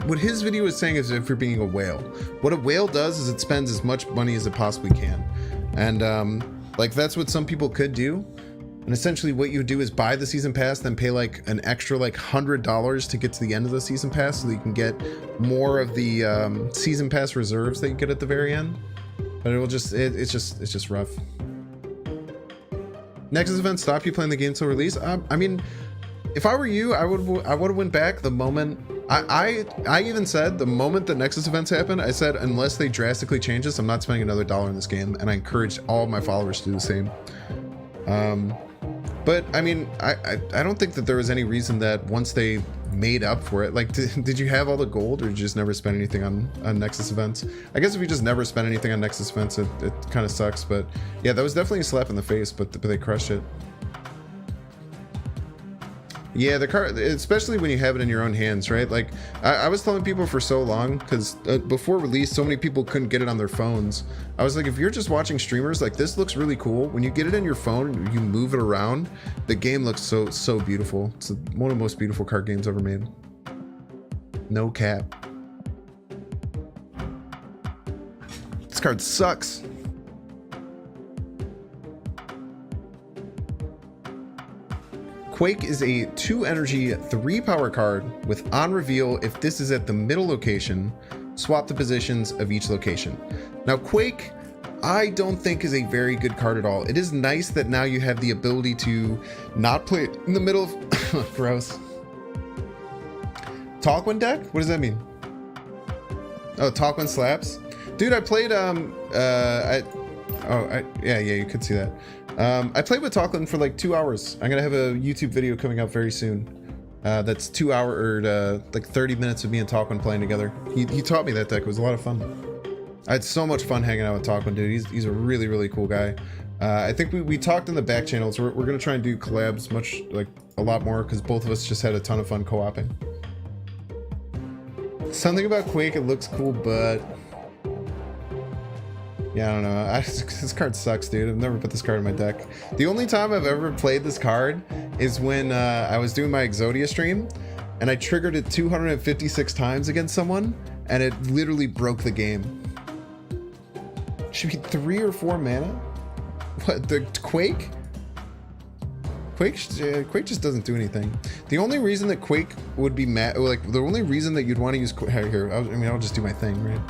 what his video was saying is if you're being a whale. What a whale does is it spends as much money as it possibly can, and like that's what some people could do. And essentially what you do is buy the season pass, then pay like an extra like $100 to get to the end of the season pass, so that you can get more of the season pass reserves that you get at the very end. But it will just it's just rough. Nexus event stop you playing the game till release. I mean, if I were you, I would have went back the moment. I even said the moment the Nexus events happened, I said unless they drastically change this, I'm not spending another $1 in this game, and I encouraged all of my followers to do the same. But I mean, I don't think that there was any reason that once they made up for it, like did you have all the gold, or did you just never spend anything on Nexus events? I guess if you just never spend anything on Nexus events, it kind of sucks. But yeah, that was definitely a slap in the face, but they crushed it. Yeah, the card, especially when you have it in your own hands, right? Like I was telling people for so long, because before release, so many people couldn't get it on their phones. I was like, if you're just watching streamers, like this looks really cool. When you get it in your phone, you move it around, the game looks so beautiful. It's one of the most beautiful card games ever made. No cap. This card sucks. Quake is a 2 energy, 3 power card with on reveal. If this is at the middle location, swap the positions of each location. Now, Quake, I don't think is a very good card at all. It is nice that now you have the ability to not play in the middle of gross. Talkwin deck? What does that mean? Oh, Talkwin slaps? Dude, I played yeah, you could see that. I played with Talkwin for like 2 hours. I'm gonna have a YouTube video coming up very soon. That's 2 hour or like 30 minutes of me and Talkwin playing together. He taught me that deck. It was a lot of fun. I had so much fun hanging out with Talkwin, dude. He's a really, really cool guy. I think we talked in the back channels. We're gonna try and do collabs a lot more, because both of us just had a ton of fun co-oping. Something about Quake, it looks cool, but yeah, I don't know. This card sucks, dude. I've never put this card in my deck. The only time I've ever played this card is when I was doing my Exodia stream, and I triggered it 256 times against someone, and it literally broke the game. Should be 3 or 4 mana? What, the Quake? Quake just doesn't do anything. The only reason that Quake would be mad, like the only reason that you'd want to use here, I mean, I'll just do my thing, right?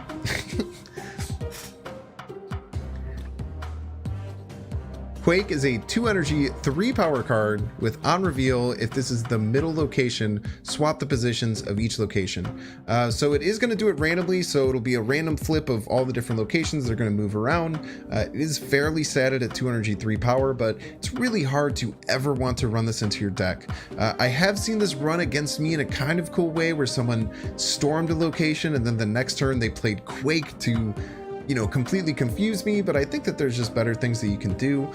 Quake is a 2 energy, 3 power card with on reveal. If this is the middle location, swap the positions of each location. So it is going to do it randomly, so it'll be a random flip of all the different locations that are going to move around. It is fairly satted at 2 energy, 3 power, but it's really hard to ever want to run this into your deck. I have seen this run against me in a kind of cool way, where someone stormed a location and then the next turn they played Quake to, you know, completely confuse me, but I think that there's just better things that you can do.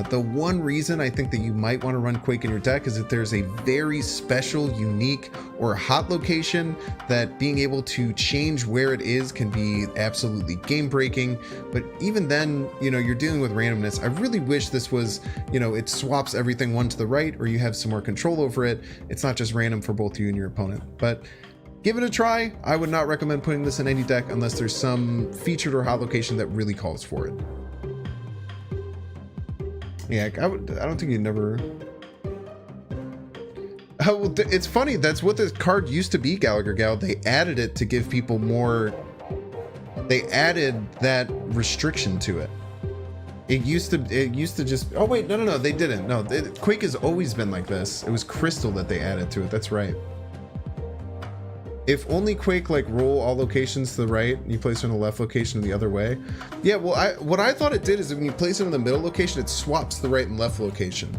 The one reason I think that you might want to run Quake in your deck is that there's a very special, unique, or hot location that being able to change where it is can be absolutely game breaking. But even then, you know, you're dealing with randomness. I really wish this was, you know, it swaps everything one to the right, or you have some more control over it. It's not just random for both you and your opponent. But give it a try. I would not recommend putting this in any deck unless there's some featured or hot location that really calls for it. Yeah, I don't think you'd never... Oh, well, it's funny. That's what this card used to be, Gallagher Gal. They added it to give people more... They added that restriction to it. It used to just... Oh, wait. No. They didn't. No, Quake has always been like this. It was Crystal that they added to it. That's right. If only Quake like roll all locations to the right, you place it in the left location the other way. Yeah, well, what I thought it did is when you place it in the middle location, it swaps the right and left location.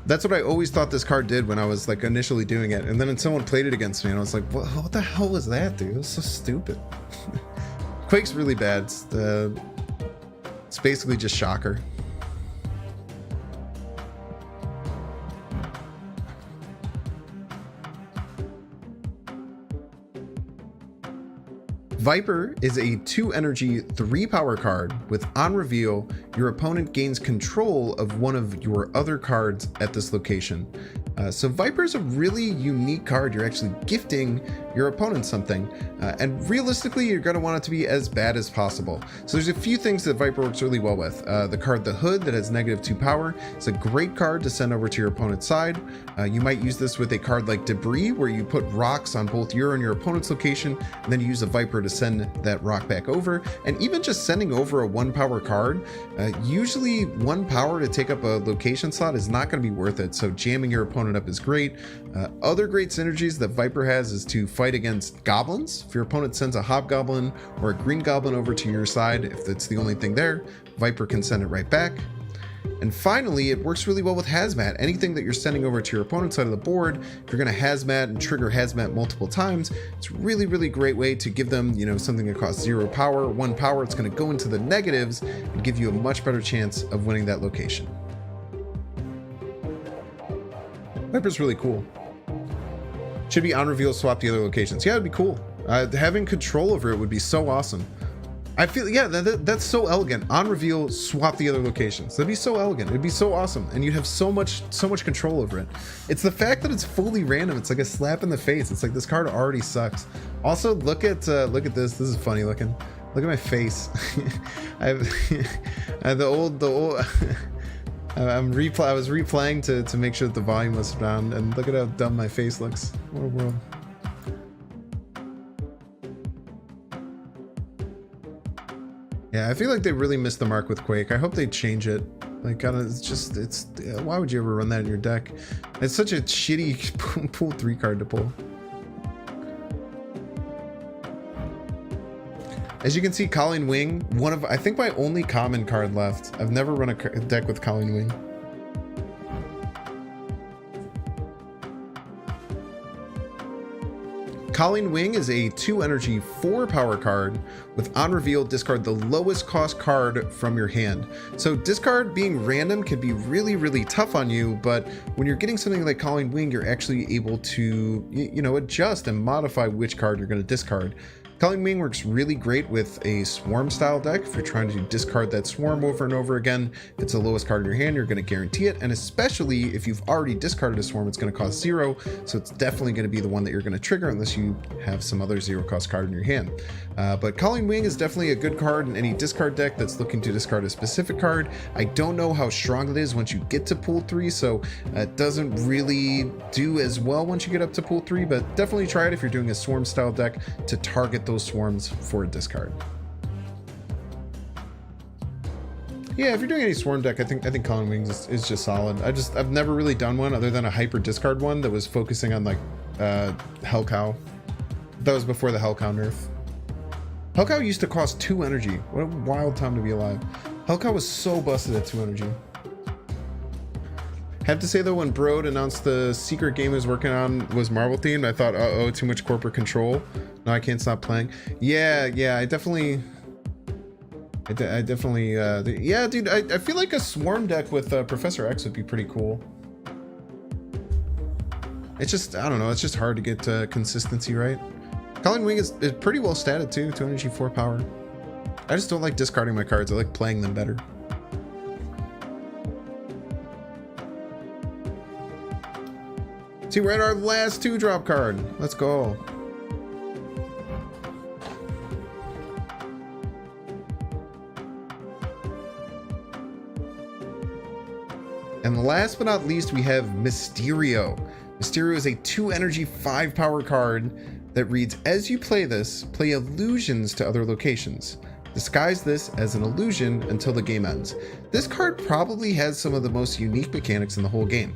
That's what I always thought this card did when I was like initially doing it. And then someone played it against me and I was like, what the hell was that, dude? It was so stupid. Quake's really bad. It's basically just Shocker. Viper is a 2 energy, 3 power card with on reveal, your opponent gains control of one of your other cards at this location. So Viper is a really unique card. You're actually gifting your opponent something, and realistically you're going to want it to be as bad as possible. So there's a few things that Viper works really well with. The card The Hood that has -2 power. It's a great card to send over to your opponent's side. You might use this with a card like Debris, where you put rocks on both your and your opponent's location, and then you use a Viper to send that rock back over. And even just sending over a 1 power card, usually 1 power to take up a location slot is not going to be worth it. So jamming your opponent up is great. Other great synergies that Viper has is to fight against goblins. If your opponent sends a hobgoblin or a green goblin over to your side, if that's the only thing there, Viper can send it right back. And finally, it works really well with Hazmat. Anything that you're sending over to your opponent's side of the board, if you're going to Hazmat and trigger Hazmat multiple times, it's a really, really great way to give them, you know, something that costs 0 power, 1 power. It's going to go into the negatives and give you a much better chance of winning that location. Viper's really cool. Should be on reveal, swap the other locations. Yeah, it'd be cool. Having control over it would be so awesome. I feel, yeah, that's so elegant. On reveal, swap the other locations. That'd be so elegant. It'd be so awesome, and you'd have so much control over it. It's the fact that it's fully random. It's like a slap in the face. It's like this card already sucks. Also, look at this. This is funny looking. Look at my face. I have the old I was replaying to make sure that the volume was down, and look at how dumb my face looks. What a world. Yeah, I feel like they really missed the mark with Quake. I hope they change it. Like, why would you ever run that in your deck? It's such a shitty pool 3 card to pull. As you can see, Colleen Wing, I think my only common card left. I've never run a deck with Colleen Wing. Colleen Wing is a 2 energy 4 power card with on reveal discard the lowest cost card from your hand. So discard being random can be really, really tough on you, but when you're getting something like Colleen Wing, you're actually able to, you know, adjust and modify which card you're going to discard. Colleen Wing works really great with a swarm style deck. If you're trying to discard that swarm over and over again, if it's the lowest card in your hand, you're going to guarantee it. And especially if you've already discarded a swarm, it's going to cost 0. So it's definitely going to be the one that you're going to trigger unless you have some other 0 cost card in your hand. But Colleen Wing is definitely a good card in any discard deck that's looking to discard a specific card. I don't know how strong it is once you get to pool 3, so it doesn't really do as well once you get up to pool 3, but definitely try it if you're doing a swarm style deck to target those swarms for a discard. Yeah, if you're doing any swarm deck, I think Colleen Wings is just solid. I've never really done one other than a hyper discard one that was focusing on like Hellcow. That was before the Hellcow nerf. Hellcow used to cost 2 energy. What a wild time to be alive. Hellcow was so busted at 2 energy. Have to say though, when Broad announced the secret game he was working on was Marvel themed, I thought, uh-oh, too much corporate control. No, I can't stop playing. Yeah, I definitely, yeah, dude, I feel like a swarm deck with Professor X would be pretty cool. It's just, I don't know, it's just hard to get consistency right. Colleen Wing is pretty well statted too, 2 energy, 4 power. I just don't like discarding my cards, I like playing them better. See, we're at our last 2-drop card. Let's go. And last but not least, we have Mysterio. Mysterio is a 2 energy 5 power card that reads, as you play this, play illusions to other locations. Disguise this as an illusion until the game ends. This card probably has some of the most unique mechanics in the whole game.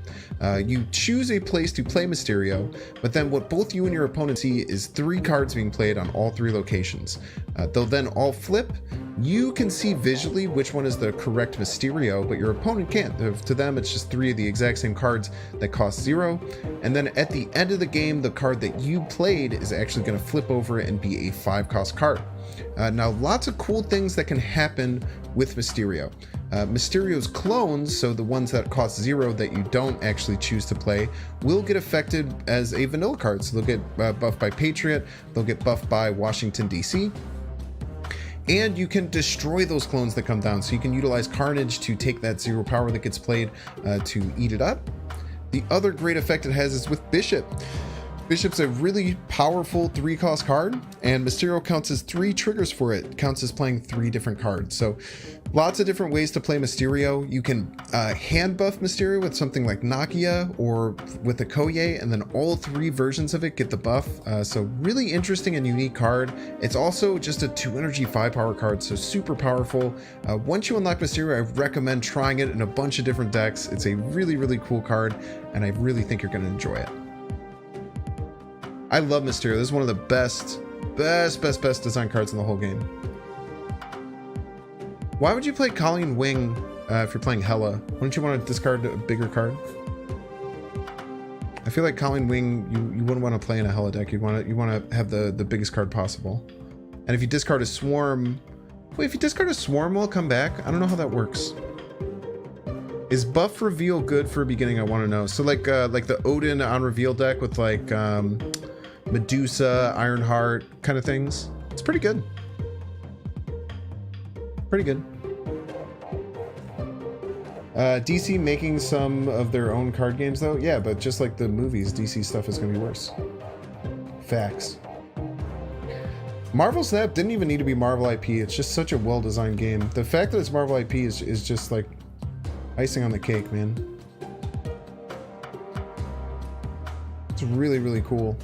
You choose a place to play Mysterio, but then what both you and your opponent see is 3 cards being played on all 3 locations. They'll then all flip. You can see visually which one is the correct Mysterio, but your opponent can't. To them, it's just 3 of the exact same cards that cost 0. And then at the end of the game, the card that you played is actually going to flip over and be a 5 cost card. Now, lots of cool things that can happen with Mysterio. Mysterio's clones, so the ones that cost 0 that you don't actually choose to play, will get affected as a vanilla card. So they'll get buffed by Patriot, they'll get buffed by Washington, D.C., and you can destroy those clones that come down. So you can utilize Carnage to take that 0 power that gets played to eat it up. The other great effect it has is with Bishop. Bishop's a really powerful 3 cost card, and Mysterio counts as 3 triggers for it. It counts as playing 3 different cards. So lots of different ways to play Mysterio. You can hand buff Mysterio with something like Nakia or with the Koye, and then all 3 versions of it get the buff. So really interesting and unique card. It's also just a 2 energy 5 power card, so super powerful. Once you unlock Mysterio, I recommend trying it in a bunch of different decks. It's a really, really cool card, and I really think you're going to enjoy it. I love Mysterio. This is one of the best design cards in the whole game. Why would you play Colleen Wing if you're playing Hela? Wouldn't you want to discard a bigger card? I feel like Colleen Wing, you wouldn't want to play in a Hela deck. You want to have the biggest card possible. And if you discard a swarm, wait, if you discard a swarm, will it come back? I don't know how that works. Is buff reveal good for a beginning? I want to know. So like the Odin on reveal deck with like Medusa, Ironheart kind of things. It's pretty good. Pretty good. DC making some of their own card games though. Yeah, but just like the movies, DC stuff is going to be worse. Facts. Marvel Snap didn't even need to be Marvel IP. It's just such a well-designed game. The fact that it's Marvel IP is just like icing on the cake, man. It's really, really cool.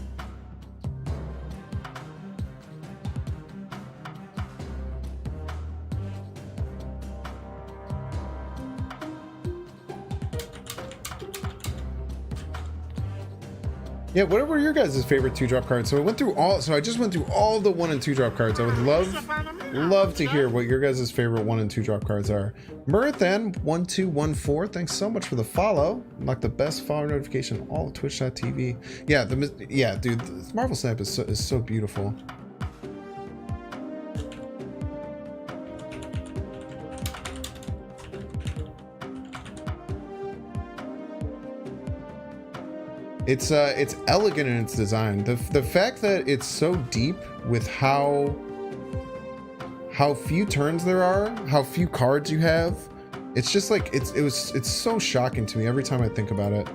Yeah, what were your guys' favorite 2-drop cards? So I just went through all the 1 and 2-drop cards. I would love to hear what your guys' favorite 1 and 2-drop cards are. Murthan1214, thanks so much for the follow. Unlock the best follower notification on all of Twitch.tv. Yeah, dude, the Marvel Snap is so beautiful. It's elegant in its design. The fact that it's so deep with how few turns there are, how few cards you have, it's just like it's so shocking to me every time I think about it.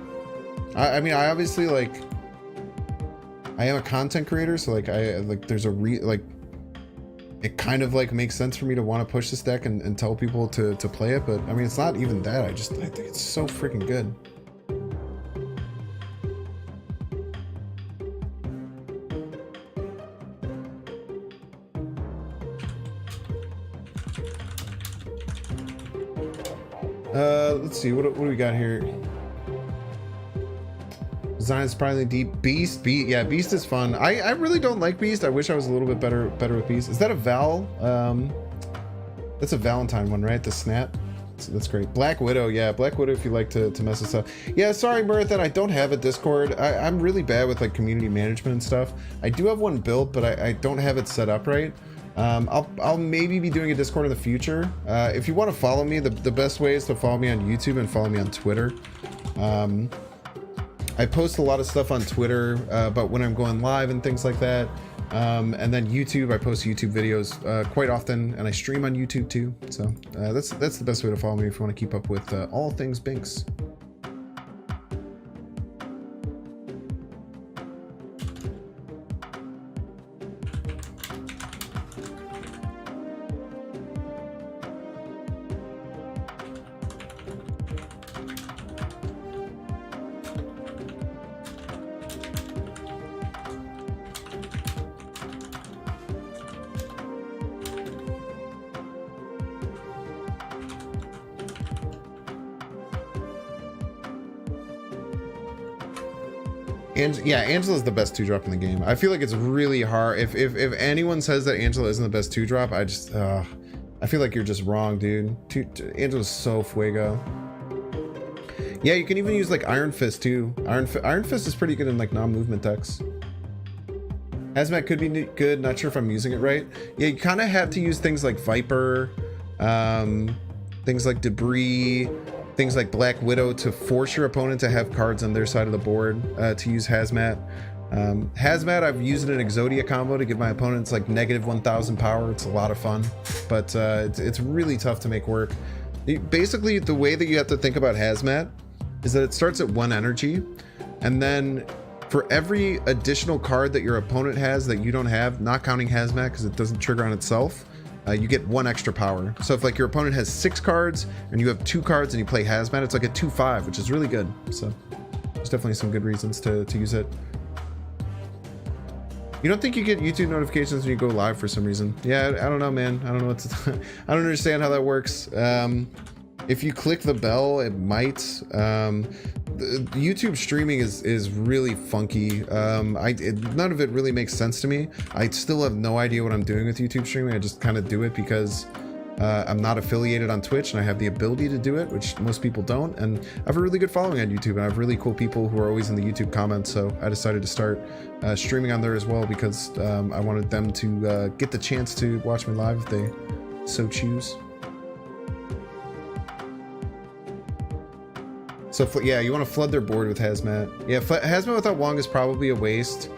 I mean, I obviously like I am a content creator, so like there's a it kind of like makes sense for me to want to push this deck and tell people to play it, but I mean, it's not even that. I think it's so freaking good. Let's see, what do we got here? Design is surprisingly deep. Beast, yeah, Beast is fun. I really don't like Beast. I wish I was a little bit better with Beast. Is that a Val? That's a Valentine one, right? The Snap. So that's great. Black Widow, yeah, Black Widow if you like to mess us up. Yeah, sorry, Marathon, I don't have a Discord. I'm really bad with like community management and stuff. I do have one built, but I don't have it set up right. I'll maybe be doing a Discord in the future. If you want to follow me, the best way is to follow me on YouTube and follow me on Twitter. I post a lot of stuff on Twitter about when I'm going live and things like that. And then YouTube, I post YouTube videos quite often, and I stream on YouTube too. So that's the best way to follow me if you want to keep up with all things Binks. Yeah, Angela's the best 2-drop in the game. I feel like it's really hard. If anyone says that Angela isn't the best 2-drop, I feel like you're just wrong, dude. Angela's so fuego. Yeah, you can even use like Iron Fist too. Iron Fist is pretty good in like non-movement decks. Hazmat could be good. Not sure if I'm using it right. Yeah, you kind of have to use things like Viper, things like Debris, things like Black Widow to force your opponent to have cards on their side of the board to use Hazmat. Hazmat, I've used it in Exodia combo to give my opponents like negative 1000 power. It's a lot of fun, but it's really tough to make work. Basically, the way that you have to think about Hazmat is that it starts at 1 energy, and then for every additional card that your opponent has that you don't have, not counting Hazmat because it doesn't trigger on itself, you get 1 extra power. So if like your opponent has 6 cards and you have 2 cards and you play Hazmat, it's like a 2/5, which is really good. So there's definitely some good reasons to use it. You don't think you get YouTube notifications when you go live for some reason? Yeah, I don't know, man. I don't know what to I don't understand how that works. If you click the bell, it might. YouTube streaming is really funky. None of it really makes sense to me. I still have no idea what I'm doing with YouTube streaming. I just kind of do it because I'm not affiliated on Twitch and I have the ability to do it, which most people don't. And I have a really good following on YouTube, and I have really cool people who are always in the YouTube comments. So I decided to start streaming on there as well because I wanted them to get the chance to watch me live if they so choose. So yeah, you want to flood their board with Hazmat. Yeah, Hazmat without Wong is probably a waste.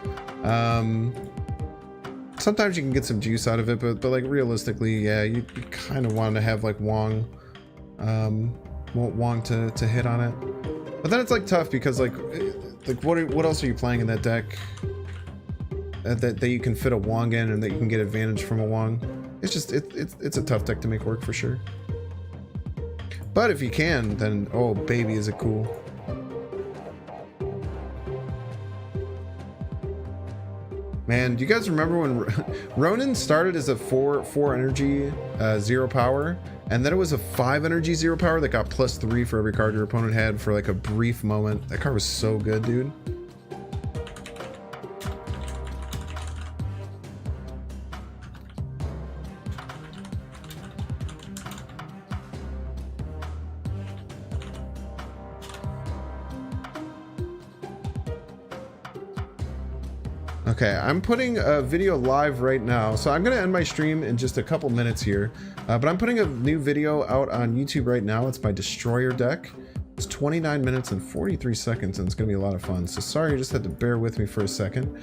Sometimes you can get some juice out of it, but like realistically, yeah, you kind of want to have like Wong, want Wong to hit on it. But then it's like tough because like what else are you playing in that deck that you can fit a Wong in and that you can get advantage from a Wong? It's just it's a tough deck to make work for sure. But if you can, then oh baby, is it cool. Man, do you guys remember when Ronin started as a 4 energy, 0 power, and then it was a 5 energy, 0 power that got +3 for every card your opponent had for like a brief moment. That card was so good, dude. Okay, I'm putting a video live right now, so I'm gonna end my stream in just a couple minutes here, but I'm putting a new video out on YouTube right now. It's my Destroyer deck. It's 29 minutes and 43 seconds, and it's gonna be a lot of fun. So sorry, you just had to bear with me for a second.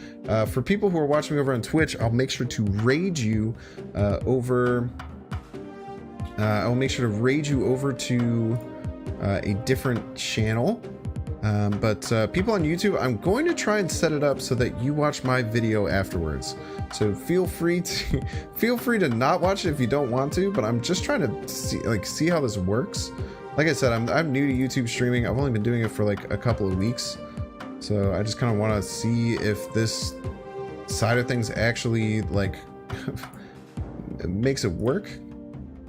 For people who are watching me over on Twitch, I'll make sure to raid you over. I'll make sure to raid you over to a different channel. But people on YouTube, I'm going to try and set it up so that you watch my video afterwards. So feel free to not watch it if you don't want to, but I'm just trying to see how this works. Like I said, I'm new to YouTube streaming. I've only been doing it for like a couple of weeks. So I just kind of want to see if this side of things actually like makes it work.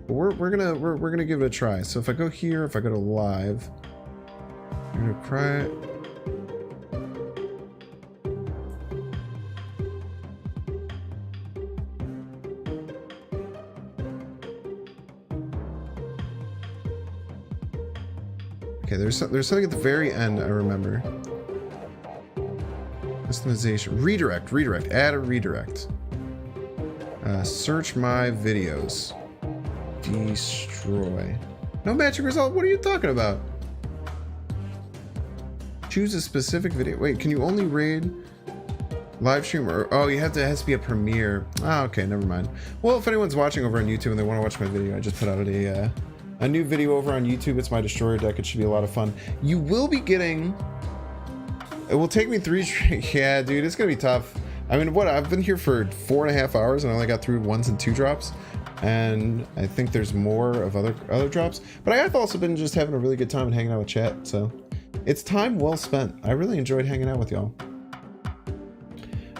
But we're gonna give it a try. So if I go here, if I go to live, I'm gonna cry. Okay, there's something at the very end I remember. Customization, redirect, add a redirect. Search my videos. Destroy. No magic result, what are you talking about? Choose a specific video. Wait, can you only raid live stream or oh, it has to be a premiere. Ah, okay, never mind. Well, if anyone's watching over on YouTube and they want to watch my video, I just put out a new video over on YouTube. It's my Destroyer deck. It should be a lot of fun. You will be getting. It will take me 3. Yeah, dude, it's gonna be tough. I mean, what? I've been here for 4.5 hours and I only got through 1s and 2 drops, and I think there's more of other drops. But I've also been just having a really good time and hanging out with chat. So. It's time well spent. I really enjoyed hanging out with y'all.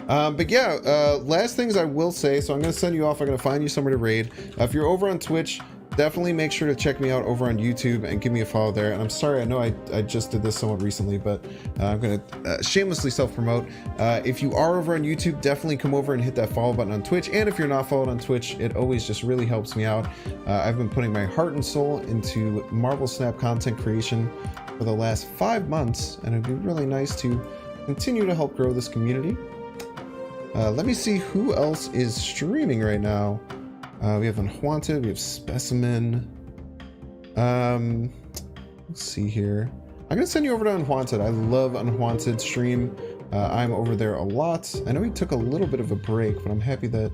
But yeah, last things I will say, so I'm going to send you off. I'm going to find you somewhere to raid. If you're over on Twitch, definitely make sure to check me out over on YouTube and give me a follow there. And I'm sorry, I know I just did this somewhat recently, but I'm going to shamelessly self-promote. If you are over on YouTube, definitely come over and hit that follow button on Twitch. And if you're not followed on Twitch, it always just really helps me out. I've been putting my heart and soul into Marvel Snap content creation for the last 5 months, and it'd be really nice to continue to help grow this community. Let me see who else is streaming right now. We have Unwanted, we have Specimen. Let's see here. I'm gonna send you over to Unwanted. I love Unwanted stream. I'm over there a lot. I know he took a little bit of a break, but I'm happy that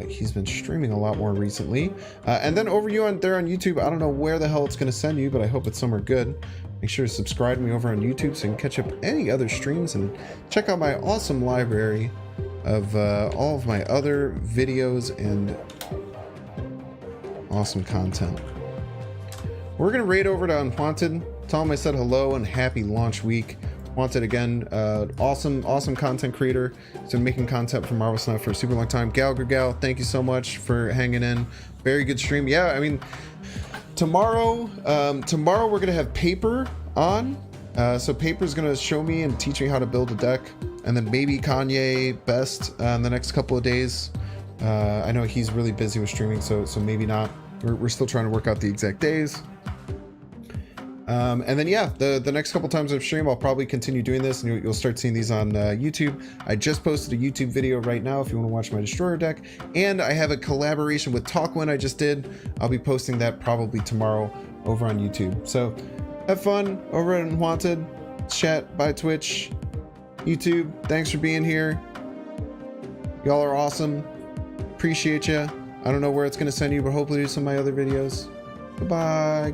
he's been streaming a lot more recently. And then over there on YouTube, I don't know where the hell it's going to send you, but I hope it's somewhere good. Make sure to subscribe to me over on YouTube so you can catch up any other streams and check out my awesome library of all of my other videos and awesome content. We're going to raid over to Unwanted. Tell him I said hello and happy launch week. Wanted again, awesome content creator. He's been making content for Marvel Snap for a super long time. Gal, thank you so much for hanging in. Very good stream. Yeah, I mean, tomorrow we're gonna have Paper on. So Paper's gonna show me and teach me how to build a deck, and then maybe Kanye Best in the next couple of days. I know he's really busy with streaming, so maybe not. We're still trying to work out the exact days. And then yeah, the next couple times I stream, I'll probably continue doing this, and you'll start seeing these on YouTube. I just posted a YouTube video right now if you want to watch my Destroyer deck, and I have a collaboration with Talkwin I just did. I'll be posting that probably tomorrow over on YouTube. So have fun over at Unwanted, chat by Twitch, YouTube. Thanks for being here. Y'all are awesome. Appreciate you. I don't know where it's going to send you, but hopefully do some of my other videos. Goodbye.